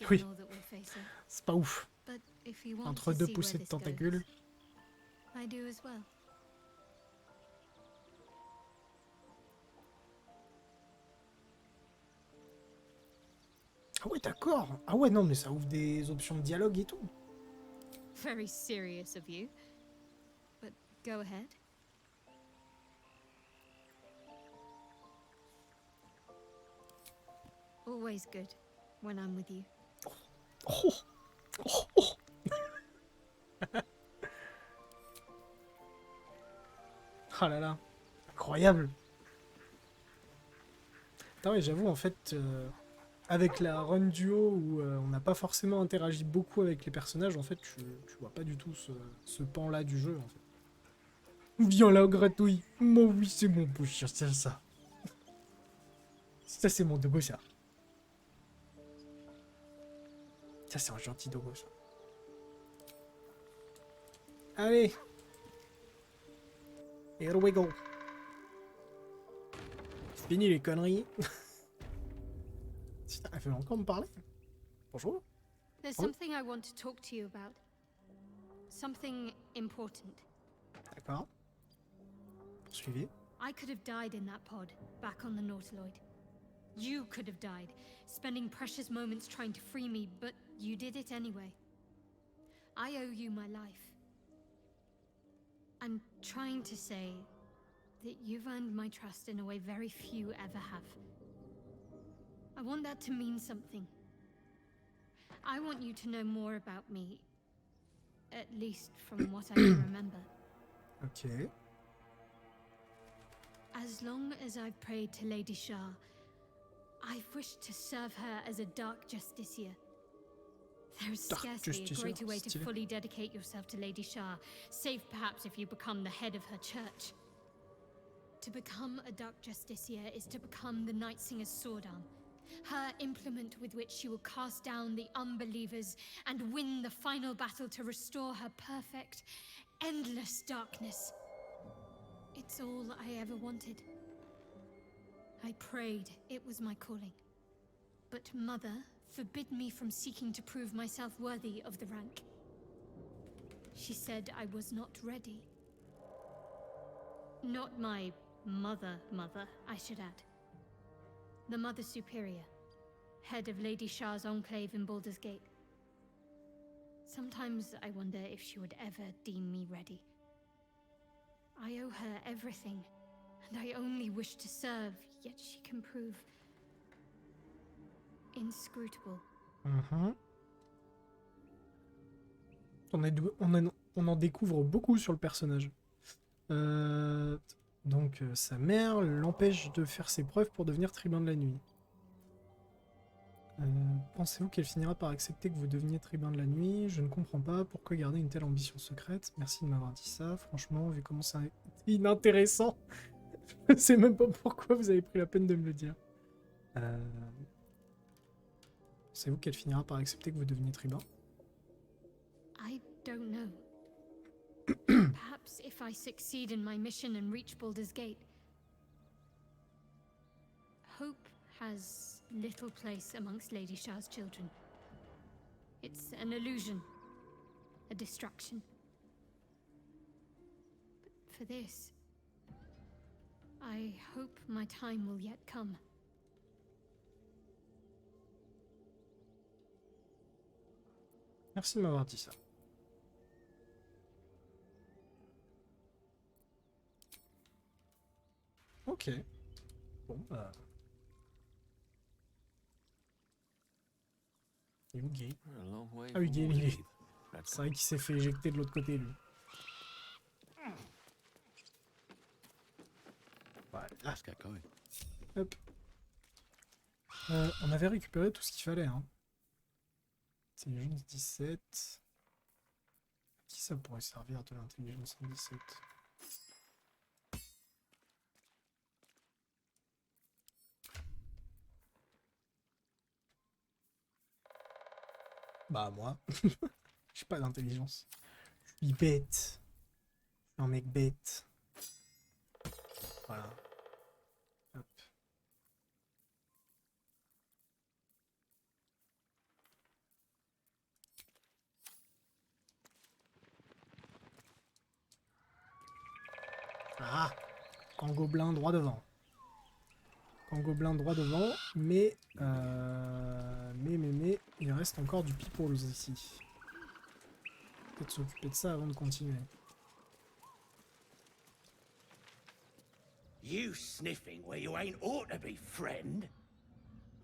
Oui. Given all that we're facing. C'est pas ouf. But if you want Entre to deux see poussées where de this goes, tentacules. I do as well. Ah ouais, d'accord. Ah ouais, non, mais ça ouvre des options de dialogue et tout. Very serious of you. But go ahead. Always good when I'm with you. Oh, oh, oh. Oh là là. Incroyable. Attends, ouais, j'avoue, en fait... avec la run duo où on n'a pas forcément interagi beaucoup avec les personnages, en fait, tu vois pas du tout ce pan-là du jeu, en fait. Viens là, gratouille. Moi, oui, c'est mon beau chien, c'est ça. Ça, c'est mon dogo, ça. Ça, c'est un gentil dogo, ça. Allez. Here we go. C'est fini les conneries. Putain, elle veut encore me parler. Bonjour. There's something I want to talk to you about. Something important. D'accord. Poursuivez. I could have died in that pod, back on the Nautiloid. You could have died, spending precious moments trying to free me, but you did it anyway. I owe you my life. I'm trying to say that you've earned my trust in a way very few ever have. I want that to mean something. I want you to know more about me, at least from what I can remember. Okay. As long as I've prayed to Lady Shah, I've wished to serve her as a dark justiciar. There is scarcely a greater way to fully dedicate yourself to Lady Shah, save perhaps if you become the head of her church. To become a dark justiciar is to become the Night Singer's sword arm, her implement with which she will cast down the unbelievers and win the final battle to restore her perfect, endless darkness. It's all I ever wanted. I prayed it was my calling. But Mother forbid me from seeking to prove myself worthy of the rank. She said I was not ready. Not my mother, I should add. The Mother Superior, head of Lady Shah's enclave in Baldur's Gate. Sometimes I wonder if she would ever deem me ready. I owe her everything, and I only wish to serve, yet she can prove inscrutable. On en découvre beaucoup sur le personnage. Donc sa mère l'empêche de faire ses preuves pour devenir tribun de la nuit. Pensez-vous qu'elle finira par accepter que vous deveniez tribun de la nuit? Je ne comprends pas pourquoi garder une telle ambition secrète. Merci de m'avoir dit ça. Franchement, vu comment c'est inintéressant, je sais même pas pourquoi vous avez pris la peine de me le dire. Pensez-vous qu'elle finira par accepter que vous deveniez tribun? I don't know. Perhaps if I succeed in my mission and reach Baldur's Gate. Hope has little place amongst Lady Shah's children. It's an illusion, a distraction. But for this, I hope my time will yet come. Merci de m'avoir dit ça. Ok. Bon, bah... Et où Gabe? Ah oui, Gabe, il est... C'est vrai qu'il s'est fait éjecter de l'autre côté, lui. Voilà. Hop. On avait récupéré tout ce qu'il fallait, hein. Intelligence 17. À qui ça pourrait servir de l'intelligence 17? Bah moi, j'ai pas d'intelligence. Je suis bête. Je suis un mec bête. Voilà. Hop. Ah, camp gobelin droit devant. Camp gobelin droit devant, mais il reste encore du people ici. Peut-être s'occuper de ça avant de continuer. You sniffing where you ain't ought to be, friend?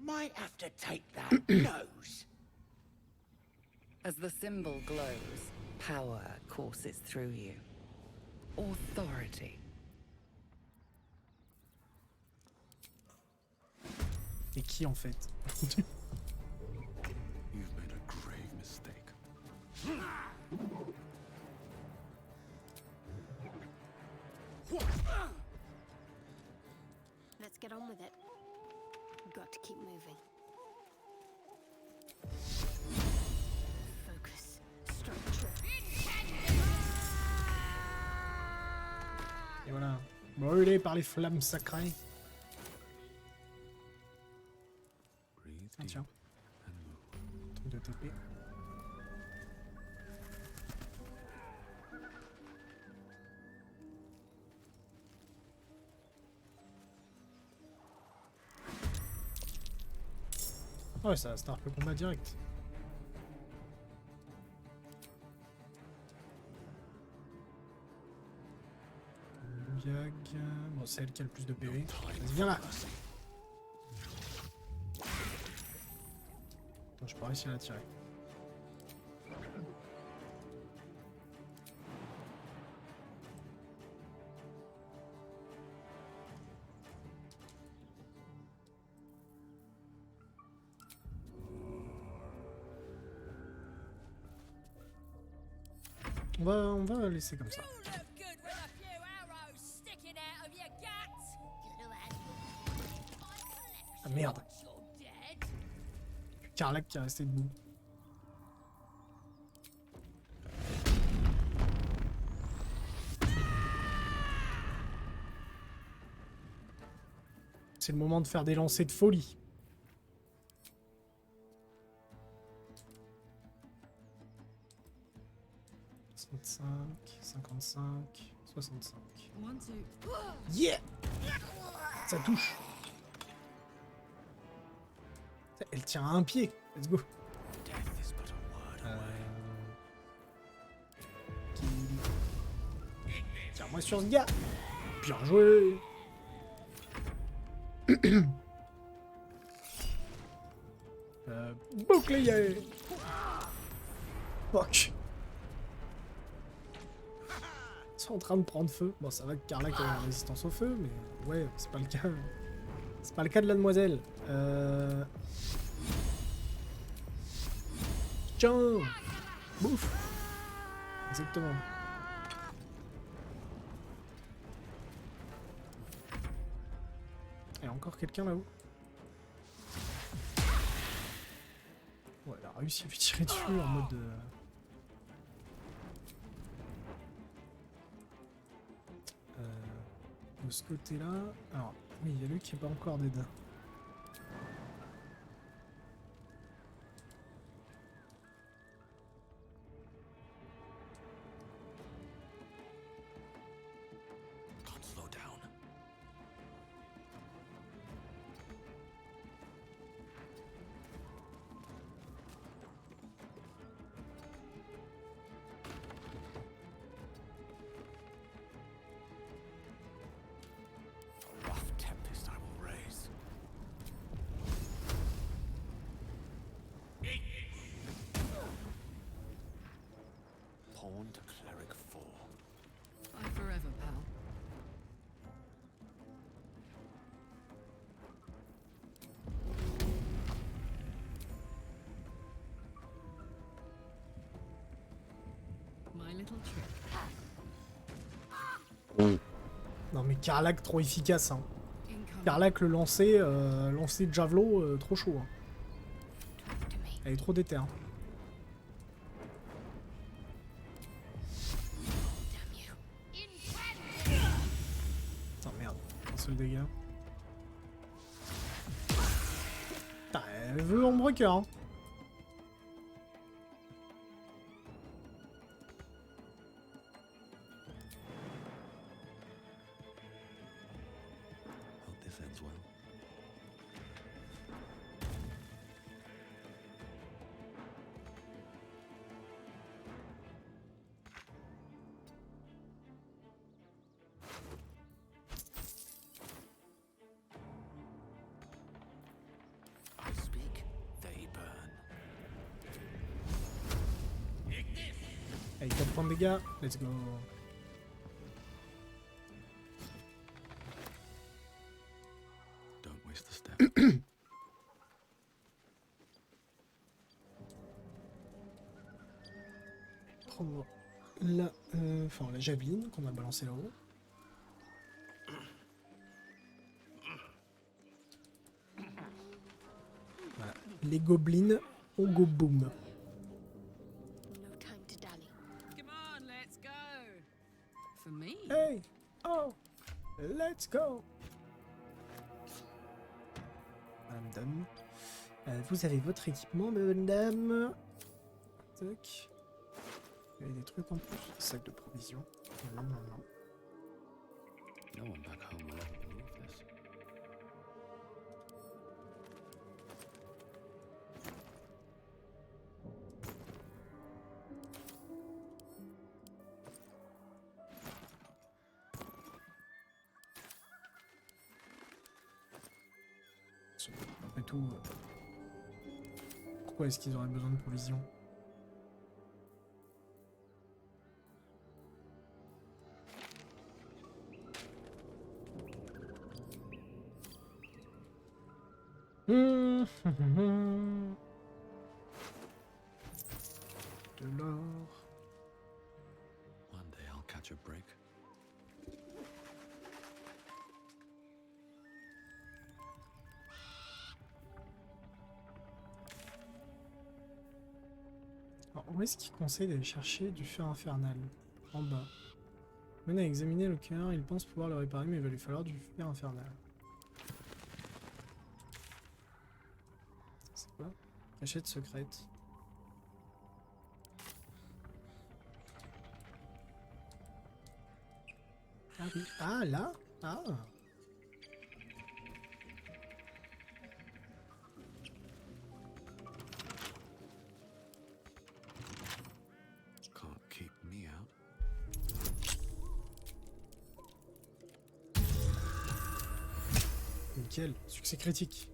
Might have to take that nose. As the symbol glows, power courses through you. Authority. Et qui en fait? get on with it. Got to keep moving. Focus. Structure. Et voilà. Brûlé par les flammes sacrées. Ah tiens. Truc de TP. Ouais, ça start le combat direct. Bouillac. Bon, c'est elle qui a le plus de PV. Vas-y, viens là. Attends, je peux réussir à la tirer. On va laisser comme ça. Ah merde. Carlac qui est resté debout. C'est le moment de faire des lancers de folie. « 55, 65. Yeah! Ça touche. Elle tient à un pied. Let's go. Tiens-moi sur ce gars. Bien joué. Bouclier. Fuck. En train de prendre feu. Bon, ça va que Carlac a la résistance au feu, mais ouais, c'est pas le cas. C'est pas le cas de la demoiselle. Tiens! Bouffe! Exactement. Il y a encore quelqu'un là-haut. Ouais, elle a réussi à lui tirer dessus en mode... De ce côté-là... Alors, oui, il y a lui qui n'est pas encore dead. Non mais Carlac trop efficace hein. Carlac le lancer de javelot trop chaud hein. Elle est trop déter hein. Putain merde, un seul dégât. Putain, elle veut ombre cœur hein. Allez, 4 points de dégâts, let's go. Don't waste the step. Prendre la, la javeline qu'on a balancée là-haut. les Goblins au go boom. No time to dally. Come on, let's go. For me. Hey! Oh! Let's go! Madame Dame. Vous avez votre équipement, madame. Tac. Il y a des trucs en plus. Sac de provisions. Non, non, non. No one back home will ever believe this. Après tout, pourquoi est-ce qu'ils auraient besoin de provisions? De l'or. One day I'll catch a break. Alors, où est-ce qu'il conseille d'aller chercher du fer infernal? En bas. Menez à examiner le cœur, il pense pouvoir le réparer, mais il va lui falloir du fer infernal. C'est quoi? Cachette secrète. Ah oui. Ah là? Ah! Can't keep me out. Nickel, succès critique.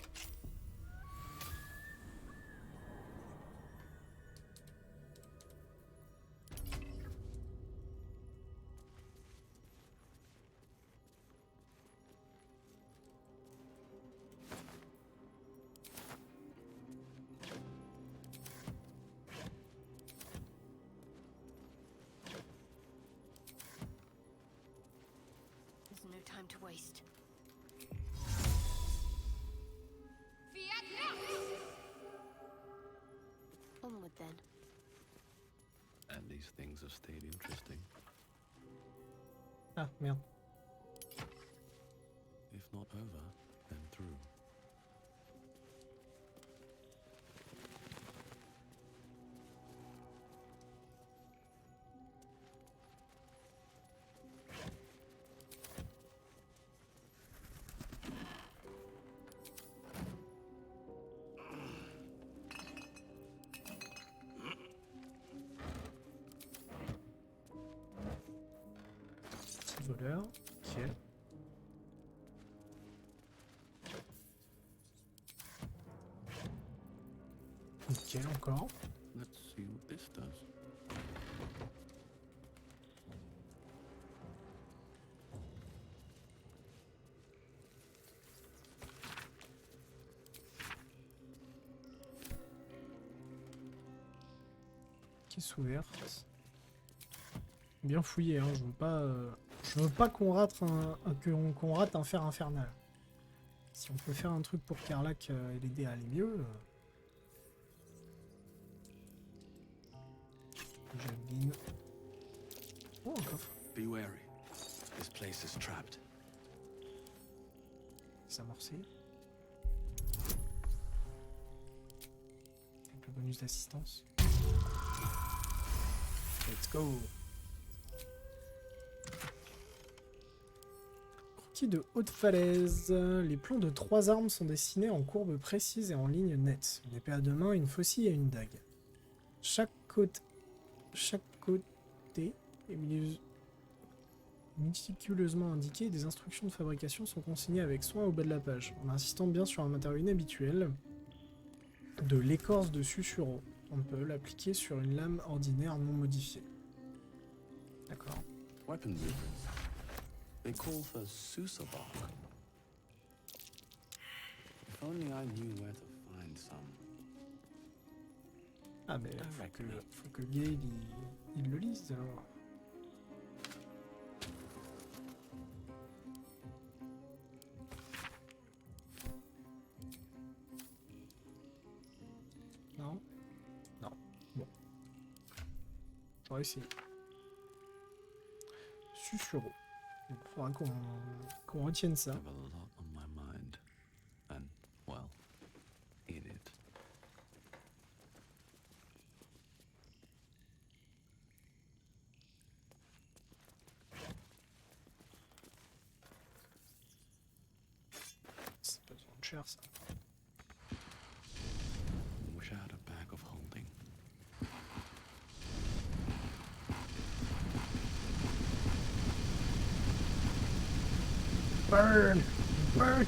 There's no time to waste. Onward then. And these things have stayed interesting. Ah, merde. If not over, then through. Petit voleur. Ok. Nickel encore. Let's see what this does. Caisse ouverte. Bien fouillé, hein. Je veux pas qu'on rate qu'on rate un fer infernal. Si on peut faire un truc pour Karlach et l'aider à aller mieux. Javelin. Oh, un coffre. Be wary. This place is trapped. S'amorcer. Avec le bonus d'assistance. Let's go. Croquis de haute falaise. Les plans de 3 armes sont dessinés en courbes précises et en lignes nettes. Une épée à 2 mains, une faucille et une dague. Chaque côté est méticuleusement indiqué et des instructions de fabrication sont consignées avec soin au bas de la page, en insistant bien sur un matériau inhabituel, de l'écorce de susurro. On peut l'appliquer sur une lame ordinaire non modifiée. D'accord. Weapon blueprints. They call for Sousa bark. If only I knew where to find some. Ah mais faut que Gale il le lise alors. pourra essayer. Susurro. Il faudra qu'on retienne ça. C'est pas besoin de cher ça. Wish I had a bag of holding. Burn! Burn!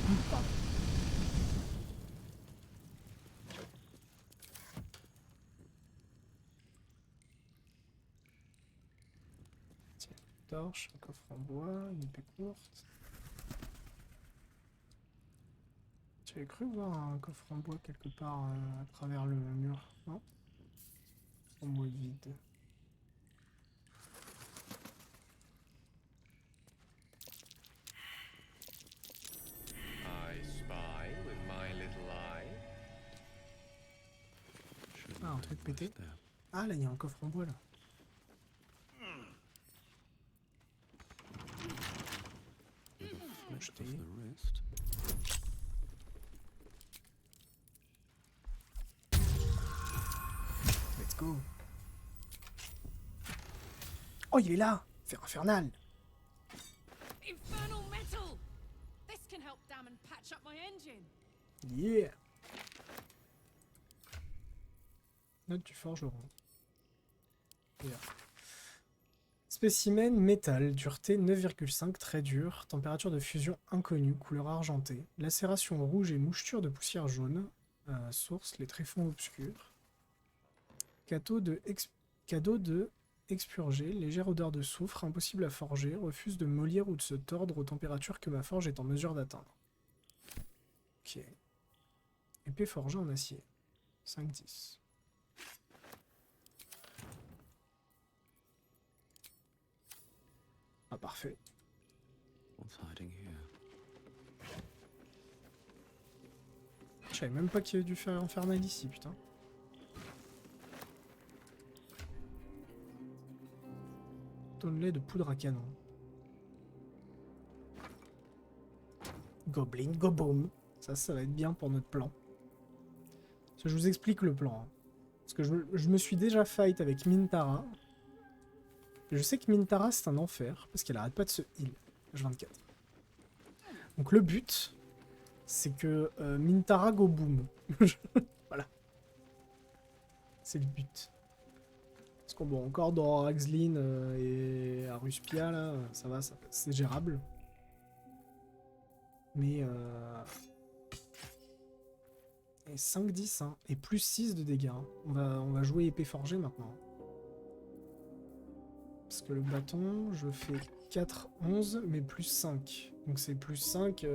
Tiens, une torche, un coffre en bois, une épée courte. J'avais cru voir un coffre en bois quelque part à travers le mur, non? En bois vide. I spy with my little eye. Ah, un truc pété. Ah, là, il y a un coffre en bois, là. Flick of the wrist. Let's go. Oh, il est là! Fer infernal! Infernal metal! This can help dam and patch up my engine. Yeah! Note du forgeron. Yeah. Spécimen métal, dureté 9,5, très dur, température de fusion inconnue, couleur argentée, lacération rouge et moucheture de poussière jaune, source les tréfonds obscurs, cadeau de expurgé, légère odeur de soufre, impossible à forger, refuse de mollir ou de se tordre aux températures que ma forge est en mesure d'atteindre. Ok. Épée forgée en acier. 5-10. Ah, parfait. What's hiding here? Je savais même pas qu'il y avait du fer infernal ici, putain. Tonnelet de poudre à canon. Goblin, go boom. Ça va être bien pour notre plan. Je vous explique le plan. Hein. Parce que je me suis déjà fight avec Mintara. Je sais que Mintara c'est un enfer, parce qu'elle arrête pas de se heal, H24. Donc le but, c'est que Mintara go boom. Voilà. C'est le but. Parce qu'on bon, encore dans Axlin et à Ruspia, là, ça va, c'est gérable. Mais... Et 5-10, hein, et plus 6 de dégâts. Hein. On va jouer épée forgée maintenant. Parce que le bâton, je fais 4-11, mais plus 5. Donc c'est plus 5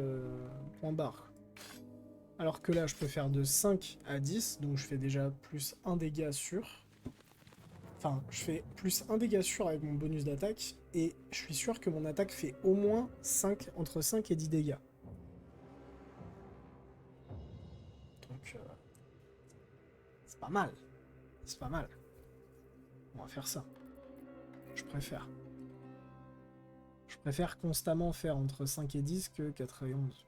point barre. Alors que là, je peux faire de 5 à 10, donc je fais déjà plus 1 dégât sûr. Enfin, je fais plus 1 dégât sûr avec mon bonus d'attaque, et je suis sûr que mon attaque fait au moins 5, entre 5 et 10 dégâts. Donc, c'est pas mal. C'est pas mal. On va faire ça. Je préfère. Je préfère constamment faire entre 5 et 10 que 4 et 11.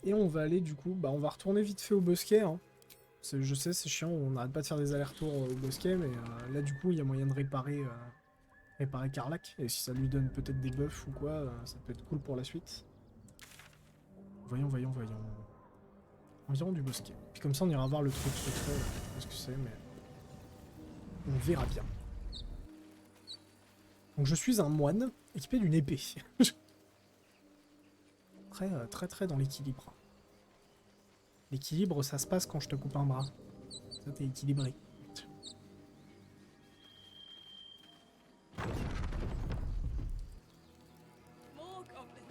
Et on va aller du coup, bah on va retourner vite fait au bosquet. Hein. Je sais, c'est chiant, on n'arrête pas de faire des allers-retours au bosquet, mais là du coup il y a moyen de réparer Karlach. Et si ça lui donne peut-être des buffs ou quoi, ça peut être cool pour la suite. Voyons. Environ du bosquet. Puis comme ça on ira voir le truc secret, je sais pas ce que c'est, mais on verra bien. Donc je suis un moine équipé d'une épée. Très dans l'équilibre. L'équilibre, ça se passe quand je te coupe un bras. Ça, t'es équilibré. More goblins.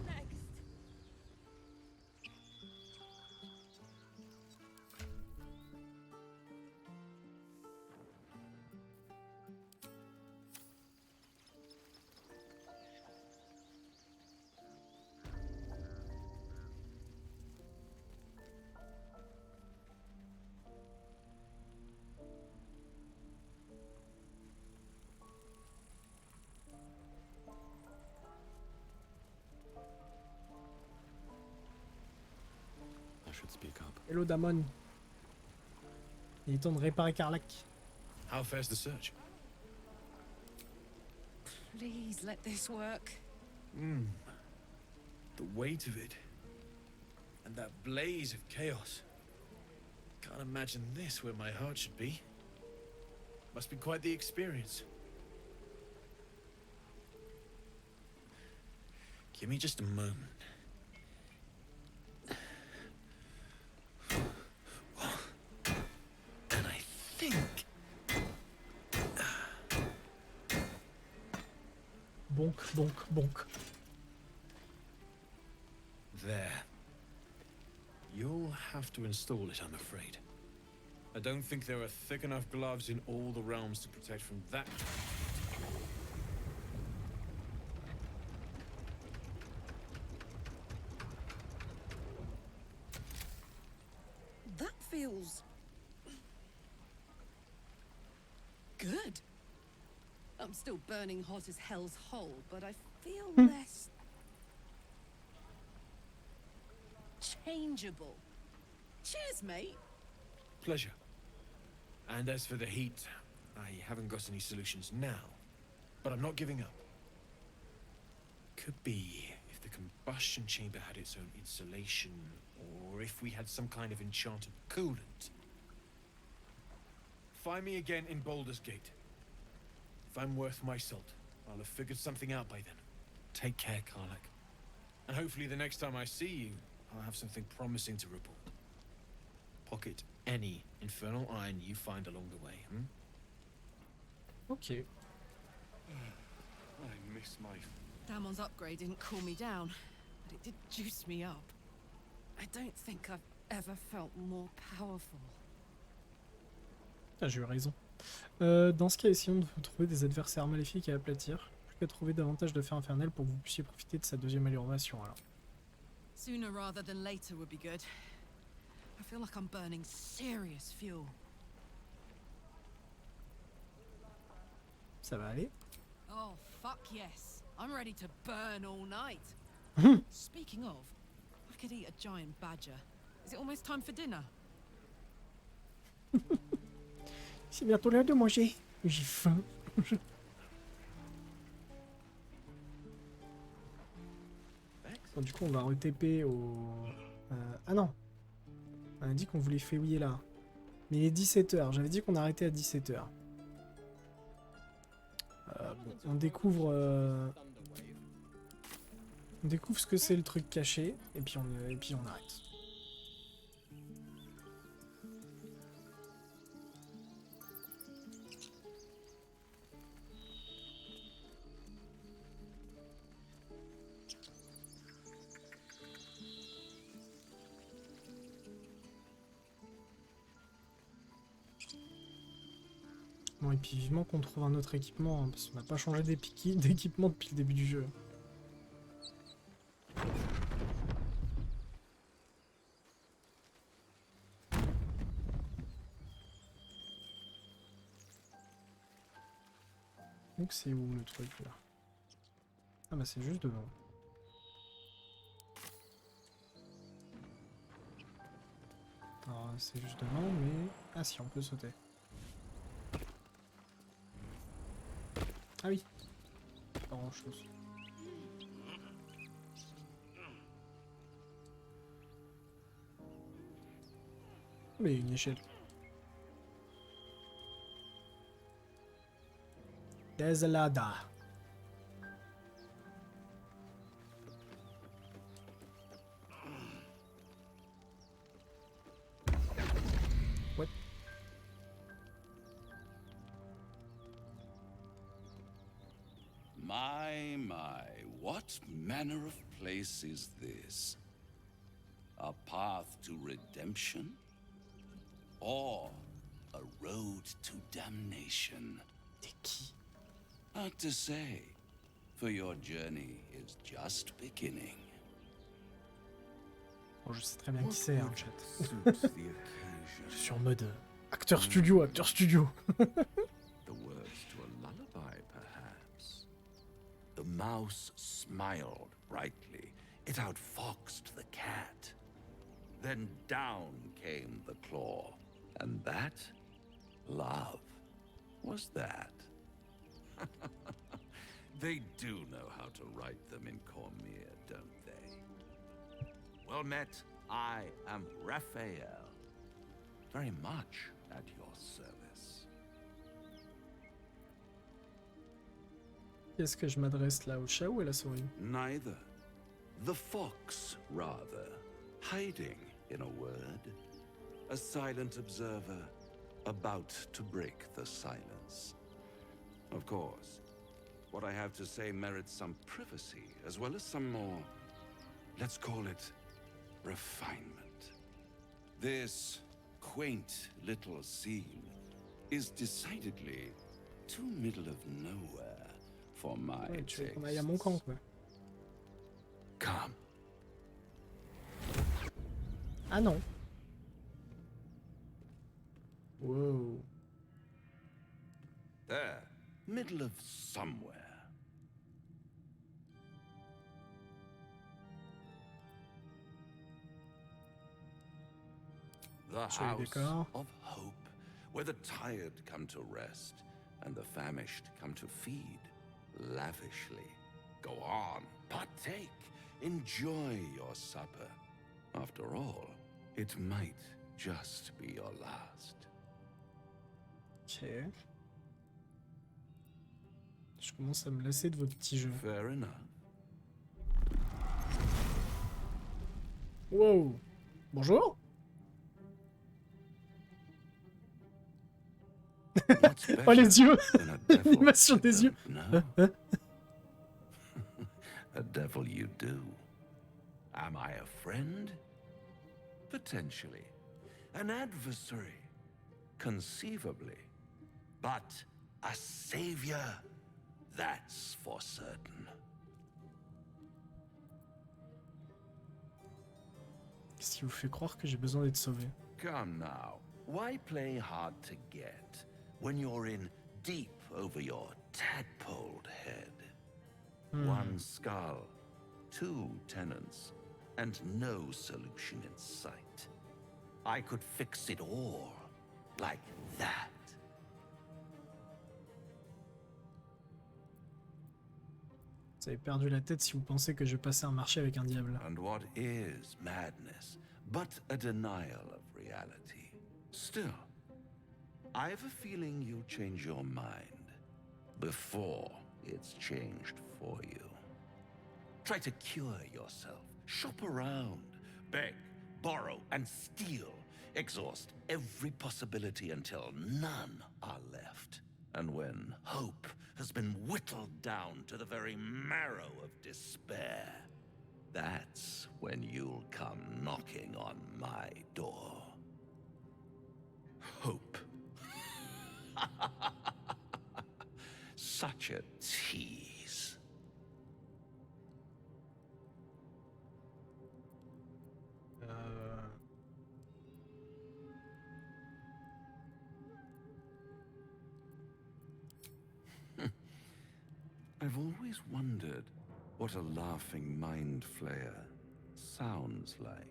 Next. should speak up. Hello Damon. Il est temps de réparer Karlak. How fares the search? Please let this work. The weight of it. And that blaze of chaos. Can't imagine this where my heart should be. Must be quite the experience. Give me just a moment. And I think... Bonk, bonk, bonk. There. You'll have to install it, I'm afraid. I don't think there are thick enough gloves in all the realms to protect from that. That feels... good. I'm still burning hot as hell's hole, but I feel less... changeable. Cheers, mate. Pleasure. And as for the heat, I haven't got any solutions now. But I'm not giving up. Could be if the combustion chamber had its own insulation, or if we had some kind of enchanted coolant. Find me again in Baldur's Gate. If I'm worth my salt, I'll have figured something out by then. Take care, Karlak. And hopefully the next time I see you, I'll have something promising to report. Pocket any infernal iron you find along the way, Ok. I miss my... Damon's upgrade didn't cool me down, but it did juice me up. I don't think I've ever felt more powerful. Ah, j'ai eu raison. Dans ce cas, essayons de vous trouver des adversaires maléfiques à aplatir. Plus qu'à trouver davantage de feux infernels pour que vous puissiez profiter de sa deuxième amélioration, alors. Sooner rather than later would be good. I feel like I'm burning serious fuel. Ça va aller? Oh, fuck yes. I'm ready to burn all night. Speaking of, I could eat a giant badger. Is it almost time for dinner? C'est bientôt l'heure de manger. J'ai faim. Bon, du coup, on va re-TP au... Ah non. On a dit qu'on voulait fouiller là. Mais il est 17h. J'avais dit qu'on arrêtait à 17h. Bon, on découvre... On découvre ce que c'est le truc caché. Et puis on arrête. Bon, et puis vivement qu'on trouve un autre équipement, hein, parce qu'on n'a pas changé d'équipement depuis le début du jeu. Donc c'est où le truc là? Ah bah c'est juste devant. Alors c'est juste devant, mais... Ah si, on peut sauter. Ah oui. Pas grand chose. Mais une échelle. Desolada. What? My, what manner of place is this? A path to redemption? Or a road to damnation? Hard to say, for your journey is just beginning. Bon, je sais très bien qui c'est, hein, chat. Je suis en mode acteur studio, acteur studio. The words to a lullaby, perhaps. The mouse smiled brightly. It outfoxed the cat. then down came the claw. And that, love, was that. They do know how to write them in Cormier, don't they? Well met, I am Raphael. Very much at your service. Est-ce que je m'adresse là au chat ou à la souris? Neither. The fox, rather. Hiding, in a word. A silent observer, about to break the silence. Of course, what I have to say merits some privacy, as well as some more, let's call it, refinement. This quaint little scene is decidedly too middle of nowhere for my Ouais, tu veux taste. qu'on aille à mon camp, quoi. Come. Ah non. Wow. There, middle of somewhere. The house of hope, where the tired come to rest and the famished come to feed lavishly. Go on, partake, enjoy your supper. After all, it might just be your last. Ok. Je commence à me lasser de vos petits jeux. Fair enough. Wow. Bonjour. Oh les yeux. L'animation des yeux. A devil you do. Am I a friend? Potentially. An adversary? Conceivably. But a savior? That's for certain. Qu'est-ce qui vous fait croire que j'ai besoin d'être sauvé? Come now. Why play hard to get when you're in deep over your tadpoled head? One skull, two tenants, and no solution in sight. I could fix it all, like that. Vous avez perdu la tête si vous pensez que je vais passer un marché avec un diable. And what is madness but a denial of reality? Still, I have a feeling you'll change your mind before it's changed for you. Try to cure yourself, shop around, beg, borrow, and steal. Exhaust every possibility until none are left. And when hope has been whittled down to the very marrow of despair, that's when you'll come knocking on my door. Hope. Such a tease. I've always wondered what a laughing mind flayer sounds like.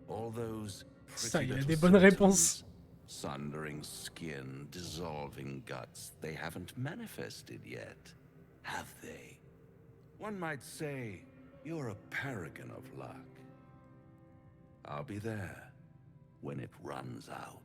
All those Ça, pretty il a little des bonnes réponses. sundering skin, dissolving guts they haven't manifested yet, have they? One might say you're a paragon of luck. I'll be there when it runs out.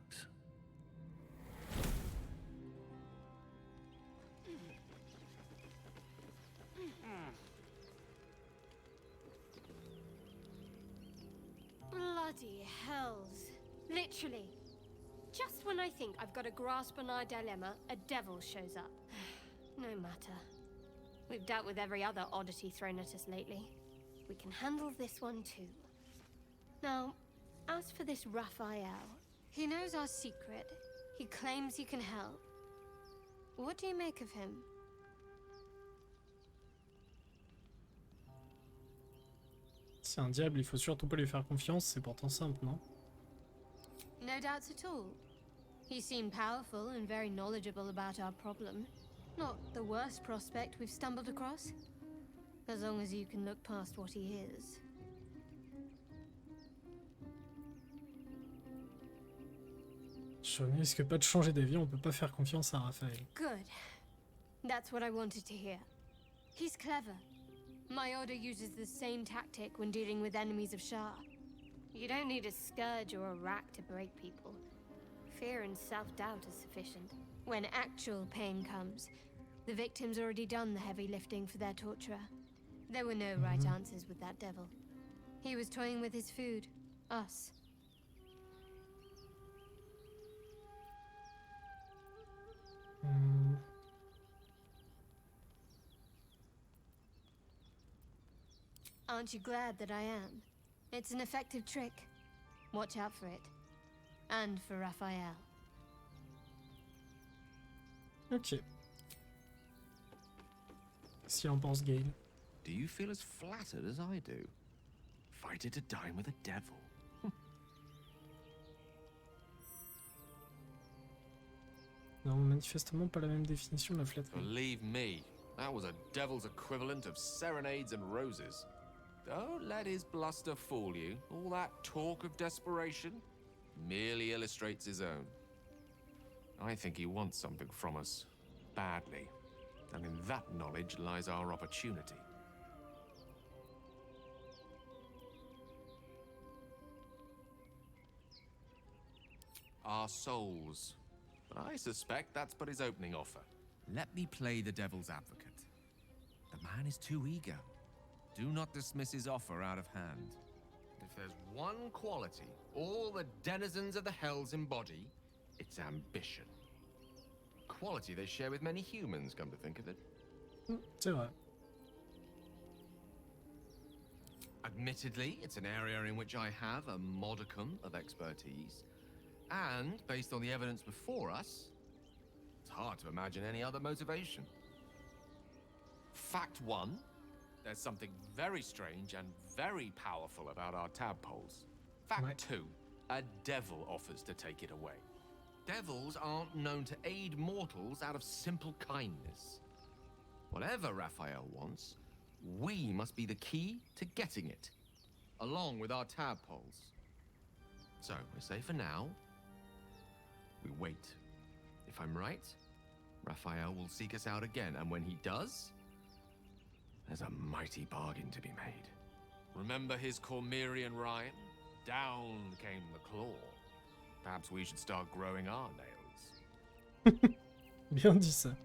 Bloody hells. Literally. Just when I think I've got a grasp on our dilemma, a devil shows up. No matter. We've dealt with every other oddity thrown at us lately. We can handle this one too. Now, as for this Raphael, he knows our secret. He claims he can help. What do you make of him? C'est un diable, il faut surtout pas lui faire confiance, c'est pourtant simple, non? No doubts at all. He seemed powerful and very knowledgeable about our problem. Not the worst prospect we've stumbled across. As long as you can look past what he is. Je risque pas de changer d'avis, on peut pas faire confiance à Raphaël. Good. That's what I wanted to hear. He's clever. My order uses the same tactic when dealing with enemies of Shah. You don't need a scourge or a rack to break people. Fear and self-doubt are sufficient. When actual pain comes, the victim's already done the heavy lifting for their torturer. There were no right answers with that devil. He was toying with his food. Us. Aren't you glad that I am? It's an effective trick. Watch out for it. And for Raphael. Ok. Si en pense Gale. Do you feel as flattered as I do? Fighter to dine with a devil. Non, manifestement pas la même définition de la flatterie. Believe me, that was a devil's equivalent of serenades and roses. Don't let his bluster fool you. All that talk of desperation merely illustrates his own. I think he wants something from us, badly. And in that knowledge lies our opportunity. Our souls. I suspect that's but his opening offer. Let me play the devil's advocate. The man is too eager. Do not dismiss his offer out of hand. If there's one quality all the denizens of the hells embody, it's ambition. Quality they share with many humans, come to think of it. C'est vrai. Admittedly, it's an area in which I have a modicum of expertise. And, based on the evidence before us, it's hard to imagine any other motivation. Fact one, there's something very strange and very powerful about our tadpoles. Fact two, a devil offers to take it away. Devils aren't known to aid mortals out of simple kindness. Whatever Raphael wants, we must be the key to getting it, along with our tadpoles. So, we say for now, we wait. If I'm right, Raphael will seek us out again, and when he does, there's a mighty bargain to be made. Remember his Cormyrean rhyme? Down came the claw. Perhaps we should start growing our nails. Bien dit ça.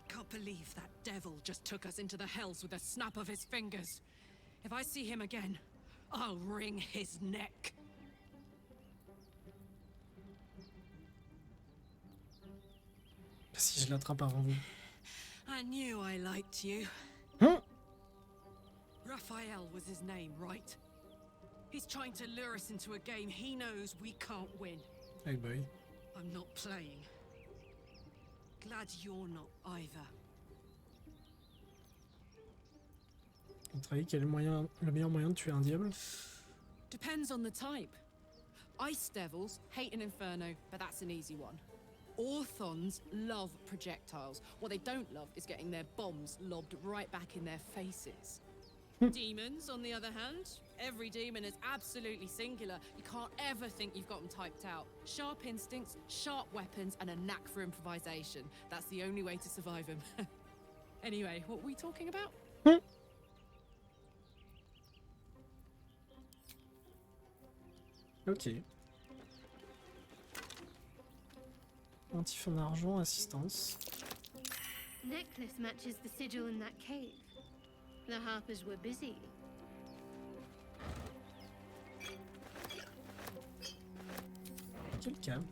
Can't believe that devil just took us into the hells with a snap of his fingers. If I see him again, I'll wring his neck. Si je l'attrape avant vous. I knew I liked you. Huh? Raphael was his name, right? He's trying to lure us into a game he knows we can't win. Hey boy. I'm not playing. Glad you're not either. À votre avis, quel est le meilleur moyen de tuer un diable? Depends on the type. Ice devils hate an inferno, but that's an easy one. Orthons love projectiles. What they don't love is getting their bombs lobbed right back in their faces. Demons, on the other hand, every demon is absolutely singular. You can't ever think you've got them typed out. Sharp instincts, sharp weapons, and a knack for improvisation. That's the only way to survive them. Anyway, what were we talking about? Ok. Antif en argent, assistance. Necklace matches the sigil in that cave. The Harpers were busy. Quel calme.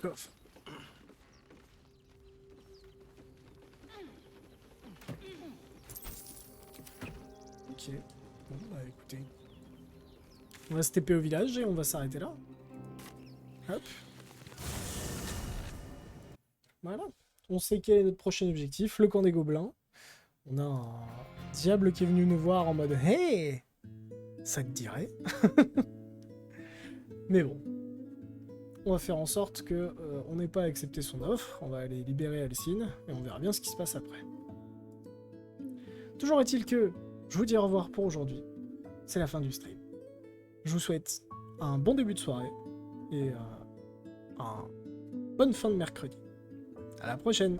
Coffre. Ok. Bon, bah écoutez. On va se TP au village et on va s'arrêter là. Hop. Voilà. On sait quel est notre prochain objectif, le camp des gobelins. On a un diable qui est venu nous voir en mode « Hey, ça te dirait ?» Mais bon. On va faire en sorte que on n'ait pas accepté son offre. On va aller libérer Alcine et on verra bien ce qui se passe après. Toujours est-il que je vous dis au revoir pour aujourd'hui. C'est la fin du stream. Je vous souhaite un bon début de soirée et une bonne fin de mercredi. À la prochaine!